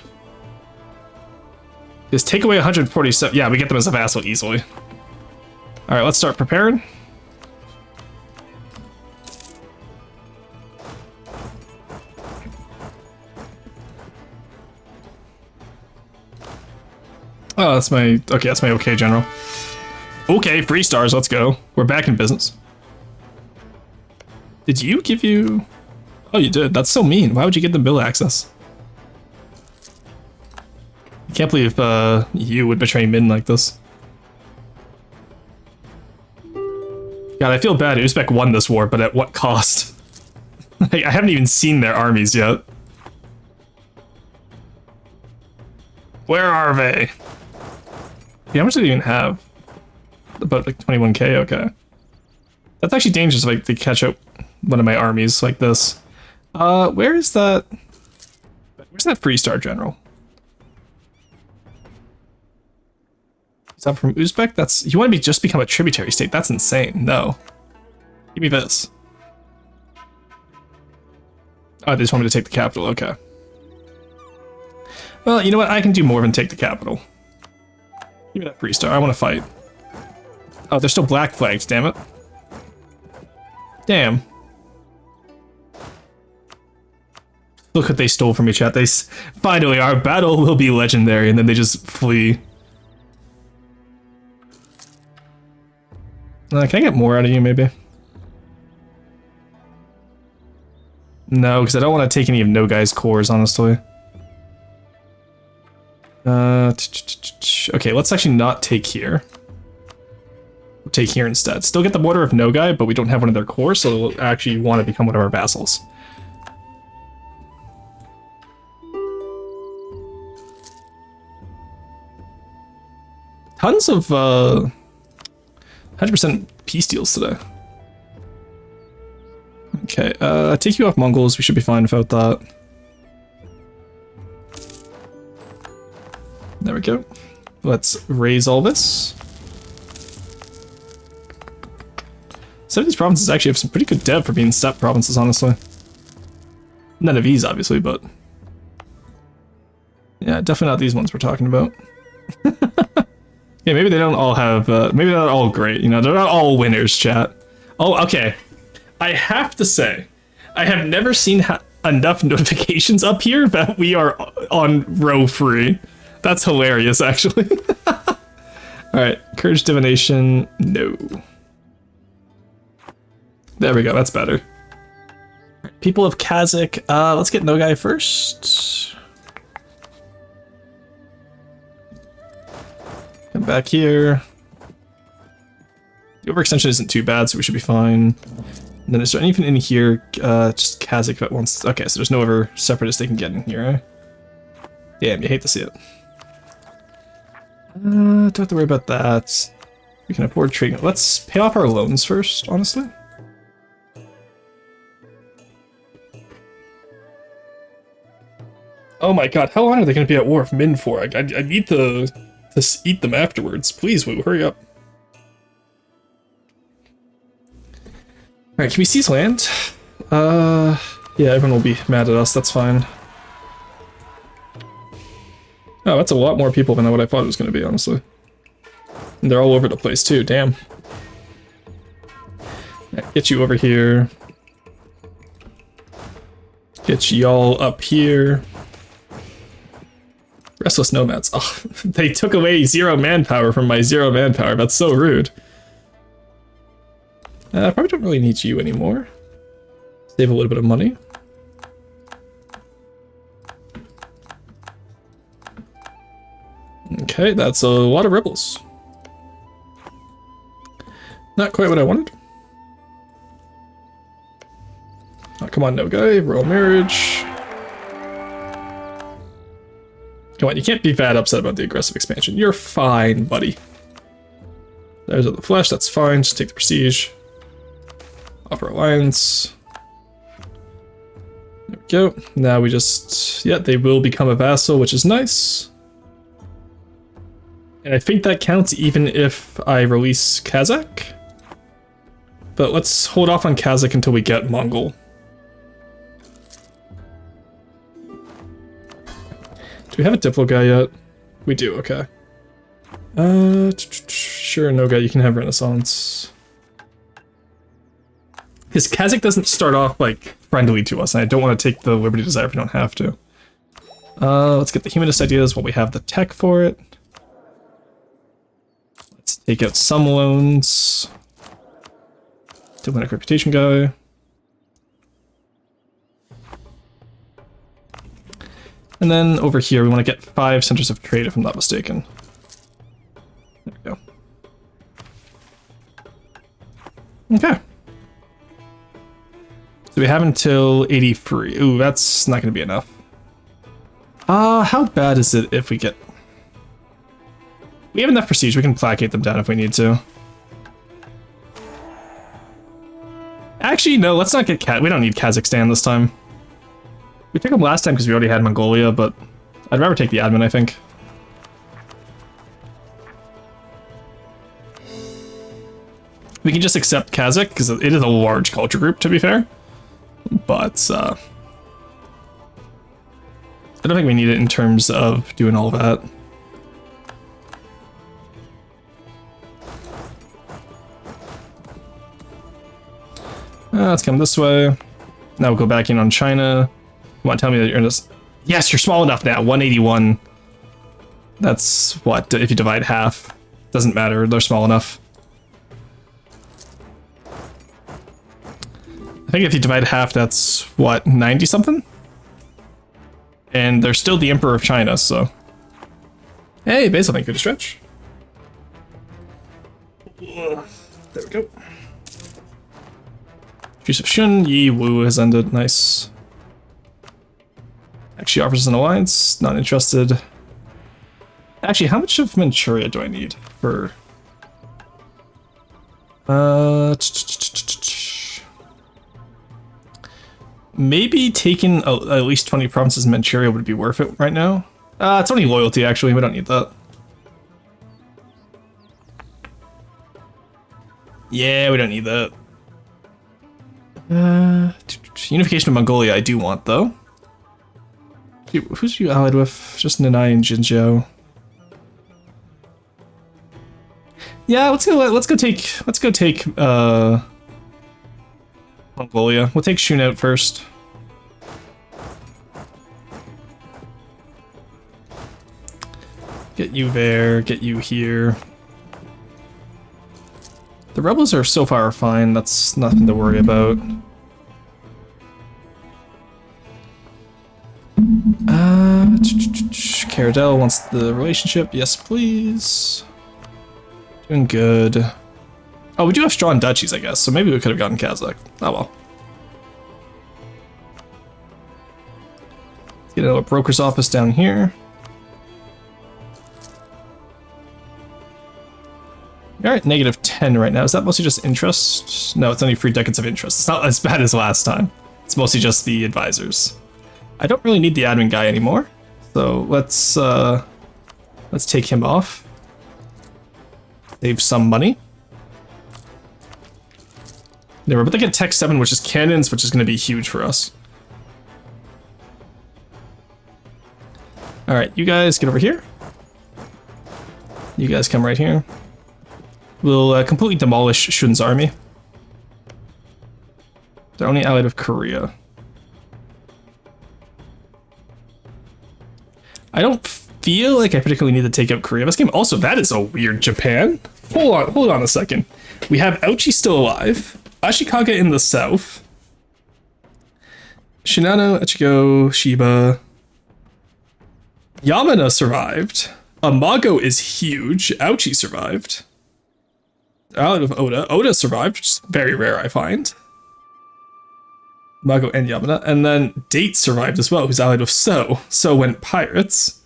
Just take away 147. Yeah, we get them as a vassal easily. All right, let's start preparing. Oh, that's my okay general. Okay, 3 stars, let's go. We're back in business. Did you give you... Oh, you did. That's so mean. Why would you give them bill access? I can't believe you would betray Min like this. God, I feel bad. Uzbek won this war, but at what cost? I haven't even seen their armies yet. Where are they? Yeah, how much do they even have? About like 21k, okay. That's actually dangerous if they catch up one of my armies like this. Where is that? Where's that 3-star general? Is that from Uzbek? That's... You want to just become a tributary state? That's insane. No. Give me this. Oh, they just want me to take the capital, okay. Well, you know what? I can do more than take the capital. Give me that 3-star. I want to fight. Oh, they're still black flags, damn it. Damn. Look what they stole from me, chat. Finally, our battle will be legendary, and then they just flee. Can I get more out of you, maybe? No, because I don't want to take any of No Guy's cores, honestly. Okay, let's actually not take here. We'll take here instead. Still get the border of No Guy, but we don't have one of their cores, so they'll actually want to become one of our vassals. Tons of 100% peace deals today. Okay, take you off Mongols. We should be fine without that. There we go. Let's raise all this. Some of these provinces actually have some pretty good dev for being steppe provinces, honestly. None of these, obviously, but... Yeah, definitely not these ones we're talking about. Yeah, maybe they don't all have... maybe they're not all great, you know? They're not all winners, chat. Oh, okay. I have to say, I have never seen enough notifications up here that we are on row free. That's hilarious, actually. Alright, Courage Divination, no. There we go, that's better. People of Kazakh, let's get No Guy first. Come back here. The overextension isn't too bad, so we should be fine. And then is there anything in here, just Kazakh that wants... Okay, so there's no other separatists they can get in here, eh? Damn, you hate to see it. Don't have to worry about that. We can afford trading. Let's pay off our loans first, honestly. Oh my god, how long are they going to be at war with Min for? I need to eat them afterwards. Please, Woo, hurry up. Alright, can we seize land? Yeah, everyone will be mad at us, that's fine. Oh, that's a lot more people than what I thought it was going to be, honestly. And they're all over the place, too, damn. Right, get you over here. Get y'all up here. Restless Nomads. Oh, they took away 0 manpower from my 0 manpower. That's so rude. I probably don't really need you anymore. Save a little bit of money. Okay, that's a lot of rebels. Not quite what I wanted. Oh, come on, No Guy. Royal marriage. Come on, you can't be that upset about the aggressive expansion. You're fine, buddy. There's the flesh, that's fine. Just take the prestige. Offer alliance. There we Go. Now we just, yeah, they will become a vassal, which is nice. And I think that counts even if I release Kazakh. But let's hold off on Kazakh until we get Mongol. Do we have a Diplo guy yet? We do, okay. Sure, no guy, you can have Renaissance. Because Kazakh doesn't start off, like, friendly to us, and I don't want to take the Liberty Desire if we don't have to. Let's get the Humanist ideas while we have the tech for it. Let's take out some loans. Diplomatic reputation guy. And then over here, we want to get 5 centers of trade, if I'm not mistaken. There we go. Okay. So we have until 83. Ooh, that's not going to be enough. How bad is it if we get... We have enough prestige, we can placate them down if we need to. Actually, no, let's not get we don't need Kazakhstan this time. We took them last time because we already had Mongolia, but I'd rather take the admin, I think. We can just accept Kazakh, because it is a large culture group, to be fair. But, I don't think we need it in terms of doing all that. Let's come this way. Now we'll go back in on China. You want to tell me that you're in this? Yes, you're small enough now. 181. That's what, if you divide half. Doesn't matter, they're small enough. I think if you divide half, that's what, 90 something? And they're still the Emperor of China, so. Hey, Basil, thank you to stretch. There we go. Truce of Shun, Yi Wu has ended, nice. Actually offers an alliance, not interested. Actually, how much of Manchuria do I need for... Maybe taking at least 20 provinces in Manchuria would be worth it right now. It's only loyalty, actually, we don't need that. Yeah, we don't need that. Unification of Mongolia I do want, though. Who's you allied with? Just Nanai and Jinzhou. Yeah, let's go take Mongolia. We'll take Shun out first. Get you there, get you here. The rebels are so far fine, that's nothing to worry about. Caradel wants the relationship, yes please. Doing good. Oh, we do have strong duchies, I guess, so maybe we could have gotten Kazakh. Oh well. Let's get a broker's office down here. Alright, negative 10 right now. Is that mostly just interest? No, it's only 3 decades of interest. It's not as bad as last time. It's mostly just the advisors. I don't really need the admin guy anymore, so let's take him off. Save some money. There, we're about to get Tech 7, which is cannons, which is going to be huge for us. Alright, you guys get over here. You guys come right here. We'll completely demolish Shun's army. They're only allied with Korea. I don't feel like I particularly need to take out Korea this game. Also, that is a weird Japan. Hold on a second. We have Ouchi still alive. Ashikaga in the south. Shinano, Ichigo, Shiba. Yamana survived. Amago is huge. Ouchi survived. Allied with Oda. Oda survived, which is very rare, I find. Mago and Yamana. And then Date survived as well, who's allied with So. So went pirates.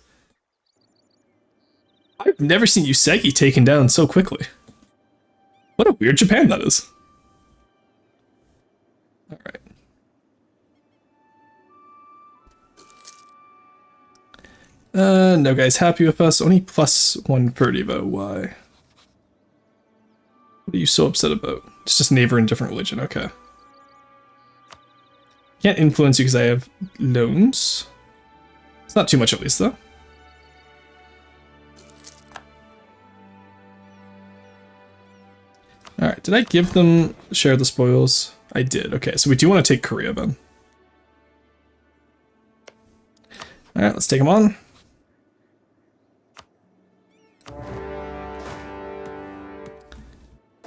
I've never seen Usagi taken down so quickly. What a weird Japan that is. Alright. No guys, happy with us. Only plus 130 though. Why? What are you so upset about? It's just neighbor in different religion. Okay. Can't influence you because I have loans. It's not too much at least though. Alright, did I give them share the spoils? I did. Okay, so we do want to take Korea then. Alright, let's take them on.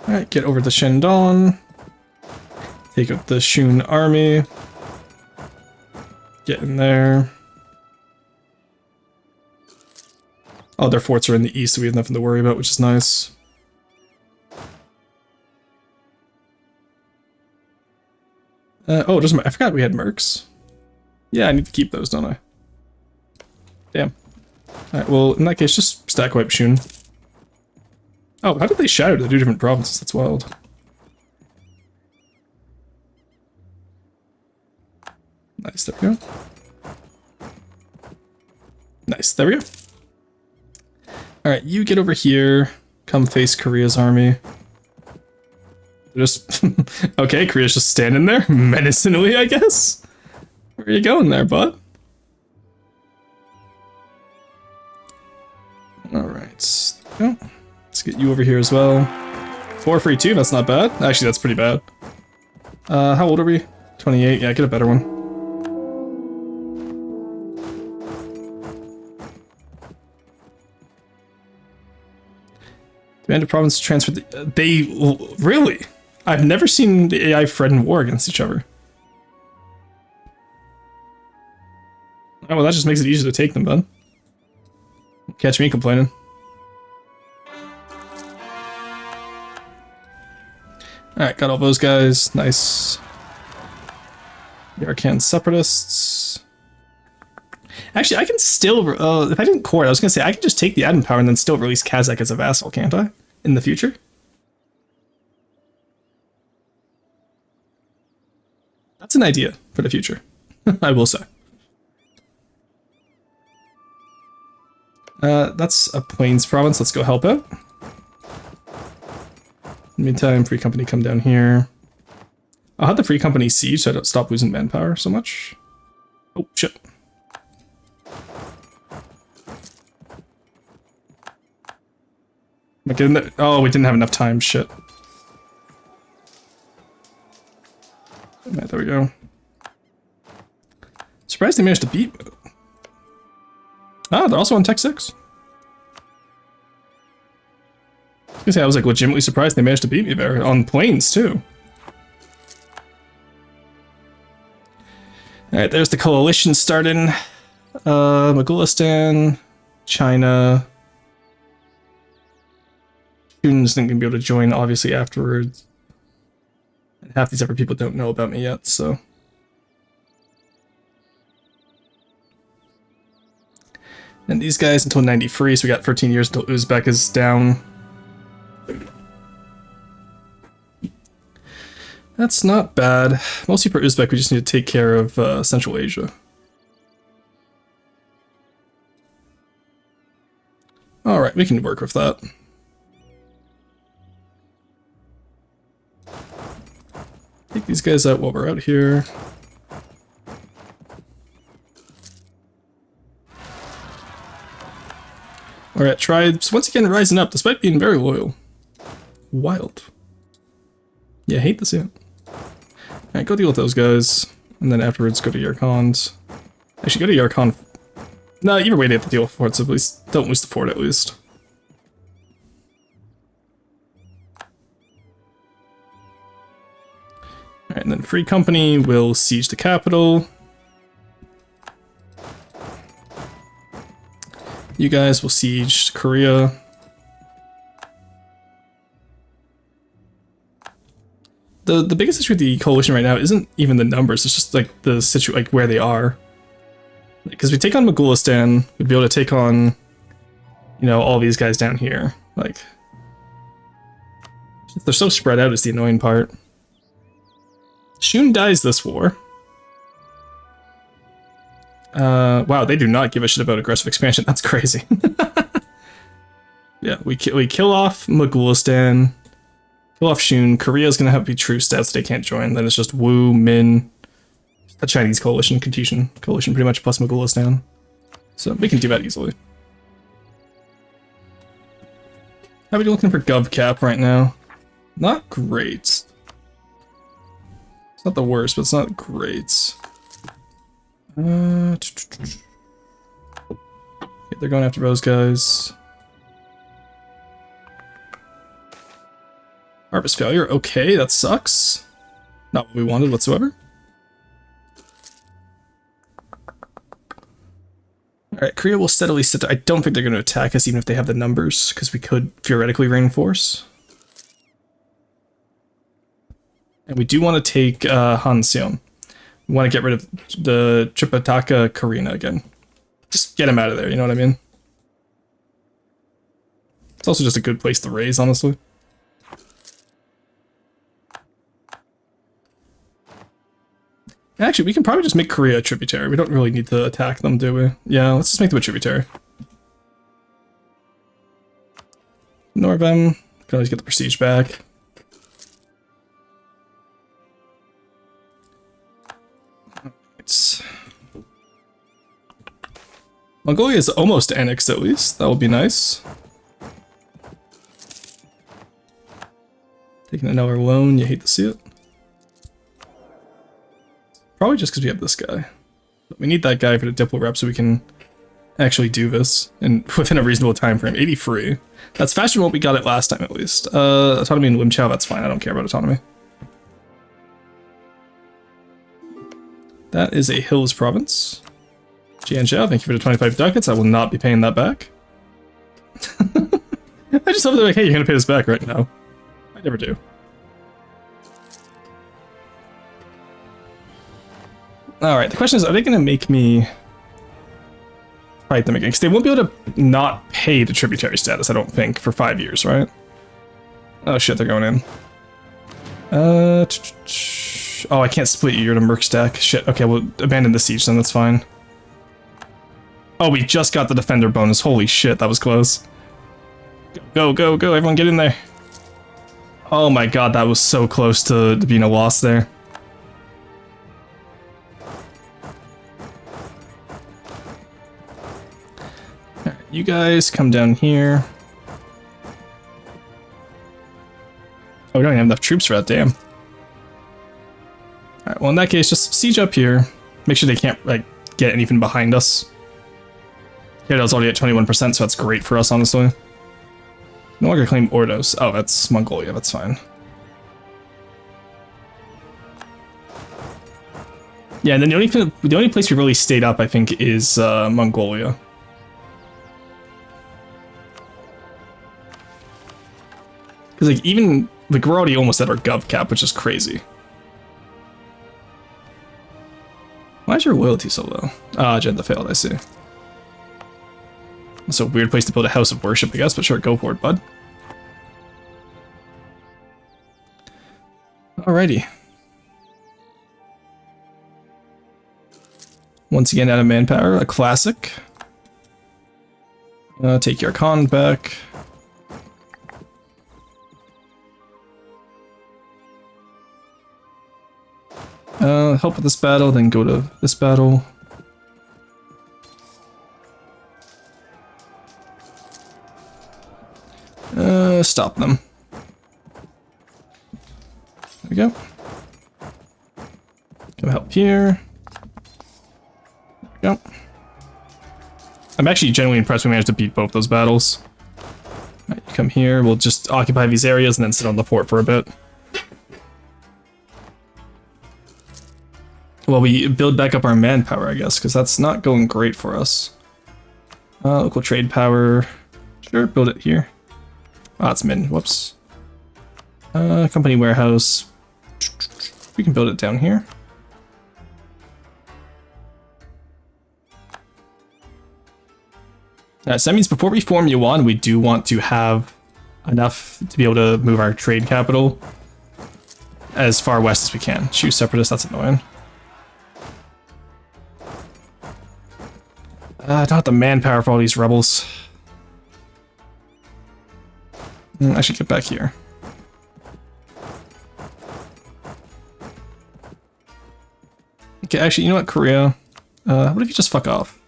Alright, get over to Shandong. Take out the Shun army. Get in there. Oh, their forts are in the east, so we have nothing to worry about, which is nice. Oh, it doesn't matter. I forgot we had mercs. Yeah, I need to keep those, don't I? Damn. Alright, well, in that case, just stack wipe Shun. Oh, how did they shatter the two different provinces? That's wild. Nice, there we go. Nice, there we go. Alright, you get over here. Come face Korea's army. Just... okay, Korea's just standing there, menacingly, I guess. Where are you going there, bud? Alright, there we go. Let's get you over here as well. 4 free 2, that's not bad. Actually, that's pretty bad. How old are we? 28, yeah, get a better one. Demand a province transfer the, they... really? I've never seen the AI threaten war against each other. Oh, well, that just makes it easier to take them, then. Catch me complaining. Alright, got all those guys. Nice. The Arcan Separatists. Actually, I can still... if I didn't core it, I was going to say, I can just take the admin power and then still release Kazakh as a vassal, can't I? In the future? That's an idea for the future, I will say. That's a Plains province. Let's go help out. In the meantime, Free Company come down here. I'll have the Free Company siege so I don't stop losing manpower so much. Oh, shit. Am I getting that? Oh, we didn't have enough time. Shit. Right, there we go. Surprised they managed to beat me. Ah, they're also on Tech 6. I was like legitimately surprised they managed to beat me there. On Plains, too. Alright, there's the coalition starting. Mongolistan, China. Students aren't going to be able to join, obviously, afterwards. And half these other people don't know about me yet, so... And these guys until 93, so we got 13 years until Uzbek is down. That's not bad. Mostly for Uzbek, we just need to take care of Central Asia. Alright, we can work with that. Take these guys out while we're out here. Alright, tribes once again rising up, despite being very loyal. Wild. Yeah, I hate to see it. Alright, go deal with those guys. And then afterwards, go to Yarkhan's. Actually, go to Yarkhan. No, either way they have to deal with forts, so at least don't lose the fort at least. Alright, and then Free Company will siege the capital. You guys will siege Korea. The biggest issue with the coalition right now isn't even the numbers, it's just like the like where they are. Because we take on Mongolistan, we'd be able to take on, you know, all these guys down here. Like, they're so spread out is the annoying part. Shun dies this war. Wow, they do not give a shit about aggressive expansion. That's crazy. Yeah, we kill off Mogulistan, kill off Shun. Korea's gonna have to be true stats. They can't join. Then it's just Wu, Min, a Chinese coalition, Confucian coalition, pretty much plus Mogulistan. So we can do that easily. How are we looking for Gov Cap right now? Not great. It's not the worst, but it's not great. Okay, they're going after those guys. Harvest failure. Okay, that sucks. Not what we wanted whatsoever. Alright, Korea will steadily sit there. I don't think they're going to attack us even if they have the numbers, because we could theoretically reinforce. And we do want to take Hanseon. We want to get rid of the Tripitaka Karina again. Just get him out of there, you know what I mean? It's also just a good place to raise, honestly. Actually, we can probably just make Korea a tributary. We don't really need to attack them, do we? Yeah, let's just make them a tributary. Ignore them. Can always get the prestige back. Mongolia is almost annexed, at least. That would be nice. Taking another loan, you hate to see it. Probably just because we have this guy. But we need that guy for the Diplo rep so we can actually do this and within a reasonable time frame. 83. That's faster than what we got it last time, at least. Autonomy and Lim Chao, that's fine. I don't care about autonomy. That is a Hills province. Jian Zhao, thank you for the 25 ducats. I will not be paying that back. I just hope they're like, hey, you're gonna pay this back right now. I never do. Alright, the question is, are they gonna make me fight them again? Because they won't be able to not pay the tributary status, I don't think, for 5 years, right? Oh shit, they're going in. Oh, I can't split you, you're in a merc stack. Shit, okay, we'll abandon the siege then, that's fine. Oh, we just got the defender bonus. Holy shit, that was close. Go, go, go, everyone get in there. Oh my god, that was so close to being a loss there. Alright, you guys come down here. Oh, we don't even have enough troops for that, damn. Alright, well in that case, just siege up here. Make sure they can't, like, get anything behind us. Kyoto's already at 21%, so that's great for us, honestly. No longer claim Ordos. Oh, that's Mongolia, that's fine. Yeah, and then the only place we really stayed up, I think, is Mongolia. Because, like, even, like, we're already almost at our gov cap, which is crazy. Why is your loyalty so low? Ah, Agenda failed, I see. That's a weird place to build a house of worship, I guess, but sure, go for it, bud. Alrighty. Once again, out of manpower, a classic. Take your con back. Help with this battle, then go to this battle. Stop them. There we go. Go help here. There we go. I'm actually genuinely impressed we managed to beat both those battles. Alright, you come here, we'll just occupy these areas and then sit on the port for a bit. Well, we build back up our manpower, I guess, because that's not going great for us. Local trade power. Sure, build it here. Ah, it's min. Whoops. Company warehouse. We can build it down here. So that means before we form Yuan, we do want to have enough to be able to move our trade capital as far west as we can. Choose separatists, that's annoying. I don't have the manpower for all these rebels. I should get back here. Okay, actually, you know what, Korea? What if you just fuck off?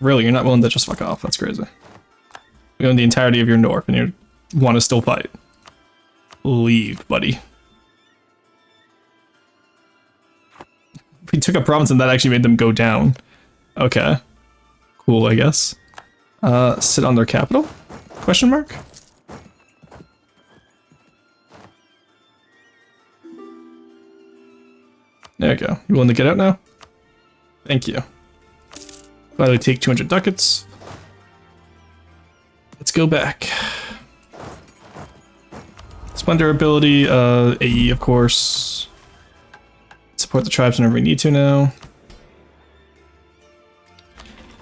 Really, you're not willing to just fuck off? That's crazy. You own the entirety of your north and you want to still fight. Leave, buddy. We took a province and that actually made them go down. Okay. Cool, I guess. Sit on their capital? Question mark? There you go. You willing to get out now? Thank you. Gladly take 200 ducats. Let's go back. Splendor ability, AE of course. Support the tribes whenever we need to now.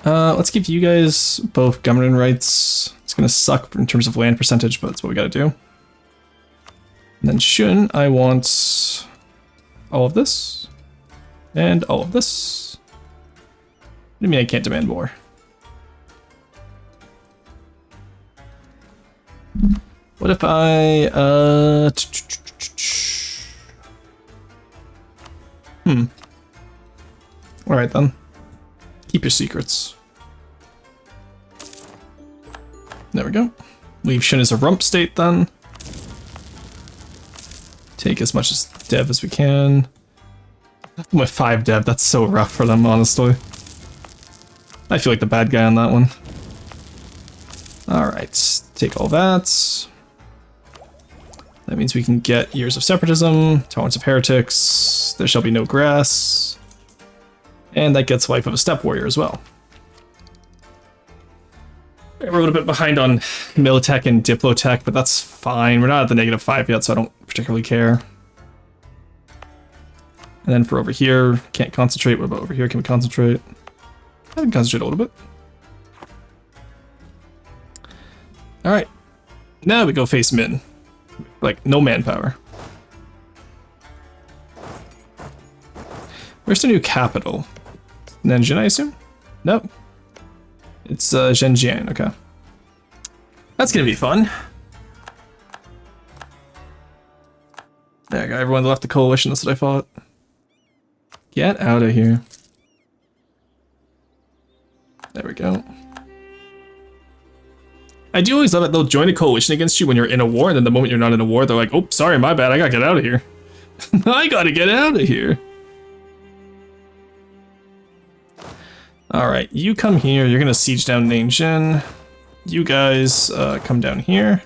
Let's give you guys both governing rights. It's gonna suck in terms of land percentage, but that's what we gotta do. And then Shun, I want all of this. And all of this. What do you mean I can't demand more? What if I, Alright then. Keep your secrets. There we go. Leave Shun as a rump state then. Take as much as dev as we can. With 5 dev, that's so rough for them, honestly. I feel like the bad guy on that one. Alright, take all that. That means we can get Years of Separatism, Tolerance of Heretics, There Shall Be No Grass, and that gets Life of a Steppe Warrior as well. We're a little bit behind on Militech and Diplotech, but that's fine. We're not at the -5 yet, so I don't particularly care. And then for over here, can't concentrate. What about over here? Can we concentrate? I can concentrate a little bit. Alright. Now we go face Min. Like, no manpower. Where's the new capital? Nanjing, I assume? Nope. It's Zhenjiang, okay. That's gonna be fun. There you go, everyone left the coalition, that's what I thought. Get out of here. There we go. I do always love it, they'll join a coalition against you when you're in a war, and then the moment you're not in a war, they're like, oh, sorry, my bad, I gotta get out of here. I gotta get out of here. Alright, you come here, you're gonna siege down Nanjing. You guys come down here.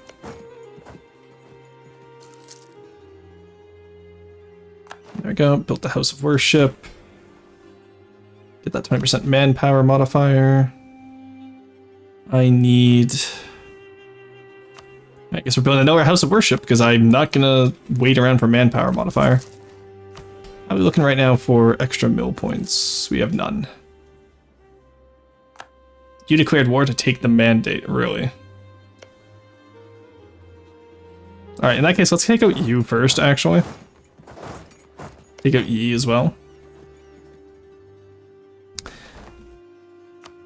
There we go, built the House of Worship. Get that 20% manpower modifier. I guess we're building another House of Worship because I'm not gonna wait around for manpower modifier. How are we looking right now for extra mill points? We have none. You declared war to take the mandate, really? Alright, in that case, let's take out you first, actually. Take out Yi as well.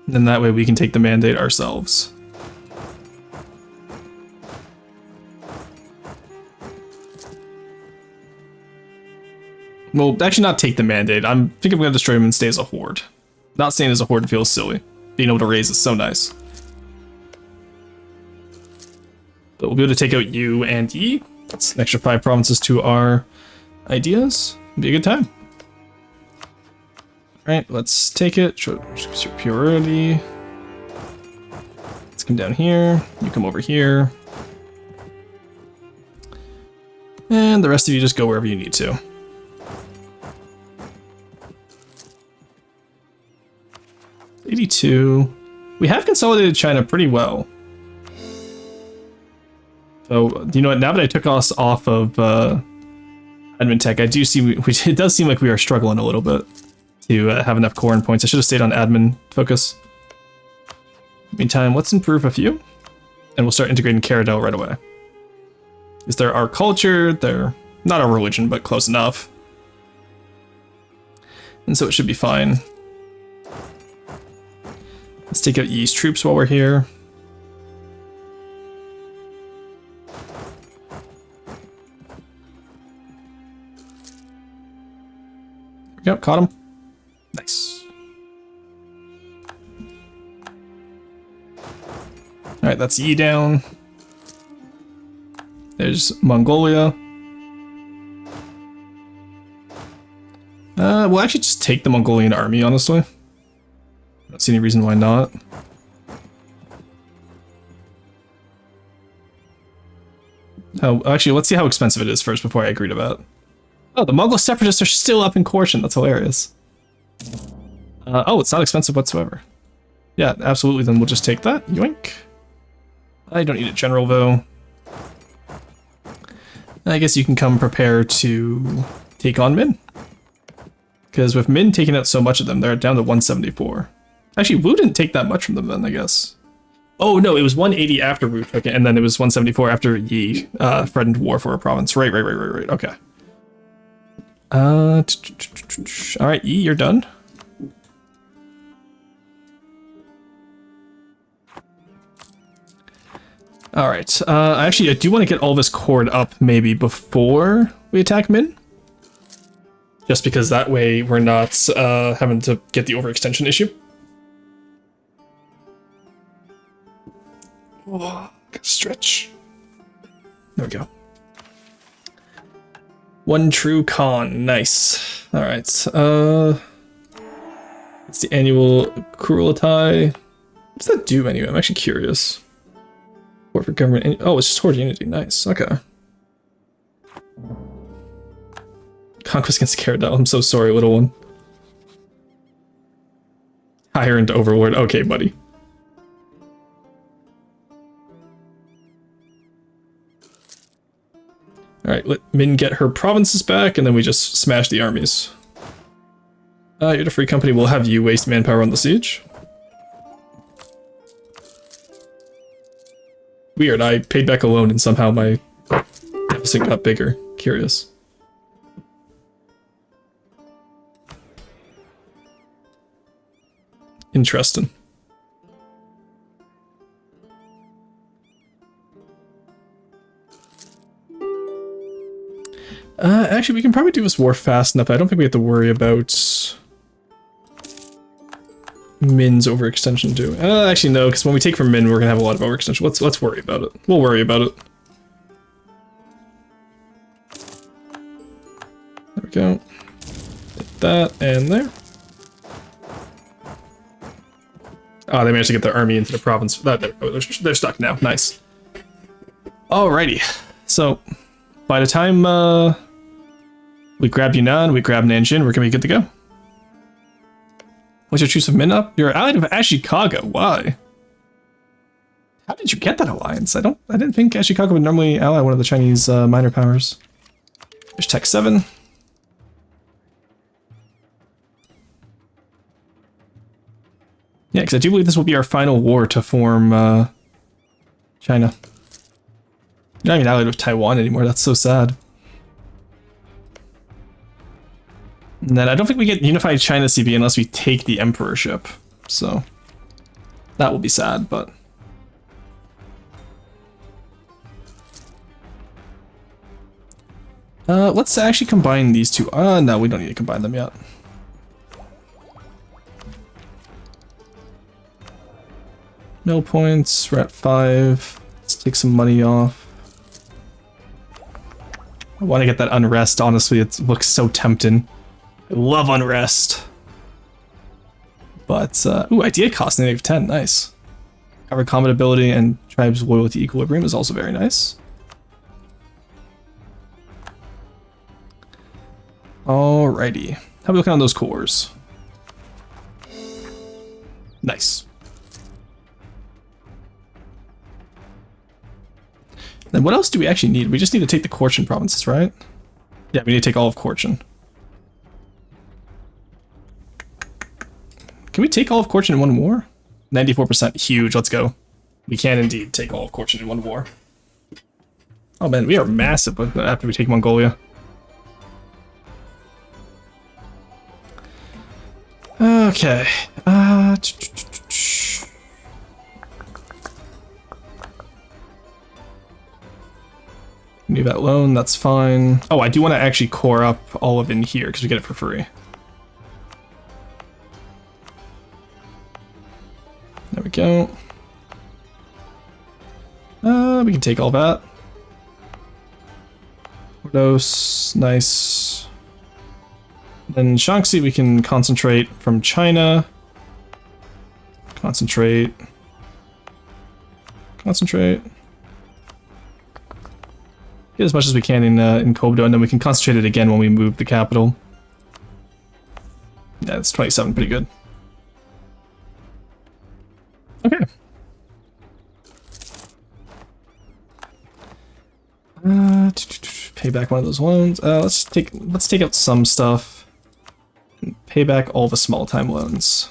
And then that way we can take the mandate ourselves. Well, actually not take the mandate. I think I'm going to destroy him and stay as a horde. Not staying as a horde feels silly. Being able to raise is so nice. But we'll be able to take out you and Yi. That's an extra 5 provinces to our ideas. It'll be a good time. Alright, let's take it. Superiority. Let's come down here. You come over here. And the rest of you just go wherever you need to. '82. We have consolidated China pretty well. So, you know what, now that I took us off of admin tech, I do see, it does seem like we are struggling a little bit to have enough core and points. I should have stayed on admin focus. Meantime, let's improve a few, and we'll start integrating Caradel right away. Is there our culture? They're not a religion, but close enough. And so it should be fine. take out Yi's troops while we're here. There we go, caught him. Nice. Alright, that's Yi down. There's Mongolia. We'll actually just take the Mongolian army, honestly. I don't see any reason why not. Oh, actually, let's see how expensive it is first before I agree to that. Oh, the Mongol separatists are still up in Korshan. That's hilarious. Oh, it's not expensive whatsoever. Yeah, absolutely. Then we'll just take that. Yoink. I don't need a general, though. I guess you can come prepare to take on Min. Because with Min taking out so much of them, they're down to 174. Actually, Wu didn't take that much from them then, I guess. Oh, no, it was 180 after Wu took it, and then it was 174 after Yi threatened war for a province. Right. Okay. Alright, Yi, you're done. Alright, actually, I do want to get all this cord up maybe before we attack Min. Just because that way we're not having to get the overextension issue. Oh, gotta stretch. There we go. One true con, nice. Alright, it's the annual Kurultai. What's that do anyway? I'm actually curious. Corporate government, oh, it's just Horde Unity, nice, okay. Conquest against Caradel, I'm so sorry, little one. Hire into Overlord, okay, buddy. Alright, let Min get her provinces back, and then we just smash the armies. You're the free company, we'll have you waste manpower on the siege. Weird, I paid back a loan and somehow my deficit got bigger. Curious. Interesting. Actually, we can probably do this war fast enough. I don't think we have to worry about Min's overextension too. Actually, no, because when we take from Min, we're gonna have a lot of overextension. Let's worry about it. We'll worry about it. There we go. Hit that and there. Oh, they managed to get their army into the province. They're stuck now. Nice. Alrighty. So, by the time we grab Yunnan, we grab Nanjing, we're gonna be good to go. What's your choose of Min up? You're allied with Ashikaga. Why? How did you get that alliance? I didn't think Ashikaga would normally ally one of the Chinese minor powers. There's Tech 7. Yeah, because I do believe this will be our final war to form China. You're not even allied with Taiwan anymore. That's so sad. And then I don't think we get unified China CB unless we take the emperorship. So that will be sad, but let's actually combine these two. No, we don't need to combine them yet. No points. We're at 5. Let's take some money off. I want to get that unrest. Honestly, it looks so tempting. I love unrest. But, ooh, idea cost -10, nice. Cover combat ability and tribes loyalty equilibrium is also very nice. Alrighty. How are we looking on those cores? Nice. Then what else do we actually need? We just need to take the Korshan provinces, right? Yeah, we need to take all of Korshan. Can we take all of Korshan in one war? 94%, huge, let's go. We can indeed take all of Korshan in one war. Oh man, we are massive after we take Mongolia. Okay. Renew that loan, that's fine. Oh, I do want to actually core up all of in here because we get it for free. There we go. We can take all that. Ordos, nice. Then Shaanxi we can concentrate from China. Concentrate. Concentrate. Get as much as we can in Kobdo, and then we can concentrate it again when we move the capital. Yeah, it's 27, pretty good. Okay. Pay back one of those loans. Let's take out some stuff. And pay back all the small time loans.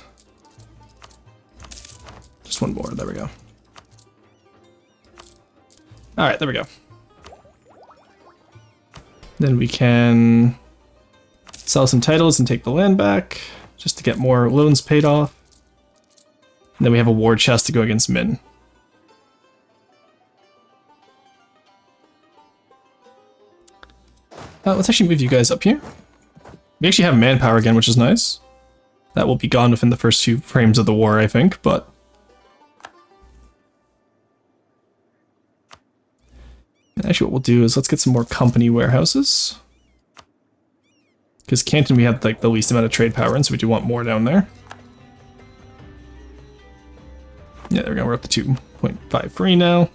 Just one more. There we go. All right, there we go. Then we can sell some titles and take the land back, just to get more loans paid off. And then we have a war chest to go against Min. Let's actually move you guys up here. We actually have manpower again, which is nice. That will be gone within the first few frames of the war, I think, but... Actually, what we'll do is let's get some more company warehouses. Because Canton we had like the least amount of trade power in, so we do want more down there. Yeah, there we go, we're up to 2.5 free now.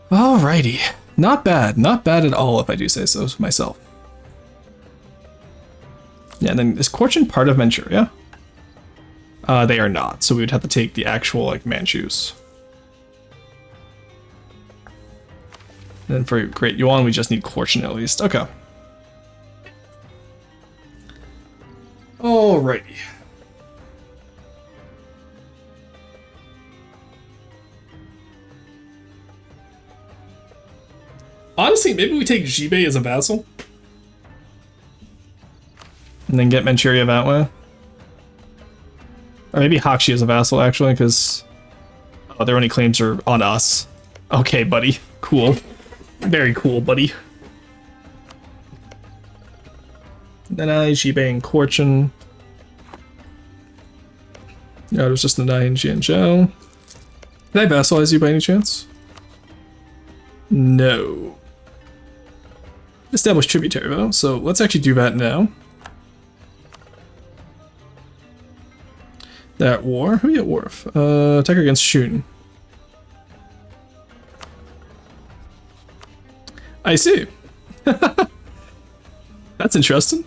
Alrighty. Not bad at all if I do say so myself. Yeah, and then is Korchin part of Manchuria? They are not, so we would have to take the actual, like, Manchus. And then for Great Yuan, we just need Korchin at least. Okay. Alrighty. Honestly, maybe we take Jibei as a vassal. And then get Manchuria that way. Or maybe Hakshi as a vassal, actually, because their only claims are on us. Okay, buddy. Cool. Very cool, buddy. Then Jibei and Korchin. Yeah, there's just Nanai and Jianzhou. Can I vassalize you by any chance? No. Establish tributary, though, so let's actually do that now. That war? Who are you at war with? Attacker against Shun. I see. That's interesting.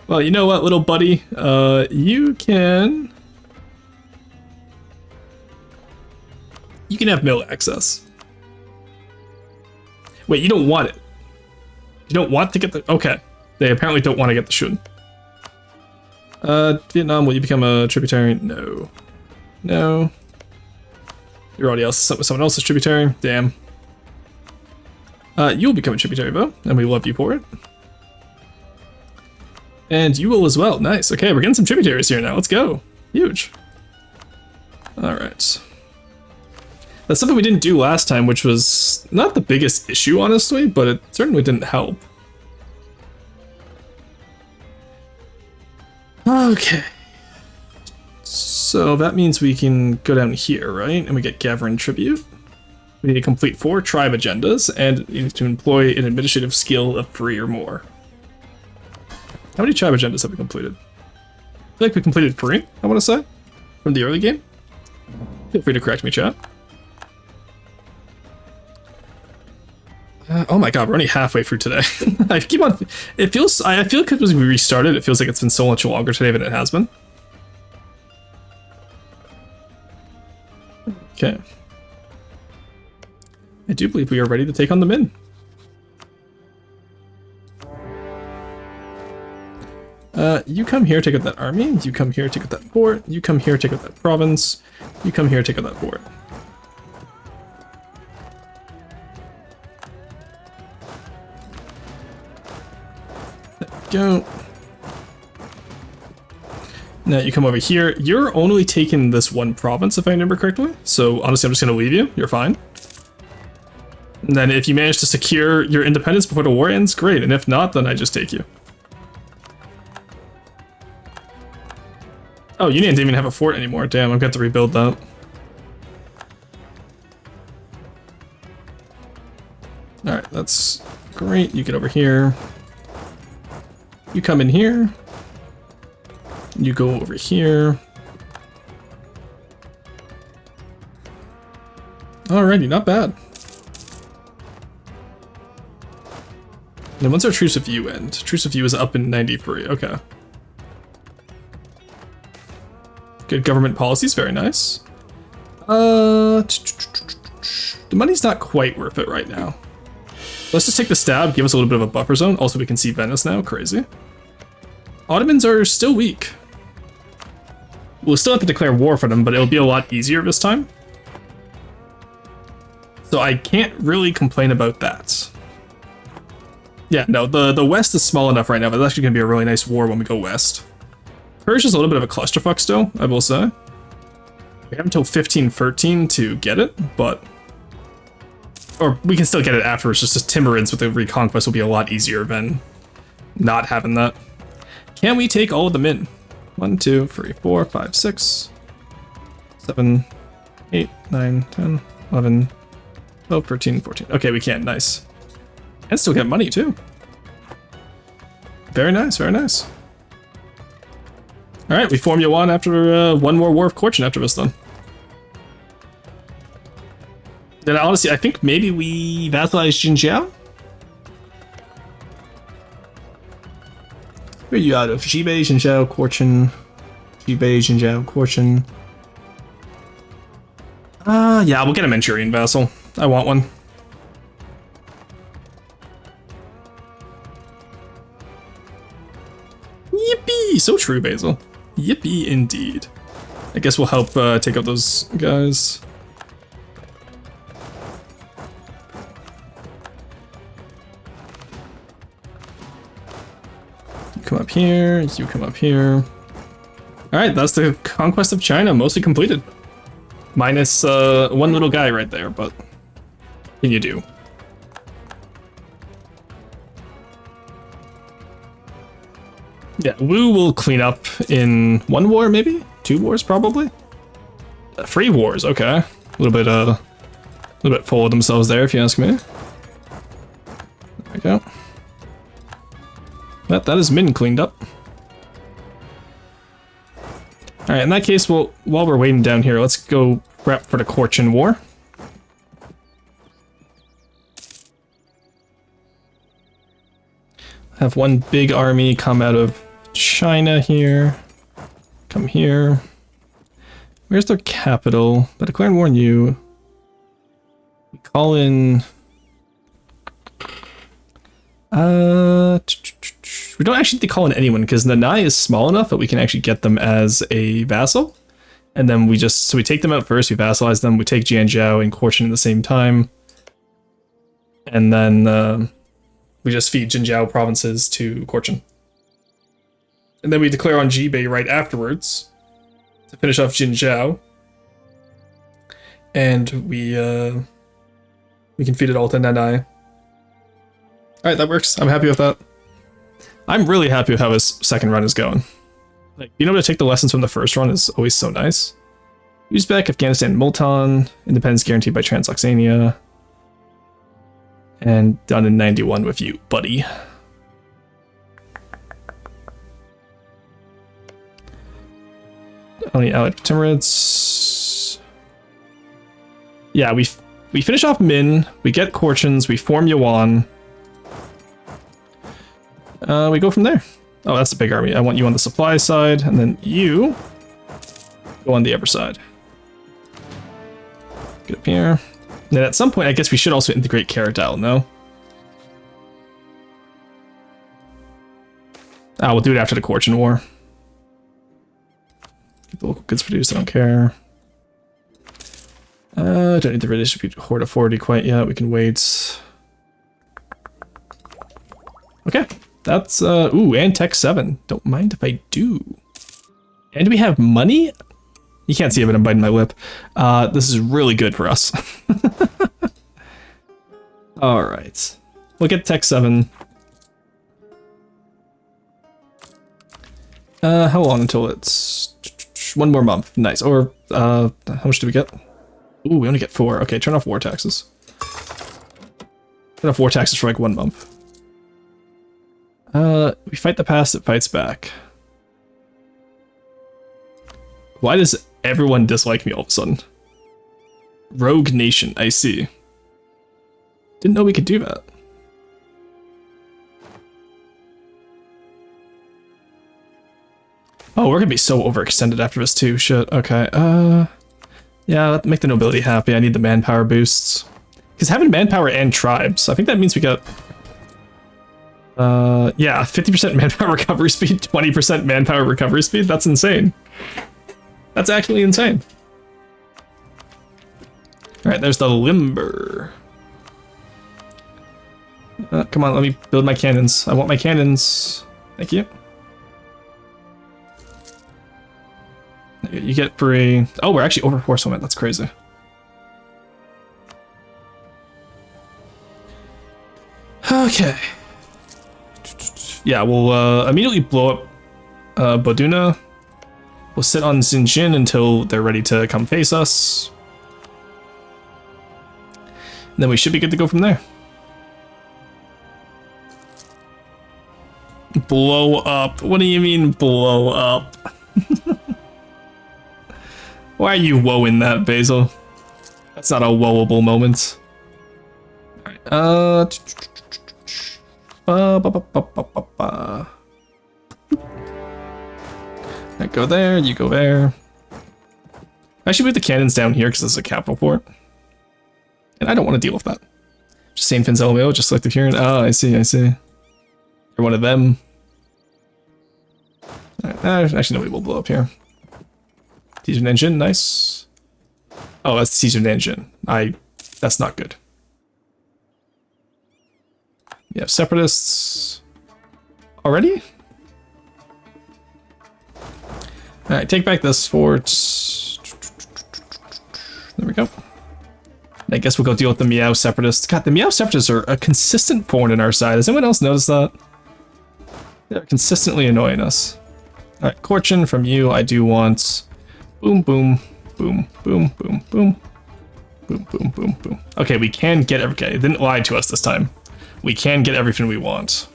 Well, you know what, little buddy? You can have mill access. Wait, you don't want it. You don't want to get the... Okay. They apparently don't want to get the Shun. Vietnam, will you become a tributary? No. No. You're already someone else's tributary? Damn. You'll become a tributary, though, and we love you for it. And you will as well. Nice. Okay, we're getting some tributaries here now. Let's go. Huge. Alright. That's something we didn't do last time, which was not the biggest issue, honestly, but it certainly didn't help. Okay. So that means we can go down here, right? And we get Gavrin Tribute. We need to complete 4 tribe agendas, and you need to employ an administrative skill of 3 or more. How many tribe agendas have we completed? I feel like we completed 3, I want to say, from the early game. Feel free to correct me, chat. Oh my god, we're only halfway through today. I keep on... I feel like because we restarted, it feels like it's been so much longer today than it has been. Okay. I do believe we are ready to take on the Min. You come here, take out that army. You come here, take out that fort. You come here, take out that province. You come here, take out that fort. There we go. Now you come over here. You're only taking this one province, if I remember correctly. So honestly, I'm just going to leave you. You're fine. And then if you manage to secure your independence before the war ends, great. And if not, then I just take you. Oh, Union didn't even have a fort anymore. Damn, I've got to rebuild that. Alright, that's great. You get over here. You come in here. You go over here. Alrighty, not bad. And when's our Truce of You end? Truce of You is up in 93, okay. Good government policies, very nice. The money's not quite worth it right now. Let's just take the stab, give us a little bit of a buffer zone. Also, we can see Venice now, crazy. Ottomans are still weak. We'll still have to declare war for them, but it'll be a lot easier this time. So I can't really complain about that. Yeah, no, the west is small enough right now, but it's actually going to be a really nice war when we go west. Persia's a little bit of a clusterfuck still, I will say. We have until 1513 to get it, but... Or we can still get it afterwards, just as Timurids with the Reconquest will be a lot easier than not having that. Can we take all of them in? 1, 2, 3, 4, 5, 6, 7, 8, 9, 10, 11, 12, 13, 14. Okay, we can, nice. And still get money too. Very nice, very nice. Alright, we form Yuan after one more War of Fortune after this then. Then honestly, I think maybe we vassalize Jinjiao? Where are you out of? Jibei, Jinjiao, Fortune. Jibei, Jinjiao, Fortune. Yeah, we'll get a Manchurian vassal. I want one. Yippee! So true, Basil. Yippee indeed. I guess we'll help take out those guys. You come up here, you come up here. Alright, that's the conquest of China, mostly completed. Minus one little guy right there, but what can you do? Yeah, Wu will clean up in 1 war, maybe? 2 wars, probably? 3 wars, okay. A little bit full of themselves there, if you ask me. There we go. But that is Min cleaned up. Alright, in that case, while we're waiting down here, let's go prep for the Korchin War. Have one big army come out of China here. Come here. Where's their capital? By declaring war on you. We call in... we don't actually need to call in anyone because Nanai is small enough that we can actually get them as a vassal. And then we take them out first, we vassalize them, we take Jianzhou and Korchin at the same time. And then we just feed Jinjiao provinces to Korchin. And then we declare on Jibei right afterwards to finish off Jinjiao. And we can feed it all to Nanai. Alright, that works. I'm happy with that. I'm really happy with how his second run is going. Like, being able to take the lessons from the first run is always so nice. Uzbek, Afghanistan, Multan, independence guaranteed by Transoxania. And done in 91 with you, buddy. Only allied Timurids. Yeah, we finish off Min, we get Korchins, we form Yuan. We go from there. Oh, that's a big army. I want you on the supply side, and then you go on the other side. Get up here. And then at some point, I guess we should also integrate Karadal, no? Ah, we'll do it after the Korchin War. Get the local goods produced, I don't care. Don't need to redistribute Horde Authority quite yet, we can wait. Okay. That's, ooh, and Tech 7. Don't mind if I do. And we have money? You can't see it, but I'm biting my lip. This is really good for us. Alright. We'll get Tech 7. How long until it's... 1 more month. Nice. Or, how much do we get? Ooh, we only get 4. Okay, turn off war taxes. Turn off war taxes for like 1 month. We fight the past, it fights back. Why does everyone dislike me all of a sudden? Rogue Nation, I see. Didn't know we could do that. Oh, we're gonna be so overextended after this too. Shit. Okay. Yeah, make the nobility happy. I need the manpower boosts. Because having manpower and tribes, I think that means we got... yeah, 50% manpower recovery speed, 20% manpower recovery speed. That's insane. That's actually insane. Alright, there's the limber. Come on, let me build my cannons. I want my cannons. Thank you. You get free... Oh, we're actually over horsewoman. That's crazy. Okay. Yeah, we'll immediately blow up Boduna. We'll sit on Xinjiang until they're ready to come face us. And then we should be good to go from there. Blow up. What do you mean blow up? Why are you woeing that, Basil? That's not a woeable moment. Alright, Alright, go there, you go there. I should move the cannons down here because this is a capital fort. And I don't want to deal with that. Just St. Finzelmio, just selective here. Oh, I see, I see. You're one of them. Alright, actually, nobody will blow up here. Siege of engine, nice. Oh, that's Siege of engine. That's not good. Yeah, separatists. Already? Alright, take back this fort. There we go. I guess we'll go deal with the Meow separatists. God, the Meow separatists are a consistent thorn in our side. Has anyone else noticed that? They're consistently annoying us. Alright, Corchin, from you, I do want... Boom, boom, boom, boom, boom, boom. Boom, boom, boom, boom. Okay, we can get... Okay, it didn't lie to us this time. We can get everything we want.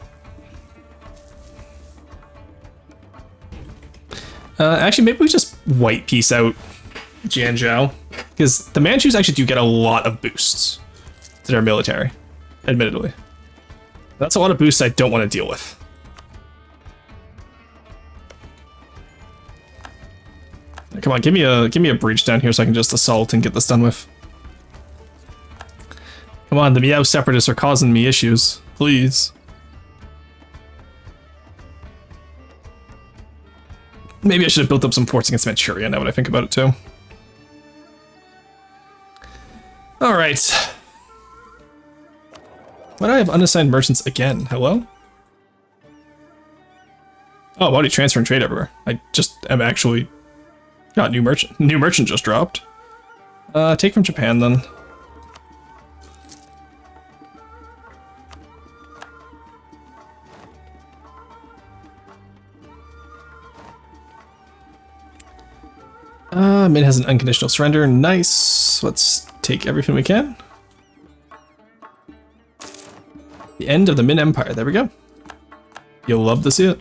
Actually, maybe we just white piece out Jianzhou. Because the Manchus actually do get a lot of boosts to their military, admittedly. That's a lot of boosts I don't want to deal with. Come on, give me a breach down here so I can just assault and get this done with. Come on, the Meow separatists are causing me issues. Please. Maybe I should have built up some forts against Manchuria now that I think about it too. Alright. Why do I have unassigned merchants again? Hello? Oh, I'm already transferring trade everywhere. I just am actually... Got new merchant. New merchant just dropped. Take from Japan then. Min has an unconditional surrender. Nice. Let's take everything we can. The end of the Min Empire. There we go. You'll love to see it.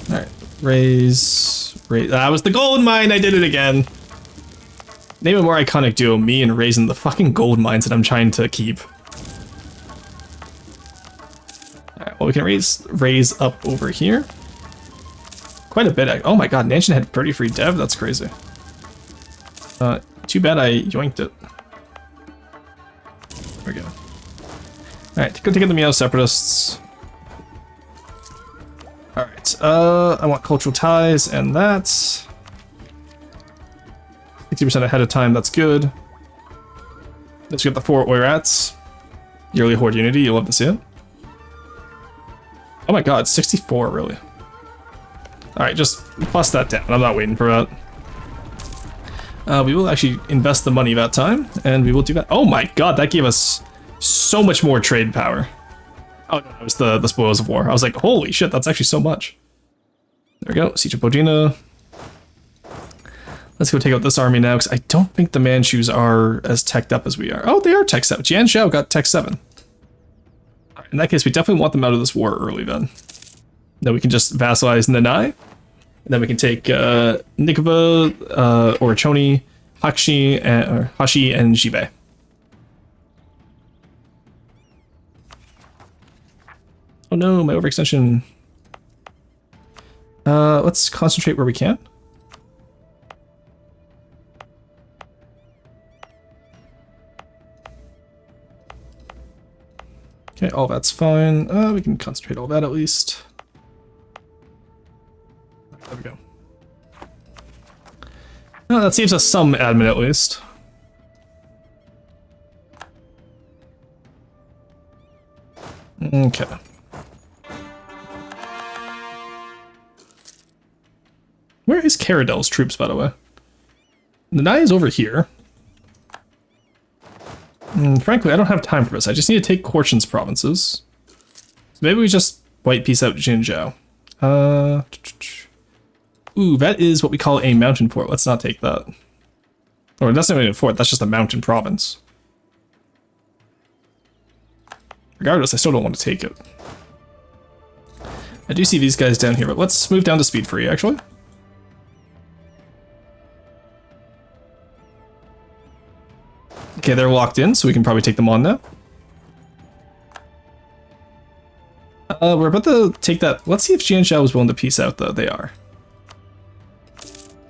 Alright. Raise. That was the gold mine! I did it again! Name a more iconic duo, me and raising the fucking gold mines that I'm trying to keep. Alright, well we can raise up over here. Quite a bit. Oh my god, Nanshan had 30 free dev? That's crazy. Too bad I yoinked it. There we go. Alright, go take out the Meow separatists. Alright, I want cultural ties and that. 60% ahead of time, that's good. Let's get the 4 Oirats. Yearly Horde Unity, you'll love to see it. Oh my god, 64 really. Alright, just bust that down. I'm not waiting for that. We will actually invest the money that time, and we will do that. Oh my god, that gave us so much more trade power. Oh no, it was the spoils of war. I was like, holy shit, that's actually so much. There we go, Siege of Bodina. Let's go take out this army now, because I don't think the Manchus are as teched up as we are. Oh, they are tech 7. Jianzhou got tech 7. Right, in that case, we definitely want them out of this war early then. Then we can just vassalize Nanai. And then we can take Nikova, Orachoni, Hashi, and Jibe. Oh no, my overextension. Let's concentrate where we can. Okay, all that's fine. We can concentrate all that at least. There we go. Oh, that saves us some admin at least. Okay. Where is Caradel's troops, by the way? Nanai is over here. Frankly, I don't have time for this. I just need to take Korchin's provinces. So maybe we just white piece out Jinzhou. Ooh, that is what we call a mountain fort. Let's not take that. Or that's not even a fort, that's just a mountain province. Regardless, I still don't want to take it. I do see these guys down here, but let's move down to speed free, actually. Okay, they're locked in, so we can probably take them on now. We're about to take that. Let's see if Jianzhou is willing to peace out, though. They are.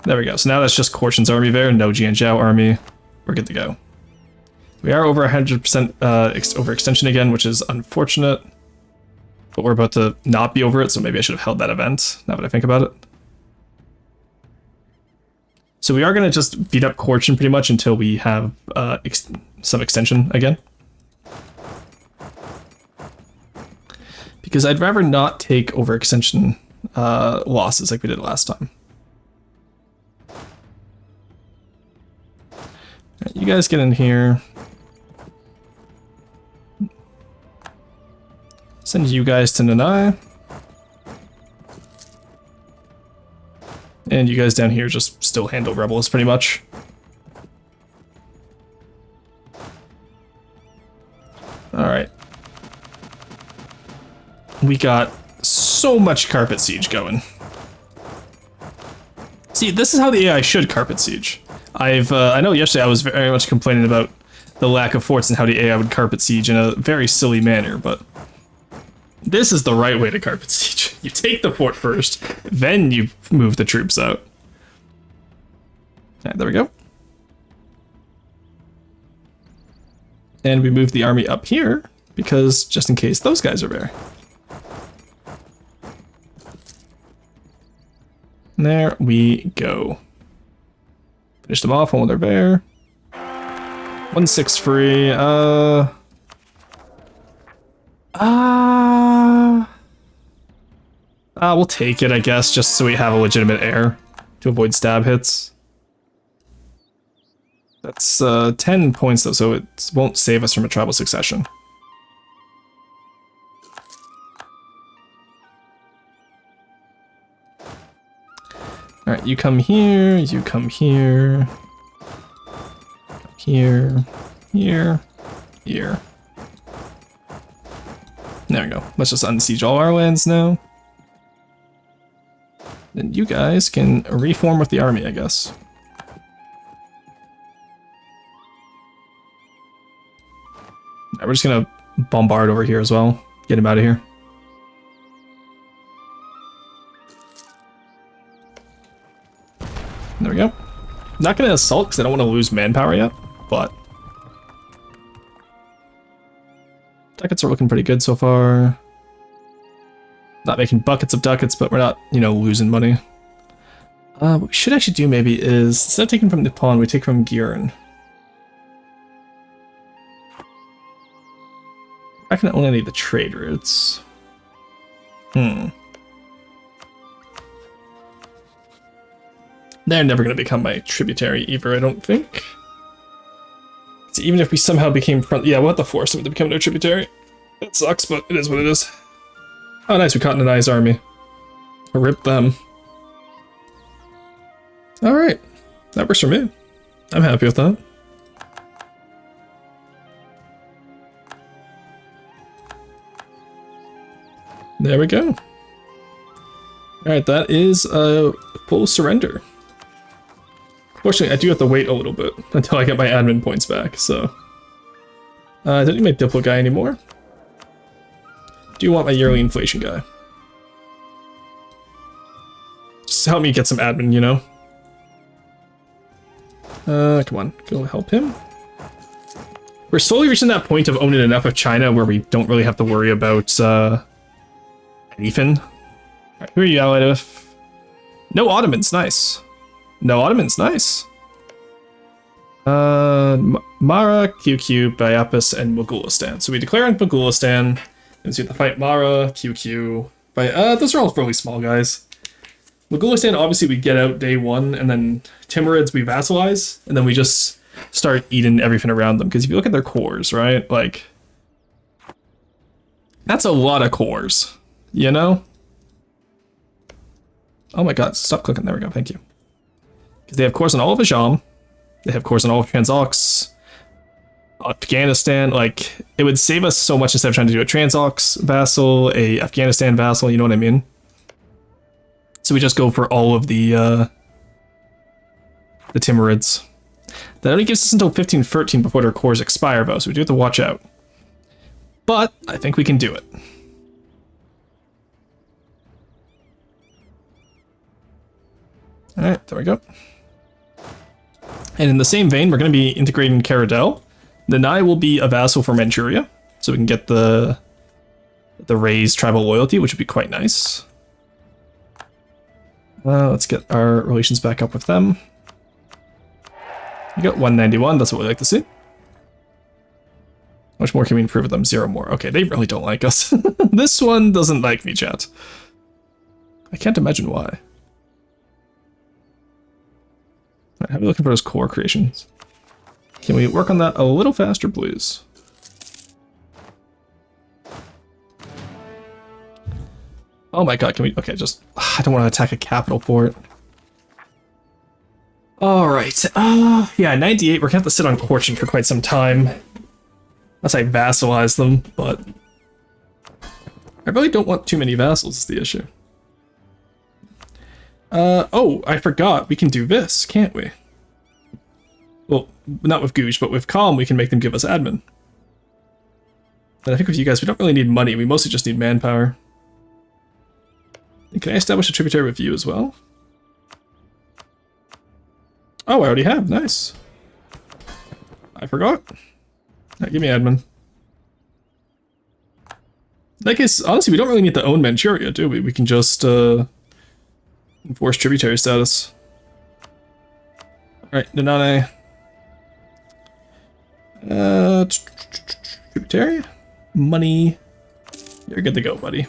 There we go. So now that's just Korchin's army there, no Jianzhou army. We're good to go. We are over 100% overextension again, which is unfortunate. But we're about to not be over it, so maybe I should have held that event, now that I think about it. So we are going to just beat up Korchin pretty much until we have some extension again. Because I'd rather not take overextension losses like we did last time. Right, you guys get in here. Send you guys to Nanai. And you guys down here just still handle rebels pretty much. Alright. We got so much carpet siege going. See, this is how the AI should carpet siege. I know yesterday I was very much complaining about the lack of forts and how the AI would carpet siege in a very silly manner, but this is the right way to carpet siege. You take the fort first, then you move the troops out. Alright, there we go. And we move the army up here, because just in case those guys are there. There we go. Finish them off while they're there. 1-6 free, we'll take it, I guess, just so we have a legitimate heir to avoid stab hits. That's 10 points though, so it won't save us from a tribal succession. Alright, you come here, you come here. Here, here, here. There we go. Let's just unsiege all our lands now. Then you guys can reform with the army, I guess. Right, we're just gonna bombard over here as well. Get him out of here. There we go. Not gonna assault because I don't want to lose manpower yet, but ducats are looking pretty good so far. Not making buckets of ducats, but we're not, you know, losing money. What we should actually do maybe is, instead of taking from Nippon, we take from Giran. I can only need the trade routes. They're never going to become my tributary either, I don't think. So even if we somehow became yeah, we'll have to force them to become their tributary. It sucks, but it is what it is. Oh nice, we caught an Anai's army. Rip them. Alright, that works for me. I'm happy with that. There we go. Alright, that is a full surrender. Fortunately, I do have to wait a little bit until I get my admin points back, so... I don't need my Diplo guy anymore. Do you want my yearly inflation guy? Just help me get some admin, you know? Come on, go help him. We're slowly reaching that point of owning enough of China where we don't really have to worry about, anything. Alright, who are you allied with? No Ottomans, nice. No Ottomans, nice. Mara, QQ, Biapis, and Mogulistan. So we declare on Mogulistan, and so we have to fight Mara, QQ, those are all really small guys. Mogulistan, obviously we get out day one, and then Timurids we vassalize, and then we just start eating everything around them. Because if you look at their cores, right, like, that's a lot of cores, you know? Oh my god, stop clicking, there we go, thank you. Because they have cores on all of Ajam, they have cores on all of Transox, Afghanistan, like, it would save us so much instead of trying to do a Transox vassal, a Afghanistan vassal, you know what I mean? So we just go for all of the Timurids. That only gives us until 1513 before their cores expire, though, so we do have to watch out. But I think we can do it. Alright, there we go. And in the same vein, we're going to be integrating Caradel. Nanai will be a vassal for Manchuria, so we can get the raised tribal loyalty, which would be quite nice. Let's get our relations back up with them. We got 191, that's what we like to see. How much more can we improve with them? 0 more. Okay, they really don't like us. This one doesn't like me, chat. I can't imagine why. Right, have you looking for those core creations? Can we work on that a little faster, please? Oh my god, can we... Okay, just... I don't want to attack a capital port. Alright, yeah, 98, we're gonna have to sit on Corchin for quite some time. Unless I vassalize them, but... I really don't want too many vassals is the issue. Oh, I forgot, we can do this, can't we? Well, not with Gooch, but with Calm, we can make them give us admin. And I think with you guys, we don't really need money, we mostly just need manpower. And can I establish a tributary with you as well? Oh, I already have, nice. I forgot. Right, give me admin. In that case, honestly, we don't really need to own Manchuria, do we? We can just, enforce tributary status. Alright, Nanane. Tributary? Money. You're good to go, buddy.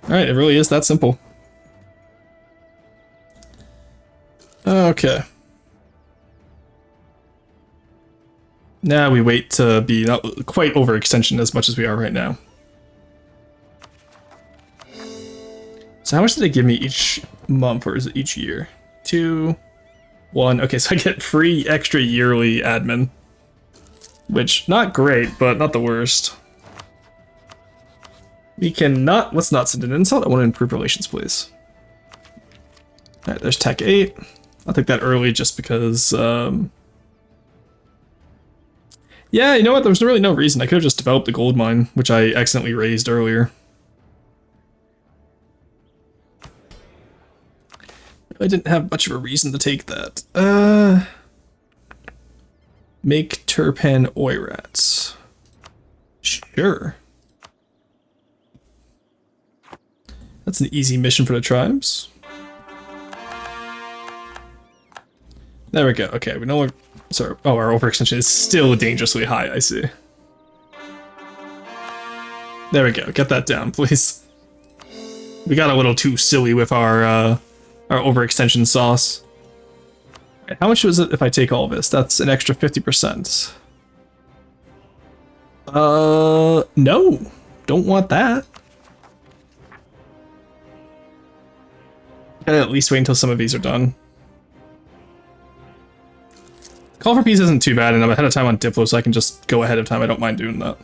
Alright, it really is that simple. Okay. Now we wait to be not quite overextension as much as we are right now. So how much do they give me each month, or is it each year? 2, 1. Okay, so I get free extra yearly admin. Which, not great, but not the worst. We cannot... Let's not send an insult. I want to improve relations, please. Alright, there's Tech 8. I'll take that early just because... Yeah, you know what? There was really no reason. I could have just developed a gold mine, which I accidentally raised earlier. I didn't have much of a reason to take that. Make Turpan Oirats. Sure. That's an easy mission for the tribes. There we go. Okay, we know we're... Sorry. Oh, our overextension is still dangerously high, I see. There we go. Get that down, please. We got a little too silly with our overextension sauce. How much was it if I take all this? That's an extra 50%. No. Don't want that. Gotta at least wait until some of these are done. Call for peace isn't too bad, and I'm ahead of time on Diplo, so I can just go ahead of time. I don't mind doing that.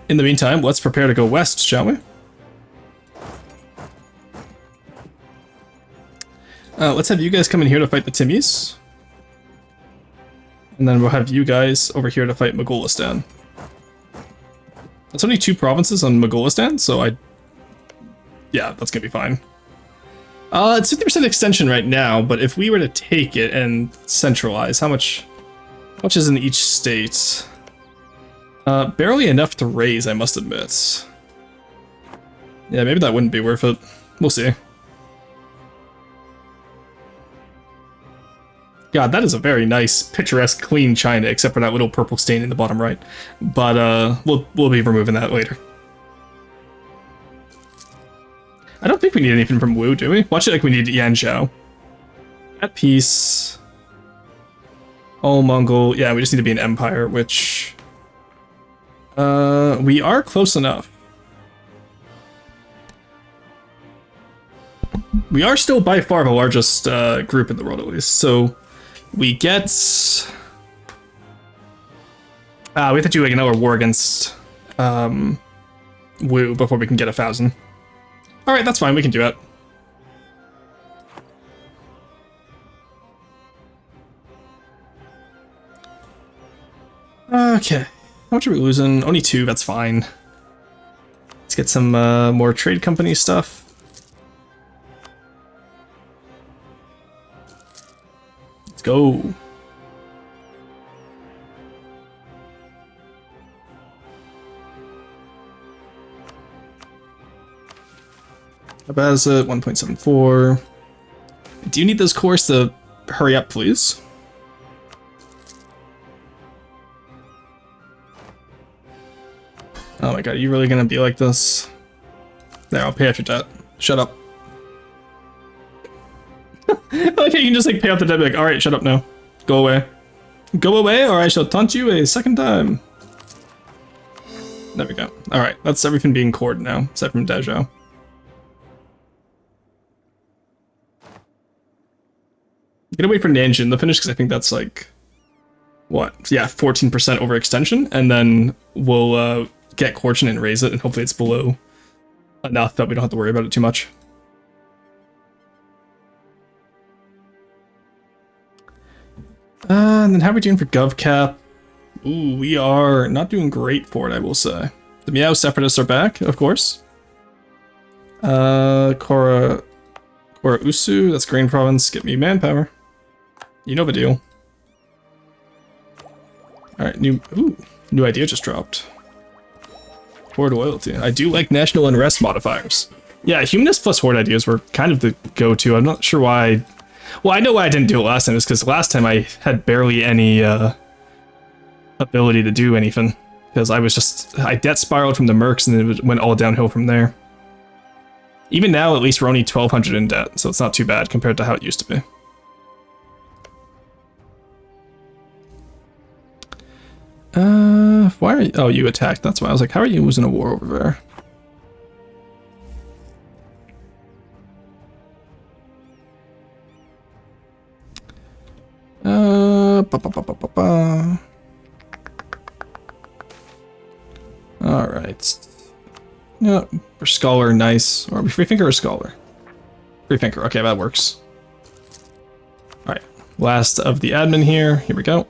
In the meantime, let's prepare to go west, shall we? Let's have you guys come in here to fight the Timmies. And then we'll have you guys over here to fight Mogolistan. That's only 2 provinces on Mogolistan, so yeah, that's gonna be fine. It's 50% extension right now, but if we were to take it and centralize, how much is in each state? Barely enough to raise, I must admit. Yeah, maybe that wouldn't be worth it. We'll see. God, that is a very nice, picturesque, clean China, except for that little purple stain in the bottom right. But we'll be removing that later. I don't think we need anything from Wu, do we? Watch it like we need Yanzhou. At peace. Oh, Mongol. Yeah, we just need to be an empire, which... we are close enough. We are still by far the largest group in the world, at least. So we get... we have to do like another war against Wu before we can get 1,000. Alright, that's fine, we can do it. Okay. How much are we losing? Only 2, that's fine. Let's get some more trade company stuff. Let's go. How bad is it? 1.74. Do you need those cores to hurry up, please? Oh my god, are you really gonna be like this? There, I'll pay off your debt. Shut up. Okay, you can just like pay off the debt, be like, alright, shut up now. Go away. Go away, or I shall taunt you a second time. There we go. Alright, that's everything being cored now, aside from Dezhou. I'm gonna wait for Nanjing to finish, because I think that's like... What? Yeah, 14% overextension, and then we'll get Corchin and raise it, and hopefully it's below enough that we don't have to worry about it too much. And then how are we doing for GovCap? Ooh, we are not doing great for it, I will say. The Miao Separatists are back, of course. Kora Usu, that's Green Province, get me manpower. You know the deal. Alright, new idea just dropped. Horde loyalty. I do like national unrest modifiers. Yeah, humanist plus horde ideas were kind of the go-to. I'm not sure why. Well, I know why I didn't do it last time. It's because last time I had barely any ability to do anything. Because I debt spiraled from the mercs and then it went all downhill from there. Even now, at least we're only 1,200 in debt, so it's not too bad compared to how it used to be. Why are you... Oh, you attacked. That's why I was like, how are you losing a war over there? Alright. Yeah, we're scholar, nice. Or are we Freethinker or scholar? Freethinker, okay, that works. Alright, last of the admin here. Here we go.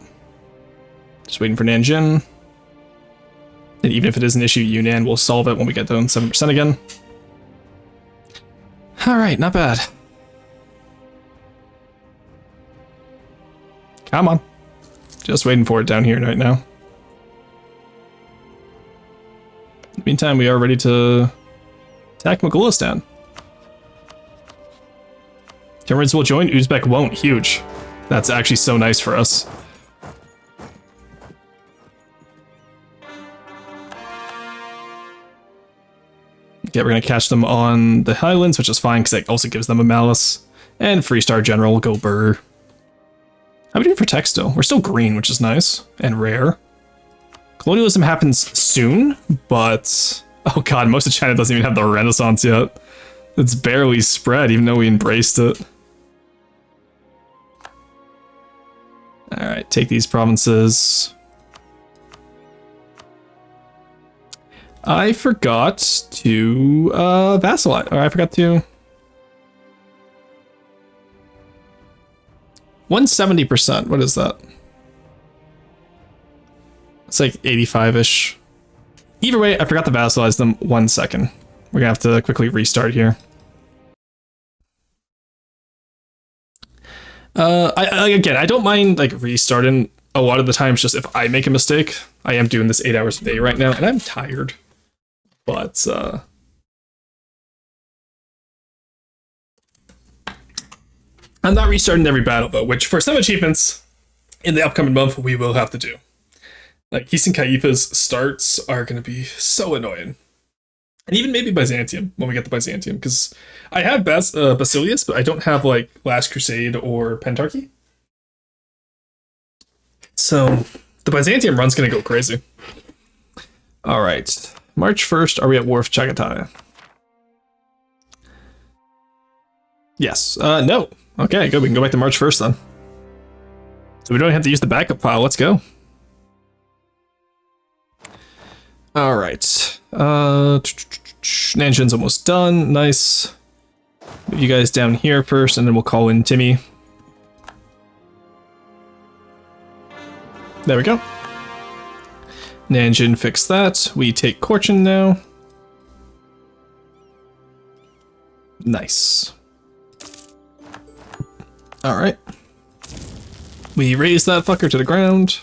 Just waiting for Nanjing. And even if it is an issue, Yunnan will solve it when we get down 7% again. Alright, not bad. Come on. Just waiting for it down here right now. In the meantime, we are ready to attack Mogolistan. Timurids will join, Uzbek won't. Huge. That's actually so nice for us. Yeah, we're going to catch them on the Highlands, which is fine because it also gives them a Malice. And Freestar General will go Burr. How are we doing for tech still? We're still green, which is nice and rare. Colonialism happens soon, but oh god, most of China doesn't even have the Renaissance yet. It's barely spread, even though we embraced it. Alright, take these provinces. I forgot to vassalize, or I forgot to... 170%, what is that? It's like 85-ish. Either way, I forgot to vassalize them. 1 second. We're gonna have to quickly restart here. Again, I don't mind like restarting a lot of the times just if I make a mistake. I am doing this 8 hours a day right now, and I'm tired. But, I'm not restarting every battle, though, which for some achievements in the upcoming month, we will have to do. Like, Heisen Kaifa's starts are going to be so annoying. And even maybe Byzantium, when we get the Byzantium, because I have Basilius, but I don't have, like, Last Crusade or Pentarchy. So, the Byzantium run's going to go crazy. Alright. March 1st, are we at War of Chagatai? Yes. No. Okay, good. We can go back to March 1st then. So we don't have to use the backup file. Let's go. Alright. Nanjin's almost done. Nice. Move you guys down here first, and then we'll call in Timmy. There we go. Nanjin fixed that. We take Korchin now. Nice. Alright. We raise that fucker to the ground.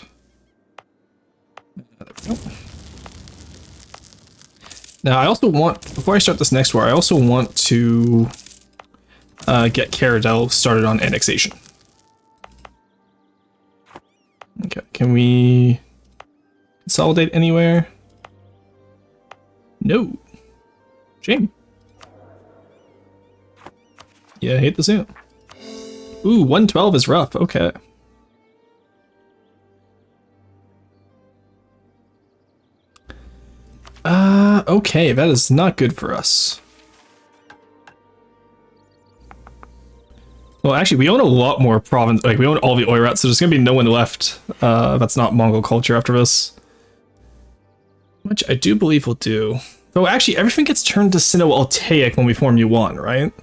There we go. Now, I also want, before I start this next war, I also want to get Caradel started on annexation. Okay, can we consolidate anywhere? No. Shame. Yeah, I hate the zoom. Ooh, 112 is rough. Okay. Okay, that is not good for us. Well, actually, we own a lot more province. Like, we own all the Oirats, so there's gonna be no one left that's not Mongol culture after this. Which I do believe we'll do. Though, actually, everything gets turned to Sino-Altaic when we form Yuan, right?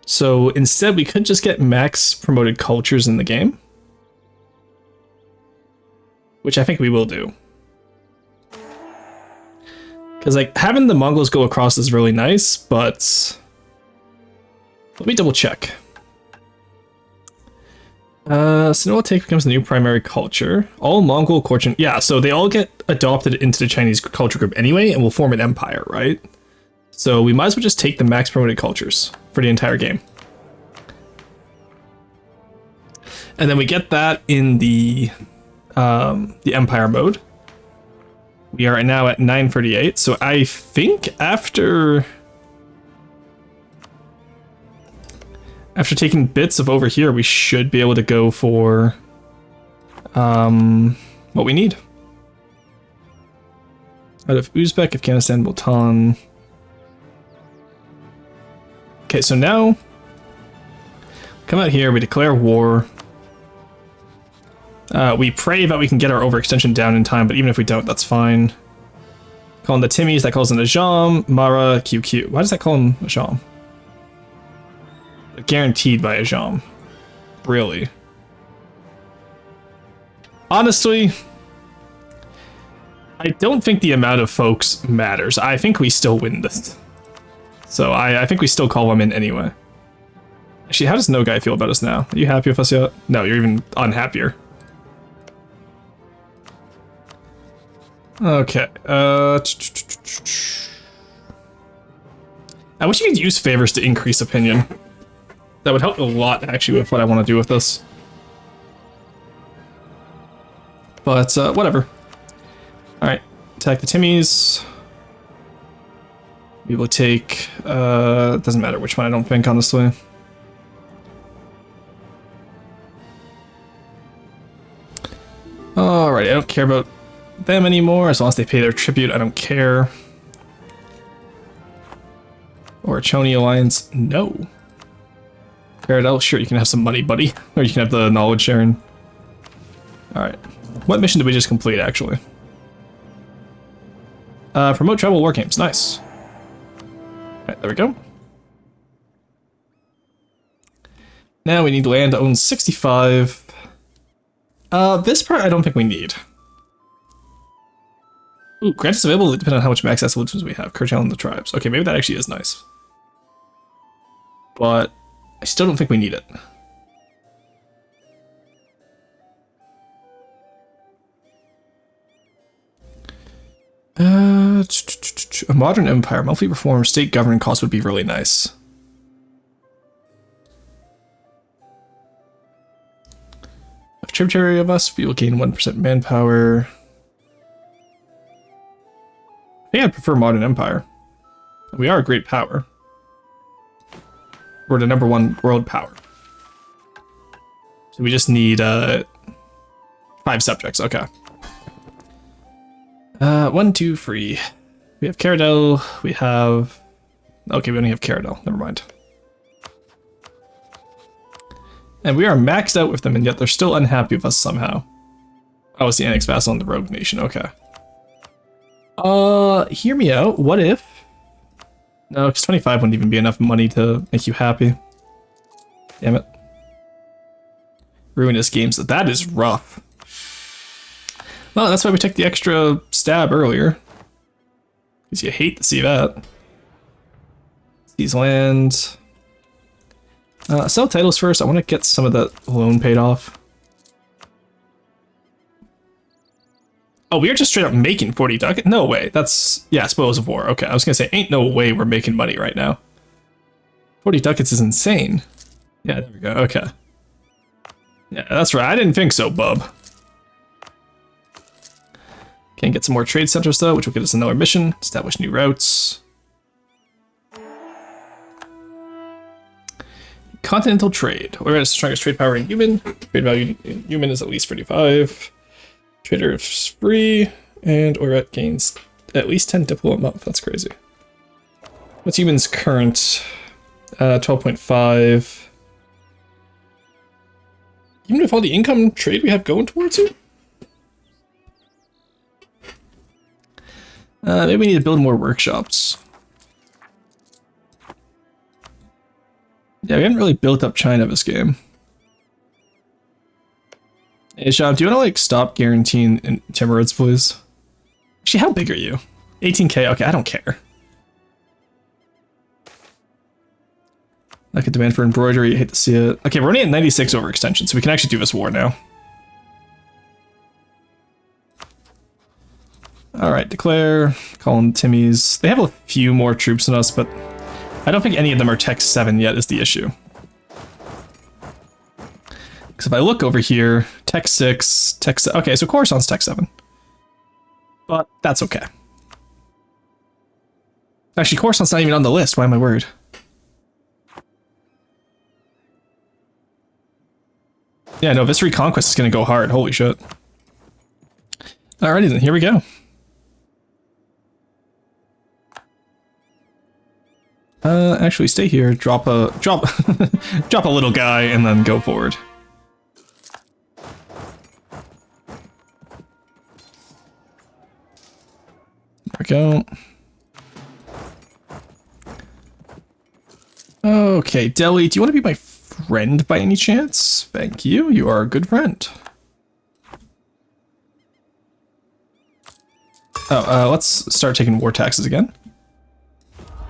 So instead, we could just get max promoted cultures in the game. Which I think we will do. Because, like, having the Mongols go across is really nice, but... Let me double check. Sino-Altaic becomes the new primary culture. All Mongol Korchin... Yeah, so they all get adopted into the Chinese culture group anyway, and will form an empire, right? So we might as well just take the max promoted cultures for the entire game. And then we get that in the Empire mode. We are now at 938, so I think after taking bits of over here, we should be able to go for what we need. Out of Uzbek, Afghanistan, Bhutan. Okay, so now come out here, we declare war. We pray that we can get our overextension down in time, but even if we don't, that's fine. Calling the Timmies, that calls in Ajam, Mara, QQ. Why does that call him Ajam? Guaranteed by Ajam. Really? Honestly, I don't think the amount of folks matters. I think we still win this. So I think we still call them in anyway. Actually, how does No Guy feel about us now? Are you happy with us yet? No, you're even unhappier. Okay. I wish you could use favors to increase opinion. That would help a lot, actually, with what I want to do with this. But, whatever. Alright. Attack the Timmies. We will take, it doesn't matter which one, I don't think, honestly. Alright, I don't care about them anymore, as long as they pay their tribute, I don't care. Or a Choni Alliance, no. Paradel, sure, you can have some money, buddy. Or you can have the knowledge sharing. Alright. What mission did we just complete, actually? Promote tribal war games, nice. Alright, there we go. Now we need land to own 65. This part I don't think we need. Ooh, grant is available depending on how much max solutions we have. Curtailing the tribes. Okay, maybe that actually is nice. But I still don't think we need it. A modern empire, monthly reform, state government costs would be really nice. A tributary of us, we will gain 1% manpower. I think I'd prefer modern empire. We are a great power. We're the #1 world power. So we just need 5 subjects, okay. 1, 2, 3. We have Caradel, we have... Okay, we only have Caradel, never mind. And we are maxed out with them, and yet they're still unhappy with us somehow. Oh, it's the Annex Vassal and the Rogue Nation, okay. Hear me out, what if... No, because 25 wouldn't even be enough money to make you happy. Damn it. Ruinous games, that is rough. Well, that's why we took the extra stab earlier. Because you hate to see that. Seize land. Sell titles first. I want to get some of that loan paid off. Oh, we are just straight up making 40 ducats? No way. That's, yeah, spoils of war. Okay, I was going to say, ain't no way we're making money right now. 40 ducats is insane. Yeah, there we go. Okay. Yeah, that's right. I didn't think so, bub. Can get some more trade centers though, which will get us another mission. Establish new routes. Continental trade. We're at the strongest trade power in human. Trade value in human is at least 35. Trader is free, and Oret gains at least 10 diplo a month. That's crazy. What's human's current? 12.5. Even with all the income trade we have going towards it? Maybe we need to build more workshops. Yeah, we haven't really built up China this game. Hey, Sean, do you want to, like, stop guaranteeing timorids, please? Actually, how big are you? 18k? Okay, I don't care. I could demand for embroidery, I hate to see it. Okay, we're only at 96 overextension, so we can actually do this war now. Alright, declare, call in Timmy's. They have a few more troops than us, but I don't think any of them are Tech 7 yet is the issue. Because if I look over here, Tech 6, Tech 7, okay, so Coruscant's Tech 7. But that's okay. Actually, Coruscant's not even on the list, why am I worried? Yeah, no, this Reconquest is going to go hard, holy shit. Alrighty then, here we go. Actually, stay here. Drop a drop a little guy, and then go forward. There we go. Okay, Delhi, do you want to be my friend by any chance? Thank you. You are a good friend. Oh, let's start taking war taxes again.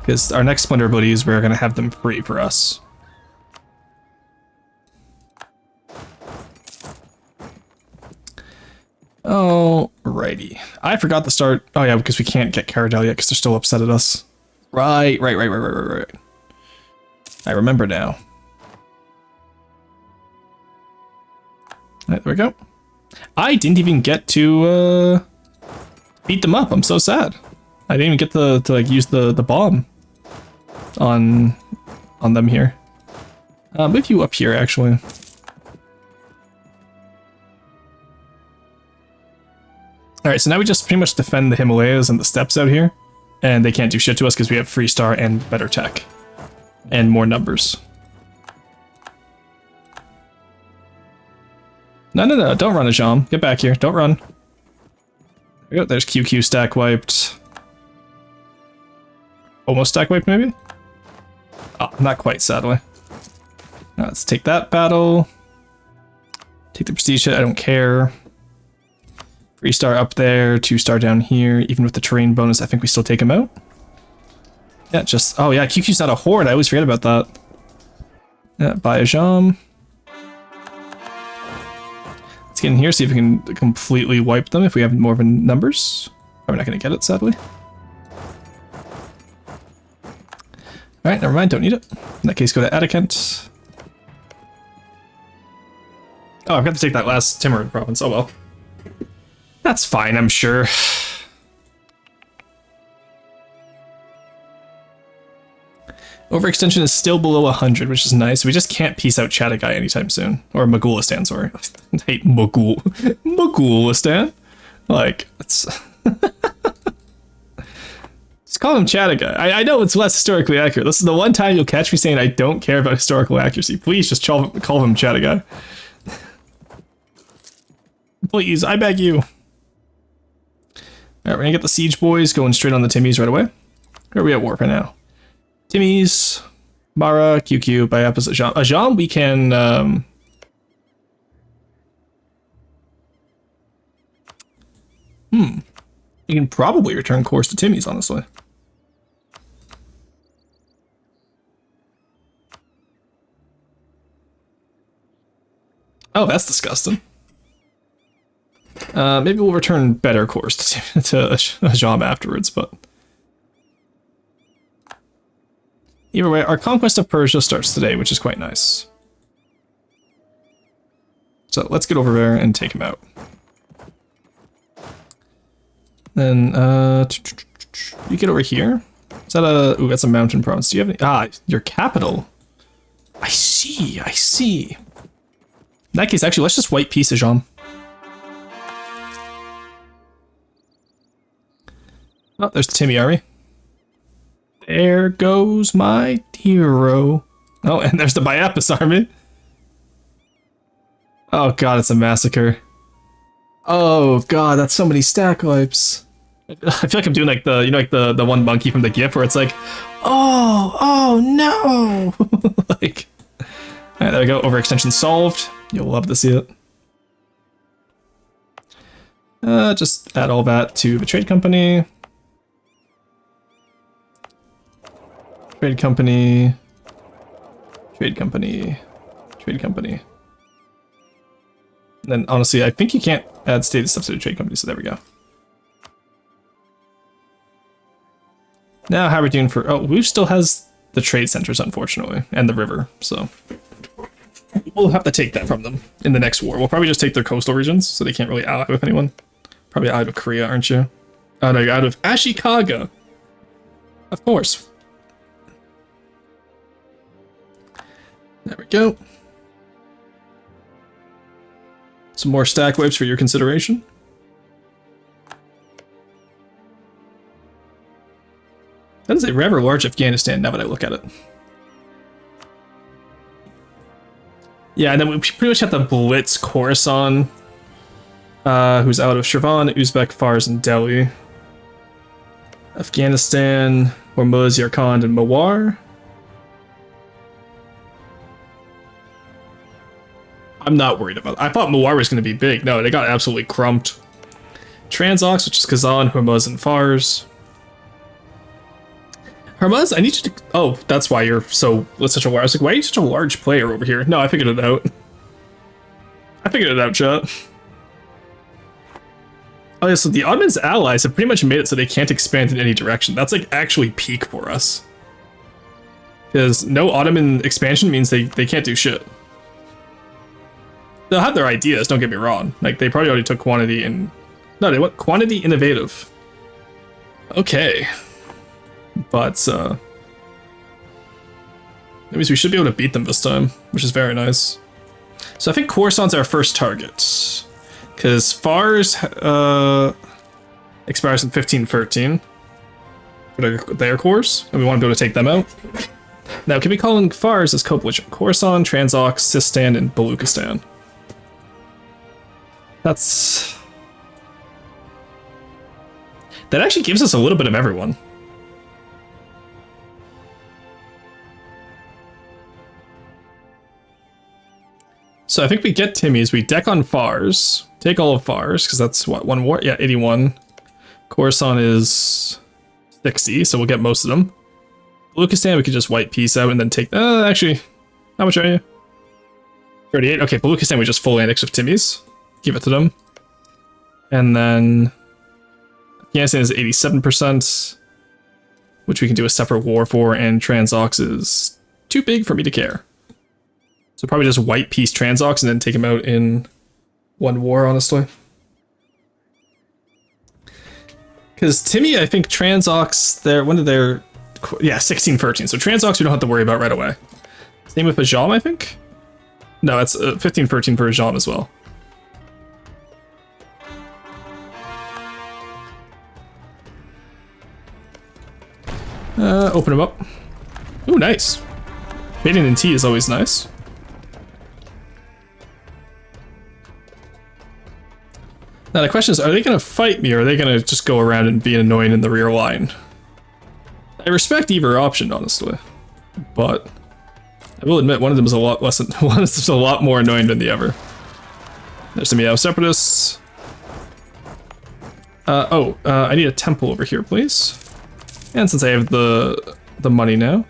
Because our next Splendor buddies, we're going to have them free for us. Alrighty. I forgot to start... Oh yeah, because we can't get Caradel yet because they're still upset at us. Right. I remember now. Alright, there we go. I didn't even get to beat them up. I'm so sad. I didn't even get to like use the bomb on them here. Move you up here actually. All right, so now we just pretty much defend the Himalayas and the steppes out here, and they can't do shit to us because we have free star and better tech and more numbers. No, don't run, Ajam. Get back here. Don't run. There we go. There's QQ stack wiped. Almost stack wiped, maybe? Oh, not quite, sadly. Now let's take that battle. Take the prestige hit, I don't care. 3-star up there, 2-star down here. Even with the terrain bonus, I think we still take him out. Yeah, just... Oh yeah, QQ's not a horde. I always forget about that. Yeah, buy a Jam. Let's get in here, see if we can completely wipe them if we have more of a numbers. Probably not going to get it, sadly. Alright, never mind, don't need it. In that case, go to Atacant. Oh, I've got to take that last Timurid province. Oh well. That's fine, I'm sure. Overextension is still below 100, which is nice. We just can't peace out Chatagai anytime soon. Or Mogulistan, sorry. I hate Mogulistan. Like, it's... Just call him Chatagai. I know it's less historically accurate. This is the one time you'll catch me saying I don't care about historical accuracy. Please just call him Chatagai. Please, I beg you. Alright, we're gonna get the Siege Boys going straight on the Timmies right away. Where are we at war right now? Timmies, Mara, QQ, by opposite Ajam. Ajam, we can... You can probably return course to Timmies, honestly. Oh, that's disgusting. Maybe we'll return better course to Ajam afterwards, but... Either way, our conquest of Persia starts today, which is quite nice. So let's get over there and take him out. Then, you get over here. Is that a... Ooh, that's a mountain province. Do you have any... Ah, your capital. I see, I see. In that case, actually, let's just white piece Ajam. Oh, there's the Timmy army. There goes my hero. Oh, and there's the Biapis army. Oh god, it's a massacre. Oh god, that's so many stack wipes. I feel like I'm doing like the, you know, like the one monkey from the GIF where it's like, oh no! Like, alright, there we go, overextension solved. You'll love to see it. Just add all that to the trade company. Trade company, trade company, trade company. And then honestly, I think you can't add status steps to the trade company, so there we go. Now how are we doing for... Oh, Wu still has the trade centers, unfortunately, and the river, so... We'll have to take that from them in the next war. We'll probably just take their coastal regions, so they can't really ally with anyone. Probably out of Korea, aren't you? Oh no, you're out of Ashikaga. Of course. There we go. Some more stack wipes for your consideration. That is a rather large Afghanistan now that I look at it. Yeah, and then we pretty much have to blitz Khorasan, who's out of Shirvan, Uzbek, Fars, and Delhi. Afghanistan, Hormuz, Yarkand, and Mawar. I'm not worried about it. I thought Mawar was going to be big. No, they got absolutely crumped. Transox, which is Kazan, Hormuz, and Fars. Hormuz, I need you to... Oh, that's why you're such a large... I was like, why are you such a large player over here? No, I figured it out. I figured it out, chat. Oh yeah, so the Ottoman's allies have pretty much made it so they can't expand in any direction. That's like actually peak for us. Because no Ottoman expansion means they can't do shit. They'll have their ideas, don't get me wrong. Like, they probably already took quantity and... No, they want quantity innovative. Okay. But, that means we should be able to beat them this time, which is very nice. So I think Coruscant's our first target. Because Fars, expires in 1513 for their cores, and we want to be able to take them out. Now, can we call in Fars as co-pollution? Coruscant, Transox, Sistan, and Baluchistan. That actually gives us a little bit of everyone. So I think we get Timmy's, we deck on Fars, take all of Fars, because that's what, 1 war? Yeah, 81. Coruscant is 60, so we'll get most of them. Baluchistan, we could just white piece out and then take, actually, how much are you? 38, okay, Baluchistan we just full annex with Timmy's. Give it to them. And then Afghanistan is 87%, which we can do a separate war for, and Transox is too big for me to care. So probably just white piece Transox and then take him out in 1 war, honestly. Because Timmy, I think Transox, when did their... Yeah, 1613. So Transox we don't have to worry about right away. Same with Ajam, I think? No, it's 1513 for Ajam as well. Open him up. Ooh, nice. Baiting in T is always nice. Now the question is, are they going to fight me or are they going to just go around and be annoying in the rear line? I respect either option, honestly. But I will admit one of them is a lot less one is a lot more annoying than the other. There's some Meow Separatists. I need a temple over here, please. And since I have the money now,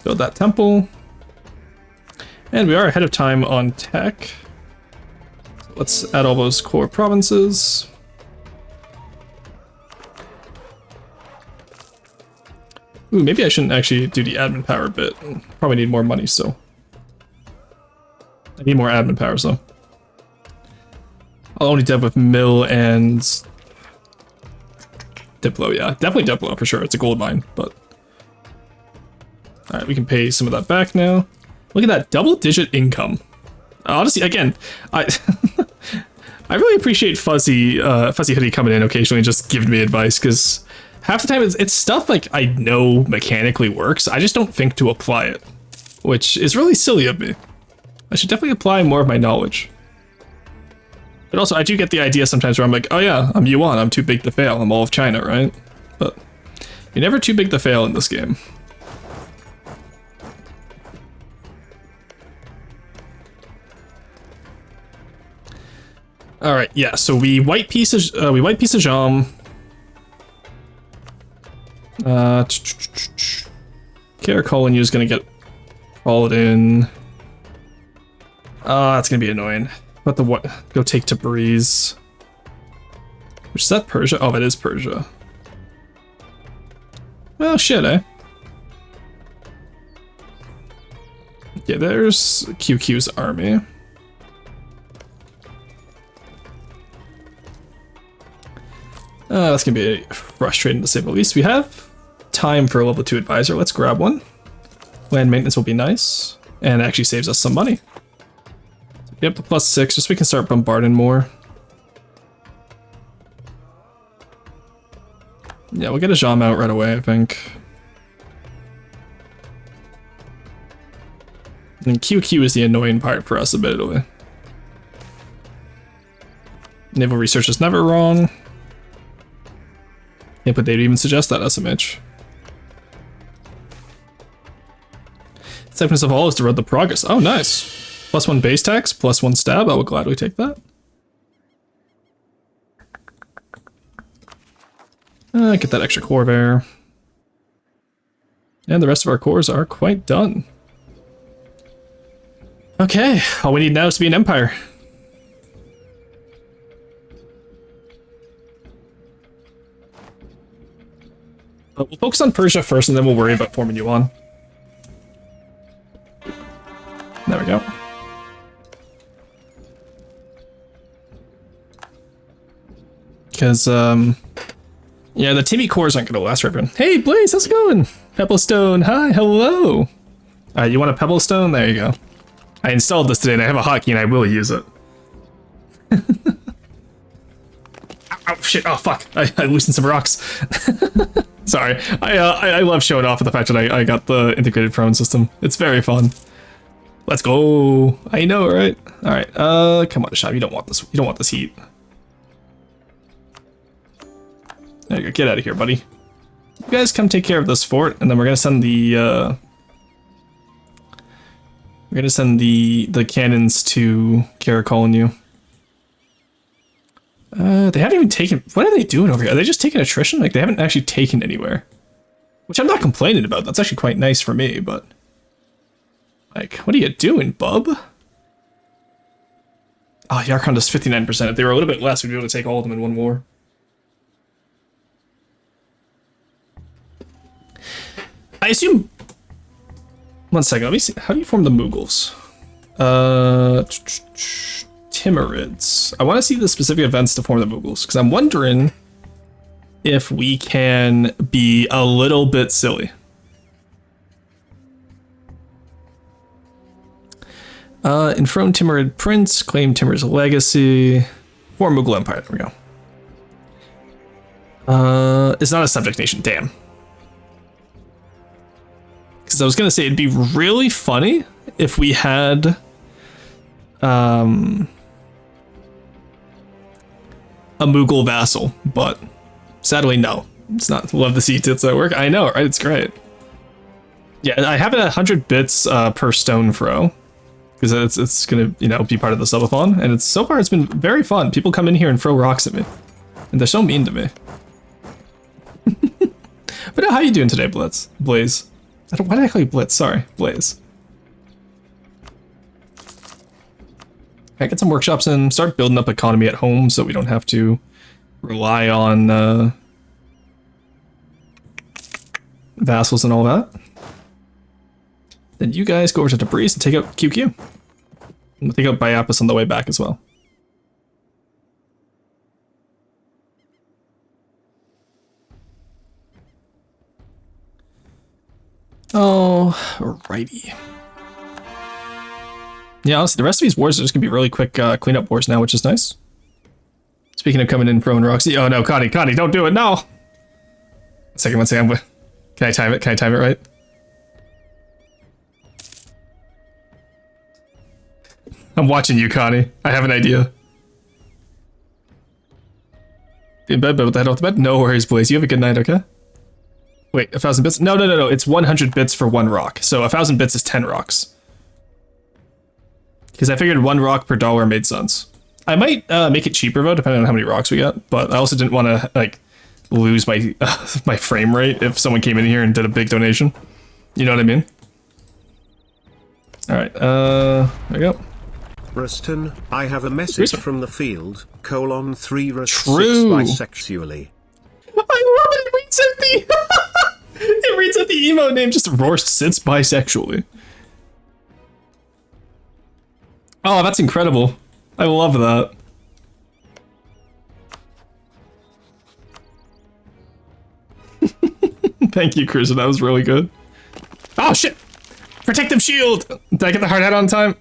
build that temple. And we are ahead of time on tech. So let's add all those core provinces. Ooh, maybe I shouldn't actually do the admin power bit. Probably need more money, so. I need more admin power, so. I'll only dev with Mill and Diplo, yeah. Definitely Diplo, for sure. It's a gold mine, but... Alright, we can pay some of that back now. Look at that, double-digit income. Honestly, again, I I really appreciate Fuzzy Hoodie coming in occasionally and just giving me advice, because half the time it's stuff like I know mechanically works, I just don't think to apply it, which is really silly of me. I should definitely apply more of my knowledge. But also, I do get the idea sometimes where I'm like, oh yeah, I'm Yuan, I'm too big to fail, I'm all of China, right? But you're never too big to fail in this game. All right, yeah. So we white piece of Jam. Caracolin is gonna get called in. That's gonna be annoying. But the what? Go take Tabriz. Which is that Persia? Oh, that is Persia. Well, shit, eh? Okay, there's QQ's army. That's gonna be frustrating to say the least. We have time for a level 2 advisor. Let's grab one. Land maintenance will be nice, and it actually saves us some money. So get up to +6, just so we can start bombarding more. Yeah, we'll get a Jam out right away, I think. And QQ is the annoying part for us, admittedly. Naval research is never wrong. Yeah, but they'd even suggest that SMH. Acceptance of all is to read the progress. Oh, nice. +1 base tax, +1 stab. I will gladly take that. Get that extra core there. And the rest of our cores are quite done. Okay, all we need now is to be an empire. But we'll focus on Persia first, and then we'll worry about forming Yuan. There we go. Because, Yeah, the Timmy cores aren't going to last forever. Hey, Blaze, how's it going? Pebblestone, hi, hello. You want a Pebblestone? There you go. I installed this today and I have a hotkey and I will use it. Ow, shit, oh fuck, I loosened some rocks. Sorry, I love showing off with the fact that I got the integrated prone system. It's very fun. Let's go. I know, right? All right, come on, Shab, you don't want this. You don't want this heat. There you go, get out of here, buddy. You guys come take care of this fort, and then we're gonna send the cannons to Caracol and you. They haven't even taken. What are they doing over here? Are they just taking attrition? Like they haven't actually taken anywhere, which I'm not complaining about. That's actually quite nice for me. But like, what are you doing, bub? Oh, Yarkon does 59%. If they were a little bit less, we'd be able to take all of them in one war. I assume. One second. Let me see. How do you form the Mughals? Timurids. I want to see the specific events to form the Mughals because I'm wondering if we can be a little bit silly. Enthrone Timurid prince, claim Timur's legacy, form Mughal Empire. There we go. It's not a subject nation. Damn. Because I was gonna say it'd be really funny if we had a Mughal vassal, but sadly no. It's not. Love to see tits at work. I know, right? It's great. Yeah, I have it at 100 bits per stone throw because it's gonna be part of the subathon, and so far it's been very fun. People come in here and throw rocks at me, and they're so mean to me. But how you doing today, Blaze? Why did I call you Blitz? Sorry, Blaze. Okay, get some workshops in, start building up economy at home so we don't have to rely on vassals and all that. Then you guys go over to Debris and take out QQ. And we'll take out Biapis on the way back as well. Oh, alrighty. Yeah, honestly, the rest of these wars are just gonna be really quick cleanup wars now, which is nice. Speaking of coming in, throwing Roxy. Oh no, Connie, don't do it, no! One second, can I time it? Can I time it right? I'm watching you, Connie. I have an idea. In bed, but with the head off the bed? No worries, Blaze. You have a good night, okay? Wait, 1,000 bits? No. It's 100 bits for one rock. So 1,000 bits is 10 rocks. Because I figured one rock per dollar made sense. I might make it cheaper though, depending on how many rocks we get. But I also didn't want to like lose my my frame rate if someone came in here and did a big donation. You know what I mean? All right. There we go. Ruston, I have a message from the field. :3 Rust True. bisexually. I love it. It reads at the it reads at the emo name. Just Rorst sits bisexually. Oh, that's incredible. I love that. Thank you, Chris. That was really good. Oh shit! Protective shield. Did I get the hard hat on time?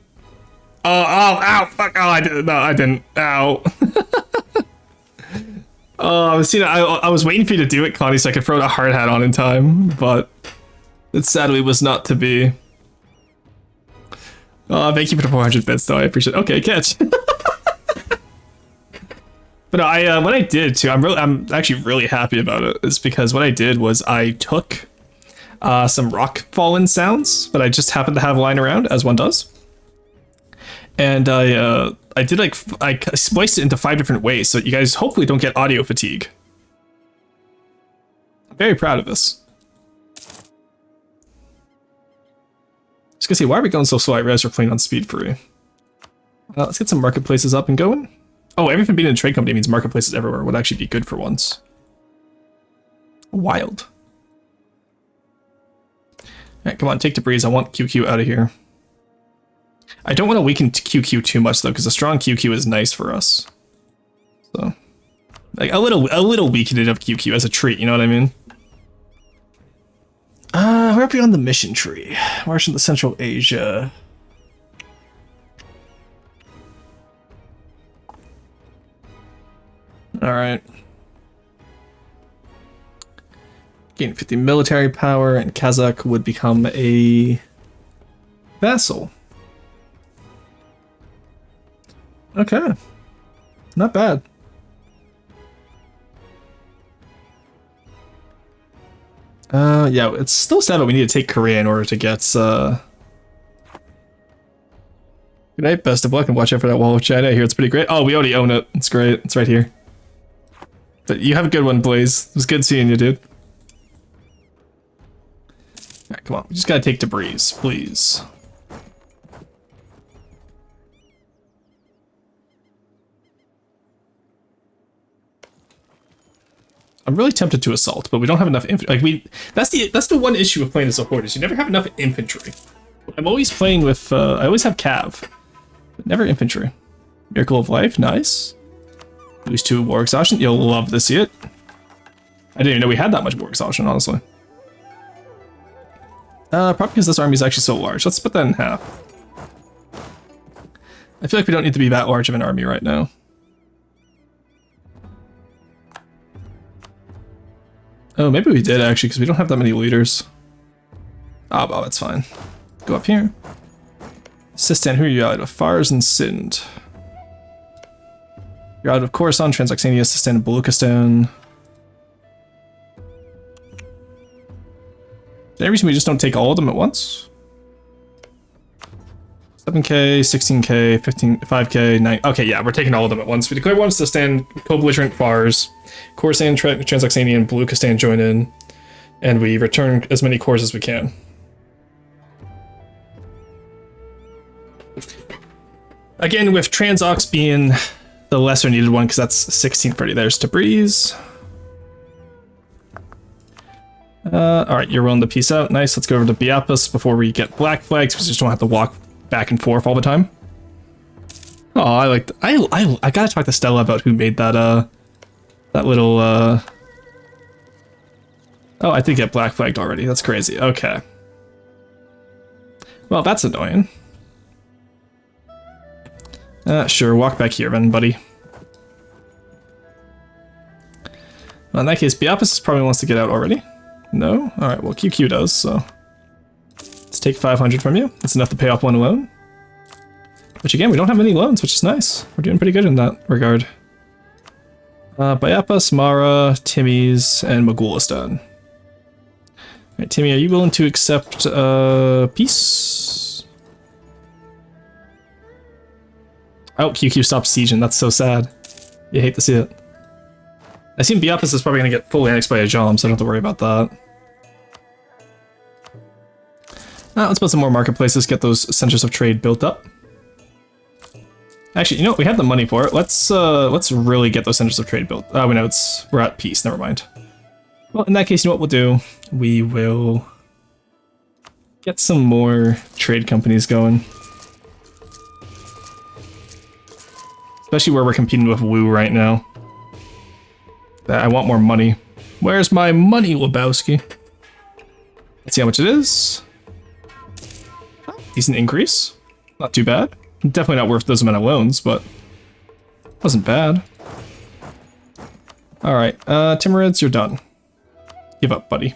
Oh, ow, fuck! Oh, I didn't. No, I didn't. Ow. Oh, I was waiting for you to do it, Connie, so I could throw the hard hat on in time, but it sadly was not to be. Oh, thank you for the 400 bits, though. I appreciate it. Okay, catch. But no, what I did too, I'm actually really happy about it. Is because what I did was I took some rock fallen sounds that I just happened to have lying around, as one does, and I did I spliced it into 5 different ways, so you guys hopefully don't get audio fatigue. I'm very proud of this. Just gonna see, why are we going so slow? I realize we're playing on speed 3. Let's get some marketplaces up and going. Oh, everything being in a trade company means marketplaces everywhere would actually be good for once. Wild. Alright, come on, take Debris. I want QQ out of here. I don't want to weaken QQ too much, though, because a strong QQ is nice for us. So. Like a little weakening of QQ as a treat, you know what I mean? Where are we on the mission tree? March into Central Asia. Alright. Gain 50 military power, and Kazakh would become a vassal. Okay. Not bad. Yeah, it's still sad, but we need to take Korea in order to get, Good night, best of luck, and watch out for that wall of chat. I hear it's pretty great. Oh, we already own it. It's great. It's right here. But you have a good one, Blaze. It was good seeing you, dude. Alright, come on. We just gotta take debris, please. I'm really tempted to assault, but we don't have enough infantry. Like that's the one issue of playing as a horde is you never have enough infantry. I'm always playing with I always have cav, but never infantry. Miracle of Life, nice. Lose 2 war exhaustion. You'll love to see it. I didn't even know we had that much war exhaustion, honestly. Probably because this army is actually so large. Let's split that in half. I feel like we don't need to be that large of an army right now. Oh, maybe we did actually, because we don't have that many leaders. Ah, well, that's fine. Go up here. Sistan, who are you out of? Fars and Sind. You're out of Khorasan, Transoxania, Sistan, and Baluchistan. Is there any reason we just don't take all of them at once? 7k, 16k, 15, 5k, 9. Okay, yeah, we're taking all of them at once. We declare one Sistan, co-belligerent Fars, Khorasan, Transoxania, and Baluchistan join in, and we return as many cores as we can. Again, with Transox being the lesser needed one, because that's 1630. There's Tabriz. Alright, you're willing to peace out. Nice, let's go over to Biapus before we get black flags, because we just don't have to walk back and forth all the time. Oh, I gotta talk to Stella about who made that, that little, Oh, I did get black flagged already. That's crazy. Okay. Well, that's annoying. Sure, walk back here then, buddy. Well, in that case, Biapus probably wants to get out already. No? Alright, well, QQ does, so... Let's take 500 from you. That's enough to pay off one loan. Which, again, we don't have any loans, which is nice. We're doing pretty good in that regard. Biapus, Mara, Timmy's, and Mogulistan. Alright, Timmy, are you willing to accept, peace? Oh, QQ stopped sieging. That's so sad. You hate to see it. I assume Biapus is probably going to get fully annexed by a Ajam, so I don't have to worry about that. Let's build some more marketplaces, get those centers of trade built up. Actually, you know what? We have the money for it. Let's really get those centers of trade built. Oh, we know we're at peace. Never mind. Well, in that case, you know what we'll do? We will get some more trade companies going. Especially where we're competing with Wu right now. I want more money. Where's my money, Lebowski? Let's see how much it is. Decent increase. Not too bad. Definitely not worth those amount of loans, but wasn't bad. Alright, Timurids, you're done. Give up, buddy.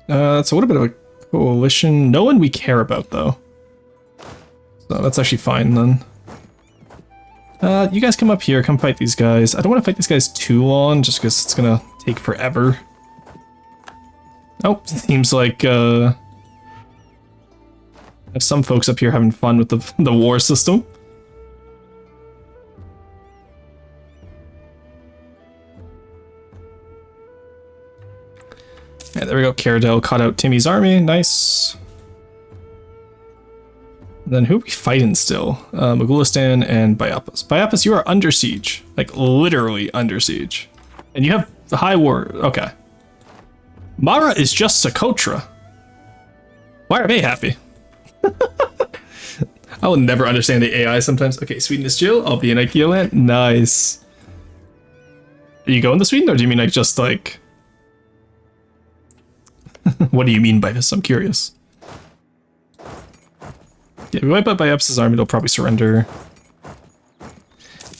It's a little bit of a coalition. No one we care about, though. So that's actually fine, then. You guys come up here, come fight these guys. I don't want to fight these guys too long, just because it's gonna take forever. Oh, seems like, some folks up here having fun with the war system. Yeah, there we go. Caradel caught out Timmy's army. Nice. And then who are we fighting still? Mogulistan and Biapus. Biapus, you are under siege. Like, literally under siege. And you have the high war. Okay. Mara is just Socotra. Why are they happy? I will never understand the AI sometimes. Okay, Sweden is chill. I'll be in IKEA land. Nice. Are you going to Sweden, or do you mean like just like... What do you mean by this? I'm curious. Yeah, we wipe out by Epps' army, they'll probably surrender.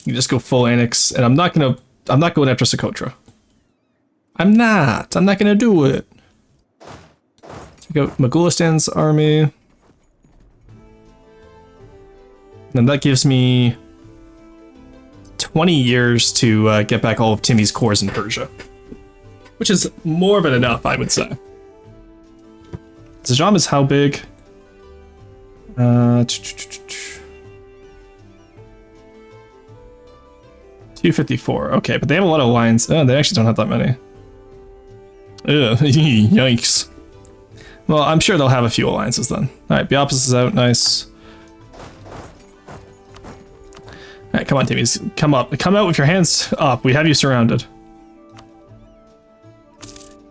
You just go full annex, and I'm not going after Socotra. I'm not gonna do it. Take out Mogulistan's army. And that gives me 20 years to get back all of Timmy's cores in Persia. Which is more than enough, I would say. Zajam is how big? 254. Okay, but they have a lot of lines. Oh, they actually don't have that many. Ugh, yikes. Well, I'm sure they'll have a few alliances then. Alright, Biopolis is out, nice. Alright, come on, Timmies. Come up. Come out with your hands up. We have you surrounded.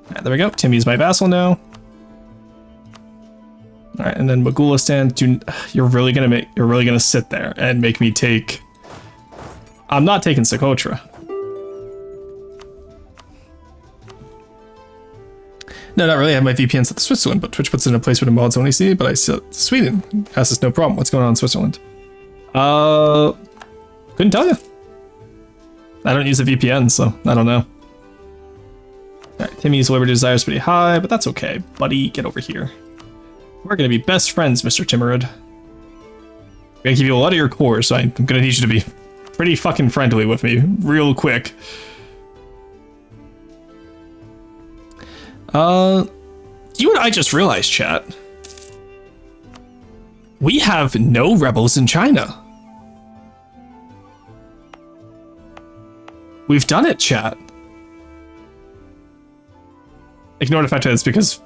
Alright, there we go. Timmy's my vassal now. Alright, and then Mogulistan, you're really gonna sit there and make me take... I'm not taking Socotra. No, not really. I have my VPN set to Switzerland, but Twitch puts it in a place where the mods only see, but I see Sweden has this no problem. What's going on in Switzerland? Couldn't tell you. I don't use a VPN, so I don't know. Alright, Timmy's liberty desire is pretty high, but that's okay. Buddy, get over here. We're gonna be best friends, Mr. Timurid. I'm gonna give you a lot of your cores, so I'm gonna need you to be pretty fucking friendly with me, real quick. You and I just realized, chat. We have no rebels in China. We've done it, chat. Ignore the fact that it's because...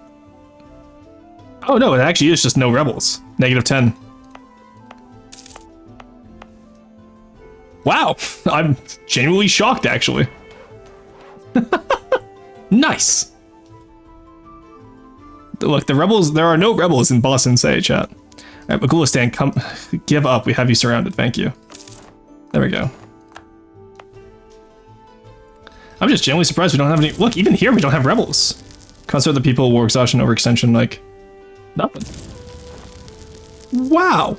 Oh no, it actually is just no rebels. -10. Wow, I'm genuinely shocked, actually. Nice. Look, the rebels, there are no rebels in Boston, say, chat. Alright, Mogulistan, come, give up. We have you surrounded. Thank you. There we go. I'm just genuinely surprised we don't have any. Look, even here we don't have rebels. Concert the people, war exhaustion, overextension, like nothing. Wow.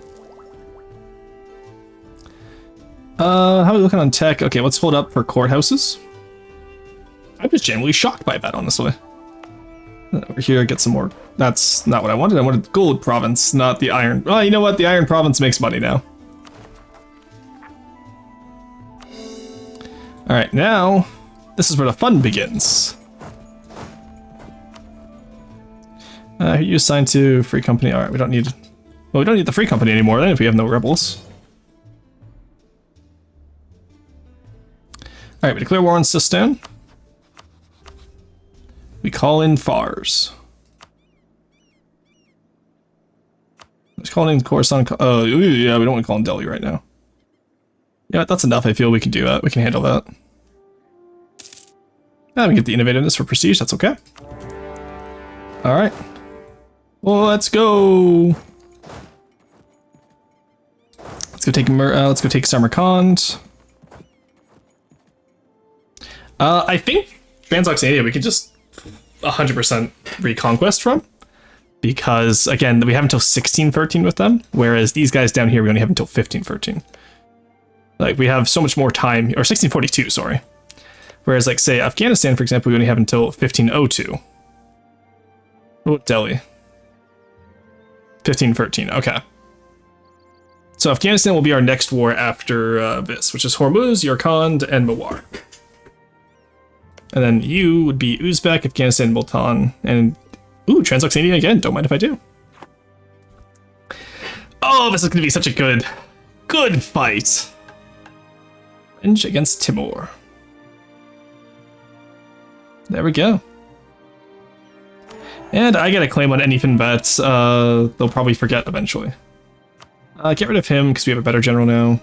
How are we looking on tech? Okay, let's hold up for courthouses. I'm just genuinely shocked by that, honestly. Over here, get some more. That's not what I wanted. I wanted gold province, not the iron. Well, you know what? The iron province makes money now. All right, now this is where the fun begins. You assigned to free company. All right, we don't need. Well, we don't need the free company anymore then if we have no rebels. All right, we declare war on Sistan. We call in Fars. Let's call in Coruscant. Oh, yeah, we don't want to call in Delhi right now. Yeah, that's enough. I feel we can do that. We can handle that. Yeah, we get the innovativeness for prestige. That's okay. All right. Well, let's go. Let's go take Samarkand. I think Transoxania we could just 100% reconquest from, because again we have until 1613 with them, whereas these guys down here we only have until 1513. Like we have so much more time, or 1642, sorry. Whereas like say Afghanistan, for example, we only have until 1502. Oh, Delhi. 1513. Okay. So Afghanistan will be our next war after this, which is Hormuz, Yarkand, and Mawar. And then you would be Uzbek, Afghanistan, Multan, and ooh, Transoxania again. Don't mind if I do. Oh, this is going to be such a good fight. Revenge against Timur. There we go. And I get a claim on anything that they'll probably forget eventually. Get rid of him because we have a better general now.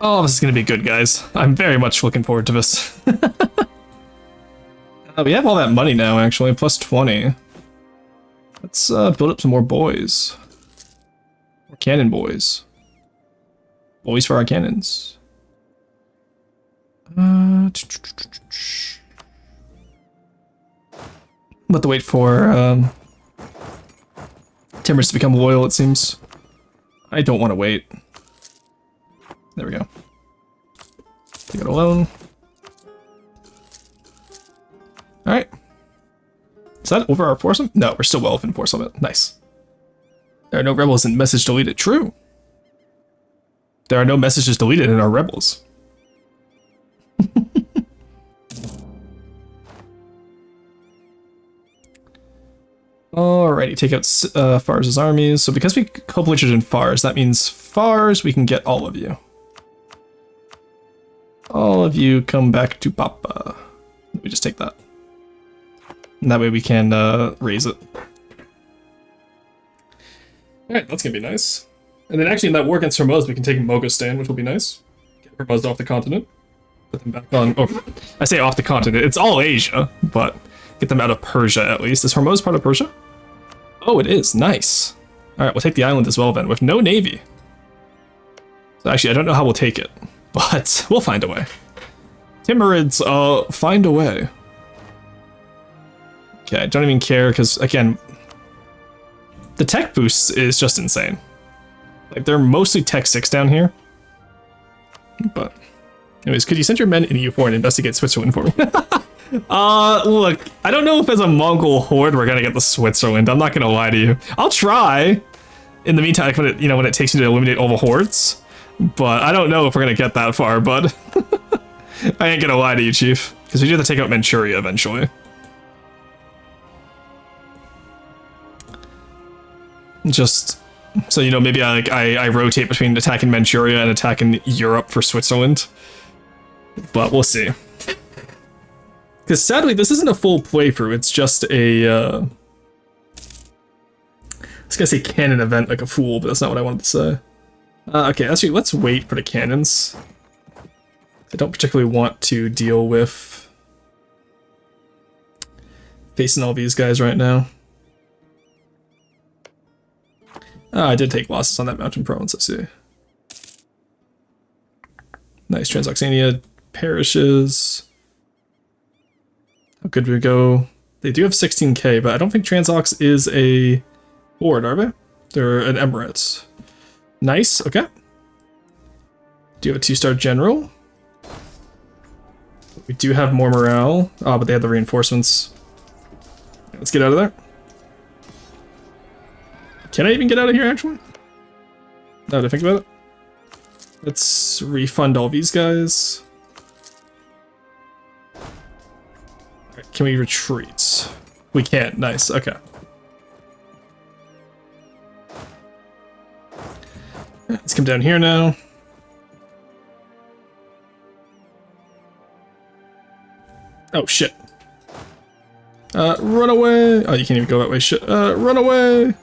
Oh, this is going to be good, guys. I'm very much looking forward to this. We have all that money now, actually, plus 20. Let's build up some more boys. More cannon boys. Boys for our cannons. We'll have to wait for timbers to become loyal, it seems. I don't want to wait. There we go. Take it alone. Alright. Is that over our force limit? No, we're still well within force limit. Nice. There are no rebels in message deleted. True. There are no messages deleted in our rebels. Alrighty, take out Fars's armies. So because we co-pledged in Fars, that means Fars, we can get all of you. All of you come back to Papa. We just take that. And that way we can raise it. Alright, that's gonna be nice. And then actually in that war against Hormuz, we can take Mogostan, which will be nice. Get Hormuz off the continent. Put them back on... Oh, I say off the continent. It's all Asia, but get them out of Persia at least. Is Hormuz part of Persia? Oh, it is. Nice. Alright, we'll take the island as well then, with no navy. So actually, I don't know how we'll take it, but we'll find a way. Timurids, find a way. Okay, I don't even care, because, again, the tech boost is just insane. Like, they're mostly Tech 6 down here. But, anyways, could you send your men in EU4 and investigate Switzerland for me? Look, I don't know if as a Mongol horde we're gonna get the Switzerland. I'm not gonna lie to you. I'll try. In the meantime, when it takes me to eliminate all the hordes. But I don't know if we're gonna get that far, bud. I ain't gonna lie to you, Chief. Because we do have to take out Manchuria eventually. Just so you know, maybe I rotate between attacking Manchuria and attacking Europe for Switzerland. But we'll see. Because sadly, this isn't a full playthrough, it's just a, I was gonna say cannon event like a fool, but that's not what I wanted to say. Okay, actually, let's wait for the cannons. I don't particularly want to deal with facing all these guys right now. I did take losses on that mountain province, I see. Nice, Transoxania perishes. How good we go? They do have 16k, but I don't think Transox is a horde, are they? They're an Emirates. Nice, okay. Do you have a 2-star general? We do have more morale. Oh, but they had the reinforcements. Let's get out of there. Can I even get out of here, actually? Now that I think about it. Let's refund all these guys. Alright, can we retreat? We can't. Nice, okay. Let's come down here now. Oh, shit. Run away! Oh, you can't even go that way. Shit. Run away!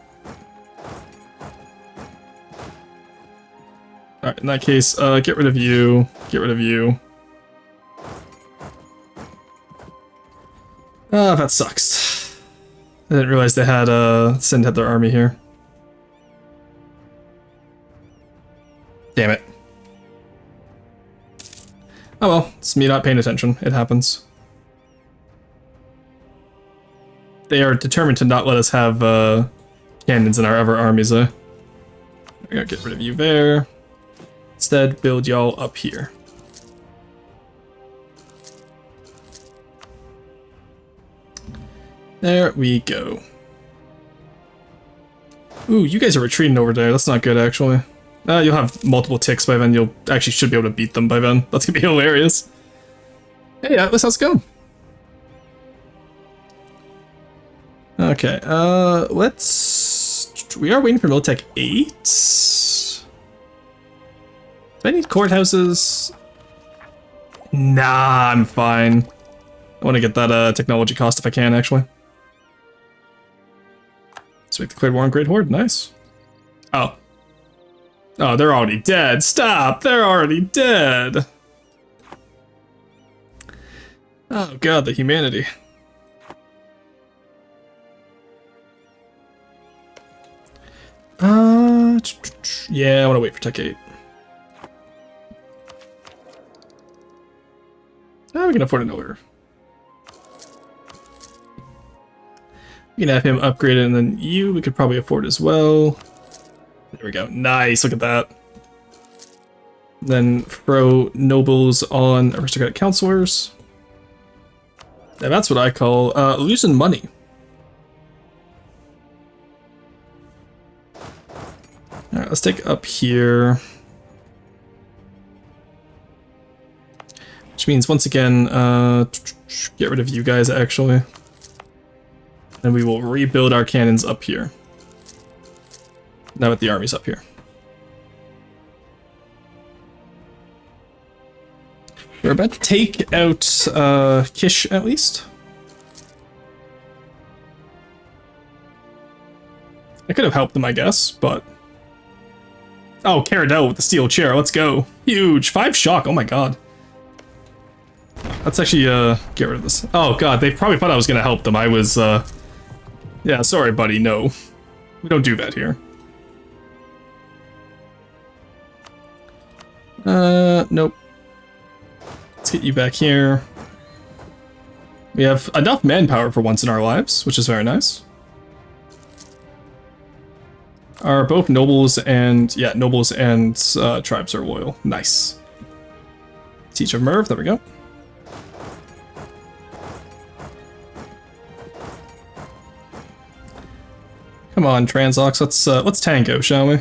Alright, in that case, get rid of you. Get rid of you. Ah, that sucks. I didn't realize they had, Sind had their army here. Damn it. Oh well, it's me not paying attention. It happens. They are determined to not let us have, cannons in our other armies, though. I gotta get rid of you there. Instead, build y'all up here. There we go. Ooh, you guys are retreating over there. That's not good, actually. You'll have multiple ticks by then. You'll actually should be able to beat them by then. That's gonna be hilarious. Hey, Atlas, how's it going? Okay, let's... We are waiting for Militech 8. Do I need courthouses? Nah, I'm fine. I want to get that technology cost if I can, actually. So we declared war on Great Horde. Nice. Oh. Oh, they're already dead. Stop! They're already dead! Oh god, the humanity. Yeah, I want to wait for Tech 8. Oh, we can afford an order. We can have him upgraded, and then you we could probably afford as well. There we go. Nice, look at that. Then throw nobles on aristocratic counselors. Now that's what I call losing money. Alright, let's take up here. Which means, once again, get rid of you guys, actually. And we will rebuild our cannons up here. Now that the army's up here. We're about to take out Kish, at least. I could have helped them, I guess, but... Oh, Caradel with the steel chair, let's go. Huge, 5 shock, oh my god. Let's actually get rid of this. Oh god, they probably thought I was gonna help them. I was, yeah, sorry buddy, no. We don't do that here. Nope. Let's get you back here. We have enough manpower for once in our lives, which is very nice. Are both nobles and, yeah, nobles and tribes are loyal. Nice. Siege of Merv, there we go. Come on, Transox, let's tango, shall we?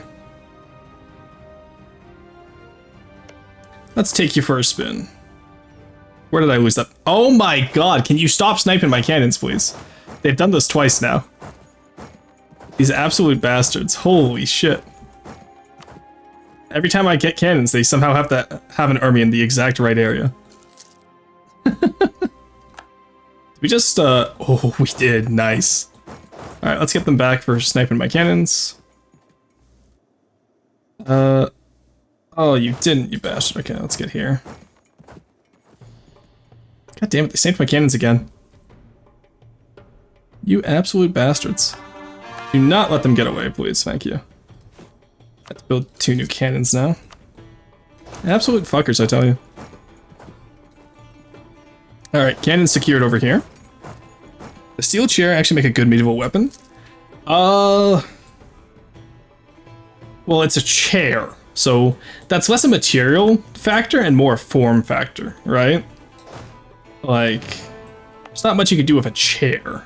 Let's take you for a spin. Where did I lose that? Oh my god, can you stop sniping my cannons, please? They've done this twice now. These absolute bastards. Holy shit. Every time I get cannons, they somehow have to have an army in the exact right area. We just, oh, we did. Nice. Alright, let's get them back for sniping my cannons. Oh, you didn't, you bastard. Okay, let's get here. God damn it, they sniped my cannons again. You absolute bastards. Do not let them get away, please. Thank you. I have to build 2 new cannons now. Absolute fuckers, I tell you. Alright, cannons secured over here. The steel chair actually make a good medieval weapon. Well, it's a chair, so that's less a material factor and more a form factor, right? Like, there's not much you can do with a chair.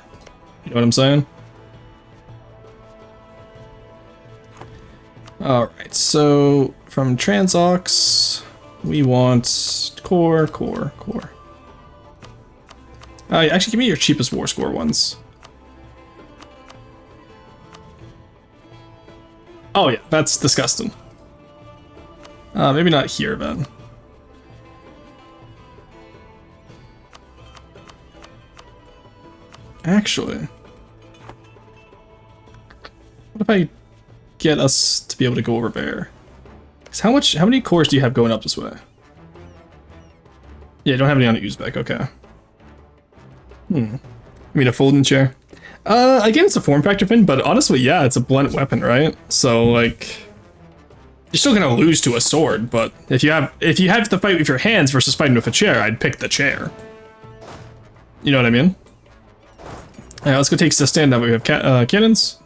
You know what I'm saying? Alright, so from Transox, we want core. Actually, give me your cheapest war score ones. Oh yeah, that's disgusting. Maybe not here, then. Actually, what if I get us to be able to go over there? 'Cause how many cores do you have going up this way? Yeah, you don't have any on Uzbek, okay. I mean, a folding chair. Again, it's a form factor thing, but honestly, yeah, it's a blunt weapon, right? So, like, you're still gonna lose to a sword, but if you have to fight with your hands versus fighting with a chair, I'd pick the chair. You know what I mean? Alright, let's go take Sistan now that we have cannons.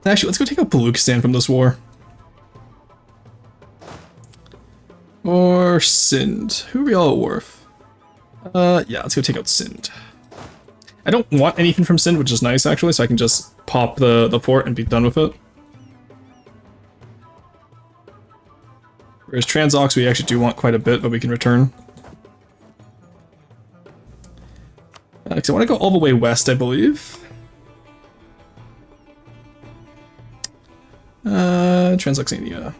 Actually, let's go take out Baluchistan from this war. Or Sind. Who are we all at Worf? Yeah, let's go take out Sind. I don't want anything from Sind, which is nice, actually, so I can just pop the fort and be done with it. Whereas Transox, we actually do want quite a bit, but we can return. Because I want to go all the way west, I believe. Transoxania.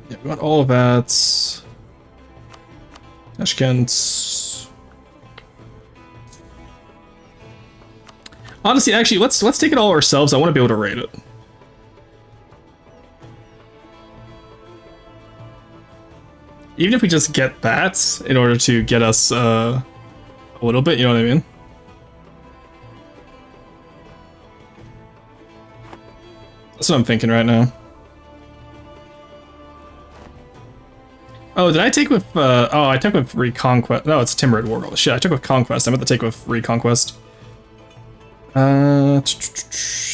Yeah, we want all of that. Tashkent. Honestly, actually, let's take it all ourselves. I want to be able to raid it. Even if we just get that in order to get us a little bit, you know what I mean? That's what I'm thinking right now. Oh, did I take with, oh, I took with Reconquest. No, it's Timbered War. Shit, I took with Conquest. I meant to take with Reconquest.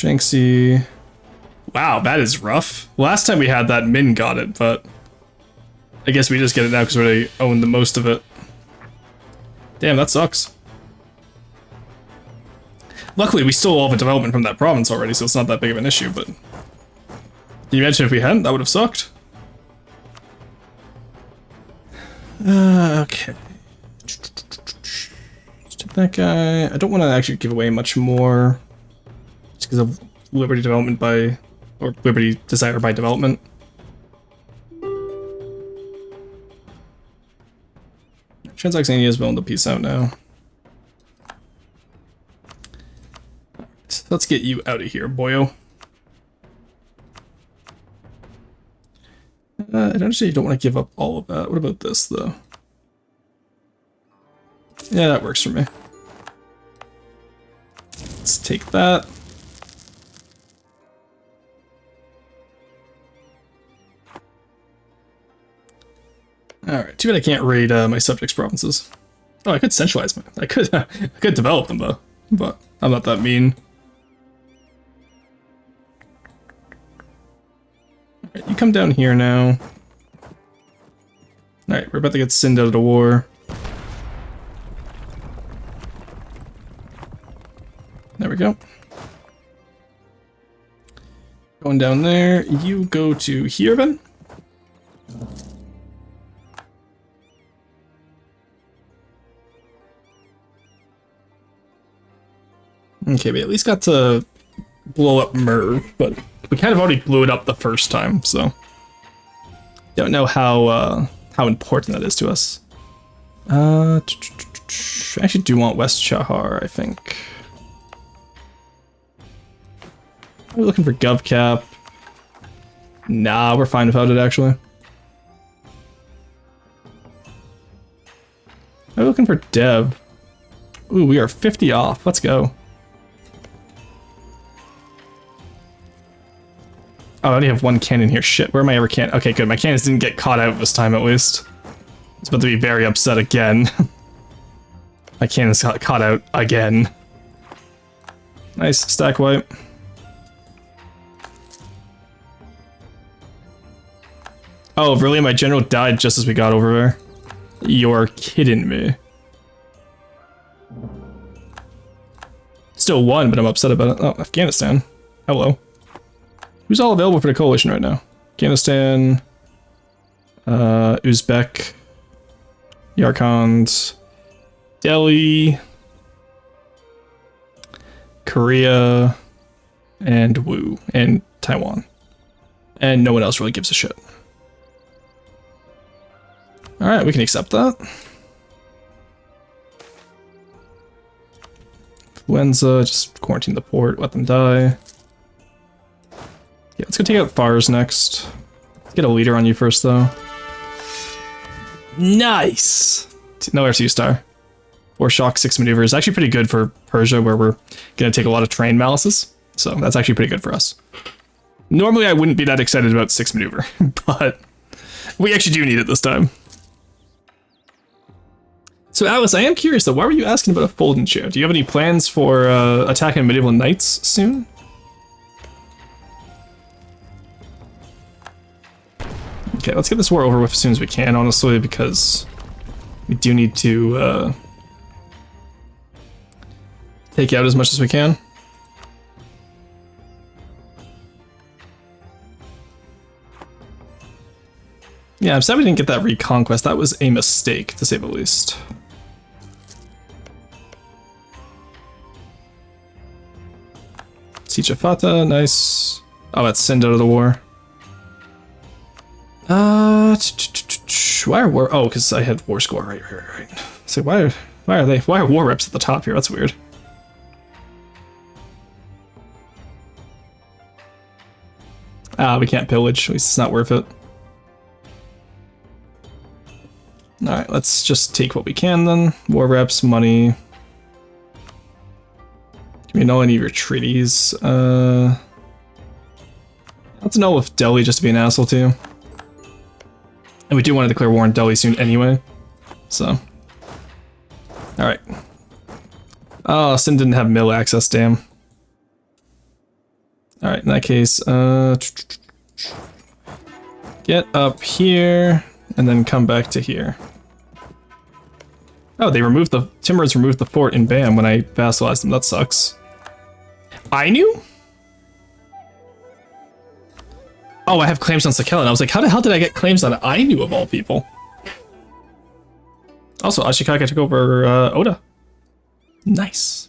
Shanxi. Wow, that is rough. Last time we had that, Min got it, but I guess we just get it now because we already own the most of it. Damn, that sucks. Luckily, we still all have a development from that province already, so it's not that big of an issue, but... Can you imagine if we hadn't? That would have sucked. Okay. Let's take that guy. I don't want to actually give away much more. Just because of Liberty Development by... Or Liberty Desire by Development. Transaxania is willing to peace out now. Let's get you out of here, boyo. I actually don't want to give up all of that. What about this, though? Yeah, that works for me. Let's take that. Alright, too bad I can't raid my subjects' provinces. Oh, I could centralize my... I could develop them, though. But I'm not that mean. Alright, you come down here now. Alright, we're about to get Sind out of the war. There we go. Going down there, you go to here then. Okay, we at least got to blow up Merv, but we kind of already blew it up the first time, so don't know how important that is to us. I actually do want West Chahar, I think. Are we looking for GovCap? Nah, we're fine without it, actually. Are we looking for Dev? Ooh, we are 50 off. Let's go. Oh, I only have one cannon here. Shit, where are my other cannon? Okay, good. My cannons didn't get caught out this time, at least. It's about to be very upset again. My cannons got caught out again. Nice, stack wipe. Oh, really? My general died just as we got over there? You're kidding me. Still won, but I'm upset about it. Oh, Afghanistan. Hello. Who's all available for the coalition right now? Afghanistan, Uzbek, Yarkand, Delhi, Korea, and Wu, and Taiwan. And no one else really gives a shit. Alright, we can accept that. Influenza, just quarantine the port, let them die. Yeah, let's go take out Fars next. Let's get a leader on you first, though. Nice! No RC star. 4 shock, 6 maneuvers. Actually pretty good for Persia, where we're gonna take a lot of train malices. So that's actually pretty good for us. Normally I wouldn't be that excited about 6 maneuver, but we actually do need it this time. So Alice, I am curious though, why were you asking about a folding chair? Do you have any plans for attacking medieval knights soon? Okay, let's get this war over with as soon as we can, honestly, because we do need to take out as much as we can. Yeah, I'm sad we didn't get that reconquest. That was a mistake, to say the least. Siege of Fata, nice. Oh, that's Sind out of the war. Why are war? Oh, because I had war score. Right. So why are war reps at the top here? That's weird. Ah, we can't pillage. At least it's not worth it. Alright, let's just take what we can then. War reps, money. Can we annul any of your treaties? Let's annul with Delhi just to be an asshole too. And we do want to declare war on Delhi soon anyway. So. Alright. Oh, Sin didn't have mill access, damn. Alright, in that case, get up here, and then come back to here. Oh, they removed the... Timurids removed the fort in Bam when I vassalized them, that sucks. I knew? Oh, I have claims on Sakella, and I was like, how the hell did I get claims on Ainu of all people? Also, Ashikaga took over Oda. Nice.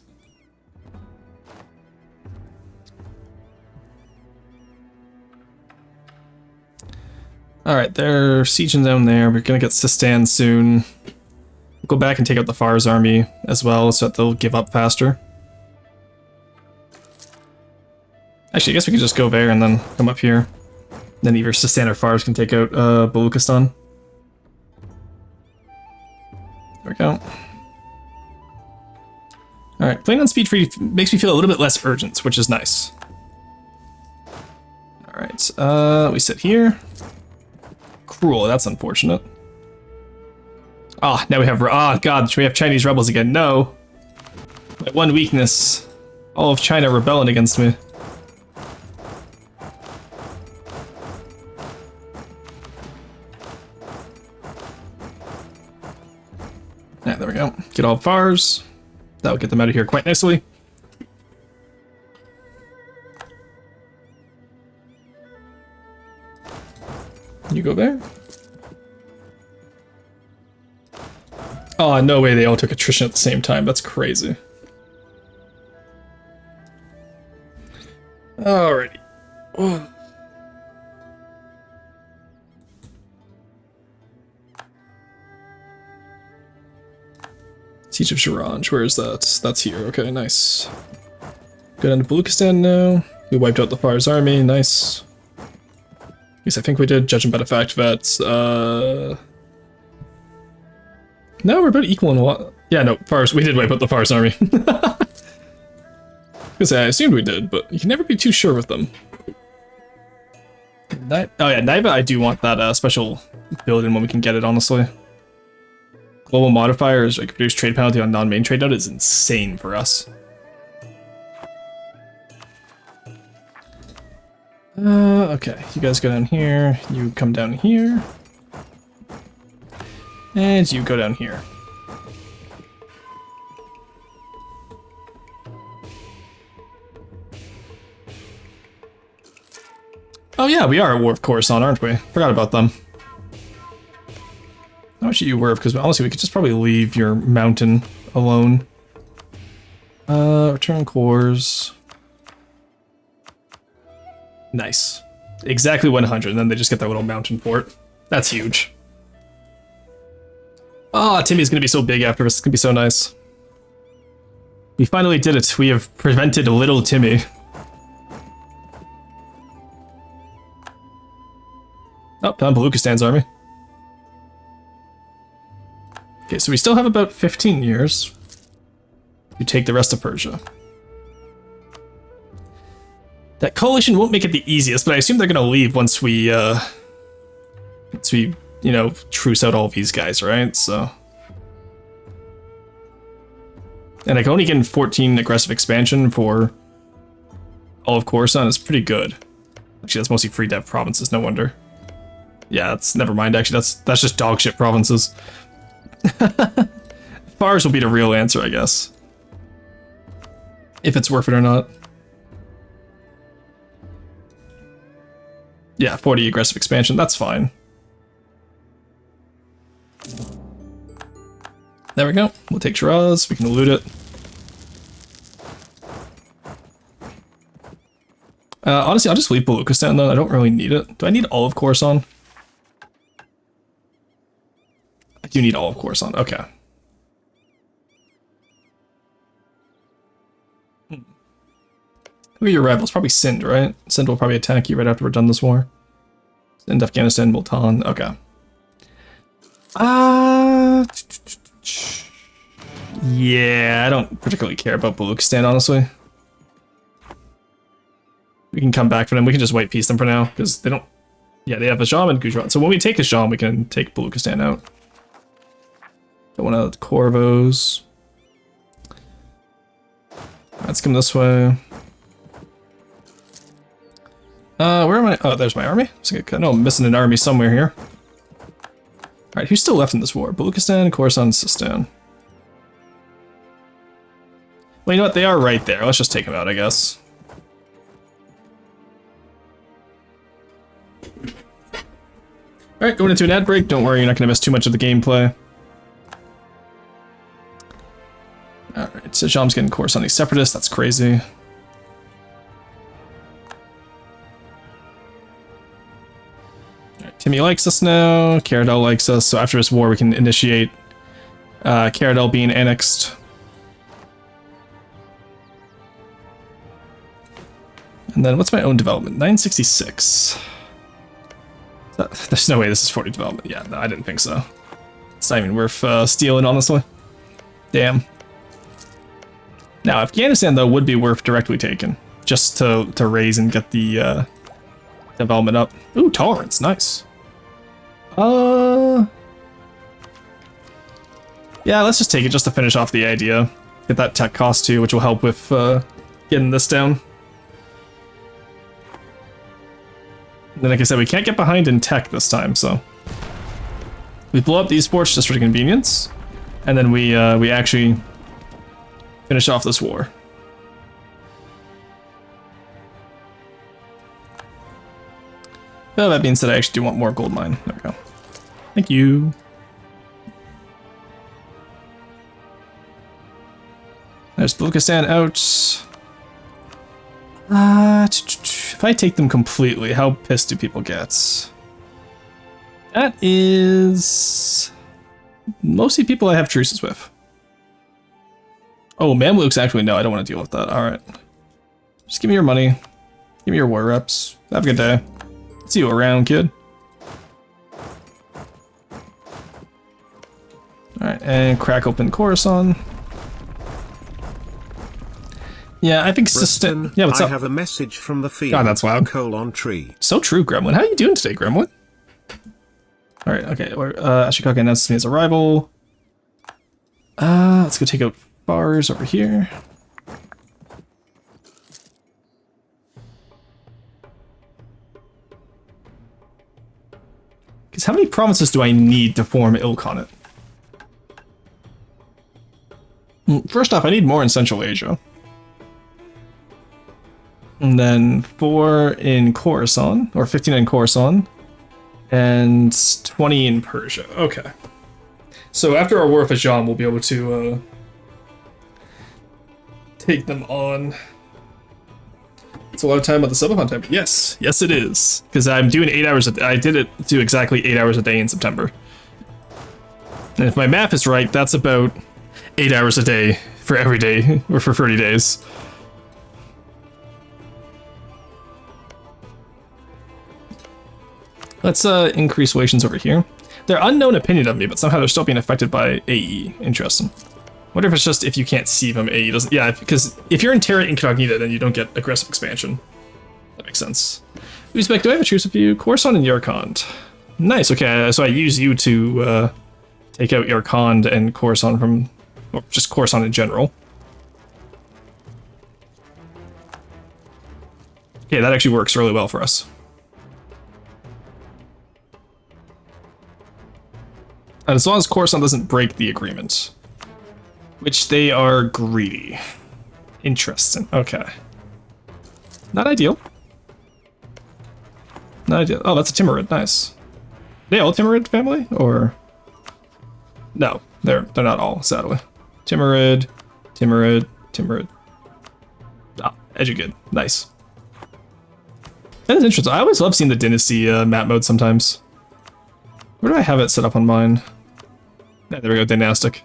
Alright, they're sieging down there. We're gonna get Sistan soon. We'll go back and take out the Far's army as well, so that they'll give up faster. Actually, I guess we could just go there and then come up here. Then either Sistan or Fars can take out Baluchistan. There we go. Alright, playing on speed free makes me feel a little bit less urgent, which is nice. Alright, we sit here. Cruel, that's unfortunate. Ah, now we have... Ah, God, should we have Chinese rebels again? No. My one weakness. All of China rebelling against me. Yeah, there we go. Get all Fars. That'll get them out of here quite nicely. You go there. Oh, no way they all took attrition at the same time. That's crazy. Alrighty. Oh. Siege of Shiranj, where is that? That's here, okay, nice. Go down to Baluchistan now. We wiped out the Far's army, nice. Yes, I think we did, judging by the fact that, no, we're about equal in what? Yeah, no, Fars, we did wipe out the Far's army. Because I assumed we did, but you can never be too sure with them. Oh yeah, Naiva, I do want that special build in when we can get it, honestly. Global modifiers, like reduce trade penalty on non-main trade node, is insane for us. Okay, you guys go down here, you come down here. And you go down here. Oh yeah, we are at war with Coruscant, aren't we? Forgot about them. How much you were, because honestly we could just probably leave your mountain alone. Return cores. Nice. Exactly 100, and then they just get their little mountain fort. That's huge. Ah, oh, Timmy's gonna be so big after this. It's gonna be so nice. We finally did it. We have prevented little Timmy. Oh, down Baluchistan's army. Okay, so we still have about 15 years. You take the rest of Persia. That coalition won't make it the easiest, but I assume they're gonna leave once we, you know, truce out all these guys, right? So. And I can only get 14 aggressive expansion for all of Coruscant. It's pretty good. Actually, that's mostly free dev provinces, no wonder. Yeah, that's, never mind, actually, that's just dog shit provinces. Fars will be the real answer, I guess. If it's worth it or not. Yeah, 40 aggressive expansion, that's fine. There we go. We'll take Shiraz, we can loot it. Honestly, I'll just leave Baluchistan though, I don't really need it. Do I need all of Coruscant? I do need all of Coruscant, okay. Who are your rivals? Probably Sind, right? Sind will probably attack you right after we're done this war. Sind, Afghanistan, Multan, okay. Yeah, I don't particularly care about Baluchistan, honestly. We can come back for them. We can just white piece them for now, because they don't... Yeah, they have Ajam and Gujarat. So when we take Ajam, we can take Baluchistan out. Don't want to Corvos. Let's come this way. Where am I? Oh, there's my army. I know I'm missing an army somewhere here. Alright, who's still left in this war? Baluchistan, Khorasan, Sistan. Well, you know what? They are right there. Let's just take them out, I guess. Alright, going into an ad break. Don't worry, you're not going to miss too much of the gameplay. Alright, so Jam's getting Khorasan these separatists. That's crazy. Alright, Timmy likes us now. Caradel likes us. So after this war, we can initiate Caradel being annexed. And then what's my own development? 966. There's no way this is 40 development. Yeah, no, I didn't think so. It's not even worth stealing, honestly. Damn. Now, Afghanistan, though, would be worth directly taking. Just to raise and get the development up. Ooh, tolerance. Nice. Yeah, let's just take it just to finish off the idea. Get that tech cost, too, which will help with getting this down. And then, like I said, we can't get behind in tech this time, so... We blow up these forts just for convenience. And then we actually finish off this war. Well, that being said, I actually do want more gold mine. There we go. Thank you. There's Baluchistan out. If I take them completely, how pissed do people get? That is... mostly people I have truces with. Oh, Mamluks, actually, no, I don't want to deal with that. Alright. Just give me your money. Give me your war reps. Have a good day. See you around, kid. Alright, and crack open Khorasan. Yeah, I think Sistan. Yeah, what's up? I have a message from the field. God, that's loud. Tree. So true, Gremlin. How are you doing today, Gremlin? Alright, okay. Ashikaga announces me as a rival. Let's go take out bars over here. Because how many provinces do I need to form Ilkhanate? First off, I need more in Central Asia. And then 4 in Khorasan, or 15 in Khorasan, and 20 in Persia. Okay. So after our war with Ajam, we'll be able to take them on. It's a lot of time at the Subathon time. Yes, yes it is. Because I'm doing 8 hours a day. I did it do exactly 8 hours a day in September. And if my math is right, that's about 8 hours a day for every day, or for 30 days. Let's increase relations over here. They're unknown opinion of me, but somehow they're still being affected by AE. Interesting. Wonder if it's just if you can't see them, AE doesn't... Yeah, because if you're in Terra Incognita, then you don't get aggressive expansion. That makes sense. Uzbek, do I have a truce with you? Khorasan and Yarkand. Nice, okay, so I use you to take out Yarkand and Khorasan from... or just Khorasan in general. Okay, that actually works really well for us. And as long as Khorasan doesn't break the agreement. Which they are greedy. Interesting. Okay. Not ideal. Not ideal. Oh, that's a Timurid. Nice. They all Timurid family? Or... No, they're not all, sadly. Timurid, Timurid, Timurid. Ah, Edugid. Nice. That is interesting. I always love seeing the Dynasty map mode sometimes. Where do I have it set up on mine? Yeah, there we go, Dynastic.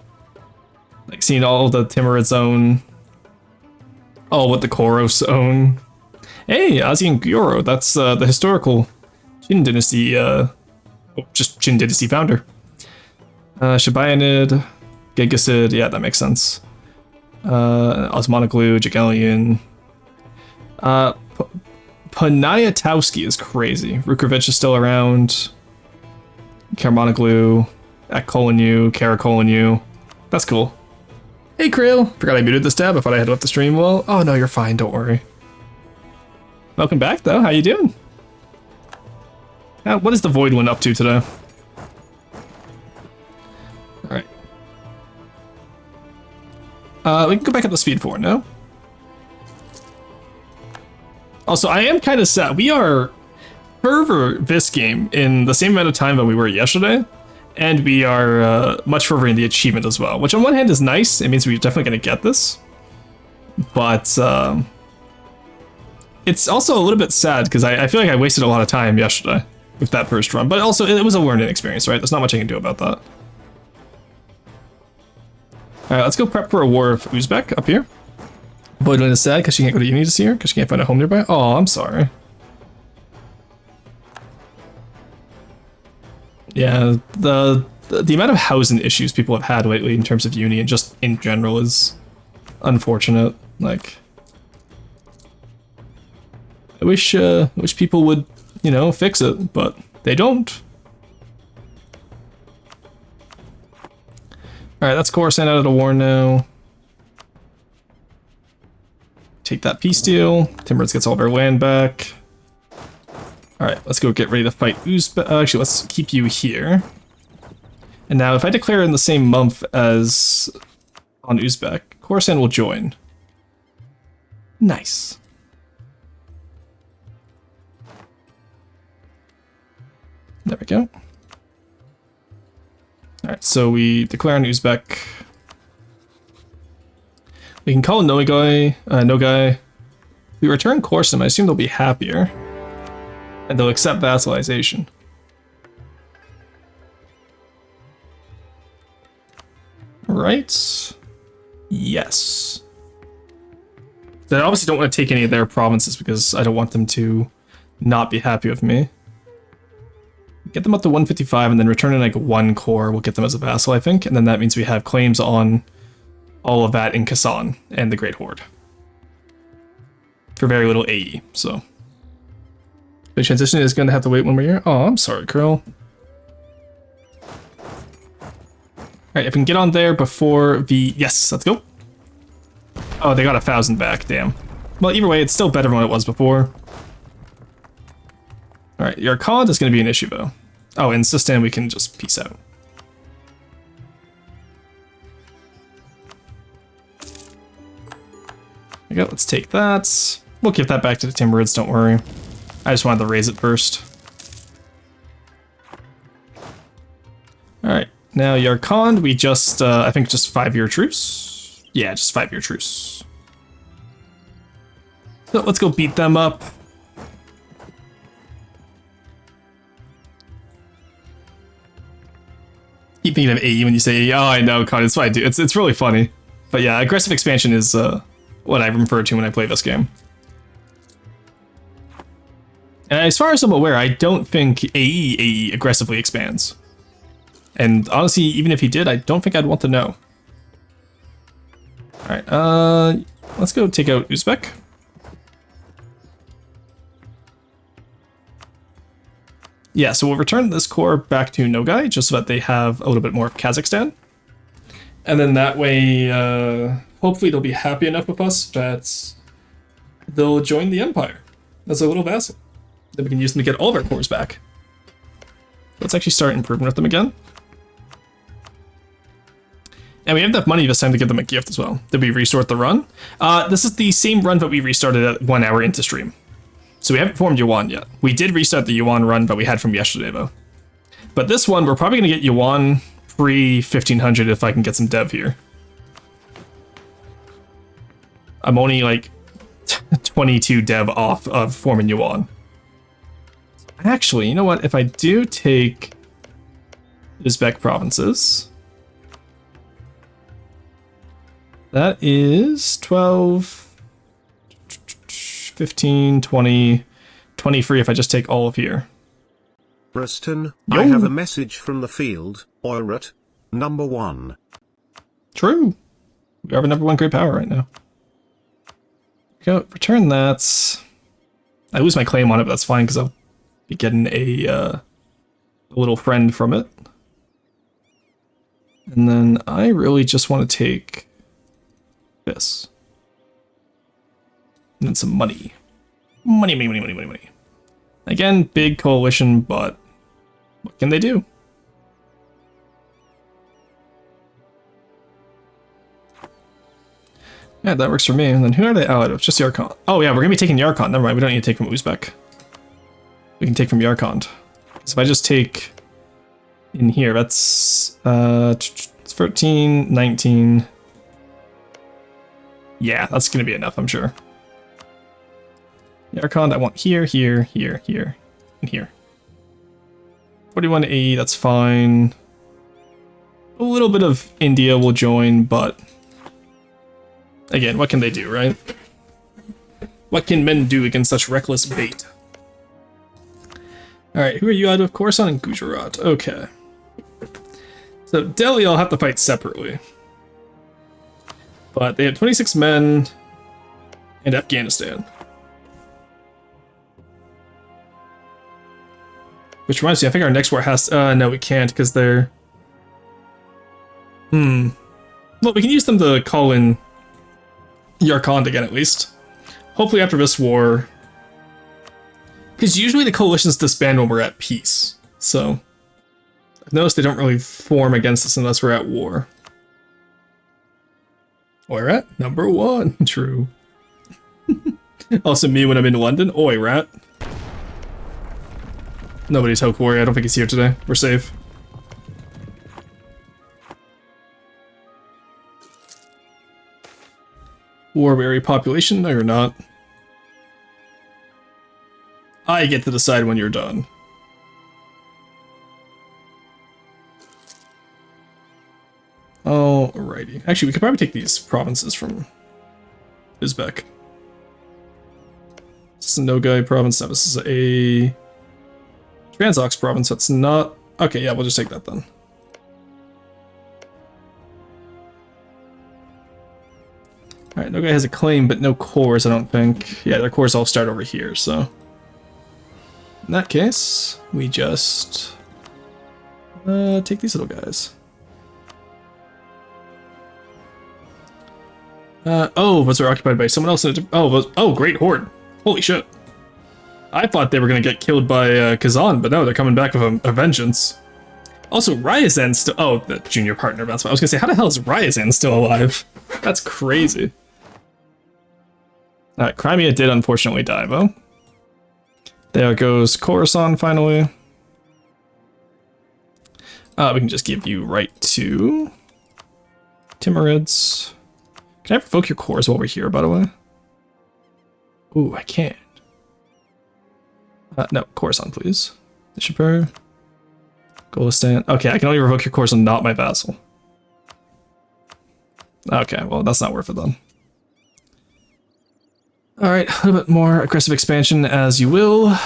Like seeing all of the Timurids own. All what the Koros own. Hey, Azian Gyoro, that's the historical Qin Dynasty, just Qin Dynasty founder. Shibayanid, Gigasid, yeah, that makes sense. Osmonoglu, Jagelian. Poniatowski is crazy. Rukovich is still around. Karmonoglu, Akkolinu, Karakolinu. That's cool. Hey, Krill. Forgot I muted this tab. I thought I had left the stream well. Oh, no, you're fine. Don't worry. Welcome back, though. How you doing? What is the Void One up to today? Alright. We can go back up to speed 4, no? Also, I am kind of sad. We are further this game in the same amount of time that we were yesterday, and we are much further in the achievement as well, which on one hand is nice. It means we're definitely going to get this, but it's also a little bit sad because I feel like I wasted a lot of time yesterday with that first run, but also it was a learning experience, right? There's not much I can do about that. Alright, let's go prep for a war of Uzbek up here. Voidwind is sad because she can't go to uni this year because she can't find a home nearby. Oh, I'm sorry. Yeah, the amount of housing issues people have had lately in terms of uni and just in general is unfortunate. Like, I wish people would, you know, fix it, but they don't. Alright, that's Coruscant out of the war now. Take that peace deal. Timberwoods gets all of our land back. Alright, let's go get ready to fight Uzbek. Actually, let's keep you here. And now, if I declare in the same month as on Uzbek, Coruscant will join. Nice. There we go. Alright, so we declare on Uzbek. We can call Nogai. We return Coruscant. I assume they'll be happier. And they'll accept vassalization. Right? Yes. They obviously don't want to take any of their provinces because I don't want them to not be happy with me. Get them up to 155 and then return in like 1 core. We'll get them as a vassal, I think. And then that means we have claims on all of that in Kasan and the Great Horde. For very little AE, so. The transition is going to have to wait 1 more year. Oh, I'm sorry, Curl. Alright, if we can get on there before the... Yes, let's go. Oh, they got 1,000 back, damn. Well, either way, it's still better than what it was before. Alright, your Khan is going to be an issue, though. Oh, in Sistan, we can just peace out. There we go, let's take that. We'll give that back to the Timberwoods, don't worry. I just wanted to raise it first. Alright, now Yarkand, we just, I think just 5-year truce? Yeah, just 5-year truce. So let's go beat them up. Keep thinking of AE when you say AE. Oh, I know, Con, it's what I do. It's really funny. But yeah, aggressive expansion is what I refer to when I play this game. And as far as I'm aware, I don't think AE aggressively expands. And honestly, even if he did, I don't think I'd want to know. Alright, let's go take out Uzbek. Yeah, so we'll return this core back to Nogai, just so that they have a little bit more of Kazakhstan. And then that way, hopefully they'll be happy enough with us that they'll join the Empire as a little vassal. Then we can use them to get all of our cores back. Let's actually start improving with them again. And we have enough money this time to give them a gift as well. Did we restart the run? This is the same run that we restarted at 1 hour into stream. So we haven't formed Yuan yet. We did restart the Yuan run that we had from yesterday though. But this one, we're probably going to get Yuan pre-1500 if I can get some dev here. I'm only like 22 dev off of forming Yuan. Actually, you know what? If I do take Uzbek provinces, that is 12, 15, 20, 23 if I just take all of here. Ruston, Yo. I have a message from the field, Oirat. number 1. True. We have a number 1 great power right now. Go return that. I lose my claim on it, but that's fine because I'll be getting a little friend from it. And then I really just want to take this. And then some money. Money, money, money, money, money, money. Again, big coalition, but what can they do? Yeah, that works for me. And then who are they allied with? Just Yarkand. Oh yeah, we're gonna be taking Yarkand. Never mind, we don't need to take from Uzbek. We can take from Yarkand. So if I just take in here, that's 13, 19. Yeah, that's gonna be enough, I'm sure. Yarkand, I want here, here, here, here, and here. 4180, that's fine. A little bit of India will join, but again, what can they do, right? What can men do against such reckless bait? Alright, who are you out of? Khorasan and Gujarat. Okay. So Delhi I'll have to fight separately. But they have 26 men and Afghanistan. Which reminds me, I think our next war has to, no, we can't because they're... Well, we can use them to call in Yarkand again, at least. Hopefully after this war. Because usually the coalitions disband when we're at peace. So, I've noticed they don't really form against us unless we're at war. Oi, rat, number 1. True. Also me when I'm in London. Oi, rat. Nobody's Hoke Warrior. I don't think he's here today. We're safe. War-weary population? No, you're not. I get to decide when you're done. Alrighty. Actually, we could probably take these provinces from Uzbek. This is a Nogai province. No, this is a Transox province. That's not... Okay, yeah, we'll just take that then. Alright, Nogai has a claim, but no cores, I don't think. Yeah, their cores all start over here, so... In that case, we just... take these little guys. Oh, those are occupied by someone else. Oh, Great Horde. Holy shit. I thought they were going to get killed by Kazan, but no, they're coming back with a vengeance. Also, Ryazan still... Oh, the junior partner, that's what I was going to say. How the hell is Ryazan still alive? That's crazy. Alright, Crimea did unfortunately die, though. There goes Khorasan, finally. We can just give you right to Timurids. Can I revoke your cores while we're here, by the way? Ooh, I can't. No, Khorasan, please. Nishapur. Golistan. Okay, I can only revoke your Khorasan, not my vassal. Okay, well, that's not worth it then. Alright, a little bit more aggressive expansion as you will.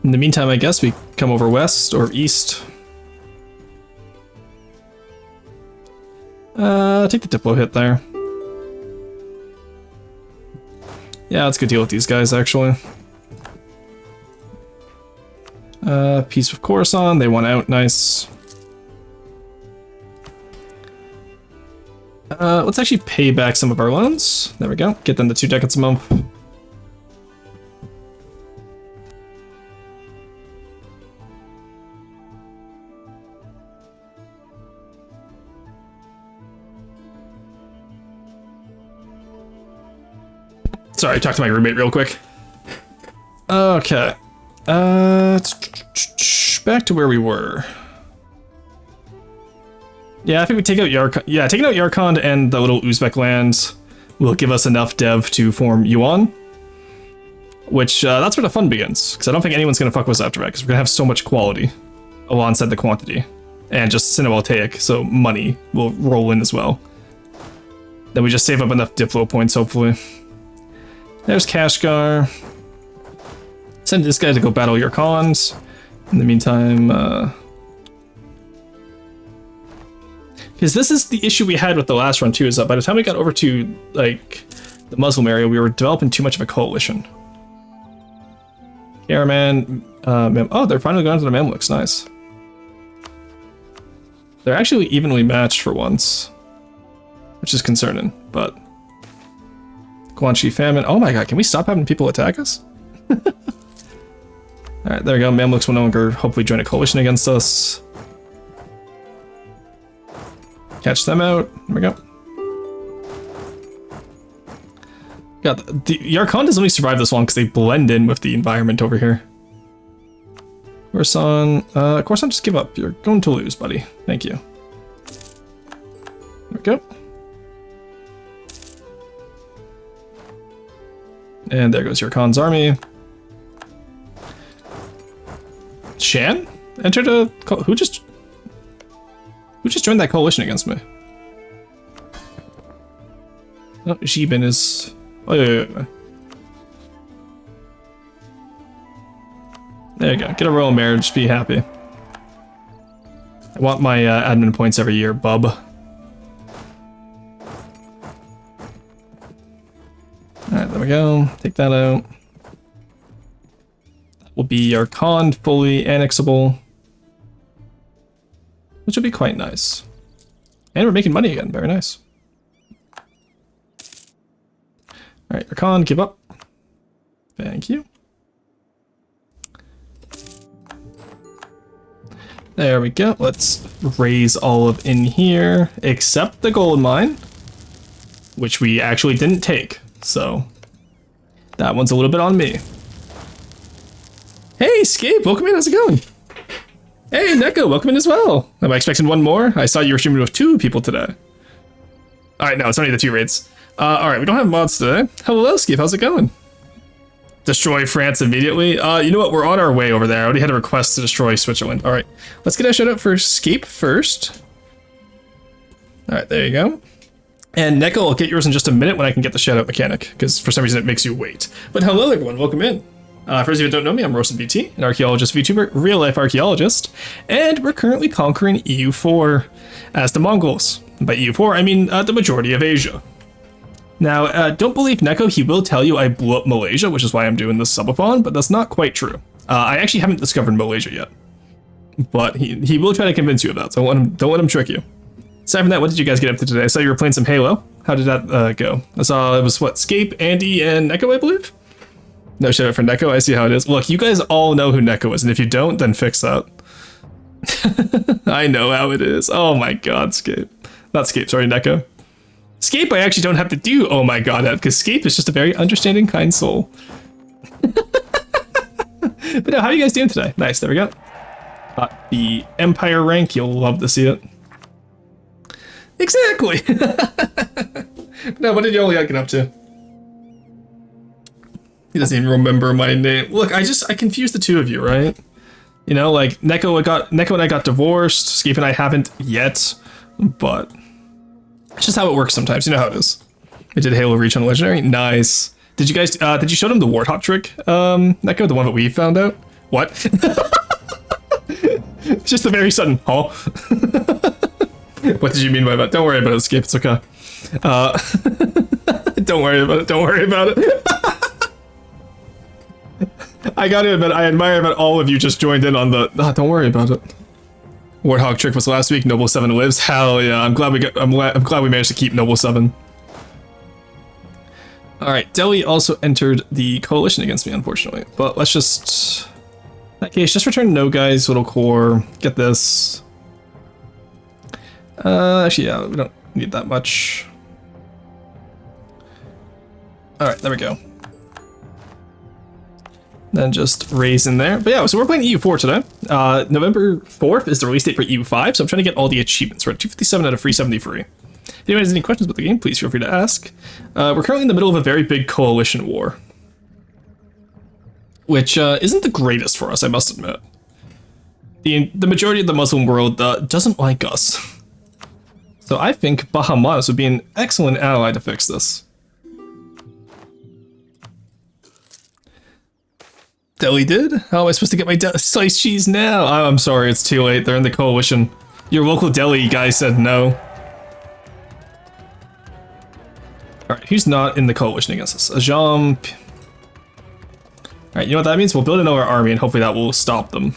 In the meantime, I guess we come over west or east. Take the Diplo hit there. Yeah, let's go deal with these guys, actually. Peace with Khorasan, they won out, nice. Let's actually pay back some of our loans. There we go, get them the 2 decades a month. Sorry, talk to my roommate real quick. Okay. Back to where we were. Yeah, I think we take out Yarkand. Yeah, taking out Yarkand and the little Uzbek lands will give us enough dev to form Yuan. Which, that's where the fun begins. Because I don't think anyone's going to fuck with us after that, because we're going to have so much quality alongside the quantity. And just Cinevoltaic, so money will roll in as well. Then we just save up enough Diplo points, hopefully. There's Kashgar. Send this guy to go battle your cons. In the meantime, because this is the issue we had with the last run too, is that by the time we got over to like the Muslim area, we were developing too much of a coalition. Caraman, oh, they're finally going to the Mamluks, nice. They're actually evenly matched for once, which is concerning, but Guanxi famine. Oh my god, can we stop having people attack us? Alright, there we go. Mamluks will no longer hopefully join a coalition against us. Catch them out. There we go. God, the Yarkhan doesn't only survive this long because they blend in with the environment over here. Corson, just give up. You're going to lose, buddy. Thank you. There we go. And there goes Yarkhan's army. Shan entered a who just joined that coalition against me? Oh, Jibin is. Oh yeah. There you go. Get a royal marriage. Be happy. I want my admin points every year, bub. All right, there we go. Take that out. Will be our con fully annexable, which will be quite nice. And we're making money again, very nice. Alright, our con, give up. Thank you. There we go. Let's raise all of in here, except the gold mine, which we actually didn't take, so that one's a little bit on me. Hey, Scape, welcome in, how's it going? Hey, Neko, welcome in as well. Am I expecting one more? I saw you were streaming with 2 people today. Alright, no, it's only the 2 raids. Alright, we don't have mods today. Hello, Scape, how's it going? Destroy France immediately? You know what, we're on our way over there. I already had a request to destroy Switzerland. Alright, let's get a shout out for Scape first. Alright, there you go. And Neko, I'll get yours in just a minute when I can get the shout out mechanic, because for some reason it makes you wait. But hello everyone, welcome in. For those of you who don't know me, I'm RoastinVT, an archaeologist VTuber, real-life archaeologist, and we're currently conquering EU4 as the Mongols. And by EU4, I mean the majority of Asia. Now, don't believe Neko, he will tell you I blew up Malaysia, which is why I'm doing this subathon, but that's not quite true. I actually haven't discovered Malaysia yet, but he will try to convince you of that, so don't let him trick you. Aside from that, what did you guys get up to today? I saw you were playing some Halo. How did that go? I saw it was, what, Scape, Andy, and Neko, I believe? No shout out for Neko, I see how it is. Look, you guys all know who Neko is, and if you don't, then fix that. I know how it is. Oh my god, Scape. Not Scape, sorry, Neko. Scape, I actually don't have to do oh my god that, because Scape is just a very understanding, kind soul. But no, how are you guys doing today? Nice, there we go. Got the Empire rank, you'll love to see it. Exactly! No, what did y'all get up to? He doesn't even remember my name. Look, I confused the 2 of you, right? You know, like Neko and I got divorced. Scape and I haven't yet, but it's just how it works sometimes. You know how it is. I did Halo Reach on Legendary. Nice. Did you guys? Did you show them the Warthog trick, Neko, the one that we found out? What? It's just a very sudden. Huh? What did you mean by that? Don't worry about it, Scape. It's okay. Don't worry about it. Don't worry about it. I gotta admit, I admire that all of you just joined in on the. Don't worry about it. Warthog trick was last week. Noble 7 lives. Hell yeah! I'm glad we managed to keep Noble 7. All right, Delhi also entered the coalition against me, unfortunately. But let's just, in that case, just return no guys, little core. Get this. Actually, yeah, we don't need that much. All right, there we go. Then just raise in there. But yeah, so we're playing EU4 today. November 4th is the release date for EU5, so I'm trying to get all the achievements. We're at 257 out of 373. If anyone has any questions about the game, please feel free to ask. We're currently in the middle of a very big coalition war, which isn't the greatest for us, I must admit. The majority of the Muslim world doesn't like us. So I think Bahamas would be an excellent ally to fix this. Delhi did? How am I supposed to get my sliced cheese now? Oh, I'm sorry, it's too late. They're in the coalition. Your local Delhi guy said no. Alright, who's not in the coalition against us? Ajam. Alright, you know what that means? We'll build another army and hopefully that will stop them.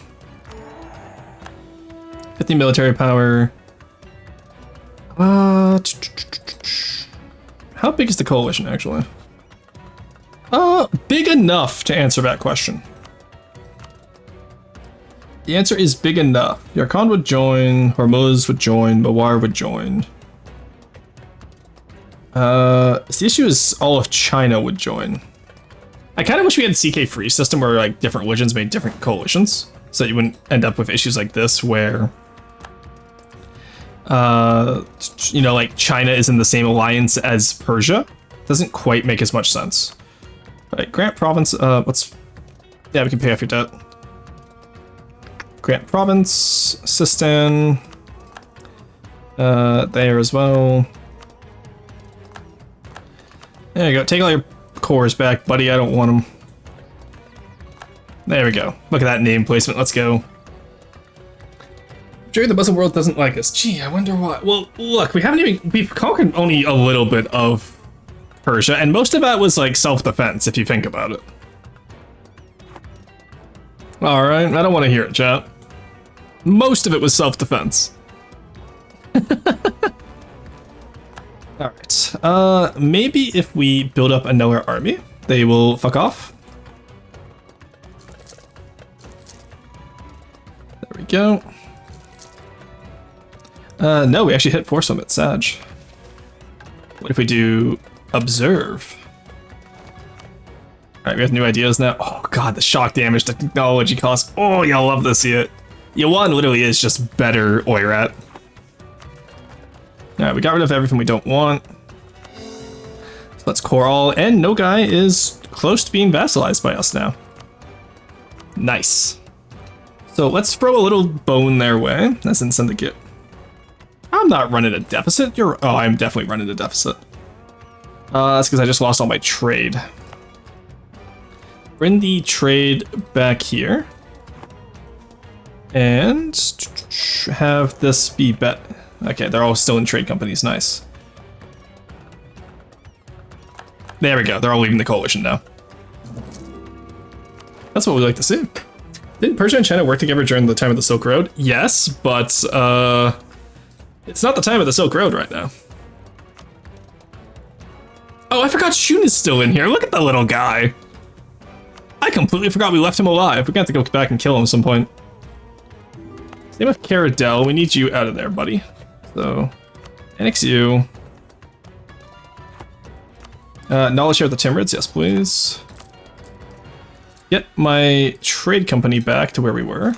50 military power. How big is the coalition, actually? Big enough to answer that question. The answer is big enough. Yarkand would join, Hormuz would join, Mawar would join. The issue is all of China would join. I kind of wish we had a CK free system where like different religions made different coalitions, so that you wouldn't end up with issues like this where, you know, like China is in the same alliance as Persia. Doesn't quite make as much sense. Right, Grant Province, yeah, we can pay off your debt. Grant Province, Sistan, there as well. There you go, take all your cores back, buddy, I don't want them. There we go, look at that name placement, let's go. Sure, the Muslim world doesn't like us. Gee, I wonder why. Well, look, we've conquered only a little bit of Persia, and most of that was like self-defense, if you think about it. Alright, I don't want to hear it, chat. Most of it was self-defense. Alright, maybe if we build up another army, they will fuck off. There we go. No, we actually hit Force Summit, Sag. What if we do Observe? Alright, we have new ideas now. Oh god, the shock damage technology cost. Oh, y'all love to see it. Yuan literally is just better Oirat. Alright, we got rid of everything we don't want. So let's core all, and Nogai is close to being vassalized by us now. Nice. So let's throw a little bone their way. That's in Syndicate. I'm not running a deficit. Oh, I'm definitely running a deficit. That's because I just lost all my trade. Bring the trade back here. And have this be bet. Okay, they're all still in trade companies. Nice. There we go. They're all leaving the coalition now. That's what we like to see. Didn't Persia and China work together during the time of the Silk Road? Yes, but it's not the time of the Silk Road right now. Oh, I forgot Shun is still in here. Look at the little guy. I completely forgot we left him alive. We're gonna have to go back and kill him at some point. Same with Caradel. We need you out of there, buddy. So, annex you. Knowledge share with the Timurids, yes, please. Get my trade company back to where we were.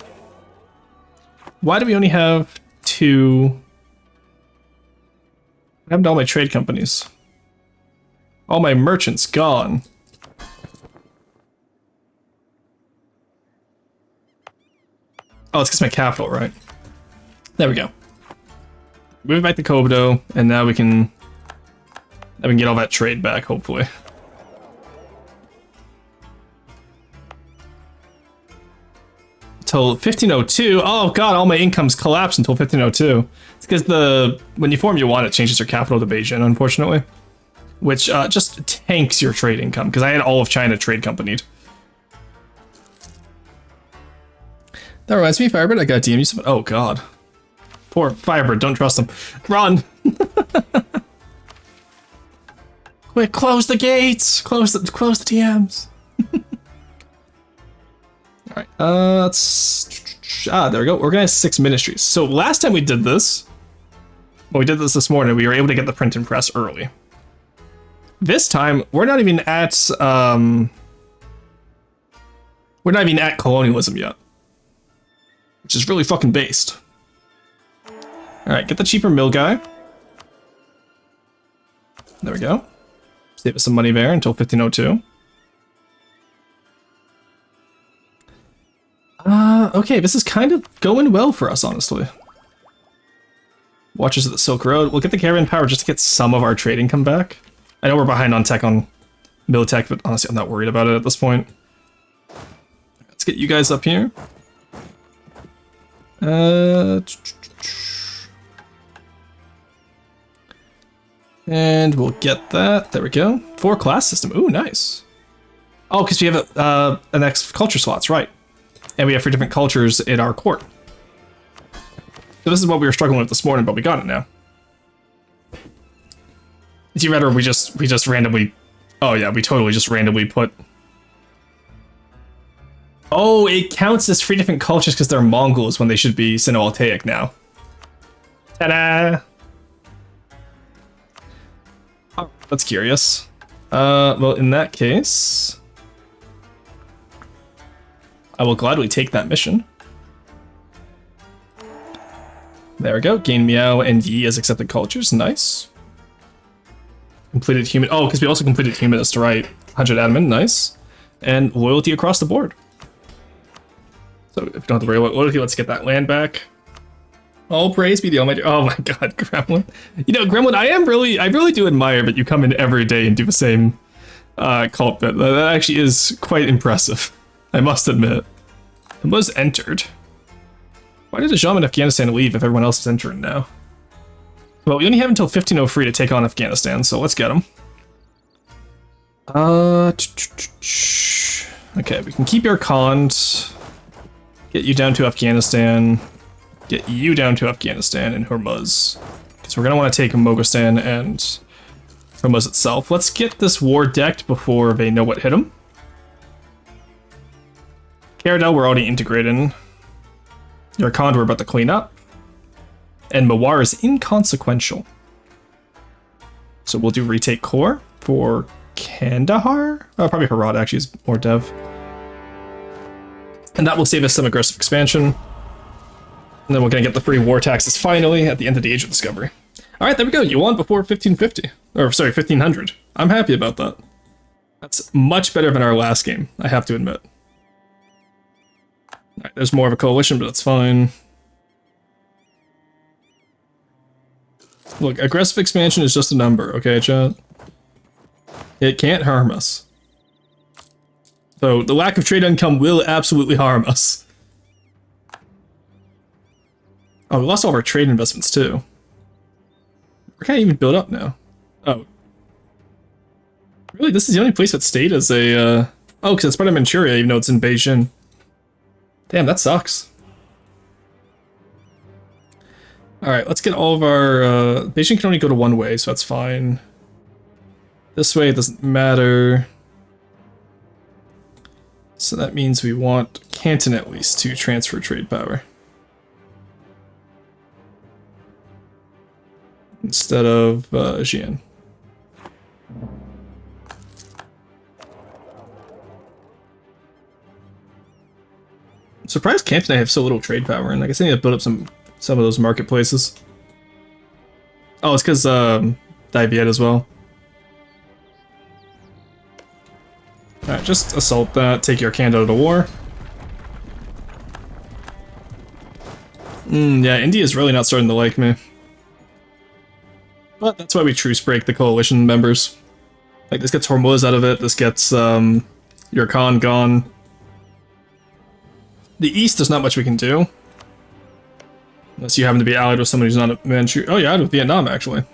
Why do we only have 2? What happened to all my trade companies? All my merchants gone. Oh, it's because my capital, right? There we go. Move back to Kobodo, and now we can get all that trade back, hopefully. Till 1502. Oh god, all my incomes collapse until 1502. It's because when you form Yuan, it changes your capital to Beijing, unfortunately. Which just tanks your trade income, because I had all of China trade companied. That reminds me, Firebird, I got DM you some. Oh god. Poor Firebird, don't trust him. Run! Quick, close the gates! Close the DMs. Alright, there we go. Organize 6 ministries. So last time we did this, when we did this morning, we were able to get the print and press early. This time, we're not even at colonialism yet. Which is really fucking based. Alright, get the cheaper mill guy. There we go. Save us some money there until 1502. Okay, this is kind of going well for us, honestly. Watchers of the Silk Road. We'll get the caravan power just to get some of our trade income back. I know we're behind on tech on Militech, but honestly, I'm not worried about it at this point. Let's get you guys up here. And we'll get that. There we go. 4 class system. Ooh, nice. Oh, because we have an X culture slots, right? And we have 3 different cultures in our court. So this is what we were struggling with this morning, but we got it now. Is you rather we just randomly? Oh yeah, we totally just randomly put. Oh, it counts as 3 different cultures because they're Mongols when they should be Sino-Altaic now. Ta-da! Oh, that's curious. Well, in that case, I will gladly take that mission. There we go. Gain Meow and Yi as accepted cultures. Nice. Completed human. Oh, because we also completed humanist, right? 100 admin. Nice. And loyalty across the board. So if you don't have to worry about loyalty, let's get that land back. All praise be the Almighty. Oh my God, Gremlin. You know, Gremlin, I really do admire that you come in every day and do the same cult bit. That actually is quite impressive, I must admit. It was entered. Why did the Jam in Afghanistan leave if everyone else is entering now? Well, we only have until 1503 to take on Afghanistan, so let's get them. Okay, we can keep your cons. Get you down to Afghanistan. Get you down to Afghanistan and Hormuz. Because we're going to want to take Moghaznistan and Hormuz itself. Let's get this war decked before they know what hit them. Caradel, we're already integrating. Yarkand, we're about to clean up. And Mawar is inconsequential. So we'll do retake core for Kandahar? Oh, probably Herat actually is more dev. And that will save us some aggressive expansion. And then we're going to get the free war taxes finally at the end of the Age of Discovery. Alright, there we go. You won before 1550. Or, sorry, 1500. I'm happy about that. That's much better than our last game, I have to admit. Alright, there's more of a coalition, but that's fine. Look, aggressive expansion is just a number, okay, chat? It can't harm us. So, the lack of trade income will absolutely harm us. Oh, we lost all of our trade investments, too. We can't even build up now. Oh. Really? This is the only place that stayed as a, Oh, because it's part of Manchuria, even though it's in Beijing. Damn, that sucks. Alright, let's get all of our... Beijing can only go to one way, so that's fine. This way, it doesn't matter. So that means we want Canton at least to transfer trade power. Instead of Xi'an. I'm surprised Canton have so little trade power, and I guess I need to build up some of those marketplaces. Oh, it's because Dai Viet as well. Alright, just assault that, take your Kand out of the war. Yeah, India's really not starting to like me. But that's why we truce break the coalition members. Like, this gets Hormuz out of it, this gets your Khan gone. The East, there's not much we can do. Unless you happen to be allied with someone who's not a Manchu. Oh, you're allied with Vietnam, actually.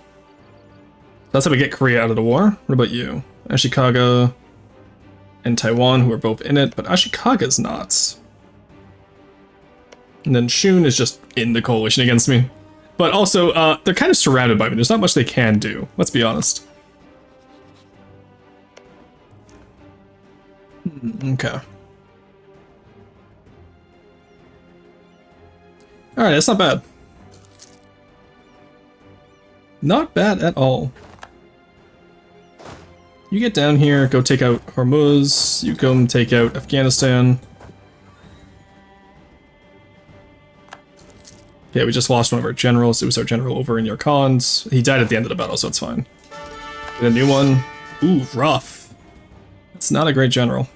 That's how we get Korea out of the war. What about you? Ashikaga and Taiwan, who are both in it, but Ashikaga's not. And then Shun is just in the coalition against me. But also, they're kind of surrounded by me. There's not much they can do, let's be honest. Okay. Alright, that's not bad. Not bad at all. You get down here, go take out Hormuz, you go and take out Afghanistan. Okay, we just lost one of our generals. It was our general over in Yarkand. He died at the end of the battle, so it's fine. Get a new one. Ooh, rough. It's not a great general.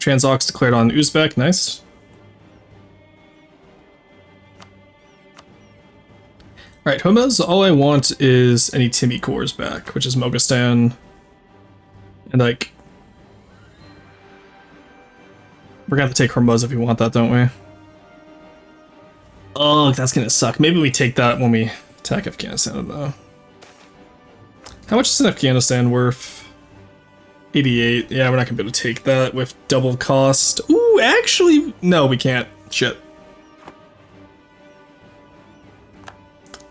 Transox declared on Uzbek, nice. Alright, Hormuz, all I want is any Timmy cores back, which is Moghaznistan. And like... We're gonna have to take Hormuz if we want that, don't we? Oh, that's gonna suck. Maybe we take that when we attack Afghanistan, though. How much is Afghanistan worth? 88. Yeah, we're not gonna be able to take that with double cost. Ooh, actually, no, we can't. Shit.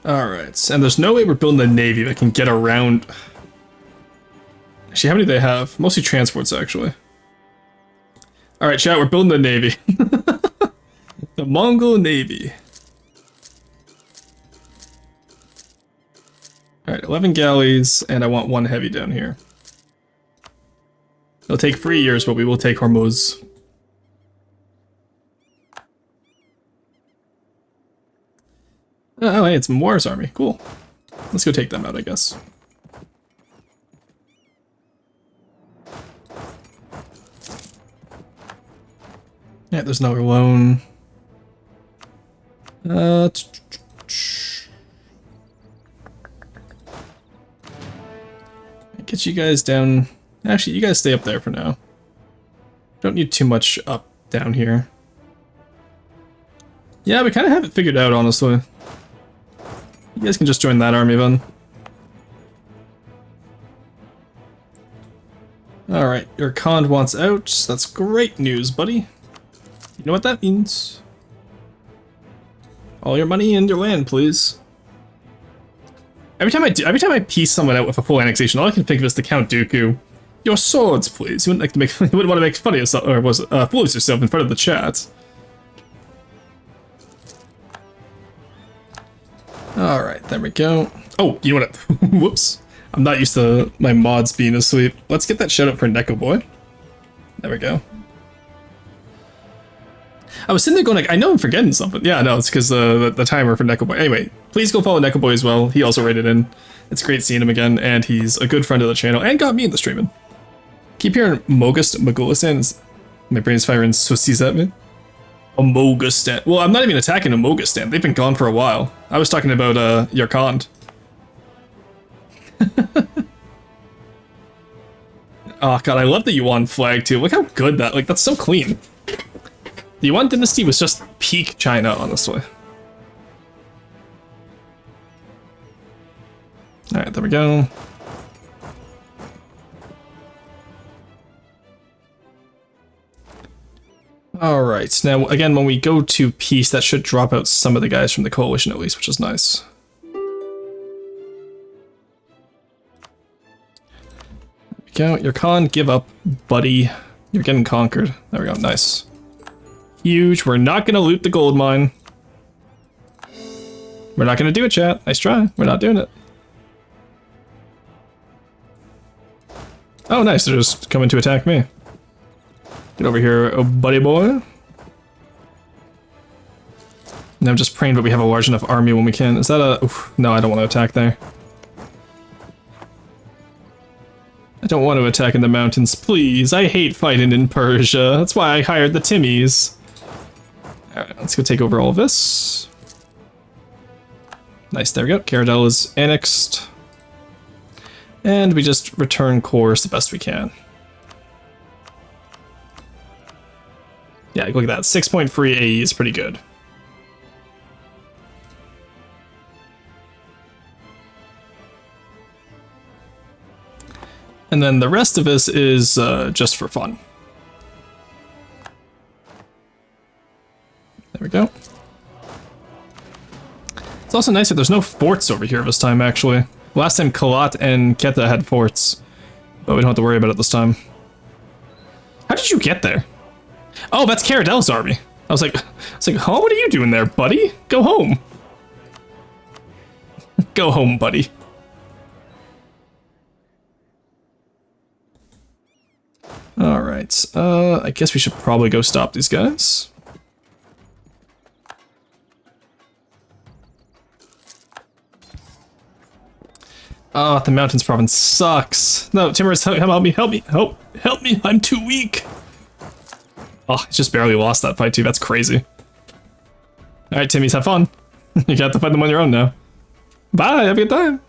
Alright, and there's no way we're building a navy that can get around. Actually, how many do they have? Mostly transports, actually. Alright, chat, we're building the navy. The Mongol Navy. Alright, 11 galleys, and I want 1 heavy down here. It'll take 3 years, but we will take Hormuz. Oh, hey, it's Moir's army. Cool. Let's go take them out, I guess. Yeah, there's another loan. Get you guys down. Actually, you guys stay up there for now. Don't need too much up down here. Yeah, we kind of have it figured out, honestly. You guys can just join that army then. Alright, your Khan wants out. That's great news, buddy. You know what that means. All your money and your land, please. Every time I piece someone out with a full annexation, all I can think of is the Count Dooku. Your swords, please. You wouldn't like to make you wouldn't want to make fun of yourself, or was it fool yourself in front of the chat. Alright, there we go. Oh, you know what? Whoops. I'm not used to my mods being asleep. Let's get that shout out for Neko Boy. There we go. I was sitting there going like, I know I'm forgetting something. Yeah, no, it's because the timer for Neko Boy. Anyway, please go follow Neko Boy as well. He also rated in. It's great seeing him again, and he's a good friend of the channel, and got me into streaming. Keep hearing Mogulistan. My brain's firing sussies at me. Mogulistan. Well, I'm not even attacking Mogulistan. They've been gone for a while. I was talking about Yarkand. Oh god, I love the Yuan flag too. Look how good that, like, that's so clean. The Yuan dynasty was just peak China, honestly. Alright, there we go. Alright, now again, when we go to peace, that should drop out some of the guys from the coalition at least, which is nice. There we go. Your Khan, give up, buddy. You're getting conquered. There we go, nice. Huge. We're not gonna loot the gold mine. We're not gonna do it, chat. Nice try. We're not doing it. Oh, nice. They're just coming to attack me. Get over here, oh buddy boy. Now I'm just praying that we have a large enough army when we can. Is that a... Oof, no, I don't want to attack there. I don't want to attack in the mountains, please. I hate fighting in Persia. That's why I hired the Timmies. Alright, let's go take over all of this. Nice, there we go. Caradel is annexed. And we just return cores the best we can. Yeah, look at that. 6.3 AE is pretty good. And then the rest of this is just for fun. There we go. It's also nice that there's no forts over here this time, actually. Last time Kalat and Keta had forts, but we don't have to worry about it this time. How did you get there? Oh, that's Caradel's army. I was like, oh, what are you doing there, buddy? Go home. Go home, buddy. Alright, I guess we should probably go stop these guys. Oh, the mountains province sucks. No, Timorous, help me, help me, help me, I'm too weak. Oh, I just barely lost that fight too, that's crazy. Alright, Timmies, have fun. You got to fight them on your own now. Bye, have a good time.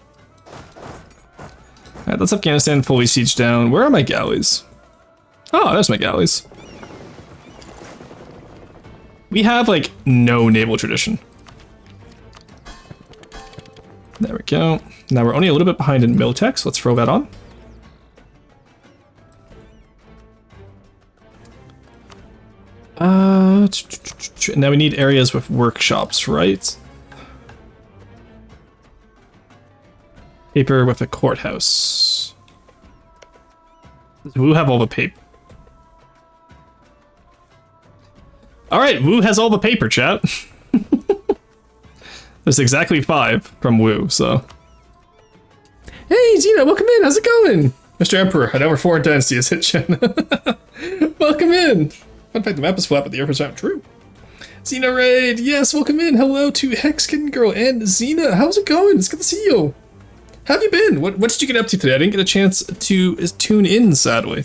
Alright, that's Afghanistan fully sieged down. Where are my galleys? Oh, there's my galleys. We have, like, no naval tradition. There we go. Now we're only a little bit behind in Miltech, so let's throw that on. Now we need areas with workshops, right? Paper with a courthouse. Does Wu have all the paper? Alright, Wu has all the paper, chat. There's exactly 5 from Wu, so. Hey, Gina, welcome in. How's it going? Mr. Emperor, an over foreign dynasty has hit Chen. Welcome in. Fun fact, the map is flat, but the earth is not true. Xena Raid, yes, welcome in. Hello to Hexkin Girl and Xena. How's it going? It's good to see you. How have you been? What did you get up to today? I didn't get a chance to tune in, sadly.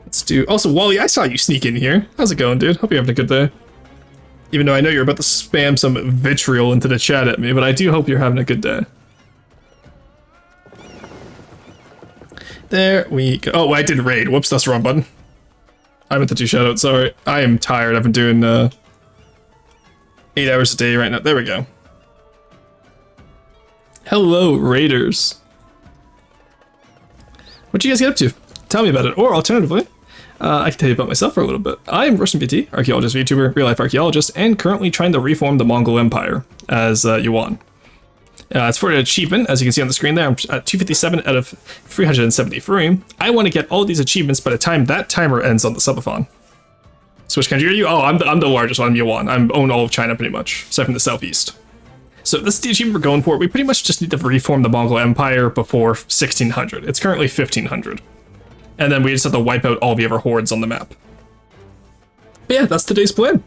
Let's do... Also, Wally, I saw you sneak in here. How's it going, dude? Hope you're having a good day. Even though I know you're about to spam some vitriol into the chat at me, but I do hope you're having a good day. There we go. Oh, I did raid. Whoops, that's the wrong button. I meant to do shoutouts, sorry. I am tired. I've been doing 8 hours a day right now. There we go. Hello, Raiders. What you guys get up to? Tell me about it. Or alternatively, I can tell you about myself for a little bit. I am Russian BT, Archaeologist Vtuber, real-life archaeologist, and currently trying to reform the Mongol Empire as Yuan. It's for an achievement, as you can see on the screen there. I'm at 257 out of 373. I want to get all these achievements by the time that timer ends on the Subathon. So which country are you? Oh, I'm the largest one. I'm Yuan. I own all of China pretty much, aside from the southeast. So this is the achievement we're going for. We pretty much just need to reform the Mongol Empire before 1600. It's currently 1500. And then we just have to wipe out all the other hordes on the map. But yeah, that's today's plan.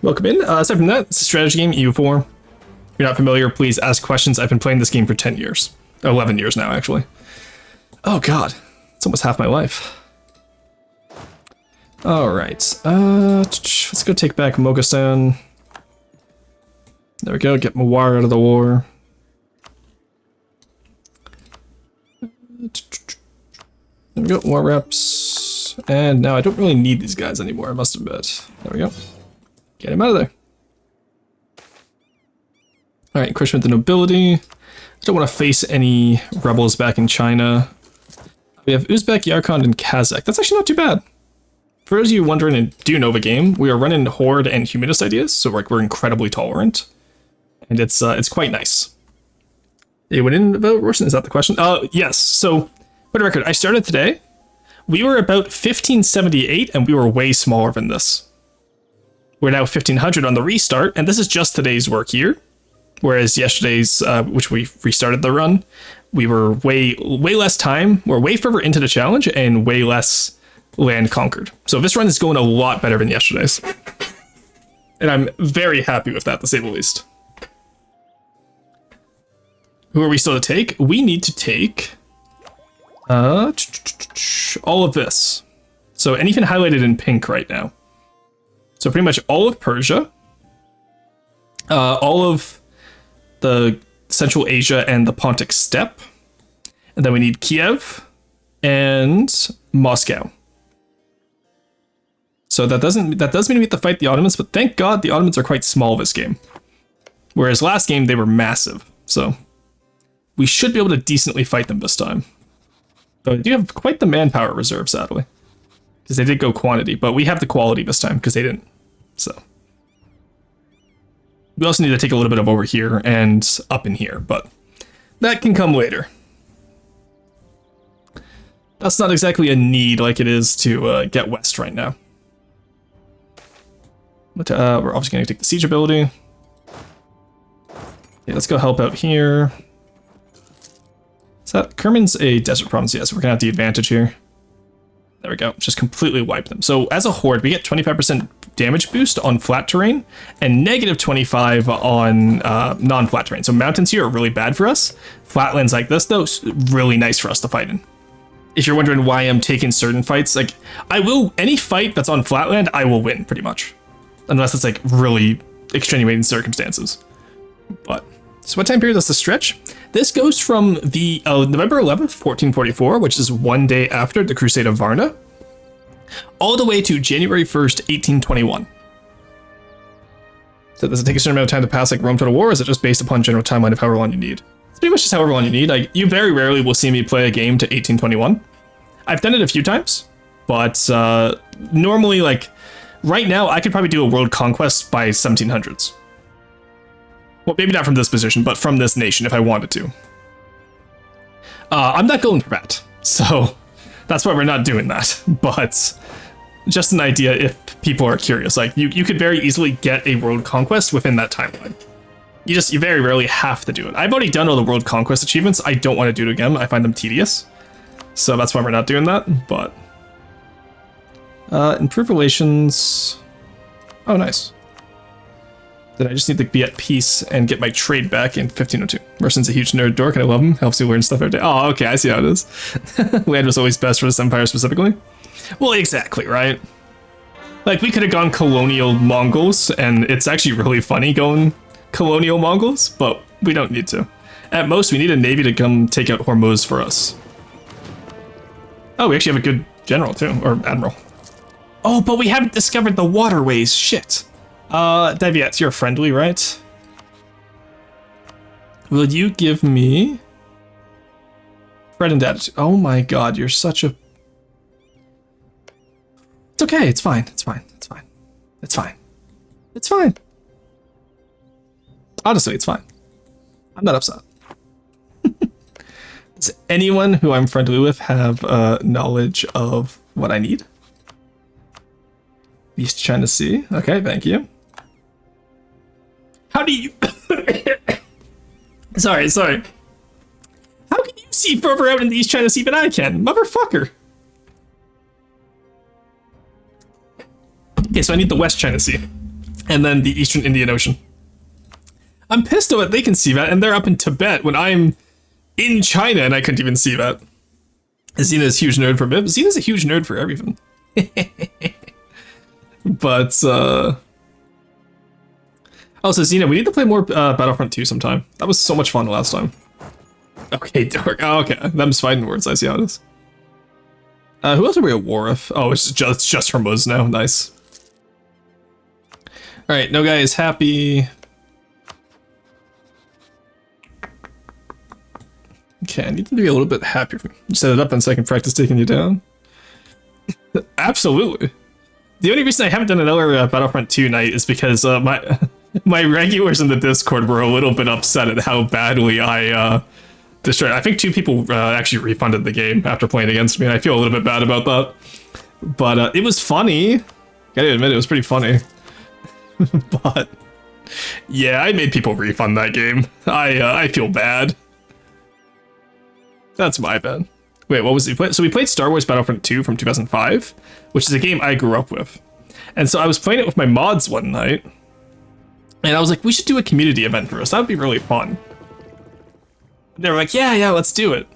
Welcome in. Aside from that, it's a strategy game, EU4. If you're not familiar, please ask questions. I've been playing this game for 10 years. 11 years now, actually. Oh god, it's almost half my life. Alright, let's go take back Moghastan. There we go, get Mawar out of the war. There we go, war reps. And now I don't really need these guys anymore, I must admit. There we go. Get him out of there. Alright, encouragement the nobility. I don't want to face any rebels back in China. We have Uzbek, Yarkand, and Kazakh. That's actually not too bad. For those of you wondering and do know the game, we are running Horde and Humanist ideas, so we're incredibly tolerant. And it's quite nice. You went in about Russian, is that the question? Yes, so, for the record, I started today. We were about 1578, and we were way smaller than this. We're now 1500 on the restart, and this is just today's work here. Whereas yesterday's, which we restarted the run, we were way less time, we're way further into the challenge, and way less land conquered. So this run is going a lot better than yesterday's. And I'm very happy with that, to say the least. Who are we still to take? We need to take all of this. So anything highlighted in pink right now. So pretty much all of Persia, all of the Central Asia and the Pontic Steppe, and then we need Kiev and Moscow. So that does mean we have to fight the Ottomans, but thank God the Ottomans are quite small this game. Whereas last game they were massive, so we should be able to decently fight them this time. But we do have quite the manpower reserve, sadly, because they did go quantity, but we have the quality this time because they didn't. So we also need to take a little bit of over here and up in here, but that can come later. That's not exactly a need like it is to get west right now. But we're obviously going to take the siege ability. Yeah, let's go help out here. Is that Kerman's a desert province? Yes, we're going to have the advantage here. There we go. Just completely wipe them. So as a horde, we get 25% damage boost on flat terrain and negative 25 on non-flat terrain. So mountains here are really bad for us. Flatlands like this, though, really nice for us to fight in. If you're wondering why I'm taking certain fights, like any fight that's on flatland, I will win pretty much. Unless it's like really extenuating circumstances. But so what time period does this stretch? This goes from the November 11th, 1444, which is one day after the Crusade of Varna, all the way to January 1st, 1821. So does it take a certain amount of time to pass like Rome Total War, or is it just based upon general timeline of however long you need? It's pretty much just however long you need. Like, you very rarely will see me play a game to 1821. I've done it a few times, but normally, like, right now, I could probably do a world conquest by 1700s. Well, maybe not from this position, but from this nation if I wanted to. I'm not going for that, so that's why we're not doing that. But just an idea if people are curious. Like, you could very easily get a world conquest within that timeline. You very rarely have to do it. I've already done all the world conquest achievements. I don't want to do it again. I find them tedious. So that's why we're not doing that, but... improve relations... Oh, nice. Then I just need to be at peace and get my trade back in 1502. Mercen's a huge nerd dork and I love him. Helps you learn stuff every day. Oh, okay, I see how it is. Land was always best for this empire specifically. Well, exactly, right? Like, we could have gone colonial Mongols, and it's actually really funny going colonial Mongols, but we don't need to. At most, we need a navy to come take out Hormuz for us. Oh, we actually have a good general, too, or admiral. Oh, but we haven't discovered the waterways. Shit. Deviat, you're friendly, right? Will you give me... Threatened attitude. Oh my god, you're such a... It's okay, it's fine, it's fine, it's fine. It's fine. It's fine. Honestly, it's fine. I'm not upset. Does anyone who I'm friendly with have knowledge of what I need? East China Sea. Okay, thank you. How do you... sorry. How can you see further out in the East China Sea than I can? Motherfucker. Okay, so I need the West China Sea. And then the Eastern Indian Ocean. I'm pissed though that they can see that, and they're up in Tibet when I'm in China and I couldn't even see that. Xena's a huge nerd for MIP. Xena's a huge nerd for everything. But, oh, so Xena, we need to play more Battlefront 2 sometime. That was so much fun last time. Okay, dork. Oh, okay. Them's fighting words. I see how it is. Who else are we at war with? Oh, it's just Hormuz now. Nice. Alright, no guy is happy. Okay, I need them to be a little bit happier. Set it up and so I can practice taking you down. Absolutely. The only reason I haven't done another Battlefront 2 night is because my regulars in the Discord were a little bit upset at how badly I destroyed. I think 2 people actually refunded the game after playing against me, and I feel a little bit bad about that. But it was funny. Gotta admit, it was pretty funny. But yeah, I made people refund that game. I feel bad. That's my bad. Wait, what was it? So we played Star Wars Battlefront 2 from 2005, which is a game I grew up with. And so I was playing it with my mods one night, and I was like, we should do a community event for us. That would be really fun. And they were like, yeah, let's do it.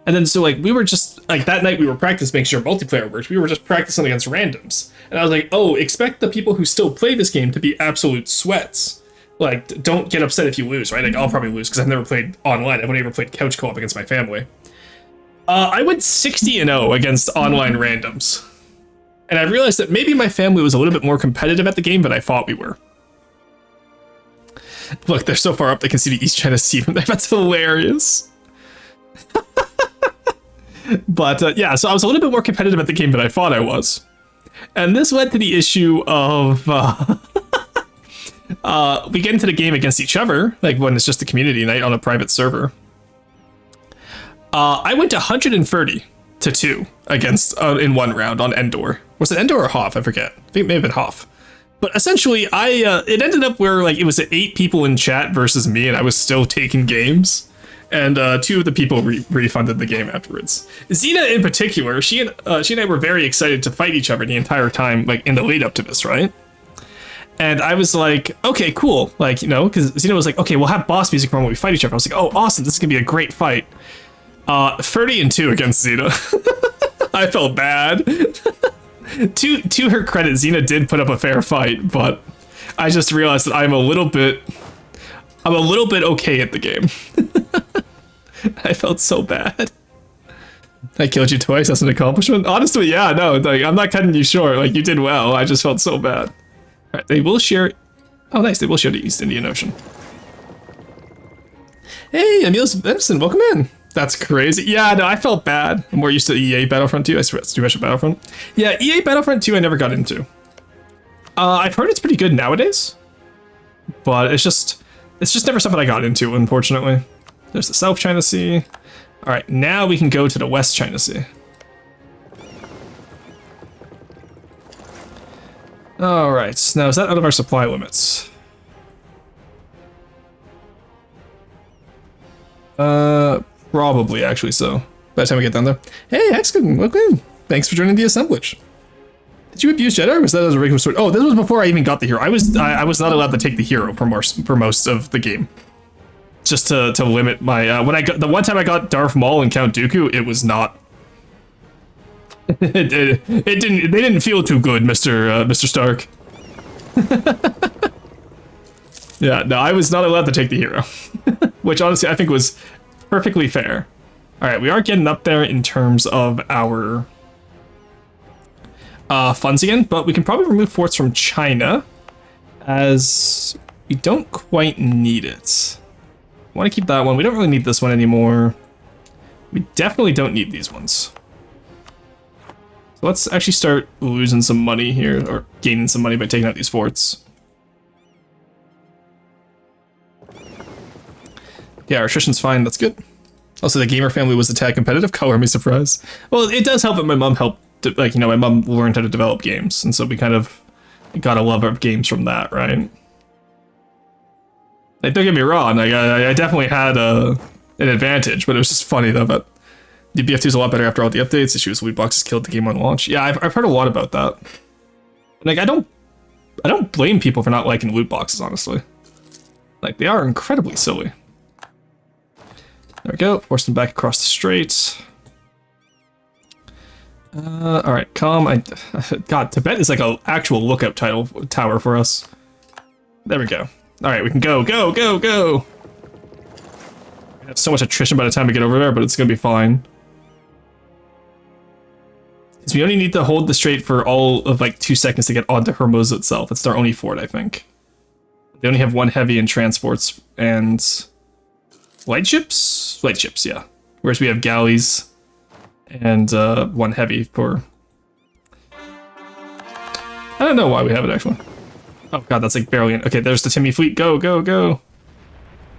And then so like we were just like that night we were practicing making sure multiplayer worked. We were just practicing against randoms. And I was like, oh, expect the people who still play this game to be absolute sweats. Like, don't get upset if you lose, right? Like, I'll probably lose because I've never played online. I've only ever played couch co-op against my family. I went 60-0 against online randoms. And I realized that maybe my family was a little bit more competitive at the game than I thought we were. Look, they're so far up they can see the East China Sea from there. That's hilarious. But yeah, so I was a little bit more competitive at the game than I thought I was. And this led to the issue of we get into the game against each other, like when it's just a community night on a private server. I went 130-2 against in one round on Endor. Was it Endor or Hoth? I forget. I think it may have been Hoth. But essentially, it ended up where like it was 8 people in chat versus me, and I was still taking games. And 2 of the people refunded the game afterwards. Xena in particular, she and I were very excited to fight each other the entire time, like in the lead up to this, right? And I was like, okay, cool. Like, you know, because Xena was like, okay, we'll have boss music when we fight each other. I was like, oh, awesome, this is gonna be a great fight. 30-2 against Xena. I felt bad. To her credit, Xena did put up a fair fight, but I just realized that I'm a little bit okay at the game. I felt so bad. I killed you twice, that's an accomplishment? Honestly, yeah, no, like, I'm not cutting you short, like, you did well, I just felt so bad. Alright, they will share Oh, nice. They will show the East Indian Ocean. Hey, Emil Benson, welcome in. That's crazy. Yeah, no, I felt bad. I'm more used to EA Battlefront 2. I swear it's too much of Battlefront. Yeah, EA Battlefront 2 I never got into. I've heard it's pretty good nowadays, but it's just never something I got into, unfortunately. There's the South China Sea. All right, now we can go to the West China Sea. All right, now is that out of our supply limits? Probably actually so. By the time we get down there. Hey, Hexagon, welcome in. Thanks for joining the assemblage. Did you abuse Jedi, or was that as a regular sword? Oh, this was before I even got the hero. I was not allowed to take the hero for most of the game, just to limit my. When I got the one time I got Darth Maul and Count Dooku, it was not. It didn't. They didn't feel too good, Mr. Stark. Yeah, no, I was not allowed to take the hero, which honestly I think was perfectly fair. All right, we are getting up there in terms of our funds again, but we can probably remove forts from China as we don't quite need it. I want to keep that one. We don't really need this one anymore. We definitely don't need these ones. So let's actually start losing some money here, or gaining some money by taking out these forts. Yeah, our attrition's fine, that's good. Also, the gamer family was a tad competitive, color me surprised. Well, it does help that my mom helped, like, you know, my mom learned how to develop games, and so we kind of got a love of games from that, right? Like, don't get me wrong, like, I definitely had an advantage, but it was just funny, though, that the BF2 is a lot better after all the updates. Issues with loot boxes killed the game on launch. Yeah, I've heard a lot about that. Like, I don't blame people for not liking loot boxes, honestly. Like, they are incredibly silly. There we go, forced them back across the strait. Alright, calm. God, Tibet is like an actual lookout tower for us. There we go. Alright, we can go. We have so much attrition by the time we get over there, but it's gonna be fine. Because we only need to hold the strait for all of like 2 seconds to get onto Hermosa itself. It's their only fort, I think. They only have one heavy in transports and light ships? Light ships, yeah. Whereas we have galleys and one heavy for... I don't know why we have it, actually. Oh god, that's like barely in. Okay, there's the Timmy fleet. Go.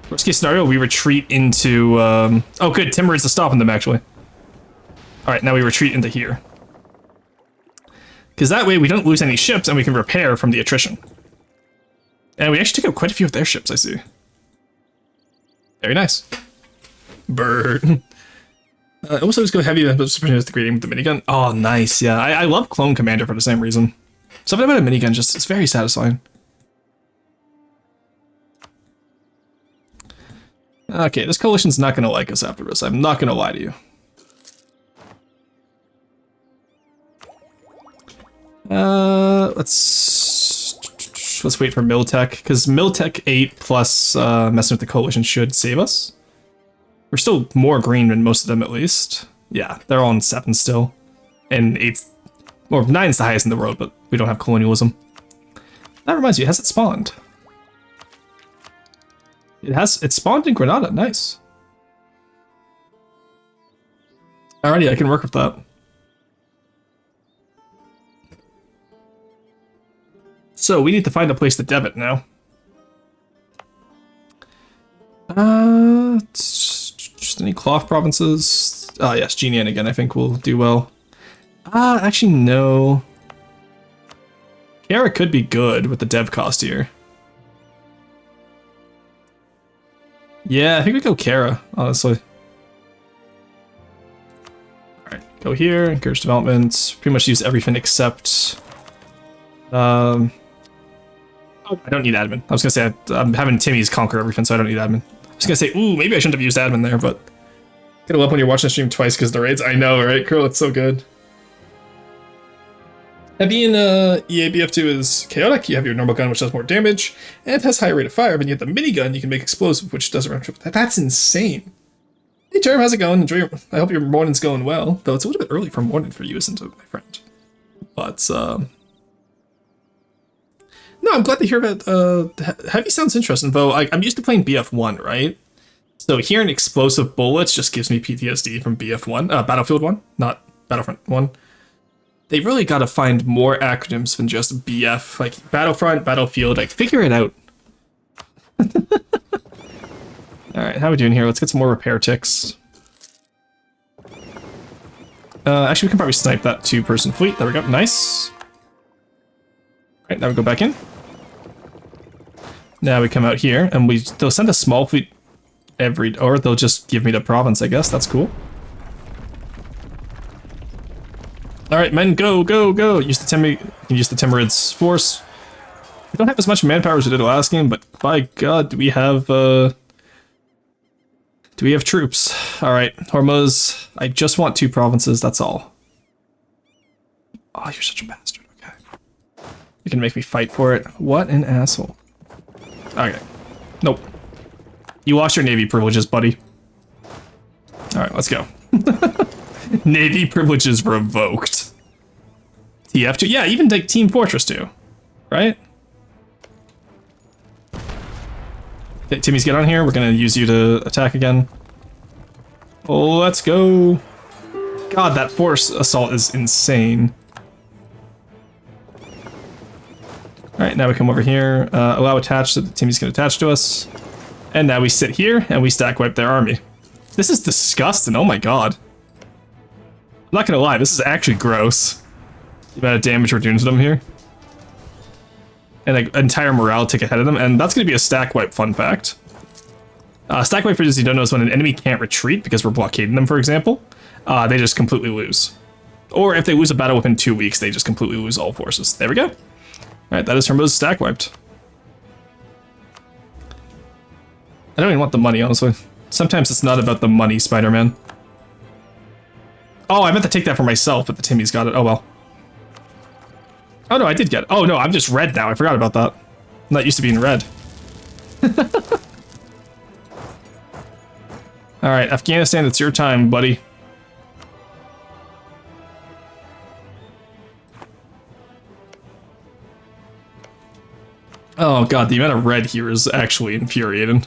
Worst case scenario, we retreat into... Oh good, Timurids are stopping them, actually. Alright, now we retreat into here. Because that way we don't lose any ships and we can repair from the attrition. And we actually took out quite a few of their ships, I see. Very nice. Bird. Also, let's go heavy with the great aim with the minigun. Oh, nice. Yeah, I love Clone Commander for the same reason. Something about a minigun just it's very satisfying. Okay, this coalition's not going to like us after this. I'm not going to lie to you. Let's wait for Miltech, because Miltech 8 plus messing with the coalition should save us. We're still more green than most of them, at least. Yeah, they're all in 7 still. And 8's, or 9's the highest in the world, but we don't have colonialism. That reminds me, has it spawned? It spawned in Granada, nice. Alrighty, I can work with that. So we need to find a place to dev it now. Just any cloth provinces? Yes, Genian again, I think will do well. Actually, no. Kara could be good with the dev cost here. Yeah, I think we go Kara, honestly. Alright, go here, encourage development. Pretty much use everything except... I don't need admin. I was gonna say I'm having Timmy's conquer everything, so I don't need admin. I was gonna say, ooh, maybe I shouldn't have used admin there, but gonna love when you're watching the stream twice because the raids. I know, right, Curl? It's so good. Heavy in EABF2 is chaotic. You have your normal gun, which does more damage, and it has higher rate of fire. But you have the minigun, you can make explosive, which does round trip. That's insane. Hey, Jerem, how's it going? Enjoy. I hope your morning's going well. Though it's a little bit early for morning for you, isn't it, my friend? But No, I'm glad to hear about heavy sounds interesting, though. I'm used to playing BF1, right? So hearing explosive bullets just gives me PTSD from BF1, Battlefield 1, not Battlefront 1. They really gotta find more acronyms than just BF, like Battlefront, Battlefield, like figure it out. Alright, how are we doing here? Let's get some more repair ticks. Actually, we can probably snipe that two-person fleet. There we go, nice. Alright, now we go back in. Now we come out here, and they'll send a small fleet or they'll just give me the province, I guess. That's cool. Alright, men, go, go, go! Use the Timurids' force. We don't have as much manpower as we did last game, but by God, do we have troops? Alright, Hormuz, I just want 2 provinces, that's all. Oh, you're such a bastard, okay. You can make me fight for it. What an asshole. Okay. Nope. You lost your Navy privileges, buddy. Alright, let's go. Navy privileges revoked. TF2, yeah, even like Team Fortress 2, right? Okay, Timmy's get on here. We're gonna use you to attack again. Oh, let's go. God, that force assault is insane. Alright, now we come over here. Allow attach so the Timmy's can attach to us. And now we sit here and we stack wipe their army. This is disgusting, oh my god. I'm not gonna lie, this is actually gross. The amount of damage we're doing to them here. And an entire morale tick ahead of them, and that's gonna be a stack wipe, fun fact. Stack wipe, for those who don't know, is when an enemy can't retreat because we're blockading them, for example. They just completely lose. Or if they lose a battle within 2 weeks, they just completely lose all forces. There we go. Alright, that is Hormuz stack wiped. I don't even want the money, honestly. Sometimes it's not about the money, Spider-Man. Oh, I meant to take that for myself, but the Timmy's got it. Oh, well. Oh, no, I did get it. Oh, no, I'm just red now. I forgot about that. I'm not used to being red. Alright, Afghanistan, it's your time, buddy. Oh, God, the amount of red here is actually infuriating.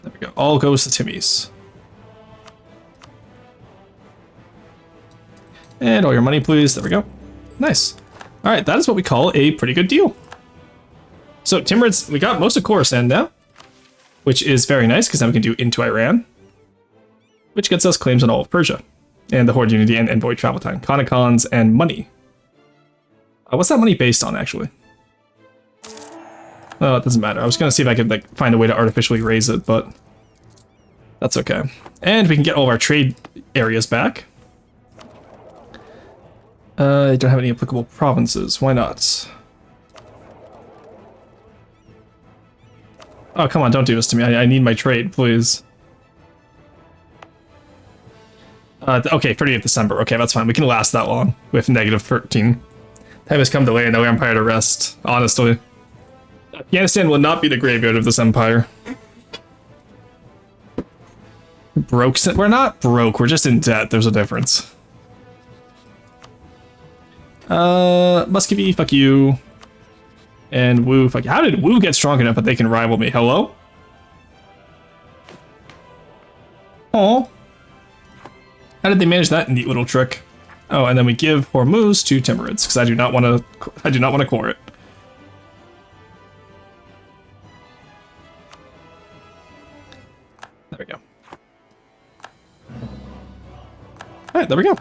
There we go. All goes to Timmy's. And all your money, please. There we go. Nice. All right, that is what we call a pretty good deal. So, Timurids, we got most of Khorasan now, which is very nice, because now we can do into Iran, which gets us claims on all of Persia, and the Horde Unity and Envoy Travel Time, Conocons, and money. What's that money based on, actually? Oh, it doesn't matter. I was going to see if I could like find a way to artificially raise it, but that's okay. And we can get all of our trade areas back. I don't have any applicable provinces. Why not? Oh, come on, don't do this to me. I need my trade, please. Okay, 30th December. Okay, that's fine. We can last that long with -13. Time has come to lay another empire to rest, honestly. Afghanistan will not be the graveyard of this empire. Broke? We're not broke, we're just in debt. There's a difference. Muscovy, fuck you. And Wu, fuck you. How did Wu get strong enough that they can rival me? Hello? Oh. How did they manage that neat little trick? Oh, and then we give Hormuz to Timurids, because I do not want to core it. There we go. Alright, there we go.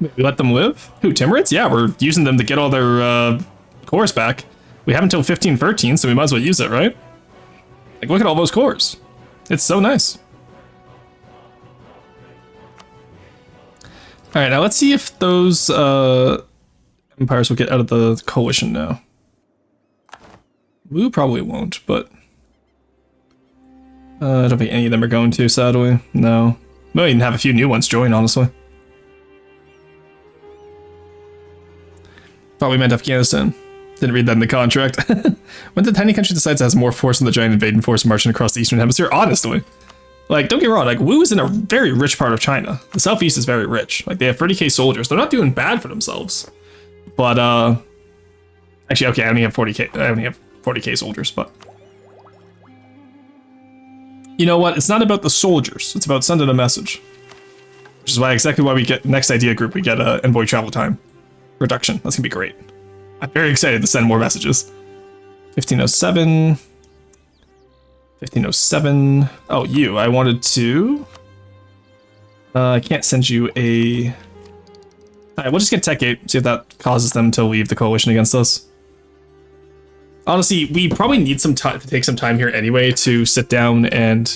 We let them live? Who, Timurids? Yeah, we're using them to get all their cores back. We have until 1513, so we might as well use it, right? Like, look at all those cores. It's so nice. Alright, now let's see if those empires will get out of the coalition now. Wu probably won't, but I don't think any of them are going to, sadly. No. We'll even have a few new ones join, honestly. Thought we meant Afghanistan. Didn't read that in the contract. When the tiny country decides it has more force than the giant invading force marching across the eastern hemisphere, honestly. Like, don't get me wrong, like, Wu is in a very rich part of China. The southeast is very rich. Like, they have 30k soldiers. They're not doing bad for themselves. But actually, okay, I only have 40k. I only have 40k soldiers, but you know what? It's not about the soldiers. It's about sending a message, which is exactly why we get next idea group. We get envoy travel time reduction. That's gonna be great. I'm very excited to send more messages. 1507. 1507. Oh, you. I wanted to. I can't send you a. Alright, we'll just get Tech 8, see if that causes them to leave the coalition against us. Honestly, we probably need some time to take some time here anyway to sit down and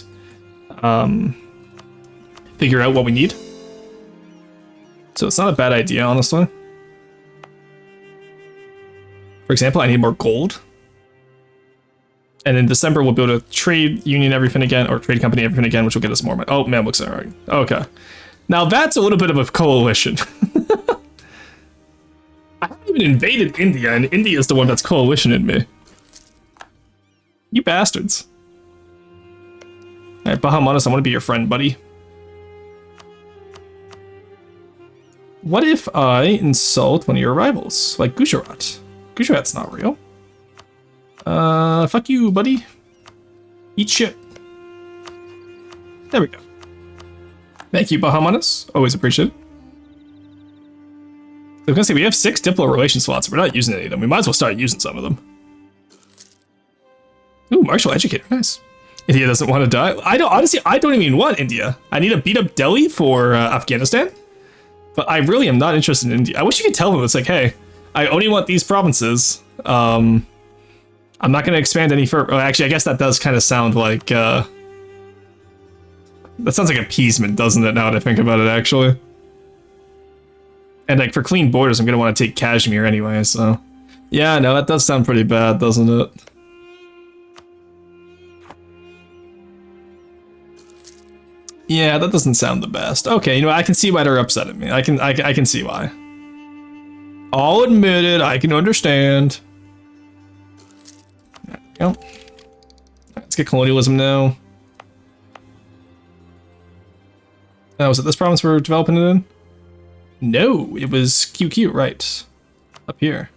figure out what we need. So it's not a bad idea, honestly. For example, I need more gold. And in December, we'll build a trade union everything again, or trade company everything again, which will get us more money. Oh, man, looks alright. Okay. Now that's a little bit of a coalition. I haven't even invaded India, and India is the one that's coalitioning me. You bastards. Alright, Bahamas, I want to be your friend, buddy. What if I insult one of your rivals, like Gujarat? Gujarat's not real. Fuck you, buddy. Eat shit. There we go. Thank you, Bahamas. Always appreciate it. I was gonna say, we have 6 Diplo relation slots. We're not using any of them. We might as well start using some of them. Ooh, martial educator. Nice. India doesn't want to die. Honestly, I don't even want India. I need to beat up Delhi for Afghanistan. But I really am not interested in India. I wish you could tell them, it's like, hey, I only want these provinces. I'm not going to expand any further. Oh, actually, I guess that does kind of sound like... that sounds like appeasement, doesn't it, now that I think about it, actually? And, like, for clean borders, I'm going to want to take Kashmir anyway, so... Yeah, no, that does sound pretty bad, doesn't it? Yeah, that doesn't sound the best. Okay, you know, I can see why they're upset at me. I can see why. I'll admit it, I can understand. There we go. Let's get colonialism now. Oh, was it this province we're developing it in? No, it was QQ, right. Up here.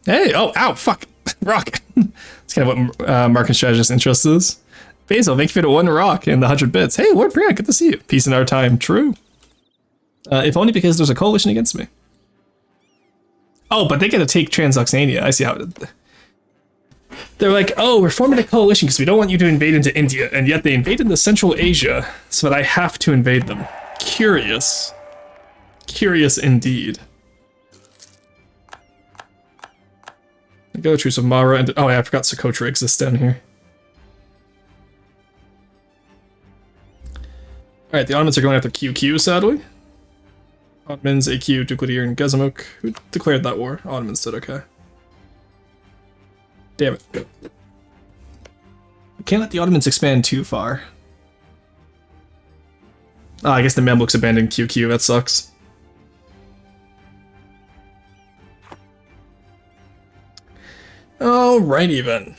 Hey, oh, ow, fuck. Rock. That's kind of what market strategist interest is. Basil, thank you for the 1 rock and the 100 bits. Hey, Lord Brian, good to see you. Peace in our time. True. If only because there's a coalition against me. Oh, but they get to take Transoxania. I see how... They're like, oh, we're forming a coalition because we don't want you to invade into India, and yet they invade into Central Asia, so that I have to invade them. Curious. Curious indeed. Go Truce of Mara and... Oh, yeah, I forgot Socotra exists down here. Alright, the Ottomans are going after QQ, sadly. Ottomans, AQ, Duclidir, and Gazamuk. Who declared that war? Ottomans did, okay. Damn it. We can't let the Ottomans expand too far. Oh, I guess the Mamluks abandoned QQ, that sucks. Alrighty then.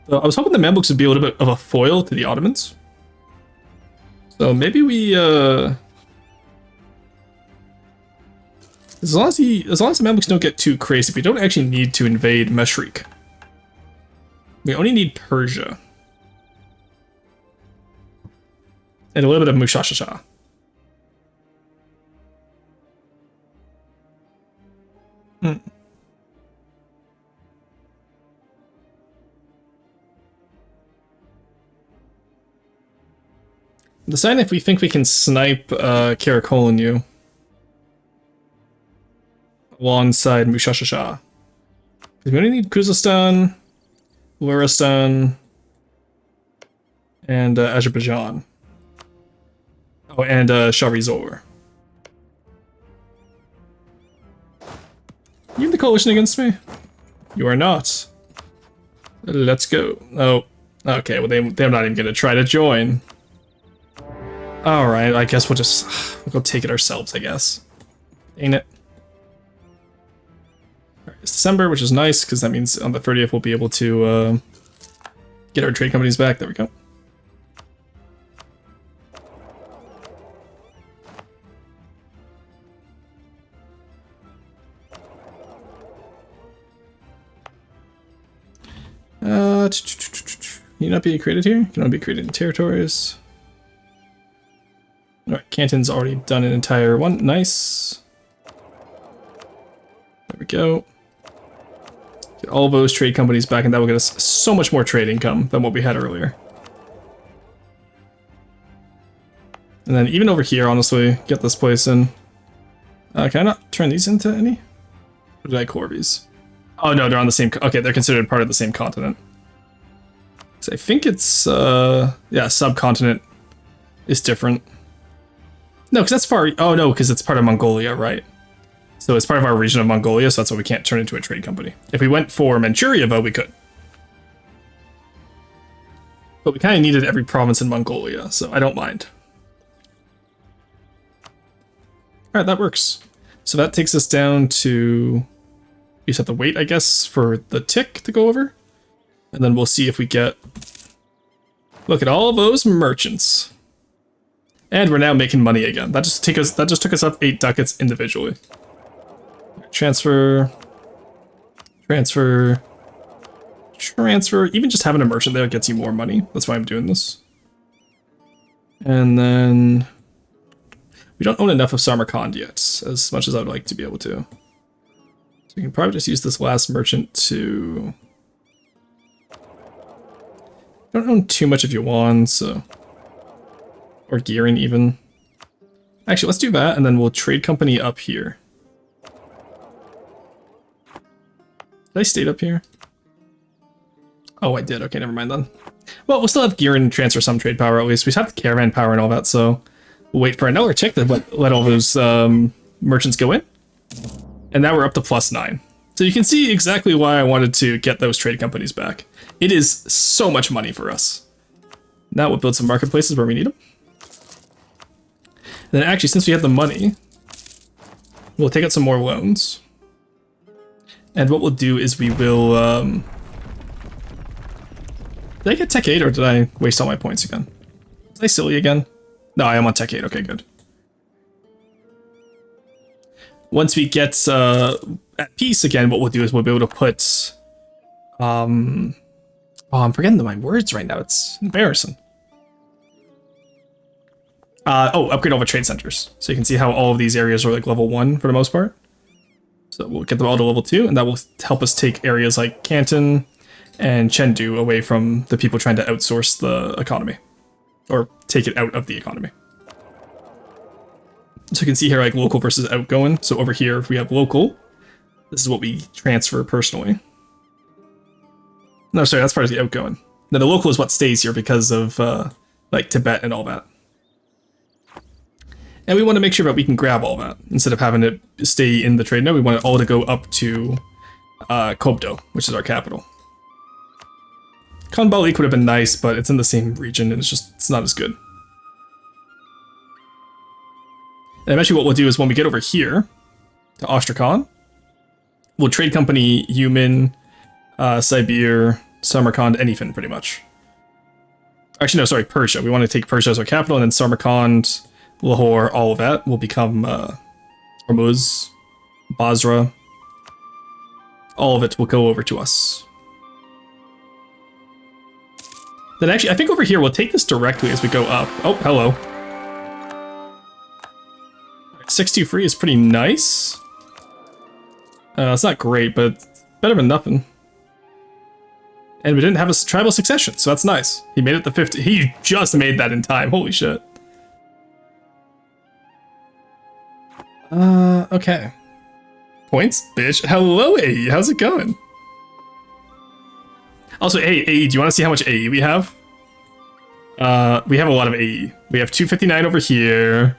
So I was hoping the Mamluks would be a little bit of a foil to the Ottomans. So maybe we, as long as the Mamluks don't get too crazy, we don't actually need to invade Meshrik. We only need Persia. And a little bit of Mushashasha. Decide if we think we can snipe Karakolinyu alongside Mushashasha. We only need Khuzestan, Luristan, and Azerbaijan. Oh, and Shahrizor. You in the coalition against me? You are not. Let's go. Oh, okay, well they're not even gonna try to join. Alright, I guess we'll go take it ourselves, I guess. Ain't it? Alright, it's December, which is nice, because that means on the 30th we'll be able to get our trade companies back. There we go. Can you not be created here? Can only be created in territories. Alright, Canton's already done an entire one. Nice. There we go. Get all those trade companies back, and that will get us so much more trade income than what we had earlier. And then even over here, honestly, get this place in. Can I not turn these into any? Or did I core these? Oh no, they're on the same... Okay, they're considered part of the same continent. So I think it's... yeah, subcontinent is different. No, because that's far... Oh no, because it's part of Mongolia, right? So it's part of our region of Mongolia, so that's why we can't turn into a trade company. If we went for Manchuria, though, we could. But we kind of needed every province in Mongolia, so I don't mind. Alright, that works. So that takes us down to... We just have to wait, I guess, for the tick to go over. And then we'll see if we get... Look at all those merchants. And we're now making money again. That just took us up 8 ducats individually. Transfer. Transfer. Transfer. Even just having a merchant there gets you more money. That's why I'm doing this. And then... We don't own enough of Samarkand yet, as much as I would like to be able to. So we can probably just use this last merchant to... Don't own too much of Yuan, so... Or Gearing, even. Actually, let's do that, and then we'll trade company up here. Did I stay up here? Oh, I did. Okay, never mind then. Well, we'll still have Gearing and transfer some trade power, at least. We have the caravan power and all that, so... We'll wait for another tick to let all those merchants go in. And now we're up to +9. So you can see exactly why I wanted to get those trade companies back. It is so much money for us. Now we'll build some marketplaces where we need them. And then actually, since we have the money, we'll take out some more loans. And what we'll do is we will... Did I get Tech 8 or did I waste all my points again? Was I silly again? No, I am on Tech 8. Okay, good. Once we get at peace again, what we'll do is we'll be able to put... Oh, I'm forgetting my words right now. It's embarrassing. Upgrade all the trade centers. So you can see how all of these areas are like level 1 for the most part. So we'll get them all to level 2, and that will help us take areas like Canton and Chengdu away from the people trying to outsource the economy. Or take it out of the economy. So you can see here like local versus outgoing. So over here, if we have local, this is what we transfer personally. No, sorry, that's part of the outgoing. Now the local is what stays here because of like Tibet and all that. And we want to make sure that we can grab all that instead of having it stay in the trade node. We want it all to go up to Kobdo, which is our capital. Khanbalik would have been nice, but it's in the same region and it's not as good. And eventually what we'll do is when we get over here to Astrakhan, we'll trade company Yumin, Sibir, Samarkand, anything pretty much. Actually, no, sorry, Persia. We want to take Persia as our capital, and then Samarkand, Lahore, all of that will become Hormuz, Basra. All of it will go over to us. Then actually, I think over here, we'll take this directly as we go up. Oh, hello. 6-2 free is pretty nice. It's not great, but better than nothing. And we didn't have a tribal succession, so that's nice. He made it to 50. He just made that in time. Holy shit. Okay. Points, bitch. Hello, AE. How's it going? Also, hey, AE, do you want to see how much AE we have? We have a lot of AE. We have 259 over here.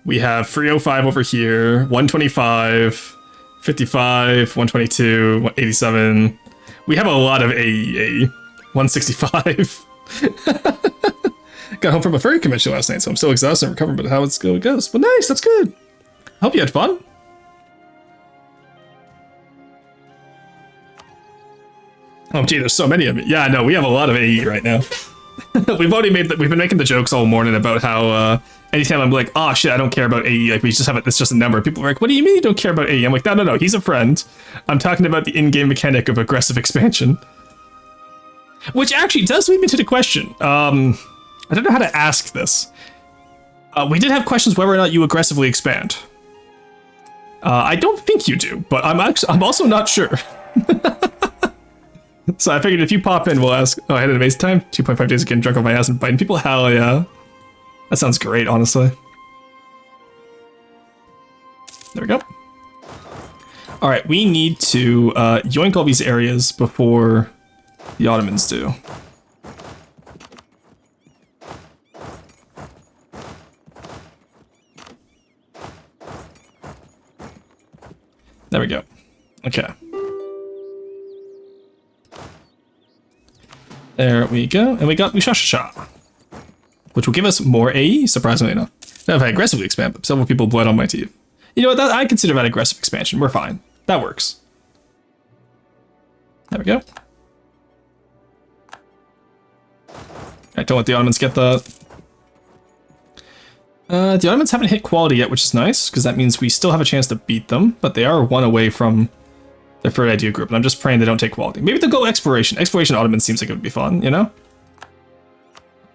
We have 305 over here. 125, 55, 122, 187. We have a lot of AE. 165. Got home from a furry convention last night, so I'm still exhausted and recovering, but how it goes. But nice, that's good. I hope you had fun. Oh gee, there's so many of me. Yeah, no, we have a lot of AE right now. We've been making the jokes all morning about how anytime I'm like, oh shit, I don't care about AE, like we just have it, it's just a number. People are like, what do you mean you don't care about AE? I'm like, no, he's a friend. I'm talking about the in-game mechanic of aggressive expansion. Which actually does lead me to the question. I don't know how to ask this. We did have questions whether or not you aggressively expand. I don't think you do, but I'm also not sure. So I figured if you pop in, we'll ask. Oh, I had an amazing time. 2.5 days of getting drunk on my ass and biting people. Hell yeah. That sounds great, honestly. There we go. All right, we need to yoink all these areas before the Ottomans do. There we go. Okay. There we go. And we got Mushashasha, which will give us more AE, surprisingly enough. Now, if I aggressively expand, but several people bled on my teeth. You know what? I consider that aggressive expansion. We're fine. That works. There we go. I don't let the Ottomans get that. The Ottomans haven't hit quality yet, which is nice, because that means we still have a chance to beat them, but they are one away from their third idea group, and I'm just praying they don't take quality. Maybe they'll go exploration. Exploration Ottomans seems like it would be fun, you know?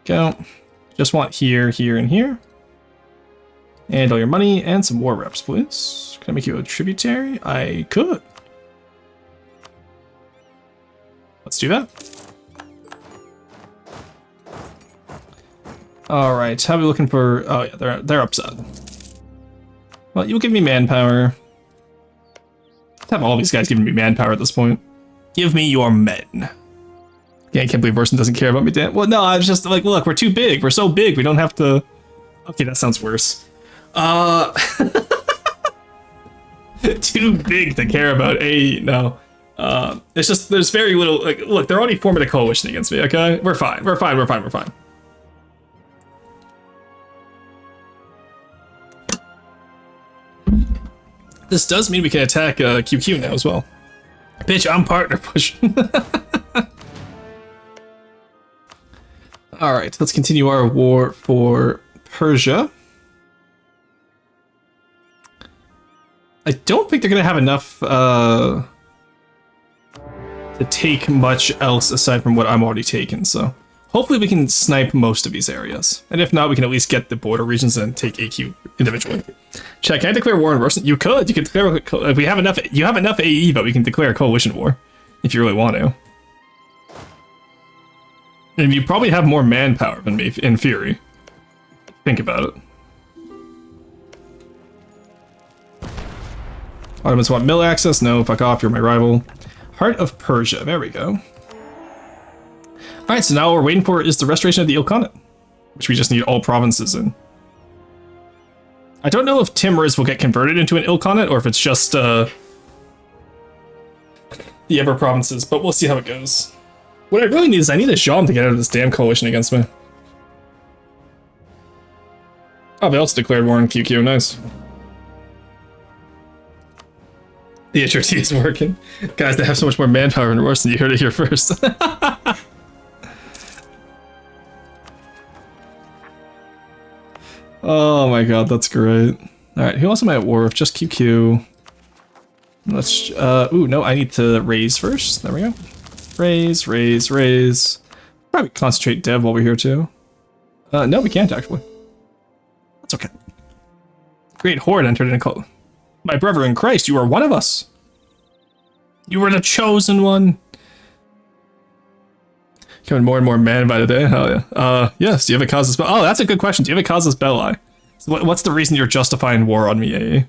Go. Just want here, here, and here. And all your money and some war reps, please. Can I make you a tributary? I could. Let's do that. All right, how are we looking for? Oh yeah, they're upset. Well, you'll give me manpower. Let's have all these guys giving me manpower at this point. Give me your men. Yeah, I can't believe Orson doesn't care about me, Dan. Well, no, I was just like, look, we're too big. We're so big. We don't have to. Okay, that sounds worse. Too big to care about. No. It's just there's very little. Like, look, they're already forming a coalition against me. Okay, we're fine. We're fine. We're fine. We're fine. This does mean we can attack QQ now as well. Bitch, I'm partner pushing. All right, let's continue our war for Persia. I don't think they're gonna have enough to take much else aside from what I'm already taking, so hopefully we can snipe most of these areas. And if not, we can at least get the border regions and take AQ individually. Check, can I declare war on Russia? You could. You could declare. If we have enough, you have enough AE, but we can declare a coalition war if you really want to. And you probably have more manpower than me, in theory. Think about it. Ottomans want mill access? No, fuck off, you're my rival. Heart of Persia, there we go. Alright, so now what we're waiting for is the restoration of the Ilkhanate, which we just need all provinces in. I don't know if Timuriz will get converted into an Ilkhanate, or if it's just the Ever provinces, but we'll see how it goes. What I really need is I need a Jean to get out of this damn coalition against me. Oh, they also declared war on QQ, nice. The HRT is working. Guys, they have so much more manpower and worse than you heard it here first. Oh my god, that's great. Alright, who else am I at war with? Just QQ. Let's, ooh, no, I need to raise first. There we go. Raise, raise, raise. Probably concentrate dev while we're here too. No, we can't actually. That's okay. Great Horde entered in a cult. My brother in Christ, you are one of us. You were the chosen one. Becoming more and more man by the day. Hell yeah. Yes. Do you have a casus belli? Oh, that's a good question. Do you have a casus belli? So what's the reason you're justifying war on me, AE?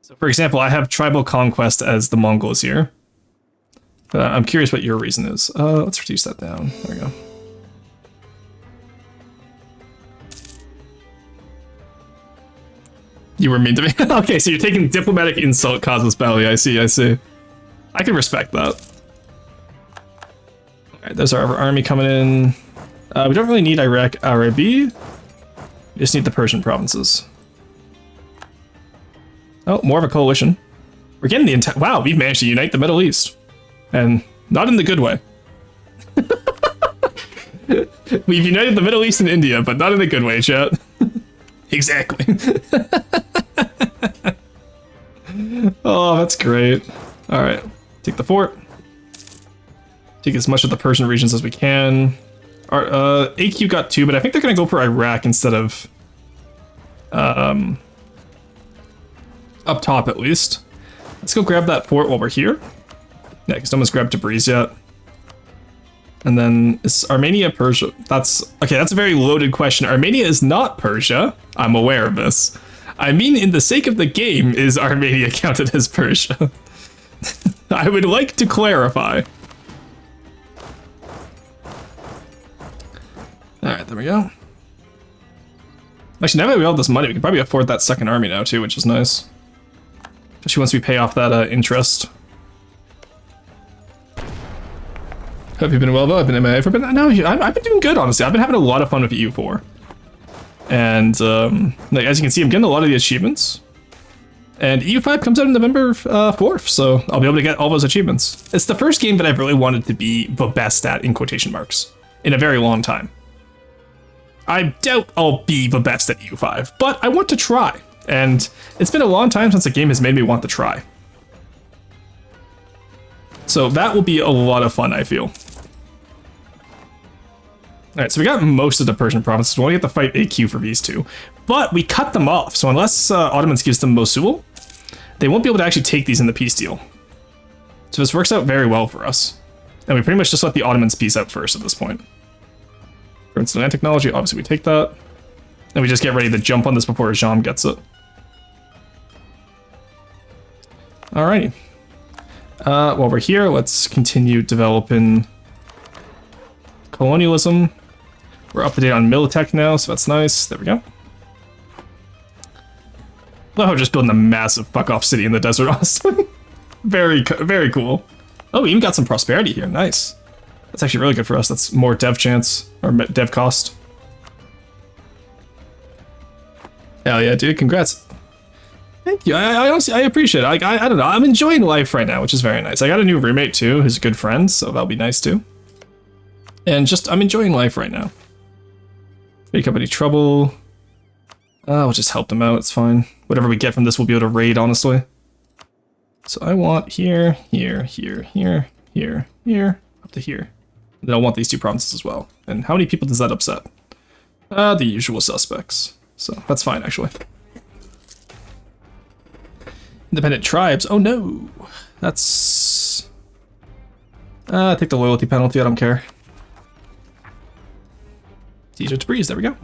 So, for example, I have tribal conquest as the Mongols here. But I'm curious what your reason is. Let's reduce that down. There we go. You were mean to me. Okay, so you're taking diplomatic insult casus belli. I see, I see. I can respect that. Alright, there's our army coming in. We don't really need Iraq, Arabi. We just need the Persian provinces. Oh, more of a coalition. We're getting the entire... Wow, we've managed to unite the Middle East. And not in the good way. We've united the Middle East and India, but not in the good way, chat. Exactly. Oh, that's great. Alright, take the fort. Take as much of the Persian regions as we can. Our, AQ got 2, but I think they're going to go for Iraq instead of up top at least. Let's go grab that fort while we're here. Yeah, because no one's grabbed Tabriz yet. And then is Armenia Persia? That's okay. That's a very loaded question. Armenia is not Persia. I'm aware of this. I mean, in the sake of the game, is Armenia counted as Persia? I would like to clarify. Alright, there we go. Actually, now that we have all this money, we can probably afford that second army now, too, which is nice. Especially once we pay off that interest. Have you been well, though? I've been MIA for a bit. No, I've been doing good, honestly. I've been having a lot of fun with EU4. And, like, as you can see, I'm getting a lot of the achievements. And EU5 comes out on November 4th, so I'll be able to get all those achievements. It's the first game that I've really wanted to be the best at, in quotation marks, in a very long time. I doubt I'll be the best at EU5, but I want to try. And it's been a long time since a game has made me want to try. So that will be a lot of fun, I feel. Alright, so we got most of the Persian provinces. We only have to fight AQ for these two. But we cut them off, so unless Ottomans gives them Mosul, they won't be able to actually take these in the peace deal. So this works out very well for us. And we pretty much just let the Ottomans peace out first at this point. For instant land technology, obviously we take that. And we just get ready to jump on this before Jam gets it. Alrighty. While we're here, let's continue developing colonialism. We're up to date on Militech now, so that's nice. There we go. Love how we're just building a massive fuck-off city in the desert, honestly. Very cool. Oh, we even got some prosperity here. Nice. That's actually really good for us. That's more dev chance, or dev cost. Hell yeah, dude. Congrats. Thank you. I honestly, I appreciate it. I don't know. I'm enjoying life right now, which is very nice. I got a new roommate, too, who's a good friend, so that'll be nice, too. And just, I'm enjoying life right now. Make up any trouble. We'll just help them out. It's fine. Whatever we get from this, we'll be able to raid, honestly. So I want here, here, here, here, here, here, up to here. And then I want these two provinces as well. And how many people does that upset? The usual suspects. So that's fine, actually. Independent tribes. Oh no. That's... take the loyalty penalty. I don't care. It's easier to breeze. There we go.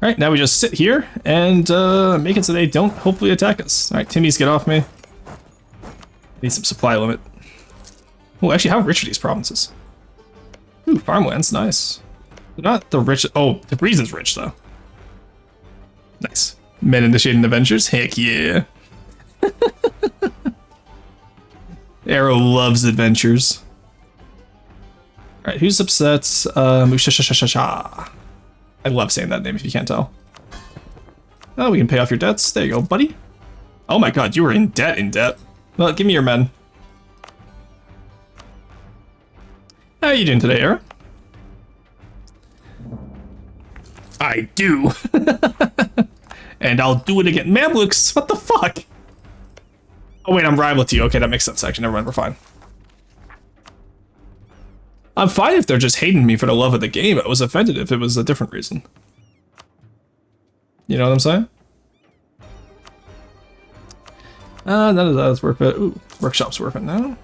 Alright, now we just sit here and make it so they don't hopefully attack us. Alright, Timmies, get off me. Need some supply limit. Oh, actually, how rich are these provinces? Ooh, farmlands, nice. They're not the rich. Oh, Tabriz is rich, though. Nice. Men initiating adventures? Heck yeah. Arrow loves adventures. Alright, who's upset? Mushashashasha. I love saying that name if you can't tell. Oh, we can pay off your debts. There you go, buddy. Oh my god, you were in debt. Well, give me your men. How are you doing today, Era? I do. And I'll do it again. Mamluks, what the fuck? Oh wait, I'm rival to you. Okay, that makes sense, actually. Never mind, we're fine. I'm fine if they're just hating me for the love of the game. I was offended if it was a different reason. You know what I'm saying? None of that is worth it. Ooh, workshop's worth it now.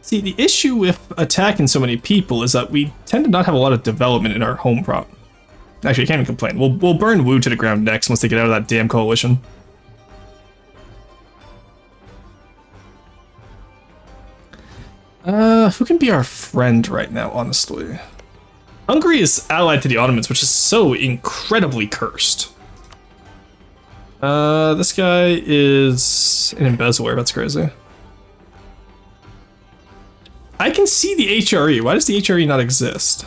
See, the issue with attacking so many people is that we tend to not have a lot of development in our home prop. Actually, I can't even complain. We'll burn Wu to the ground next once they get out of that damn coalition. Who can be our friend right now, honestly? Hungary is allied to the Ottomans, which is so incredibly cursed. This guy is an embezzler, that's crazy. I can see the HRE. Why does the HRE not exist?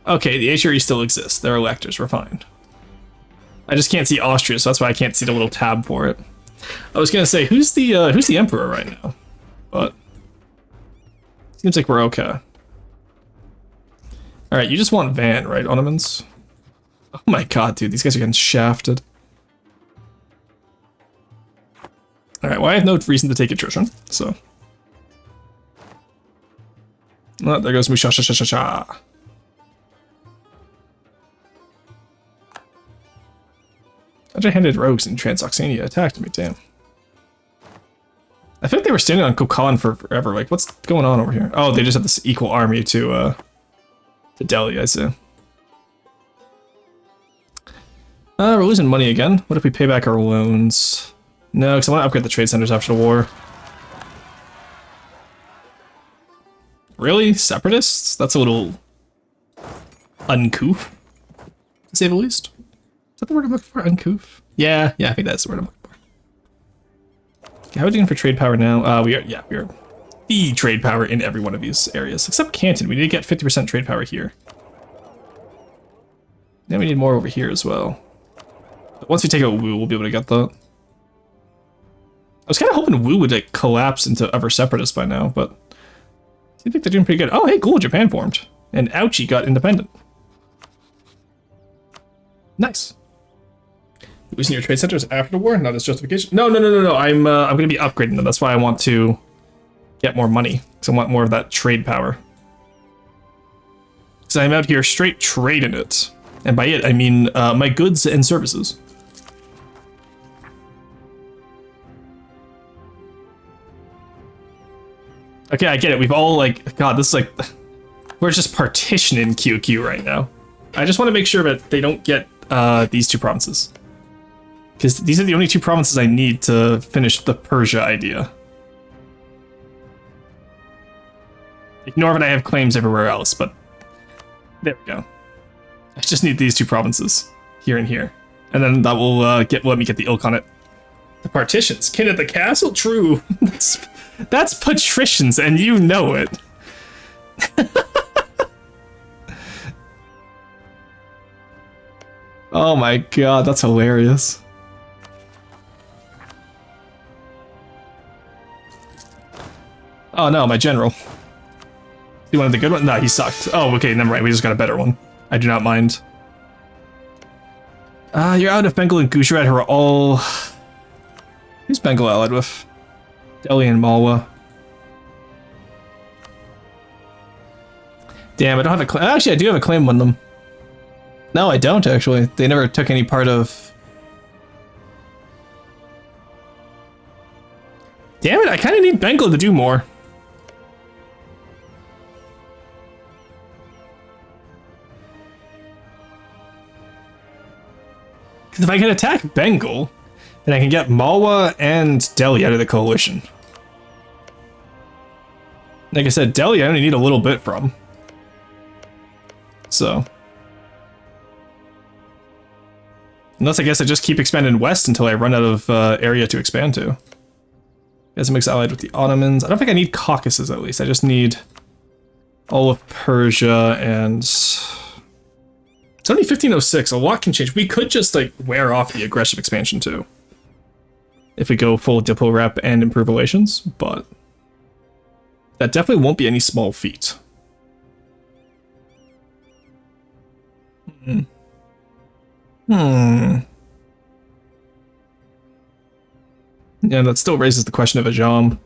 Okay, the HRE still exists. They're electors, we're fine. I just can't see Austria, so that's why I can't see the little tab for it. I was gonna say, who's the emperor right now? But seems like we're okay. All right, you just want Van, right, Ottomans? Oh my god, dude, these guys are getting shafted. All right, why I have no reason to take attrition, so. Oh, there goes Musha sha sha sha sha. Edge-handed rogues in Transoxania attacked me, damn. I think they were standing on Kokan for forever. Like, what's going on over here? Oh, they just have this equal army to Delhi, I see. We're losing money again. What if we pay back our loans? No, because I want to upgrade the trade centers after the war. Really? Separatists? That's a little uncouth, to say the least. Is that the word I'm looking for? Uncouth? Yeah, I think that's the word I'm looking for. Okay, how are we doing for trade power now? We are the trade power in every one of these areas, except Canton. We need to get 50% trade power here. Then we need more over here as well. But once we take out Wu, we'll be able to get that. I was kind of hoping Wu would like collapse into ever separatist by now, but I think they're doing pretty good. Oh, hey, cool, Japan formed, and Ouchie got independent. Nice. Losing your trade centers after the war, not as justification. No. I'm going to be upgrading them. That's why I want to get more money, because I want more of that trade power. Because I'm out here straight trading it, and by it I mean my goods and services. Okay, I get it. We've all like, God, this is like, we're just partitioning QQ right now. I just want to make sure that they don't get these two provinces. Because these are the only two provinces I need to finish the Persia idea. Ignore that I have claims everywhere else, but there we go. I just need these two provinces, here and here. And then that will let me get the ilk on it. The partitions. Kin at the castle? True. That's patricians, and you know it. Oh my god, that's hilarious. Oh no, my general. You wanted the good one? No, he sucked. Oh, okay, never mind. We just got a better one. I do not mind. You're out of Bengal and Gujarat, who are all... Who's Bengal allied with? Delhi and Malwa. Damn, I don't have a claim. Actually, I do have a claim on them. No, I don't, actually. They never took any part of... Damn it, I kind of need Bengal to do more. Because if I can attack Bengal, then I can get Malwa and Delhi out of the coalition. Like I said, Delhi I only need a little bit from. So. Unless I guess I just keep expanding west until I run out of area to expand to. Guess it makes allied with the Ottomans. I don't think I need Caucasus at least. I just need all of Persia and... It's only 1506. A lot can change. We could just like wear off the aggressive expansion too. If we go full Diplo rep and improve relations, but that definitely won't be any small feat. Yeah, that still raises the question of Ajam.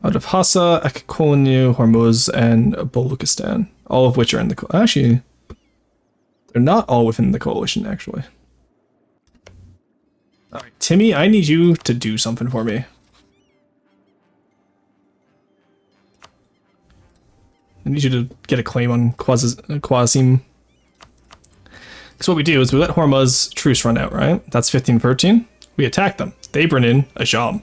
Out of Hassa, Akakolinu, Hormuz, and Baluchistan. All of which are in the... Actually, they're not all within the coalition, actually. Alright, Timmy, I need you to do something for me. I need you to get a claim on Qasim. Because what we do is we let Hormuz truce run out, right? That's 1513. We attack them. They bring in Ajam.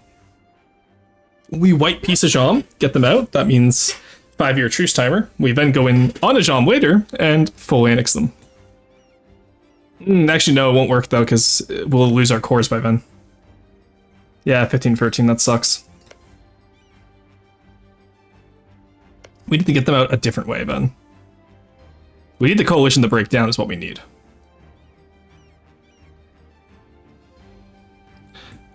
We white piece Ajam, get them out. That means 5-year truce timer. We then go in on Ajam later and full annex them. Actually, no, it won't work though, because we'll lose our cores by then. Yeah, 1513, that sucks. We need to get them out a different way then. We need the coalition to break down is what we need.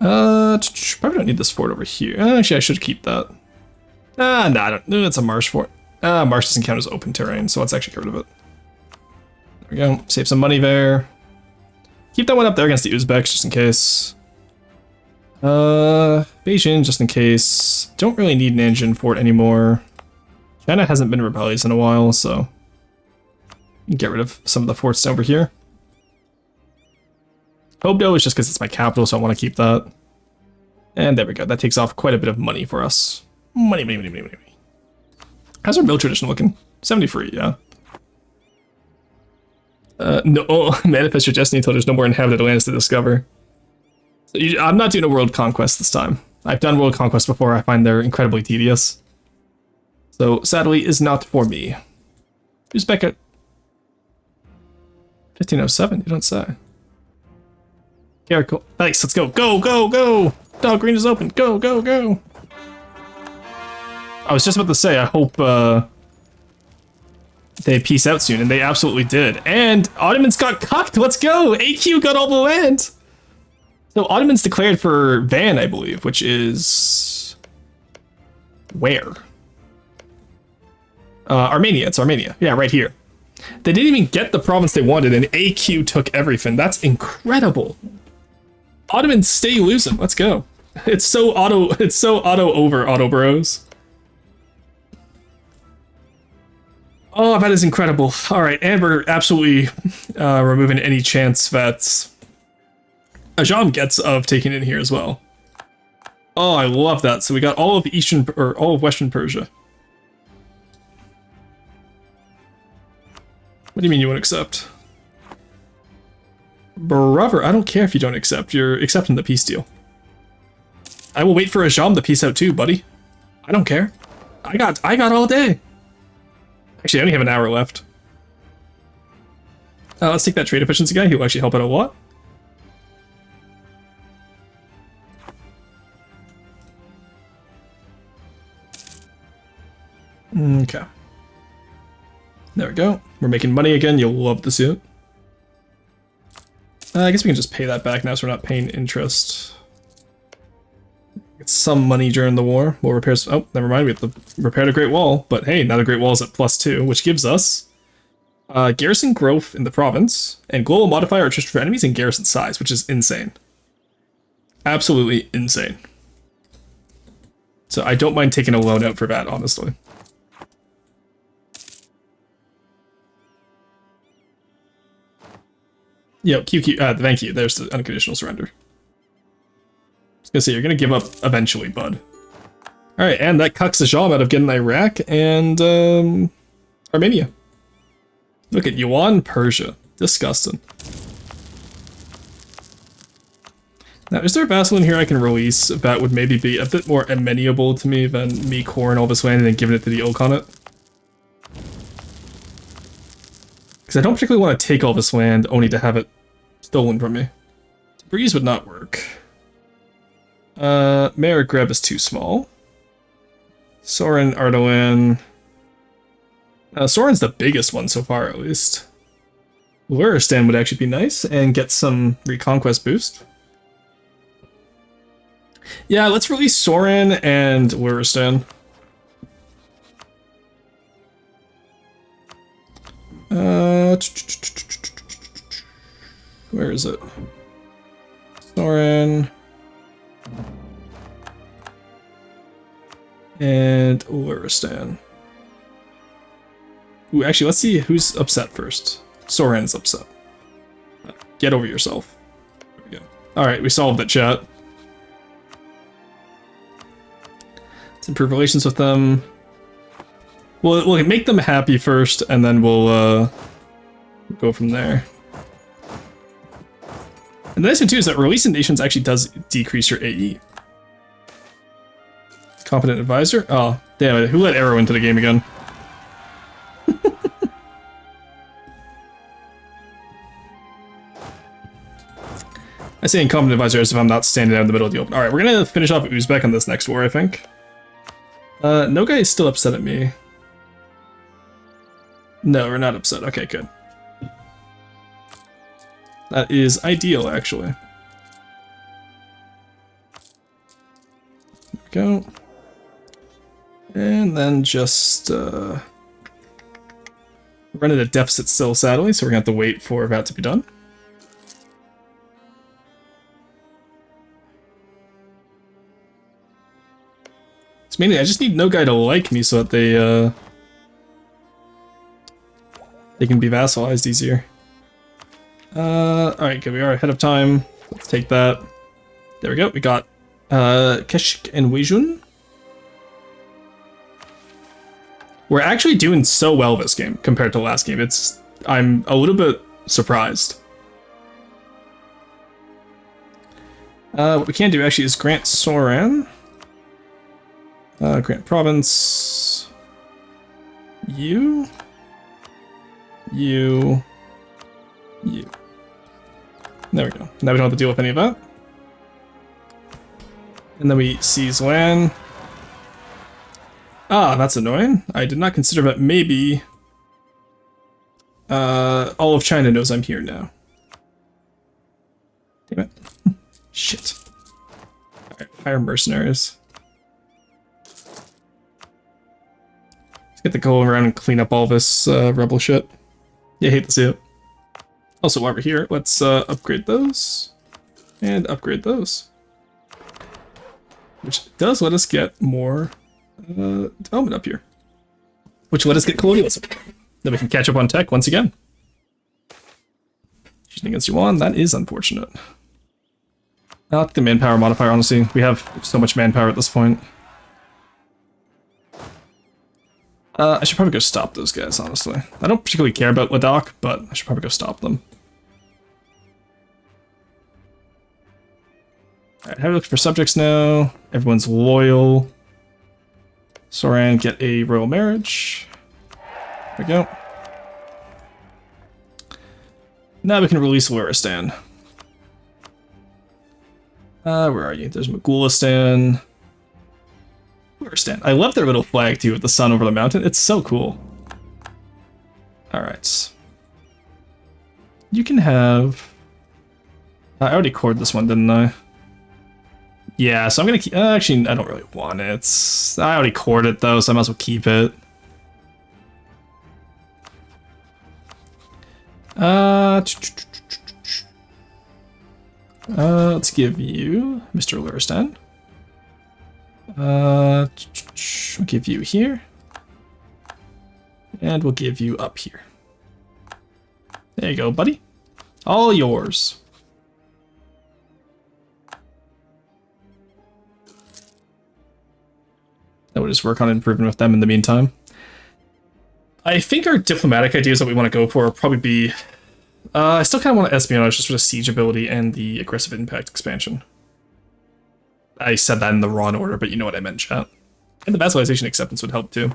Probably don't need this fort over here. Actually, I should keep that. No, I don't. No, it's a marsh fort. Marsh doesn't count as open terrain, so let's actually get rid of it. There we go. Save some money there. Keep that one up there against the Uzbeks, just in case. Beijing, just in case. Don't really need an engine for it anymore. China hasn't been rebellious in a while, so get rid of some of the forts over here. Hobdo is just because it's my capital, so I want to keep that. And there we go. That takes off quite a bit of money for us. Money, money, money, money, money. How's our mill tradition looking? 73, yeah. No, manifest your destiny until there's no more inhabited lands to discover. So I'm not doing a world conquest this time. I've done world conquest before. I find they're incredibly tedious. So sadly, is not for me. Who's back at 1507? You don't say. Yeah, cool. Nice. Let's go. Go, go, go. Dog green is open. Go, go, go. I was just about to say, I hope they peace out soon, and they absolutely did. And Ottomans got cucked. Let's go. AQ got all the land. So Ottomans declared for Van, I believe, which is where? Armenia. It's Armenia. Yeah, right here. They didn't even get the province they wanted, and AQ took everything. That's incredible. Ottomans stay losing. Let's go. It's so auto over auto bros. Oh, that is incredible. All right, and we're absolutely removing any chance that Ajam gets of taking in here as well. Oh, I love that. So we got all of Eastern or all of Western Persia. What do you mean you won't accept? Brother, I don't care if you don't accept. You're accepting the peace deal. I will wait for Ajam to peace out too, buddy. I don't care. I got all day. Actually, I only have an hour left. Let's take that trade efficiency guy. He'll actually help out a lot. Okay. There we go. We're making money again. You'll love to see it. I guess we can just pay that back now so we're not paying interest. Get some money during the war. We'll repair... Oh, never mind. We have to repair the Great Wall. But hey, now the Great Wall is at +2, which gives us garrison growth in the province and global modifier attrition for enemies and garrison size, which is insane. Absolutely insane. So I don't mind taking a loan out for that, honestly. Yo, QQ, thank you. There's the unconditional surrender. I was gonna say, you're gonna give up eventually, bud. Alright, and that cucks the job out of getting Iraq and, Armenia. Look at Yuan, Persia. Disgusting. Now, is there a vassal in here I can release that would maybe be a bit more amenable to me than me coring all this land and then giving it to the Ilkhanate? Because I don't particularly want to take all this land only to have it stolen from me. Breeze would not work. Mayor Greb is too small. Soren, Ardoin. Soren's the biggest one so far, at least. Luristan would actually be nice and get some reconquest boost. Yeah, let's release Soren and Luristan. Where is it? Soren. And Luristan. Ooh, actually, let's see who's upset first. Soren's upset. Get over yourself. There we go. Alright, we solved it, chat. Let's improve relations with them. We'll make them happy first, and then we'll go from there. And the nice thing too is that releasing nations actually does decrease your AE. Competent advisor? Oh, damn it. Who let Arrow into the game again? I say incompetent advisor as if I'm not standing out in the middle of the open. Alright, we're gonna finish off Uzbek on this next war, I think. No guy is still upset at me. No, we're not upset. Okay, good. That is ideal, actually. There we go. And then just run at a deficit still, sadly, so we're gonna have to wait for that to be done. Mainly, I just need no guy to like me so that they can be vassalized easier. Alright, good, we are ahead of time. Let's take that. There we go, we got Keshik and Weijun. We're actually doing so well this game compared to last game. I'm a little bit surprised. What we can do actually is grant Soran. Grant province. You. There we go. Now we don't have to deal with any of that. And then we seize land. Ah, that's annoying. I did not consider that maybe all of China knows I'm here now. Damn it. Shit. Alright, hire mercenaries. Let's get to go around and clean up all this rebel shit. Yeah, hate to see it. Also, while we're here, let's upgrade those. And upgrade those. Which does let us get more development up here. Which let us get colonialism. Then we can catch up on tech once again. Shooting against Yuan, that is unfortunate. Not the manpower modifier, honestly. We have so much manpower at this point. I should probably go stop those guys, honestly. I don't particularly care about Ladakh, but I should probably go stop them. Alright, have a look for subjects now. Everyone's loyal. Soran, get a royal marriage. There we go. Now we can release Luristan. Where are you? There's Magulistan. Luristan. I love their little flag too with the sun over the mountain. It's so cool. Alright. You can have... I already cored this one, didn't I? Yeah, so I'm gonna keep... actually, I don't really want it. I already cored it though, so I might as well keep it. Let's give you Mr. Luristan. We'll give you here. And we'll give you up here. There you go, buddy. All yours. I will just work on improving with them in the meantime. I think our diplomatic ideas that we want to go for will probably be... I still kind of want espionage just for the siege ability and the aggressive impact expansion. I said that in the wrong order, but you know what I meant, chat. And the vassalization acceptance would help too.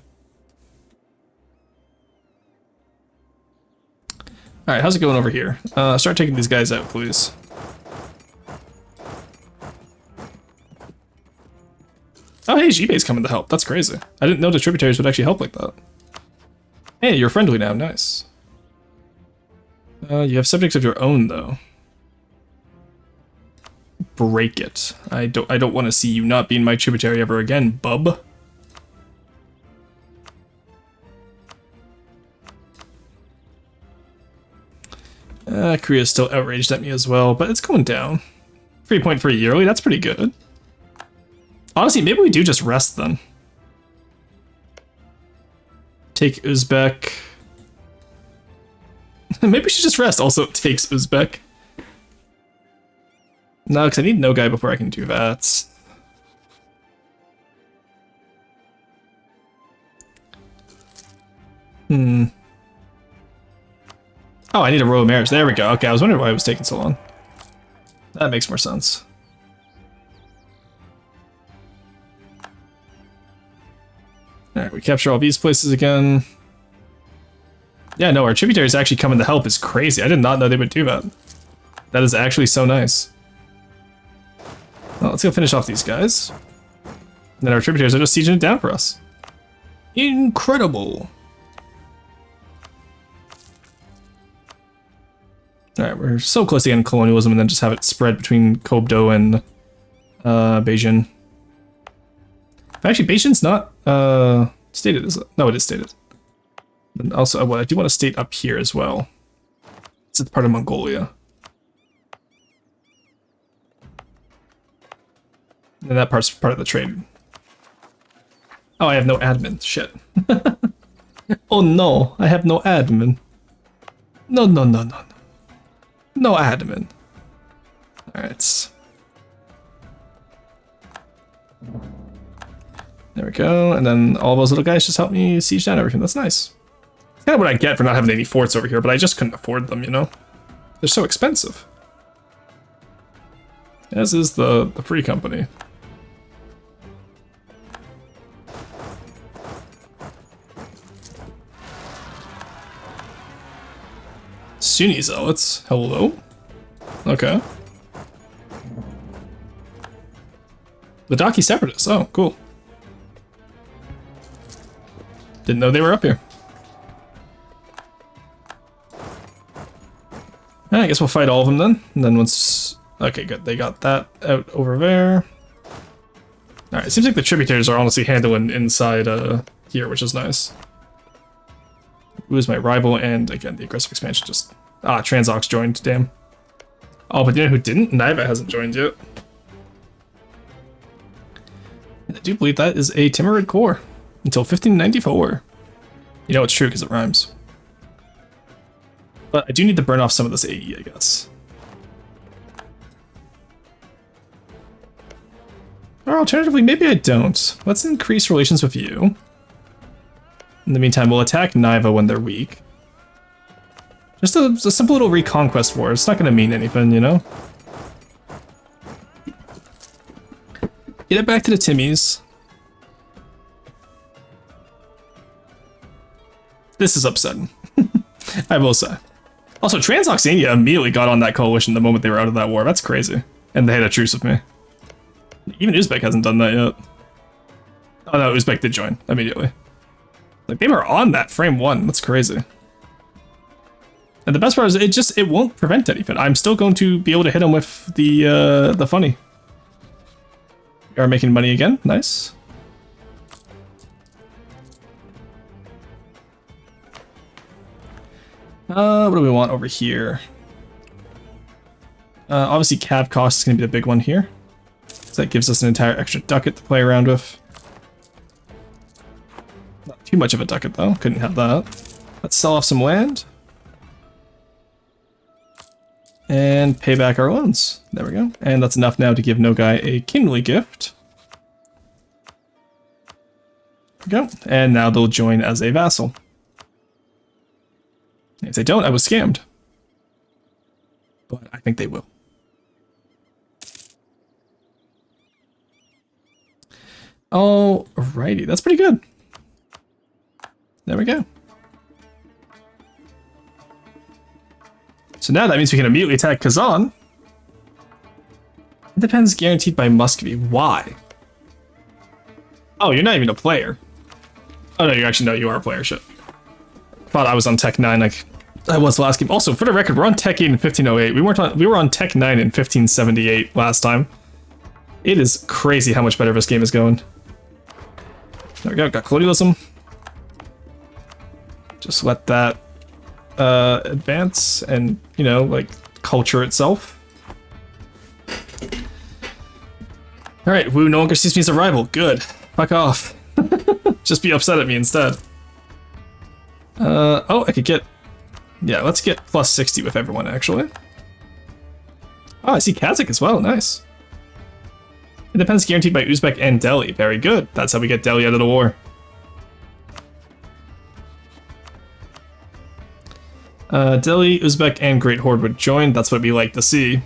Alright, how's it going over here? Start taking these guys out, please. Oh, hey, Jibei's coming to help. That's crazy. I didn't know the tributaries would actually help like that. Hey, you're friendly now. Nice. You have subjects of your own, though. Break it. I don't want to see you not being my tributary ever again, bub. Korea's still outraged at me as well, but it's going down. 3.3 yearly, that's pretty good. Honestly, maybe we do just rest then. Take Uzbek. Maybe we should just rest. Also, takes Uzbek. No, because I need no guy before I can do that. Oh, I need a royal marriage. There we go. Okay, I was wondering why it was taking so long. That makes more sense. Alright, we capture all these places again. Yeah, no, our tributaries actually coming to help is crazy. I did not know they would do that. That is actually so nice. Well, let's go finish off these guys. And then our tributaries are just sieging it down for us. Incredible. Alright, we're so close to getting colonialism and then just have it spread between Kobdo and Beijing. Actually, Beijing's not stated, is it? No, it is stated. And also, well, I do want to state up here as well. It's part of Mongolia. And that part's part of the trade. Oh, I have no admin. Shit. Oh no, I have no admin. No, no, no, no, no. No admin. Alright. There we go, and then all those little guys just help me siege down everything. That's nice. It's kind of what I get for not having any forts over here, but I just couldn't afford them, you know? They're so expensive. As is the free company. Sunni zealots. Hello? Okay. Ladakhi separatists. Oh, cool. Didn't know they were up here. I guess we'll fight all of them then. And then once... Okay, good. They got that out over there. Alright, seems like the tributaries are honestly handling inside here, which is nice. Who is my rival? And again, the aggressive expansion just... Ah, Transox joined, damn. Oh, but you know who didn't? Niva hasn't joined yet. And I do believe that is a Timurid core. Until 1594. You know it's true because it rhymes. But I do need to burn off some of this AE, I guess. Or alternatively, maybe I don't. Let's increase relations with you. In the meantime, we'll attack Niva when they're weak. Just a simple little reconquest war. It's not going to mean anything, you know? Get it back to the Timmies. This is upsetting. I will say. Also, Transoxania immediately got on that coalition the moment they were out of that war. That's crazy. And they had a truce with me. Even Uzbek hasn't done that yet. Oh no, Uzbek did join immediately. Like, they were on that frame 1. That's crazy. And the best part is it won't prevent anything. I'm still going to be able to hit them with the funny. We are making money again. Nice. What do we want over here? Obviously cav cost is going to be the big one here. So that gives us an entire extra ducat to play around with. Not too much of a ducat though, couldn't have that. Let's sell off some land. And pay back our loans. There we go. And that's enough now to give Nogai a kingly gift. There we go. And now they'll join as a vassal. If they don't, I was scammed. But I think they will. Alrighty, that's pretty good. There we go. So now that means we can immediately attack Kazan. Independence guaranteed by Muscovy. Why? Oh, you're not even a player. Oh no, you actually know you are a player. Shit. Thought I was on Tech 9 like I was last game. Also, for the record, we're on Tech 8 in 1508. We were on Tech 9 in 1578 last time. It is crazy how much better this game is going. There we go, got colonialism. Just let that advance and, you know, like, culture itself. Alright, Wu no longer sees me as a rival. Good. Fuck off. Just be upset at me instead. Oh, I could get... Yeah, let's get plus 60 with everyone, actually. Oh, I see Kazakh as well. Nice. Independence guaranteed by Uzbek and Delhi. Very good. That's how we get Delhi out of the war. Delhi, Uzbek, and Great Horde would join. That's what we like to see. In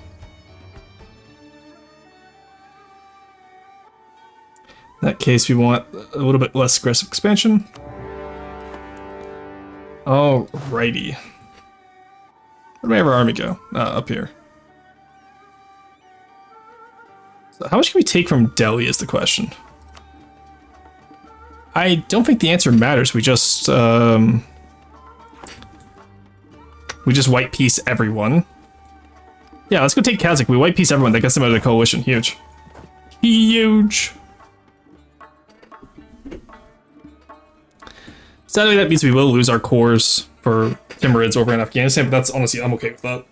that case, we want a little bit less aggressive expansion. Alrighty. Where do we have our army go? Up here. So how much can we take from Delhi is the question. I don't think the answer matters. We just white peace everyone. Yeah, let's go take Kazakh. We white peace everyone. That gets them out of the coalition. Huge. Huge. Sadly, that means we will lose our cores for Timurids over in Afghanistan, but that's honestly, I'm okay with that.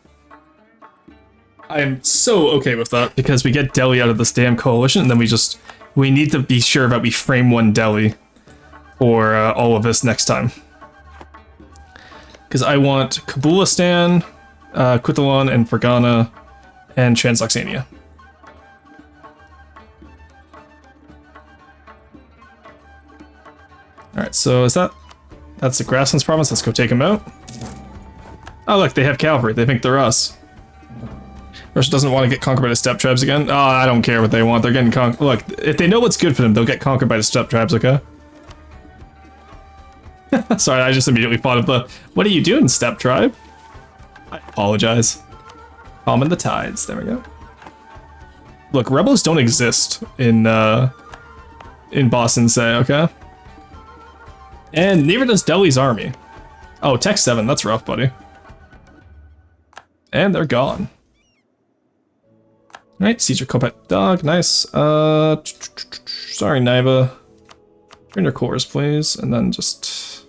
I am so okay with that, because we get Delhi out of this damn coalition, and then we need to be sure that we frame one Delhi for all of this next time. Because I want Kabulistan, Quithalon, and Fergana, and Transoxania. Alright, so is that... That's the Grasslands province, let's go take them out. Oh look, they have cavalry, they think they're us. Russia doesn't want to get conquered by the steppe tribes again. Oh, I don't care what they want, they're getting conquered. Look, if they know what's good for them, they'll get conquered by the steppe tribes, okay? Sorry, I just immediately thought of the... What are you doing, steppe tribe? I apologize. Calm in the tides, there we go. Look, rebels don't exist in Boston, say, okay? And neither does Delhi's army. Oh, Tech 7, that's rough, buddy. And they're gone. Alright, siege your Kopet dog, nice. Sorry, Naiva. Turn your cores, please, and then just...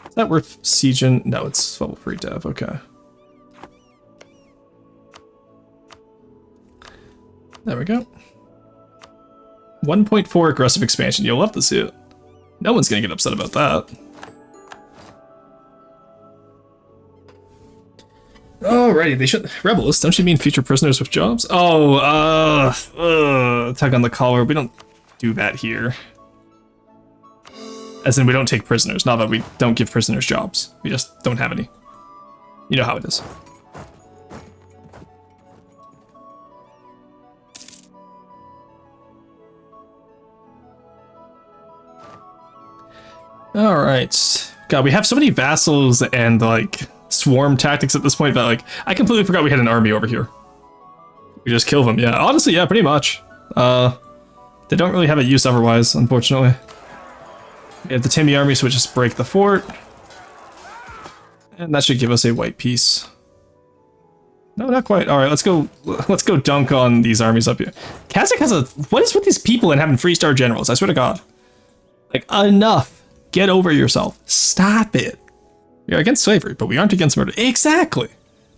Is that worth sieging? No, it's level 3 dev, okay. There we go. 1.4 aggressive expansion, you'll love to see it. No one's gonna get upset about that. Alrighty, they should... Rebels, don't you mean future prisoners with jobs? Oh, attack on the collar, we don't do that here. As in, we don't take prisoners, not that we don't give prisoners jobs. We just don't have any. You know how it is. Alright. God, we have so many vassals and, like, swarm tactics at this point that, like, I completely forgot we had an army over here. We just kill them, yeah. Honestly, yeah, pretty much. They don't really have a use otherwise, unfortunately. We have the Timmy army, so we just break the fort. And that should give us a white piece. No, not quite. Alright, let's go dunk on these armies up here. Kazakh has a... What is with these people and having 3-star generals? I swear to God. Like, enough. Get over yourself. Stop it. We are against slavery, but we aren't against murder. Exactly.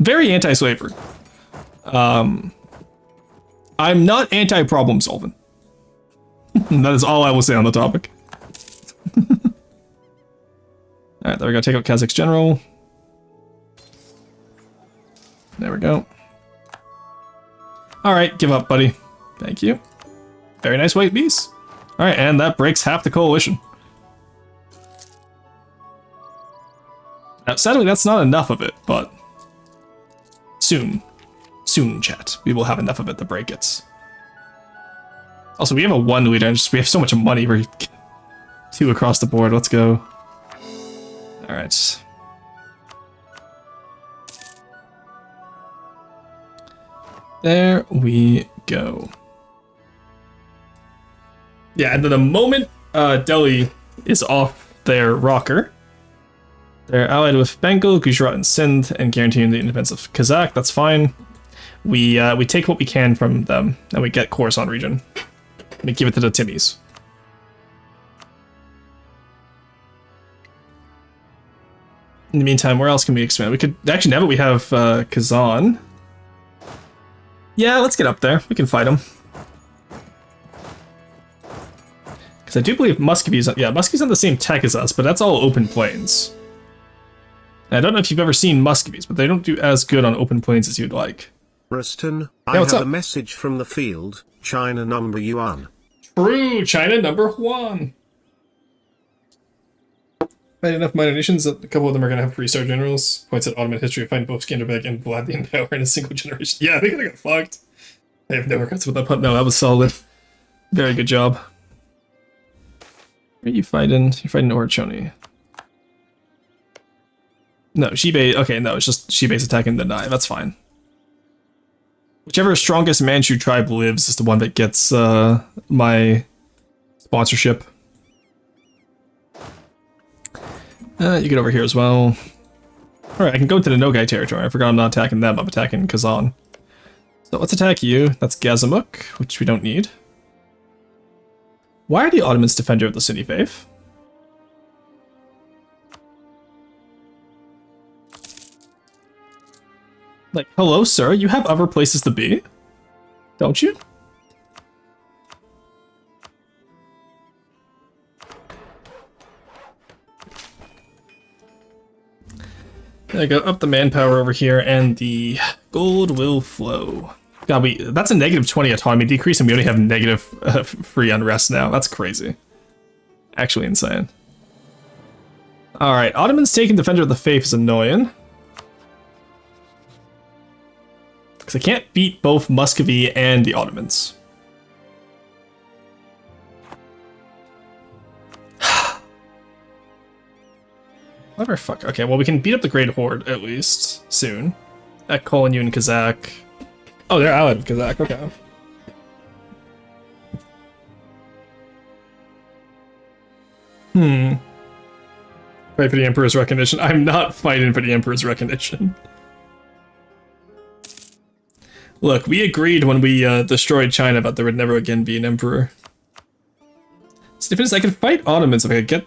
Very anti-slavery. I'm not anti-problem solving. That is all I will say on the topic. Alright, there we go. Take out Kazakh's general. There we go. Alright, give up, buddy. Thank you. Very nice white beast. Alright, and that breaks half the coalition. Now, sadly, that's not enough of it, but soon, chat, we will have enough of it to break it. Also, we have a 1 leader, and we have so much money, we're 2 across the board, let's go. Alright. There we go. Yeah, and then the moment Delhi is off their rocker, they're allied with Bengal, Gujarat, and Sindh, and guaranteeing the independence of Kazakh. That's fine. We take what we can from them, and we get Khorasan region. We give it to the Timmies. In the meantime, where else can we expand? We could actually, now that we have Kazan. Yeah, let's get up there. We can fight them. Because I do believe Muscovy's... Yeah, Muscovy's on the same tech as us, but that's all open plains. And I don't know if you've ever seen Muscovies, but they don't do as good on open plains as you'd like. Ruston, I have a message from the field. China number 1. True, China number 1. Fight enough minor nations that a couple of them are going to have 3-star generals. Points at Ottoman history, find both Skanderbeg and Vlad the Impaler in a single generation. Yeah, I think they got fucked. I have no regrets with that punt. No, that was solid. Very good job. Where are you fighting? You're fighting Orachoni. No, Shibei... Okay, no, it's just Shibei's attacking the Nai. That's fine. Whichever strongest Manchu tribe lives is the one that gets my sponsorship. You get over here as well. Alright, I can go into the Nogai territory. I forgot I'm not attacking them, I'm attacking Kazan. So let's attack you. That's Gazamuk, which we don't need. Why are the Ottomans defender of the city, Faith? Like, hello, sir, you have other places to be? Don't you? There you go, up the manpower over here, and the gold will flow. God, that's a negative 20 autonomy decrease, and we only have negative free unrest now. That's crazy. Actually insane. Alright, Ottomans taking Defender of the Faith is annoying. Because I can't beat both Muscovy and the Ottomans. Whatever, fuck. Okay, well, we can beat up the Great Horde, at least, soon. At Kolinyu and Kazakh. Oh, they're allied with Kazakh, okay. Fight for the Emperor's recognition. I'm not fighting for the Emperor's recognition. Look, we agreed when we destroyed China about there would never again be an emperor. So I can fight Ottomans if I could get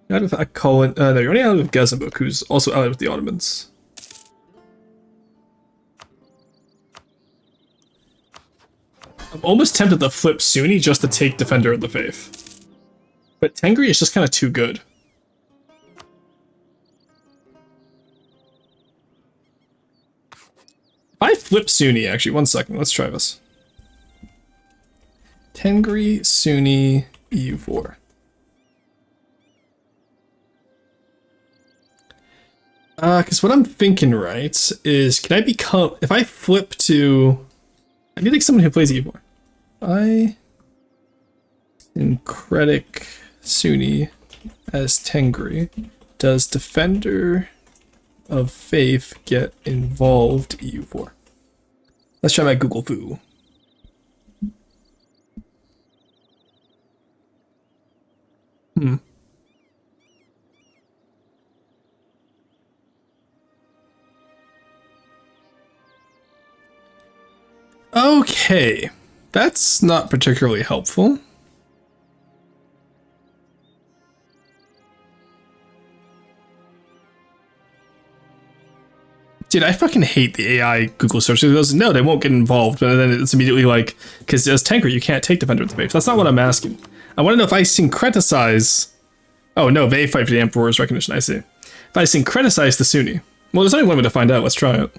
out of no, you're only out of Gazembuk, who's also allied with the Ottomans. I'm almost tempted to flip Sunni just to take Defender of the Faith. But Tengri is just kind of too good. If I flip Sunni, actually, 1 second, let's try this. Tengri, Sunni, EU4. Because what I'm thinking, right, is can I become, if I flip to, I need like someone who plays EU4. Syncretic Sunni as Tengri. Does Defender of Faith get involved EU4? Let's try my Google Foo. Okay, that's not particularly helpful. Dude, I fucking hate the AI Google search. It goes, no, they won't get involved. And then it's immediately like, because as Tanker, you can't take Defender of the Faith. That's not what I'm asking. I want to know if I syncretize... Oh, no, they fight for the Emperor's recognition, I see. If I syncretize the Sunni. Well, there's only one way to find out. Let's try it.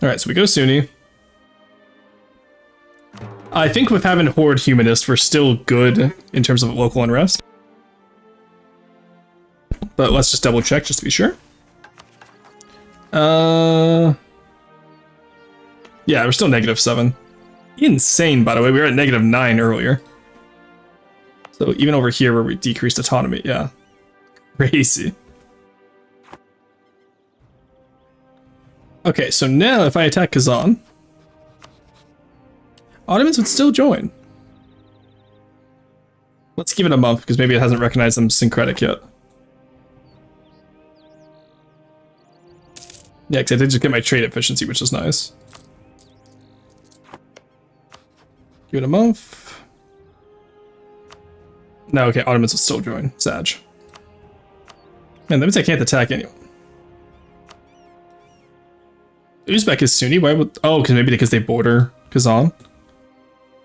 Alright, so we go Sunni. I think with having Horde Humanist, we're still good in terms of local unrest. But let's just double check just to be sure. Yeah, we're still -7. Insane, by the way. We were at -9 earlier. So even over here where we decreased autonomy, yeah. Crazy. Okay, so now if I attack Kazan, Ottomans would still join. Let's give it a month, because maybe it hasn't recognized them syncretic yet. Yeah, because I did just get my trade efficiency, which is nice. Give it a month. No, okay, Ottomans will still join. Sag. Man, that means I can't attack anyone. Uzbek is Sunni, why would... Oh, because they border Kazan.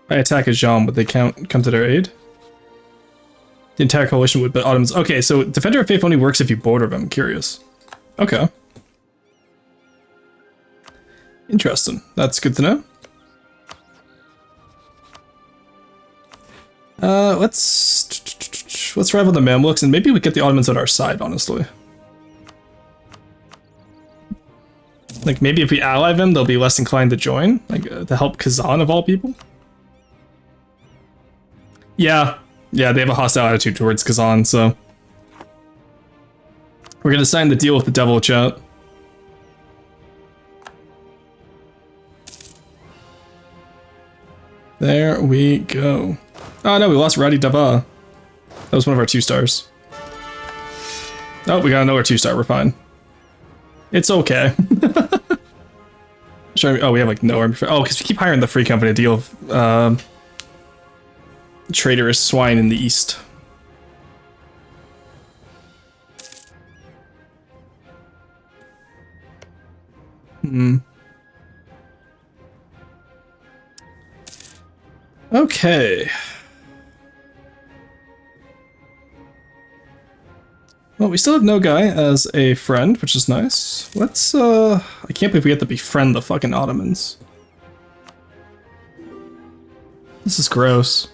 If I attack Ajam, would they come to their aid? The entire coalition would, but Ottomans... Okay, so Defender of Faith only works if you border them, I'm curious. Okay. Interesting. That's good to know. Let's rival the Mamluks, and maybe we get the Ottomans on our side, honestly. Like, maybe if we ally them, they'll be less inclined to join, like, to help Kazan of all people. Yeah, they have a hostile attitude towards Kazan, so... We're gonna sign the deal with the devil, chat. There we go. Oh no, we lost Radi Dava. That was one of our 2-stars. Oh, we got another 2-star, we're fine. It's okay. Oh, we have like no army. Oh, because we keep hiring the Free Company to deal with traitorous swine in the east. Okay. Well, we still have no guy as a friend, which is nice. Let's, I can't believe we have to befriend the fucking Ottomans. This is gross.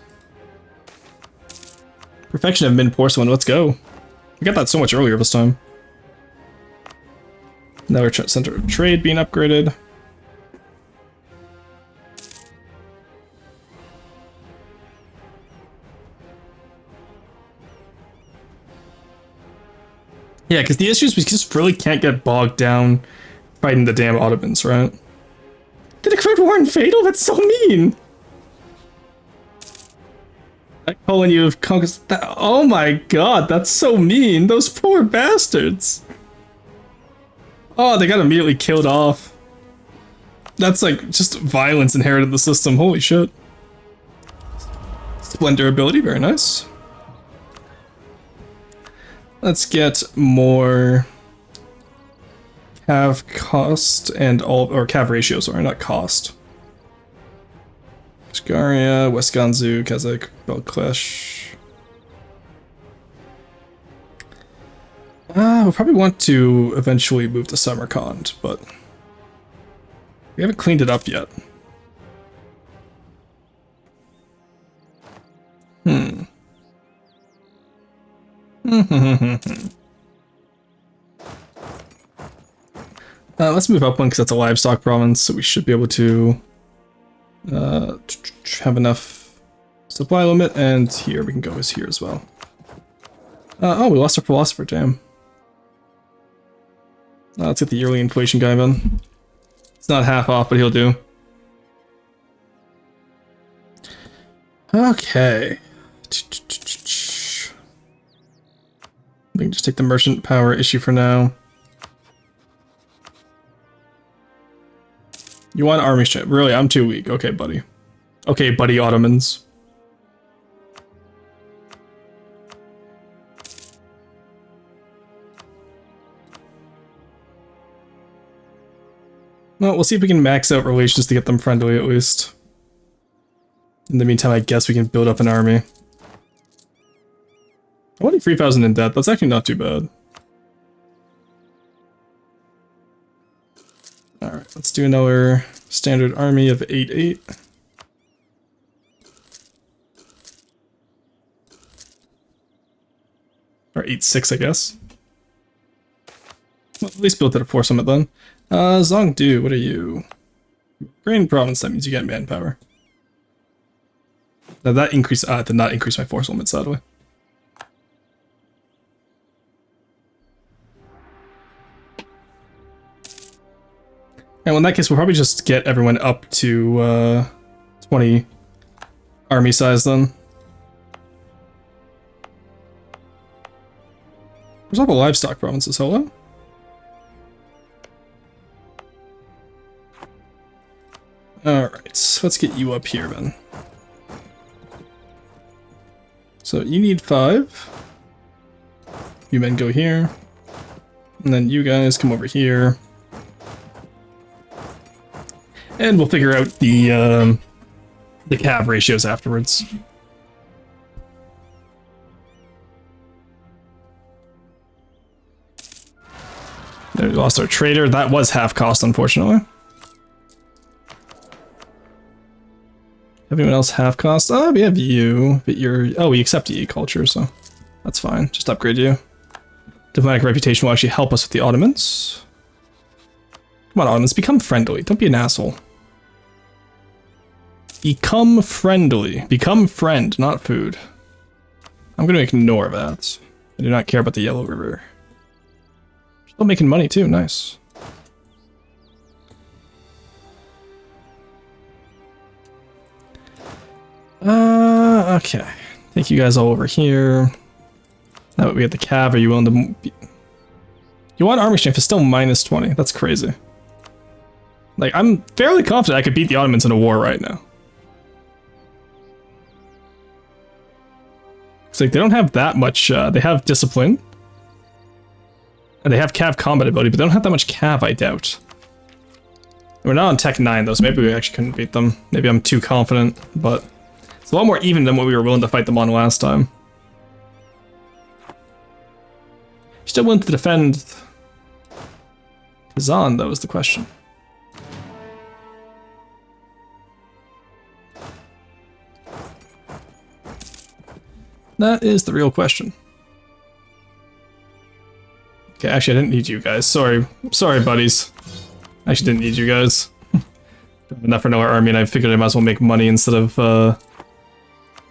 Perfection of mint porcelain, let's go. We got that so much earlier this time. Now our center of trade being upgraded. Yeah, because the issue is we just really can't get bogged down fighting the damn Ottomans, right? They declared war in Fatal? That's so mean! Calling you have conquered that. Oh my god, that's so mean! Those poor bastards! Oh, they got immediately killed off. That's like just violence inherited in the system, holy shit. Splendor ability, very nice. Let's get more cav cost and all, or cav ratio, sorry, not cost. Shgaria, West Ganzu, Kazakh, Belklesh. We'll probably want to eventually move to Samarkand, but we haven't cleaned it up yet. Let's move up one because that's a livestock province, so we should be able to have enough supply limit, and here we can go as here as well. Oh, we lost our philosopher, damn. Let's get the yearly inflation guy then. It's not half off, but he'll do. Okay. We can just take the merchant power issue for now. You want army strength? Really, I'm too weak. Okay, buddy. Okay, buddy, Ottomans. Well, we'll see if we can max out relations to get them friendly at least. In the meantime, I guess we can build up an army. I'm only 3,000 in debt. That's actually not too bad. Alright, let's do another standard army of 8-8. Or 8-6, I guess. Well, at least built it at 4 summit then. Zongdu, what are you? Grain province, that means you get manpower. Now that increase, did not increase my force limit, sadly. And in that case, we'll probably just get everyone up to 20 army size then. There's all the livestock provinces, hello? Alright, so let's get you up here then. So you need 5. You men go here. And then you guys come over here. And we'll figure out the cav ratios afterwards. There, we lost our trader. That was half cost, unfortunately. Everyone else half cost? Oh, we have you, but you're... Oh, we accept E culture, so that's fine. Just upgrade you. Diplomatic reputation will actually help us with the Ottomans. Come on, Ottomans, become friendly. Don't be an asshole. Become friendly. Become friend, not food. I'm going to ignore that. I do not care about the Yellow River. Still making money too, nice. Okay. Take you guys all over here. Now that we have the cav, are you willing to... You want army strength, it's still minus 20. That's crazy. Like, I'm fairly confident I could beat the Ottomans in a war right now. It's like, they don't have that much, they have discipline. And they have cav combat ability, but they don't have that much cav, I doubt. We're not on Tech 9 though, so maybe we actually couldn't beat them. Maybe I'm too confident, but... It's a lot more even than what we were willing to fight them on last time. Still willing to defend Kazan, though, is the question. That is the real question. Okay, actually, I didn't need you guys. Sorry, buddies. I actually didn't need you guys. Enough for our army, and I figured I might as well make money instead of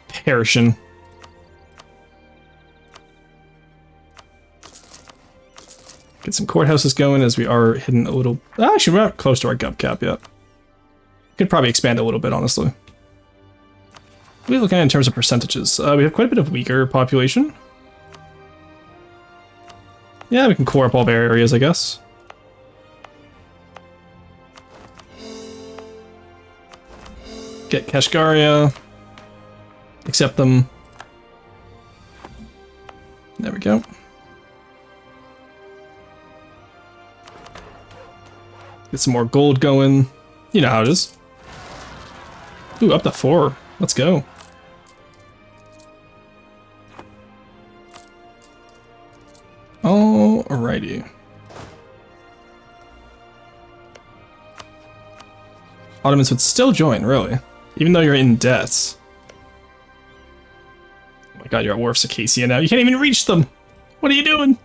perishing. Get some courthouses going as we are hitting a little. Actually, we're not close to our gov cap yet. Could probably expand a little bit, honestly. What are we looking at in terms of percentages? We have quite a bit of weaker population. Yeah, we can core up all their areas, I guess. Get Kashgaria. Accept them. There we go. Get some more gold going. You know how it is. Ooh, up to 4. Let's go. Alrighty. Ottomans would still join, really. Even though you're in debt. Oh my god, you're at war with Circassia now. You can't even reach them! What are you doing?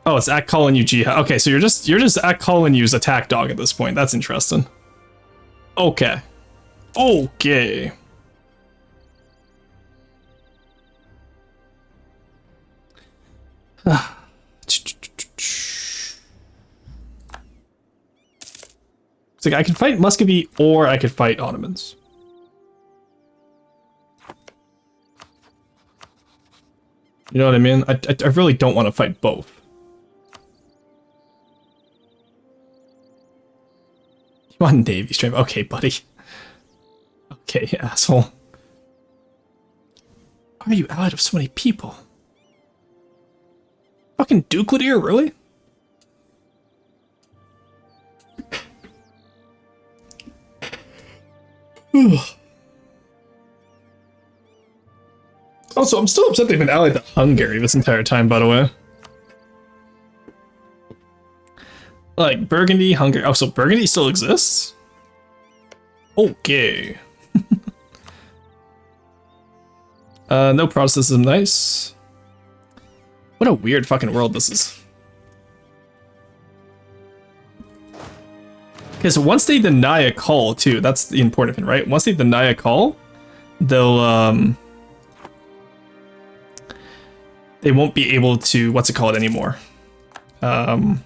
Oh, it's at calling you jihad. Okay, so you're just at calling you's attack dog at this point. That's interesting. Okay. Okay. It's like I can fight Muscovy or I could fight Ottomans. You know what I mean? I really don't want to fight both. You want Navy strength? Okay, buddy. Okay, asshole. Why are you allied with so many people? Fucking Ducladier, really? Also, I'm still upset they've been allied to Hungary this entire time, by the way. Like, Burgundy, Hungary. Oh, so Burgundy still exists? Okay. No Protestantism, nice. What a weird fucking world this is. Okay, so once they deny a call, too, that's the important thing, right? Once they deny a call, they'll, they won't be able to, what's it called anymore? Claim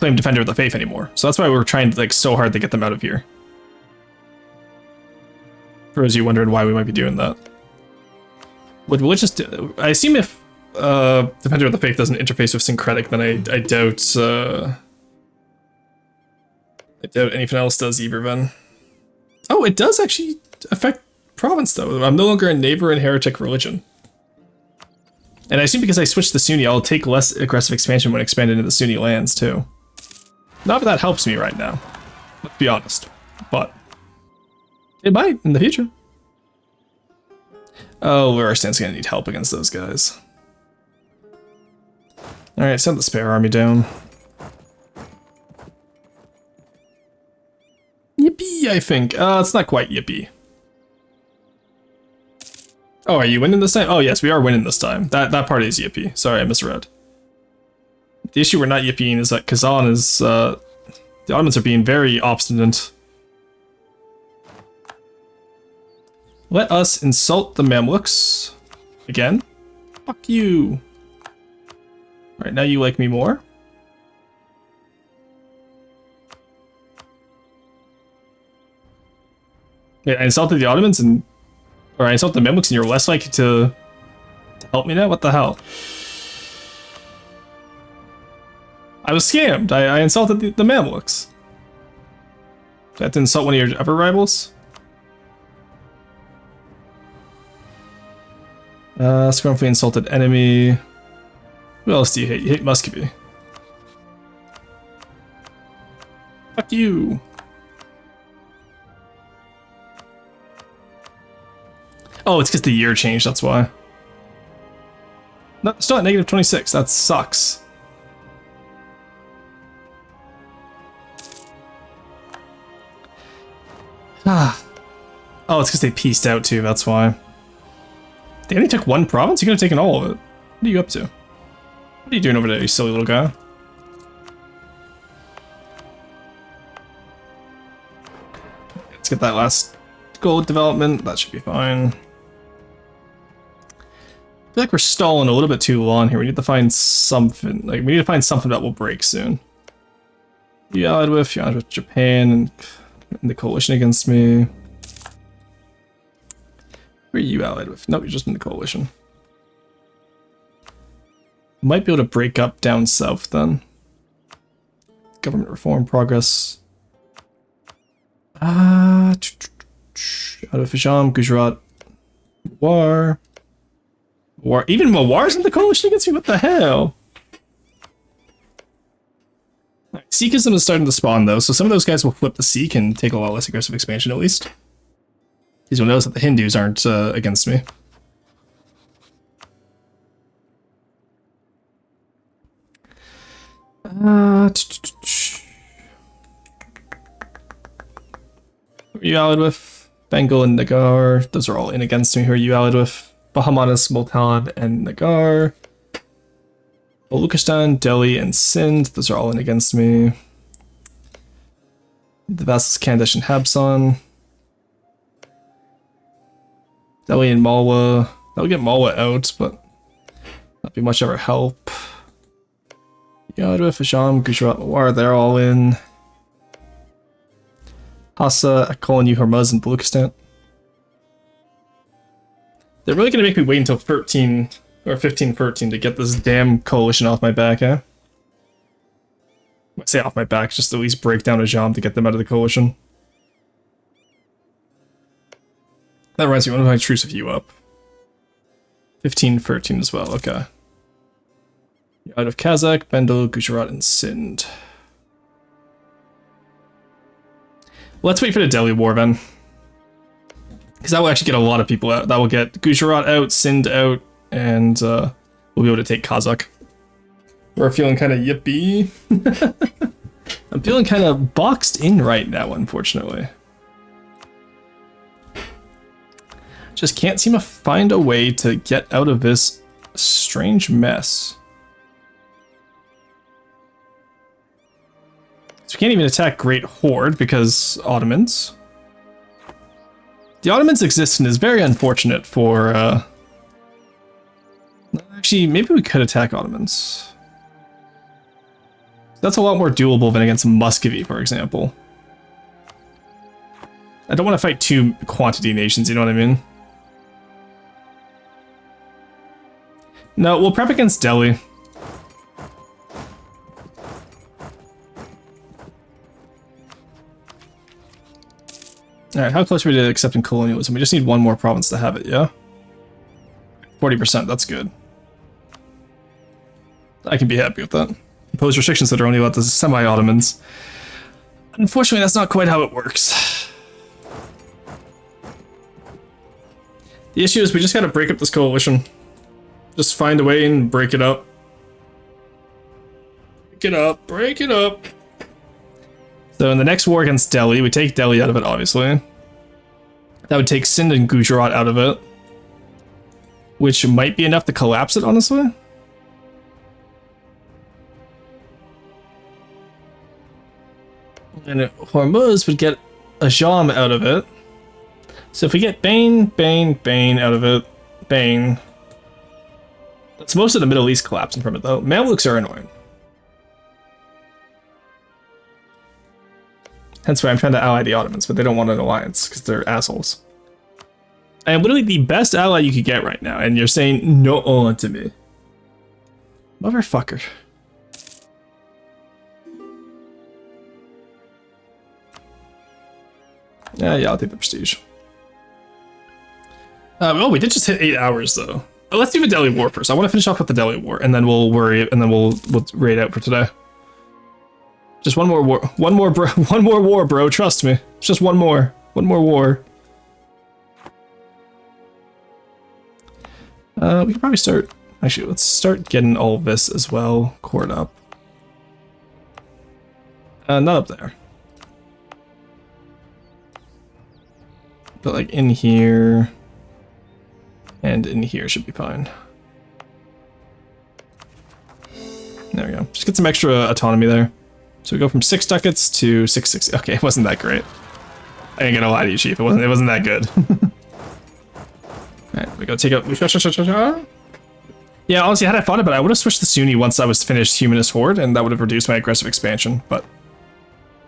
Defender of the Faith anymore. So that's why we're trying like so hard to get them out of here. For those of you wondering why we might be doing that. Would religious, I assume if Defender of the Faith doesn't interface with Syncretic, then I doubt anything else does either then. Oh, it does actually affect province though. I'm no longer a neighbor in heretic religion. And I assume because I switched to Sunni, I'll take less aggressive expansion when expanded into the Sunni lands too. Not that that helps me right now, let's be honest, but it might in the future. Oh, Luristan's gonna need help against those guys. Alright, send the spare army down. Yippee, I think. It's not quite yippee. Oh, are you winning this time? Oh, yes, we are winning this time. That part is yippee. Sorry, I misread. The issue we're not yippieing is that Kazan is, the Ottomans are being very obstinate. Let us insult the Mamluks. Again. Fuck you. Alright, now you like me more. Wait, I insulted the Ottomans and... Or I insulted the Mamluks and you're less likely to help me now? What the hell? I was scammed. I insulted the Mamluks. Do I have to insult one of your other rivals? Scornfully insulted enemy. Who else do you hate? You hate Muscovy. Fuck you. Oh, it's because the year changed, that's why. No, still at negative 26. That sucks. Ah. Oh, it's because they pieced out too, that's why. They only took one province? You could have taken all of it. What are you up to? What are you doing over there, you silly little guy? Let's get that last gold development. That should be fine. I feel like we're stalling a little bit too long here. We need to find something. Like, we need to find something that will break soon. You allied with Japan and the coalition against me. Who are you allied with? Nope, you're just in the coalition. Might be able to break up down south then. Government reform progress. Out of Fajam, Gujarat, War. Even Mawar's in the coalition against me? What the hell? Right, Sikhism is starting to spawn though, so some of those guys will flip the Sikh and take a lot less aggressive expansion at least. You'll notice that the Hindus aren't against me. Who are you allied with? Bengal and Nagar. Those are all in against me. Who are you allied with? Bahamanas, Multan, and Nagar. Baluchistan, Delhi, and Sindh. Those are all in against me. The vassals Kandesh and Habsan. Delhi and Malwa. That'll get Malwa out, but not be much of our help. Yadwa, Fajam, Gujarat, Mawar, they're all in. Hassa, Akol, and Hormuz, and Baluchistan. They're really gonna make me wait until 13 or 15-13 to get this damn coalition off my back, eh? I say off my back, just at least break down Ajam to get them out of the coalition. That reminds me, one of my troops of you up. 15-13 as well, okay. Out of Kazakh, Bendel, Gujarat, and Sindh. Let's wait for the Delhi war then. Because that will actually get a lot of people out. That will get Gujarat out, Sindh out, and we'll be able to take Kazakh. We're feeling kind of yippee. I'm feeling kind of boxed in right now, unfortunately. Just can't seem to find a way to get out of this strange mess. So we can't even attack Great Horde because Ottomans. The Ottomans' existence is very unfortunate for, actually, maybe we could attack Ottomans. That's a lot more doable than against Muscovy, for example. I don't want to fight two quantity nations, you know what I mean? No, we'll prep against Delhi. Alright, how close are we to accepting colonialism? We just need one more province to have it, yeah? 40%, that's good. I can be happy with that. Impose restrictions that are only allowed to semi-Ottomans. Unfortunately, that's not quite how it works. The issue is we just gotta break up this coalition. Just find a way and break it up. Break it up, break it up. So in the next war against Delhi, we take Delhi out of it, obviously. That would take Sindh and Gujarat out of it. Which might be enough to collapse it, honestly. And Hormuz would get Ajam out of it. So if we get Bane out of it, Bane. That's most of the Middle East collapsing from it, though. Mamluks are annoying. Hence why I'm trying to ally the Ottomans, but they don't want an alliance, because they're assholes. I am literally the best ally you could get right now, and you're saying no to me. Motherfucker. Yeah, I'll take the prestige. Oh, we did just hit 8 hours, though. Let's do the Delhi War first. I want to finish off with the Delhi War, and then we'll worry, and then we'll raid out for today. Just one more war. One more war, bro. Trust me. It's just one more. One more war. We can probably start Actually, let's start getting all of this as well cored up. Not up there. But like in here and in here should be fine. There we go. Just get some extra autonomy there. So we go from 6 ducats to 660. Okay, it wasn't that great. I ain't gonna lie to you, Chief. It wasn't that good. Alright, we go take out. Yeah, honestly, had I thought about it, I would have switched to Sunni once I was finished Humanist Horde, and that would have reduced my aggressive expansion, but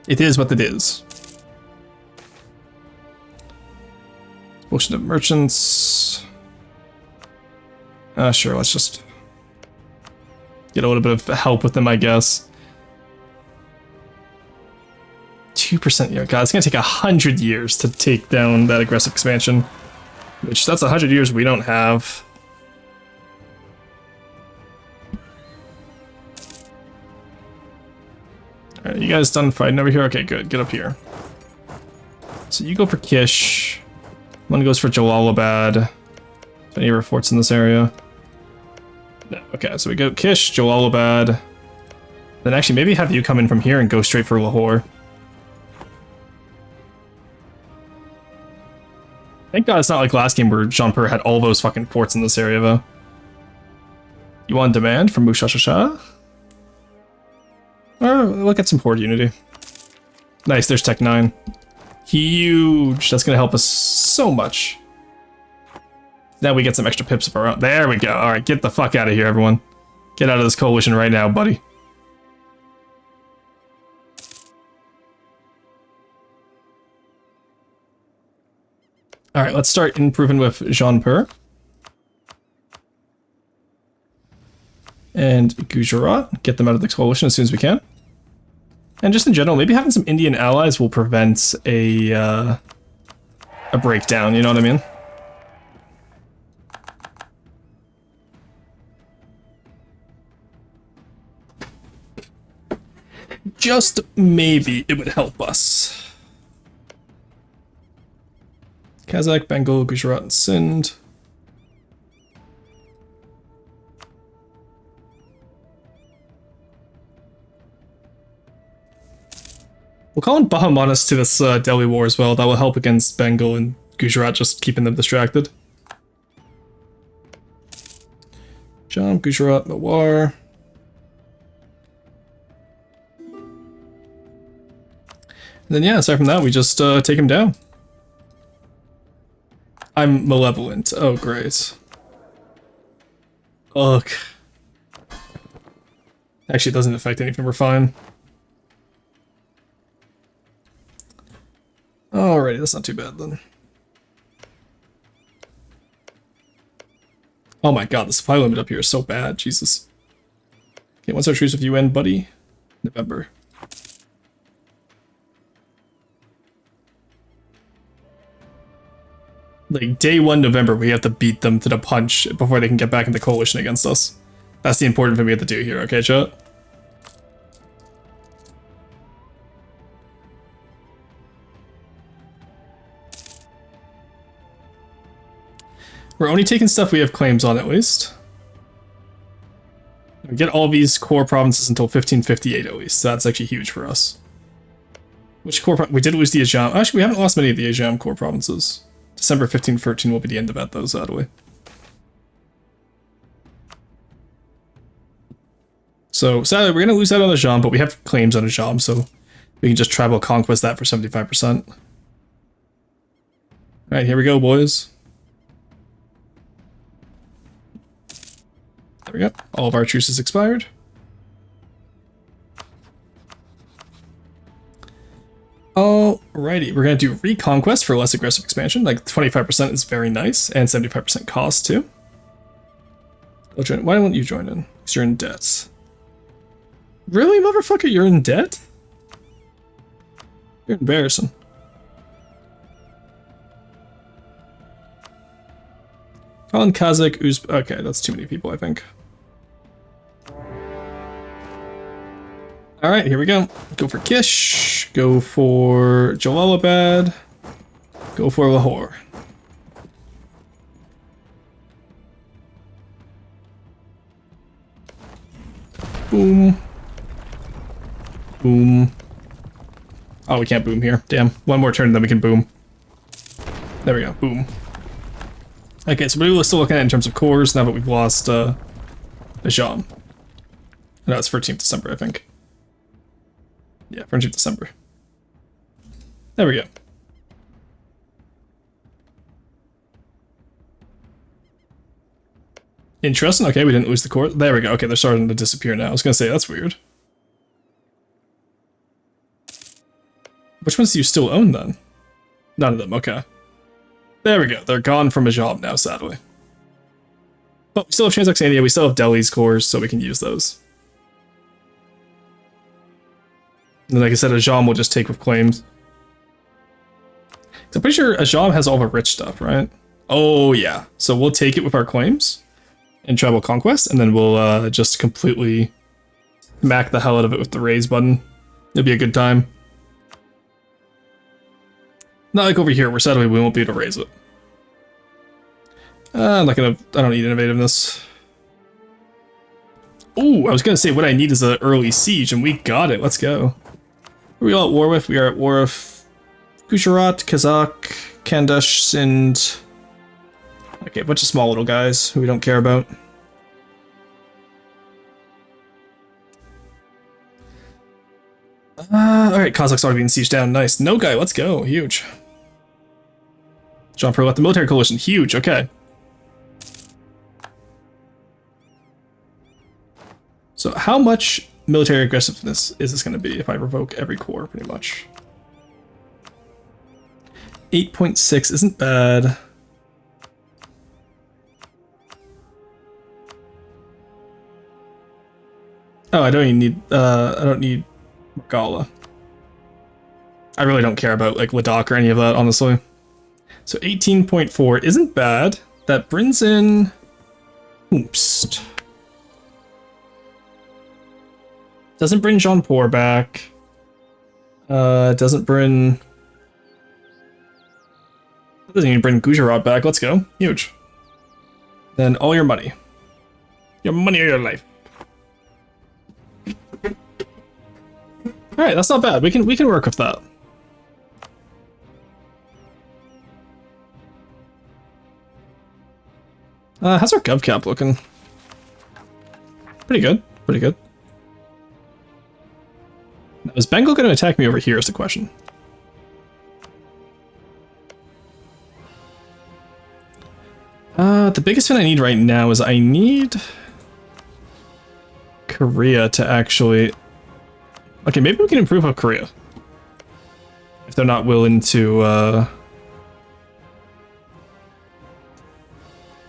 it is what it is. Expulsion of merchants. Sure, let's just get a little bit of help with them, I guess. 2%, you know, God, it's gonna take 100 years to take down that aggressive expansion. Which, that's 100 years we don't have. Alright, you guys done fighting over here? Okay, good. Get up here. So you go for Kish. One goes for Jalalabad. Any of our forts in this area? No. Okay, so we go Kish, Jalalabad. Then actually, maybe have you come in from here and go straight for Lahore. Thank God it's not like last game where Jean-Per had all those fucking forts in this area, though. You want demand from Mushashasha? Or look at some horde unity. Nice, there's Tech 9. Huge. That's gonna help us so much. Now we get some extra pips of our own. There we go. Alright, get the fuck out of here, everyone. Get out of this coalition right now, buddy. Alright, let's start improving with Jean-Per. And Gujarat. Get them out of the coalition as soon as we can. And just in general, maybe having some Indian allies will prevent a breakdown, you know what I mean? Just maybe it would help us. Kazakh, Bengal, Gujarat, and Sindh. We'll call in Bahamanas to this Delhi war as well. That will help against Bengal and Gujarat, just keeping them distracted. Jam, Gujarat, Mewar. And then yeah, aside from that, we just take him down. I'm malevolent. Oh, great. Ugh. Actually, it doesn't affect anything. We're fine. Alrighty, that's not too bad then. Oh my god, the supply limit up here is so bad. Jesus. Okay, when's our truce with UN, buddy? November. Like, day 1 November, we have to beat them to the punch before they can get back into coalition against us. That's the important thing we have to do here, okay, chat? We're only taking stuff we have claims on, at least. We get all these core provinces until 1558, at least. So that's actually huge for us. Which core we did lose the Ajam. Actually, we haven't lost many of the Ajam core provinces. December 1513 will be the end of that, though, sadly. So, sadly, we're going to lose out on Ajam, but we have claims on Ajam, so we can just tribal conquest that for 75%. Alright, here we go, boys. There we go. All of our truces expired. Alrighty, we're going to do Reconquest for less aggressive expansion. Like, 25% is very nice, and 75% cost, too. I'll join. Why don't you join in? Because you're in debt. Really, motherfucker? You're in debt? You're embarrassing. Colin, Kazakh, Uzbek. Okay, that's too many people, I think. Alright, here we go. Go for Kish. Go for Jalalabad. Go for Lahore. Boom. Boom. Oh, we can't boom here. Damn. One more turn, then we can boom. There we go. Boom. Okay, so we're still looking at it in terms of cores now that we've lost Najam. No, it's 13th December, I think. Yeah, 13th December. There we go. Interesting. Okay, we didn't lose the core. There we go. Okay, they're starting to disappear now. I was gonna say, that's weird. Which ones do you still own, then? None of them. Okay. There we go. They're gone from a job now, sadly. But we still have Transoxania. We still have Delhi's cores, so we can use those. And like I said, Ajam will just take with claims. So I'm pretty sure Ajam has all the rich stuff, right? Oh, yeah. So we'll take it with our claims in Tribal Conquest, and then we'll just completely smack the hell out of it with the raise button. It'll be a good time. Not like over here, where sadly we won't be able to raise it. I'm not gonna, I don't need innovativeness. Ooh, I was gonna say what I need is an early siege, and we got it. Let's go. Who are we all at war with? We are at war with Gujarat, Kazakh, Kandash, Sind. Okay, a bunch of small little guys who we don't care about. Alright, Kazakh's already being sieged down. Nice. No guy, let's go. Huge. Jean-Pierre left the military coalition. Huge, okay. So how much military aggressiveness is this going to be if I revoke every core, pretty much? 8.6 isn't bad. Oh, I don't even need, I don't need Margala. I really don't care about, like, Ladakh or any of that, honestly. So 18.4 isn't bad. That brings in... Oops. Doesn't bring Jaunpur back. Doesn't bring... Doesn't even bring Gujarat back. Let's go. Huge. Then all your money. Your money or your life. Alright, that's not bad. We can work with that. How's our gov cap looking? Pretty good. Pretty good. Now, is Bengal going to attack me over here is the question. The biggest thing I need right now is I need Korea to actually... Okay, maybe we can improve on Korea. If they're not willing to,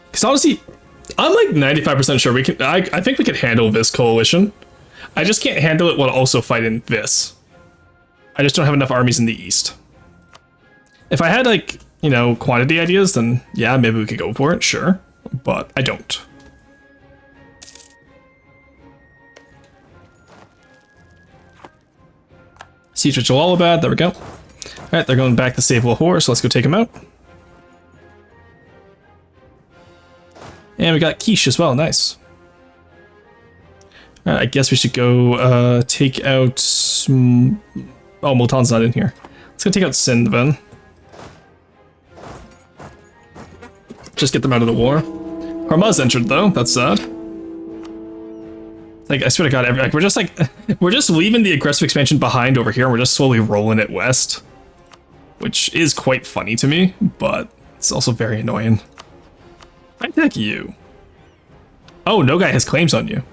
Because honestly, I'm like 95% sure we can... I think we can handle this coalition. I just can't handle it while also fighting this. I just don't have enough armies in the east. If I had, like, you know, quantity ideas, then yeah, maybe we could go for it, sure. But I don't. Siege of Jalalabad, there we go. Alright, they're going back to save Lahore, so let's go take them out. And we got Quiche as well, nice. Alright, I guess we should go take out... Oh, Multan's not in here. Let's go take out Sindh then. Just get them out of the war. Hormuz entered though, that's sad. Like, I swear to God, like, we're just leaving the aggressive expansion behind over here, and we're just slowly rolling it west. Which is quite funny to me, but it's also very annoying. I attack you. Oh, no guy has claims on you.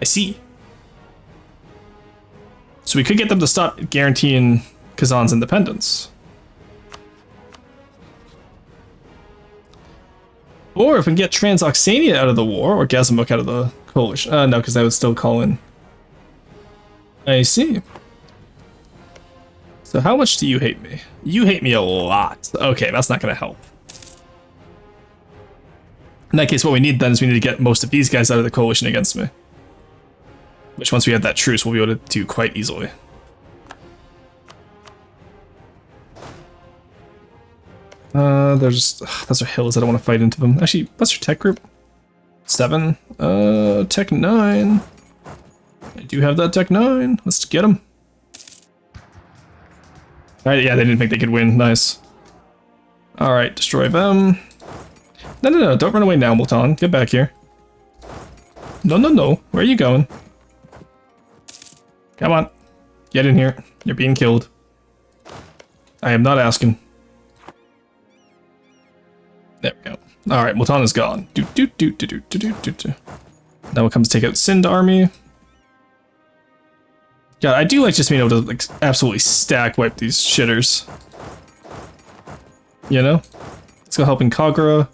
I see. So we could get them to stop guaranteeing Kazan's independence. Or if we can get Transoxania out of the war, or Gazimuk out of the coalition. No, because that would still call in. I see. So how much do you hate me? You hate me a lot. Okay, that's not going to help. In that case, what we need then is we need to get most of these guys out of the coalition against me. Which once we have that truce, we'll be able to do quite easily. Those are hills, I don't want to fight into them. Actually, what's your tech group? 7. Tech 9. I do have that Tech 9. Let's get him. Alright, yeah, they didn't think they could win. Nice. Alright, destroy them. No, don't run away now, Multan. Get back here. No. Where are you going? Come on. Get in here. You're being killed. I am not asking. There we go. Alright, Multan is gone. Now we'll come to take out Sind army. God, I do like just being able to like absolutely stack wipe these shitters. You know? Let's go help in Kagura.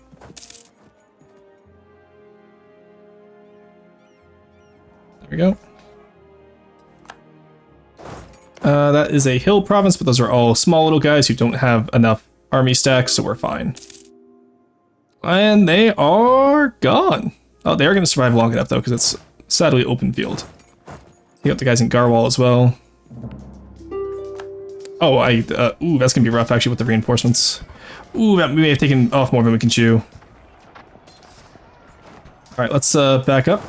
There we go. That is a hill province, but those are all small little guys who don't have enough army stacks, so we're fine. And they are gone. Oh, they are going to survive long enough, though, because it's sadly open field. You got the guys in Garwal as well. Oh, ooh, that's going to be rough, actually, with the reinforcements. Ooh, that we may have taken off more than we can chew. Alright, let's back up.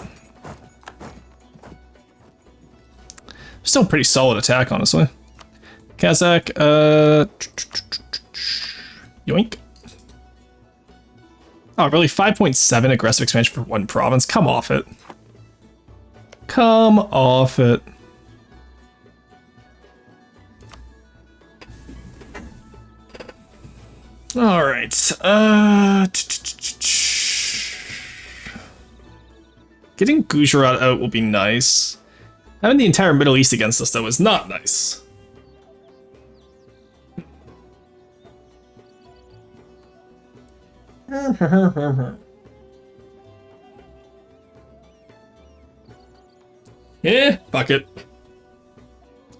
Still pretty solid attack, honestly. Kazakh, yoink. Oh, really? 5.7 aggressive expansion for one province? Come off it. Come off it. Alright, getting Gujarat out will be nice. Having the entire Middle East against us, though, is not nice. Yeah, fuck it.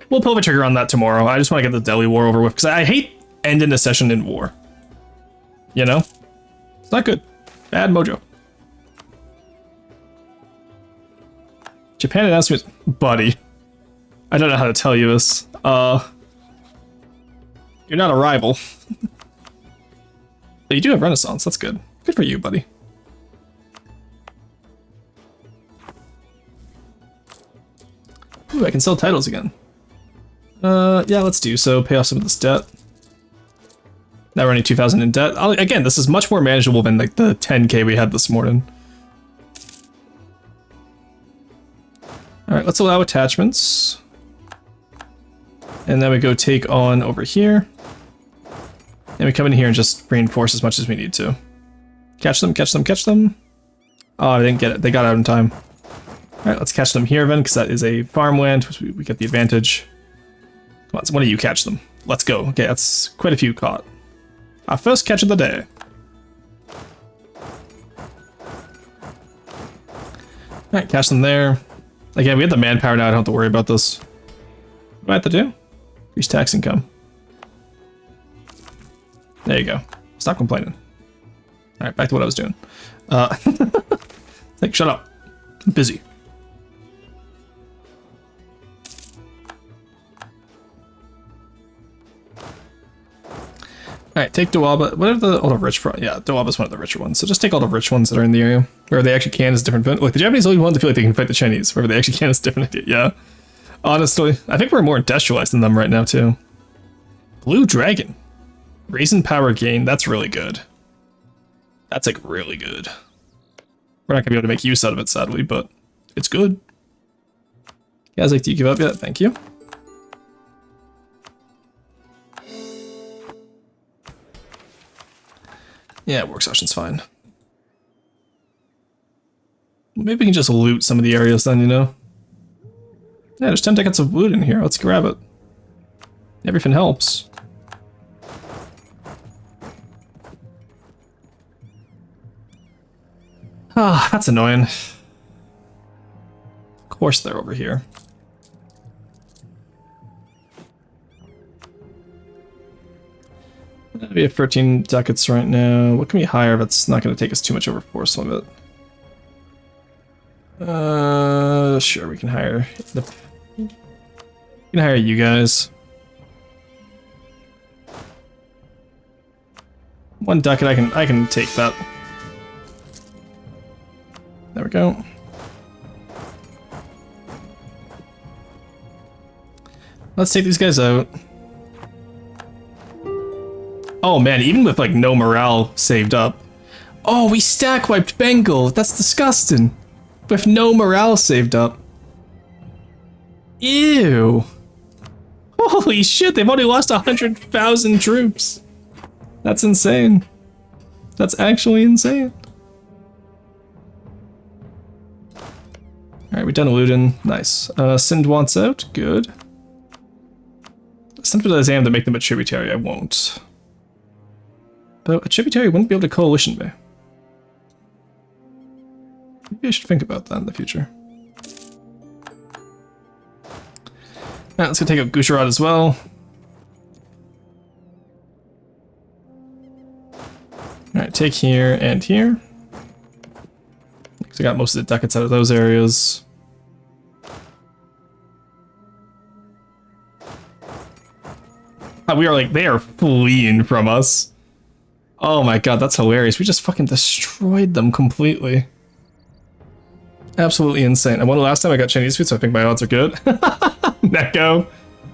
We'll pull the trigger on that tomorrow. I just want to get the Delhi war over with, because I hate ending a session in war. You know? It's not good. Bad mojo. Japan announced me, buddy. I don't know how to tell you this. You're not a rival. But you do have Renaissance, that's good. Good for you, buddy. Ooh, I can sell titles again. Yeah, let's do so. Pay off some of this debt. Now we're only 2,000 in debt. Again, this is much more manageable than like the 10k we had this morning. Alright, let's allow attachments. And then we go take on over here. And we come in here and just reinforce as much as we need to. Catch them, catch them, catch them. Oh, I didn't get it. They got out in time. Alright, let's catch them here then, because that is a farmland, which we get the advantage. Come on, so one of you catch them. Let's go. Okay, that's quite a few caught. Our first catch of the day. Alright, catch them there. Again, we have the manpower now, I don't have to worry about this. What do I have to do? Increase tax income. There you go. Stop complaining. Alright, back to what I was doing. Like, shut up. I'm busy. Alright, take Dawaba. What are all the rich yeah, Dawaba's one of the richer ones. So just take all the rich ones that are in the area. Where they actually can is different. Look, the Japanese only want to feel like they can fight the Chinese. Wherever they actually can is different. Yeah. Honestly, I think we're more industrialized than them right now, too. Blue Dragon. Reason power gain. That's really good. That's like really good. We're not going to be able to make use out of it, sadly, but it's good. Guys, like, do you give up yet? Thank you. Yeah, work session's fine. Maybe we can just loot some of the areas then, you know? Yeah, there's 10 tickets of loot in here. Let's grab it. Everything helps. Ah, that's annoying. Of course they're over here. We have 13 ducats right now. What can we hire that's not going to take us too much over force limit? Sure, we can hire you guys. 1 ducat, I can take that. There we go. Let's take these guys out. Oh man, even with like no morale saved up. Oh, we stack wiped Bengal. That's disgusting. With no morale saved up. Ew. Holy shit, they've only lost 100,000 troops. That's insane. That's actually insane. Alright, we're done Ludin. Nice. Sind wants out. Good. Sometimes I am to make them a tributary. I won't. Though a tributary wouldn't be able to coalition me. Maybe I should think about that in the future. Alright, let's go take out Gujarat as well. Alright, take here and here. Because I got most of the ducats out of those areas. We are like, they are fleeing from us. Oh my god, that's hilarious. We just fucking destroyed them completely. Absolutely insane. And when the last time I got Chinese food, so I think my odds are good. Neko.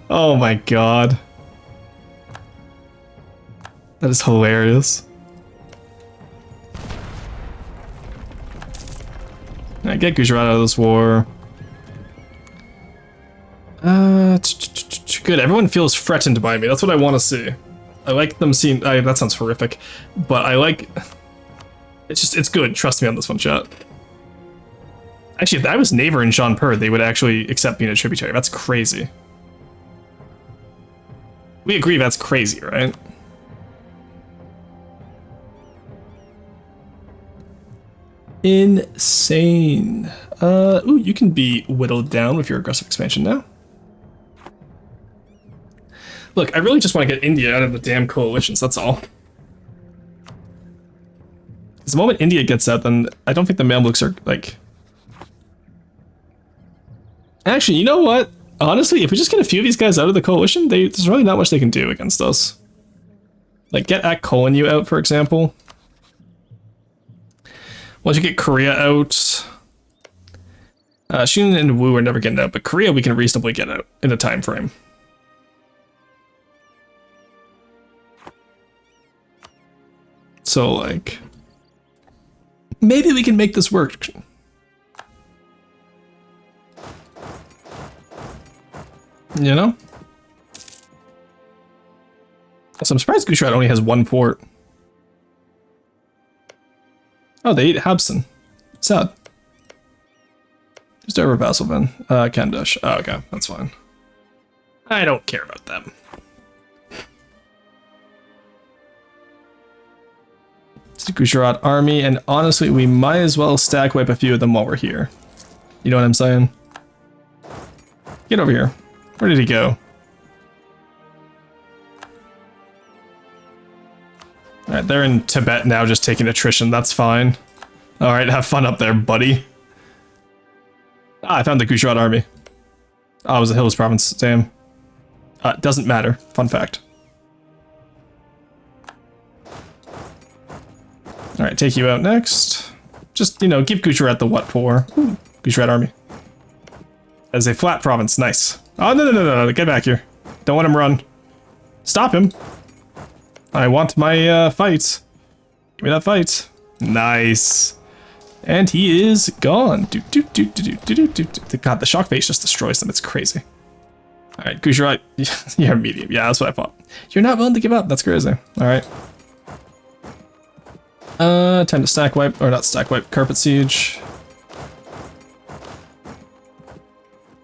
Oh my god. That is hilarious. Alright, get Gujarat out of this war. Good, everyone feels threatened by me. That's what I want to see. I like them seeing... that sounds horrific. But I like... It's good. Trust me on this one, chat. Actually, if I was Naver and Jaunpur, they would actually accept being a tributary. That's crazy. We agree that's crazy, right? Insane. Ooh, you can be whittled down with your aggressive expansion now. Look, I really just want to get India out of the damn coalitions, that's all. Because the moment India gets out, then I don't think the Mamluks are, like... Actually, you know what? Honestly, if we just get a few of these guys out of the coalition, there's really not much they can do against us. Like, get Ak-Kolan out, for example. Once you get Korea out... Shin and Wu are never getting out, but Korea we can reasonably get out in a time frame. So, like... Maybe we can make this work. You know? So I'm surprised Gujarat only has one port. Oh, they ate Habson. Sad. Just over vassal then. Kandash. Oh, okay, that's fine. I don't care about them. It's the Gujarat army, and honestly, we might as well stack wipe a few of them while we're here. You know what I'm saying? Get over here. Where did he go? Alright, they're in Tibet now, just taking attrition. That's fine. Alright, have fun up there, buddy. Ah, I found the Gujarat army. Oh, it was a Hills province. Damn. Doesn't matter. Fun fact. Alright, take you out next. Just, you know, give Gujarat the what for. Ooh, Gujarat army. As a flat province. Nice. Oh, no. Get back here. Don't let him run. Stop him. I want my fight. Give me that fight. Nice. And he is gone. God, the shock phase just destroys them. It's crazy. Alright, Gujarat, you're medium. Yeah, that's what I thought. You're not willing to give up. That's crazy. Alright. Time to stack wipe, or not stack wipe, carpet siege.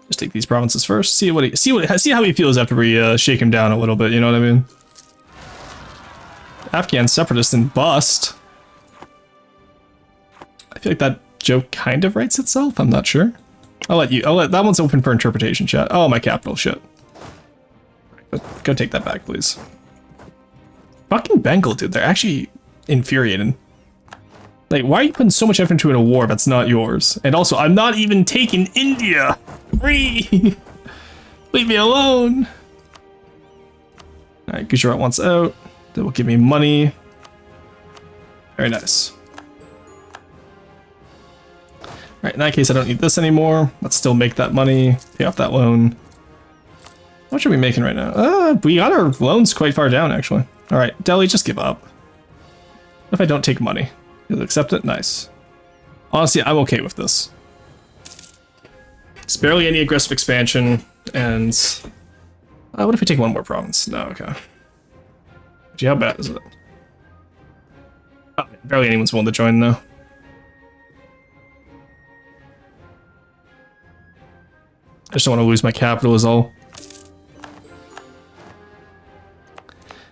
Just take these provinces first. See how he feels after we shake him down a little bit. You know what I mean? Afghan separatist and bust. I feel like that joke kind of writes itself. I'm not sure. I'll let that one's open for interpretation, chat. Oh, my capital shit. Go take that back, please. Fucking Bengal, dude. They're actually infuriating. Like, why are you putting so much effort into a war that's not yours? And also, I'm not even taking India. Free. Leave me alone. All right, Gujarat wants out. That will give me money. Very nice. Right, in that case, I don't need this anymore. Let's still make that money, pay off that loan. How much are we making right now? We got our loans quite far down, actually. All right, Delhi, just give up. What if I don't take money? You'll accept it? Nice. Honestly, I'm okay with this. It's barely any aggressive expansion, and... what if we take one more province? No, okay. Gee, how bad is it? Oh, barely anyone's willing to join, though. I just don't want to lose my capital is all.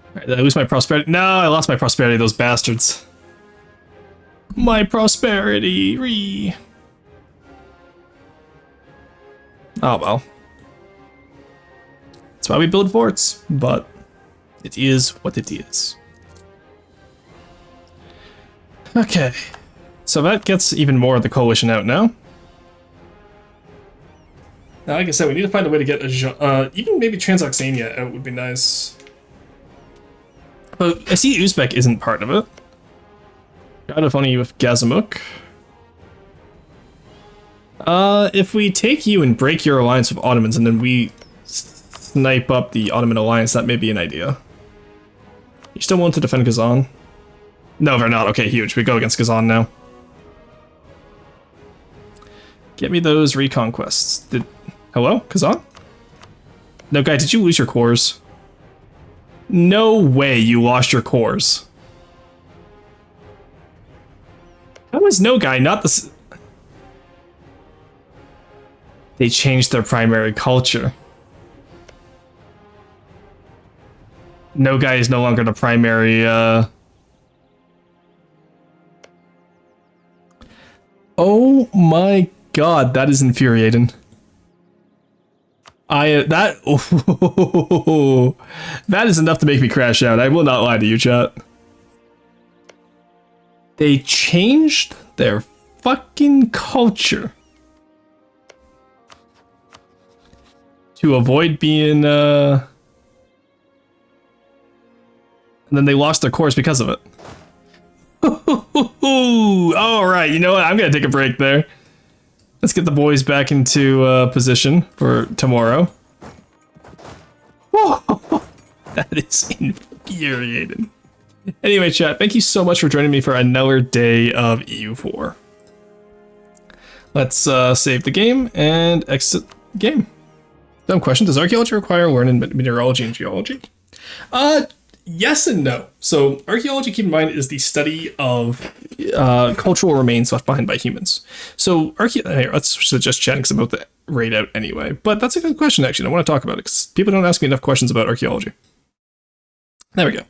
Alright, did I lose my prosperity? No, I lost my prosperity, those bastards. My prosperity! Oh well. That's why we build forts, but it is what it is. Okay. So that gets even more of the coalition out now. Now, like I said, we need to find a way to get even maybe Transoxania out would be nice. But I see Uzbek isn't part of it. God, if only with Gazamuk. If we take you and break your alliance with Ottomans and then we snipe up the Ottoman alliance, that may be an idea. You still want to defend Kazan? No, they're not. Okay, huge. We go against Kazan now. Get me those reconquests. Hello? Kazan? No, guy, did you lose your cores? No way you lost your cores. How is no guy not the... They changed their primary culture. No guy is no longer the primary, Oh my god, that is infuriating. That is enough to make me crash out. I will not lie to you, chat. They changed their fucking culture to avoid being, and then they lost their course because of it. All right, you know what? I'm gonna take a break there. Let's get the boys back into position for tomorrow. Whoa, that is infuriating. Anyway, chat, thank you so much for joining me for another day of EU4. Let's save the game and exit the game. Dumb question, does archaeology require learning mineralogy and geology? Yes and no. So archaeology, keep in mind, is the study of cultural remains left behind by humans. So here, let's just chatting about the raid out anyway. But that's a good question, actually. I want to talk about it because people don't ask me enough questions about archaeology. There we go.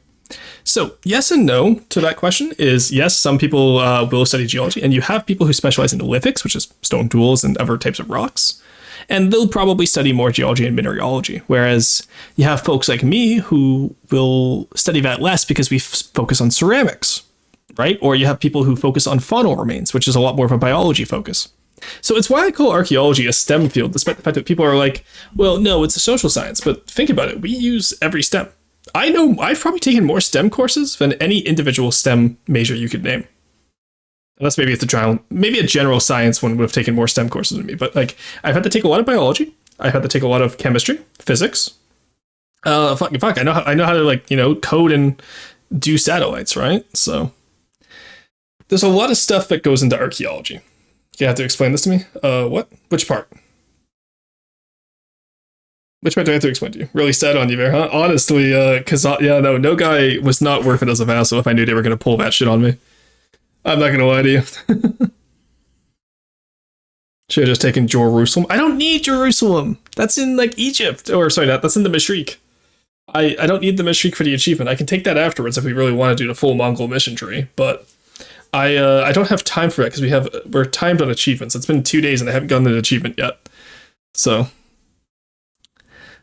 So yes and no to that question is yes, some people will study geology, and you have people who specialize in lithics, which is stone tools and other types of rocks. And they'll probably study more geology and mineralogy, whereas you have folks like me who will study that less because we focus on ceramics, right? Or you have people who focus on faunal remains, which is a lot more of a biology focus. So it's why I call archaeology a STEM field, despite the fact that people are like, well, no, it's a social science. But think about it. We use every STEM. I know I've probably taken more STEM courses than any individual STEM major you could name. Unless maybe it's maybe a general science one would have taken more STEM courses than me. But like, I've had to take a lot of biology. I've had to take a lot of chemistry, physics. Fuck, I know how to, like, you know, code and do satellites, right? So there's a lot of stuff that goes into archaeology. You have to explain this to me. What? Which part? Which part do I have to explain to you? Really sad on you there, huh? Honestly, cause yeah, no guy was not worth it as a vassal if I knew they were gonna pull that shit on me. I'm not gonna lie to you. Should have just taken Jerusalem. I don't need Jerusalem. That's in like Egypt, or sorry, that's in the Mashriq. I don't need the Mashriq for the achievement. I can take that afterwards if we really want to do the full Mongol mission tree. But I don't have time for it because we're timed on achievements. It's been 2 days and I haven't gotten an achievement yet. So,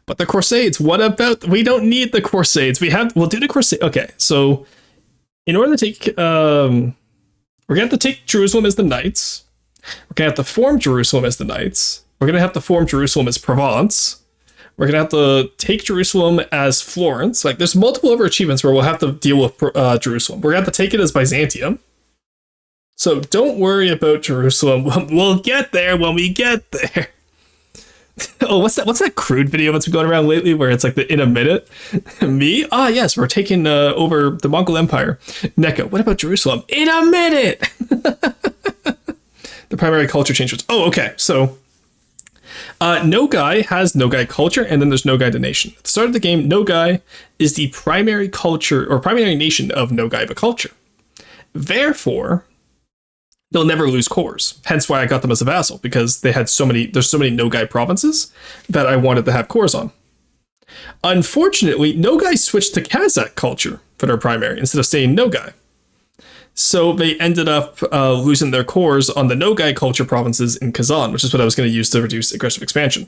but the Crusades. What about? We don't need the Crusades. We'll do the Crusade. Okay, so in order to take we're going to have to take Jerusalem as the Knights. We're going to have to form Jerusalem as the Knights. We're going to have to form Jerusalem as Provence. We're going to have to take Jerusalem as Florence. Like, there's multiple other achievements where we'll have to deal with Jerusalem. We're going to have to take it as Byzantium. So don't worry about Jerusalem. We'll get there when we get there. Oh, what's that crude video that's been going around lately where it's like the in a minute? Me? Ah, yes, we're taking over the Mongol Empire. Neko, what about Jerusalem? In a minute! The primary culture changes. Oh, okay, so Nogai has Nogai culture, and then there's Nogai the nation. At the start of the game, Nogai is the primary culture, or primary nation of Nogai culture. Therefore, they'll never lose cores. Hence why I got them as a vassal, because there's so many Nogai provinces that I wanted to have cores on. Unfortunately, Nogai switched to Kazakh culture for their primary instead of staying Nogai. So they ended up losing their cores on the Nogai culture provinces in Kazan, which is what I was going to use to reduce aggressive expansion.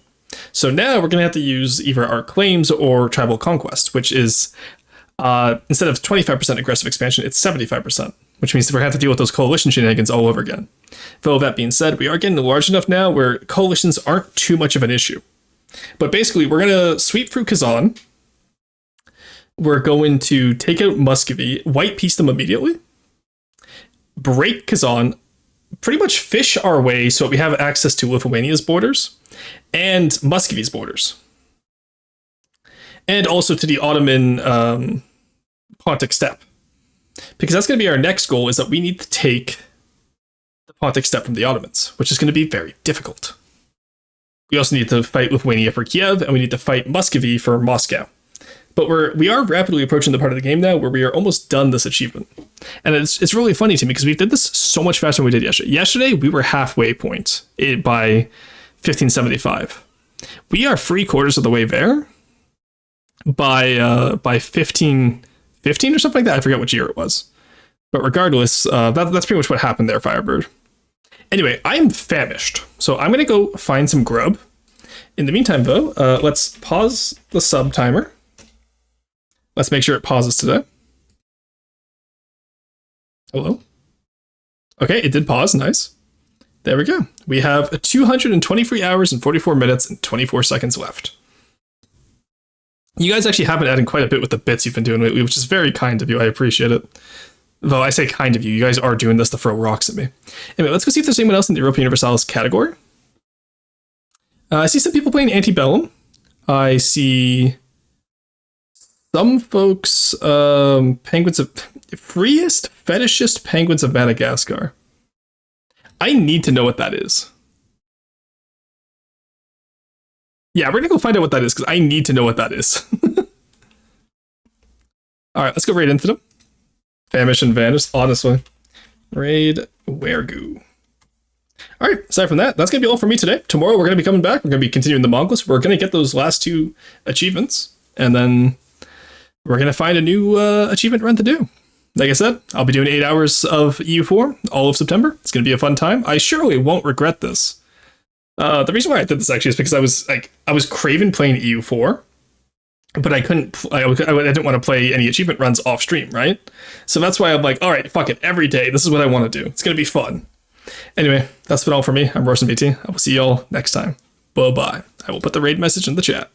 So now we're going to have to use either our claims or tribal conquest, which is instead of 25% aggressive expansion, it's 75%. Which means we're going to have to deal with those coalition shenanigans all over again. Though that being said, we are getting large enough now where coalitions aren't too much of an issue. But basically, we're going to sweep through Kazan. We're going to take out Muscovy, white piece them immediately, break Kazan, pretty much fish our way so that we have access to Lithuania's borders and Muscovy's borders. And also to the Ottoman Pontic steppe. Because that's going to be our next goal, is that we need to take the Pontic steppe from the Ottomans, which is going to be very difficult. We also need to fight Lithuania for Kiev, and we need to fight Muscovy for Moscow. But we are rapidly approaching the part of the game now where we are almost done this achievement. And it's really funny to me because we did this so much faster than we did yesterday. Yesterday, we were halfway point by 1575. We are 3/4 of the way there by 15 or something like that. I forget which year it was. But regardless, that's pretty much what happened there, Firebird. Anyway, I'm famished, so I'm going to go find some grub. In the meantime, though, let's pause the sub timer. Let's make sure it pauses today. Hello? Okay, it did pause. Nice. There we go. We have 223 hours and 44 minutes and 24 seconds left. You guys actually have been adding quite a bit with the bits you've been doing lately, which is very kind of you. I appreciate it. Though I say kind of you. You guys are doing this to throw rocks at me. Anyway, let's go see if there's anyone else in the Europa Universalis category. I see some people playing Antebellum. I see some folks, penguins of... Freest Fetishist Penguins of Madagascar. I need to know what that is. Yeah, we're going to go find out what that is, because I need to know what that is. Alright, let's go raid into them. Famish and Vanish, honestly. Raid Wergu. Alright, aside from that, that's going to be all for me today. Tomorrow we're going to be coming back. We're going to be continuing the Mongols. We're going to get those last 2 achievements. And then we're going to find a new achievement run to do. Like I said, I'll be doing 8 hours of EU4 all of September. It's going to be a fun time. I surely won't regret this. The reason why I did this actually is because I was craving playing EU4, but I couldn't. I didn't want to play any achievement runs off stream, right? So that's why I'm like, all right, fuck it, every day. This is what I want to do. It's gonna be fun. Anyway, that's been all for me. I'm Rosen BT. I will see y'all next time. Bye bye. I will put the raid message in the chat.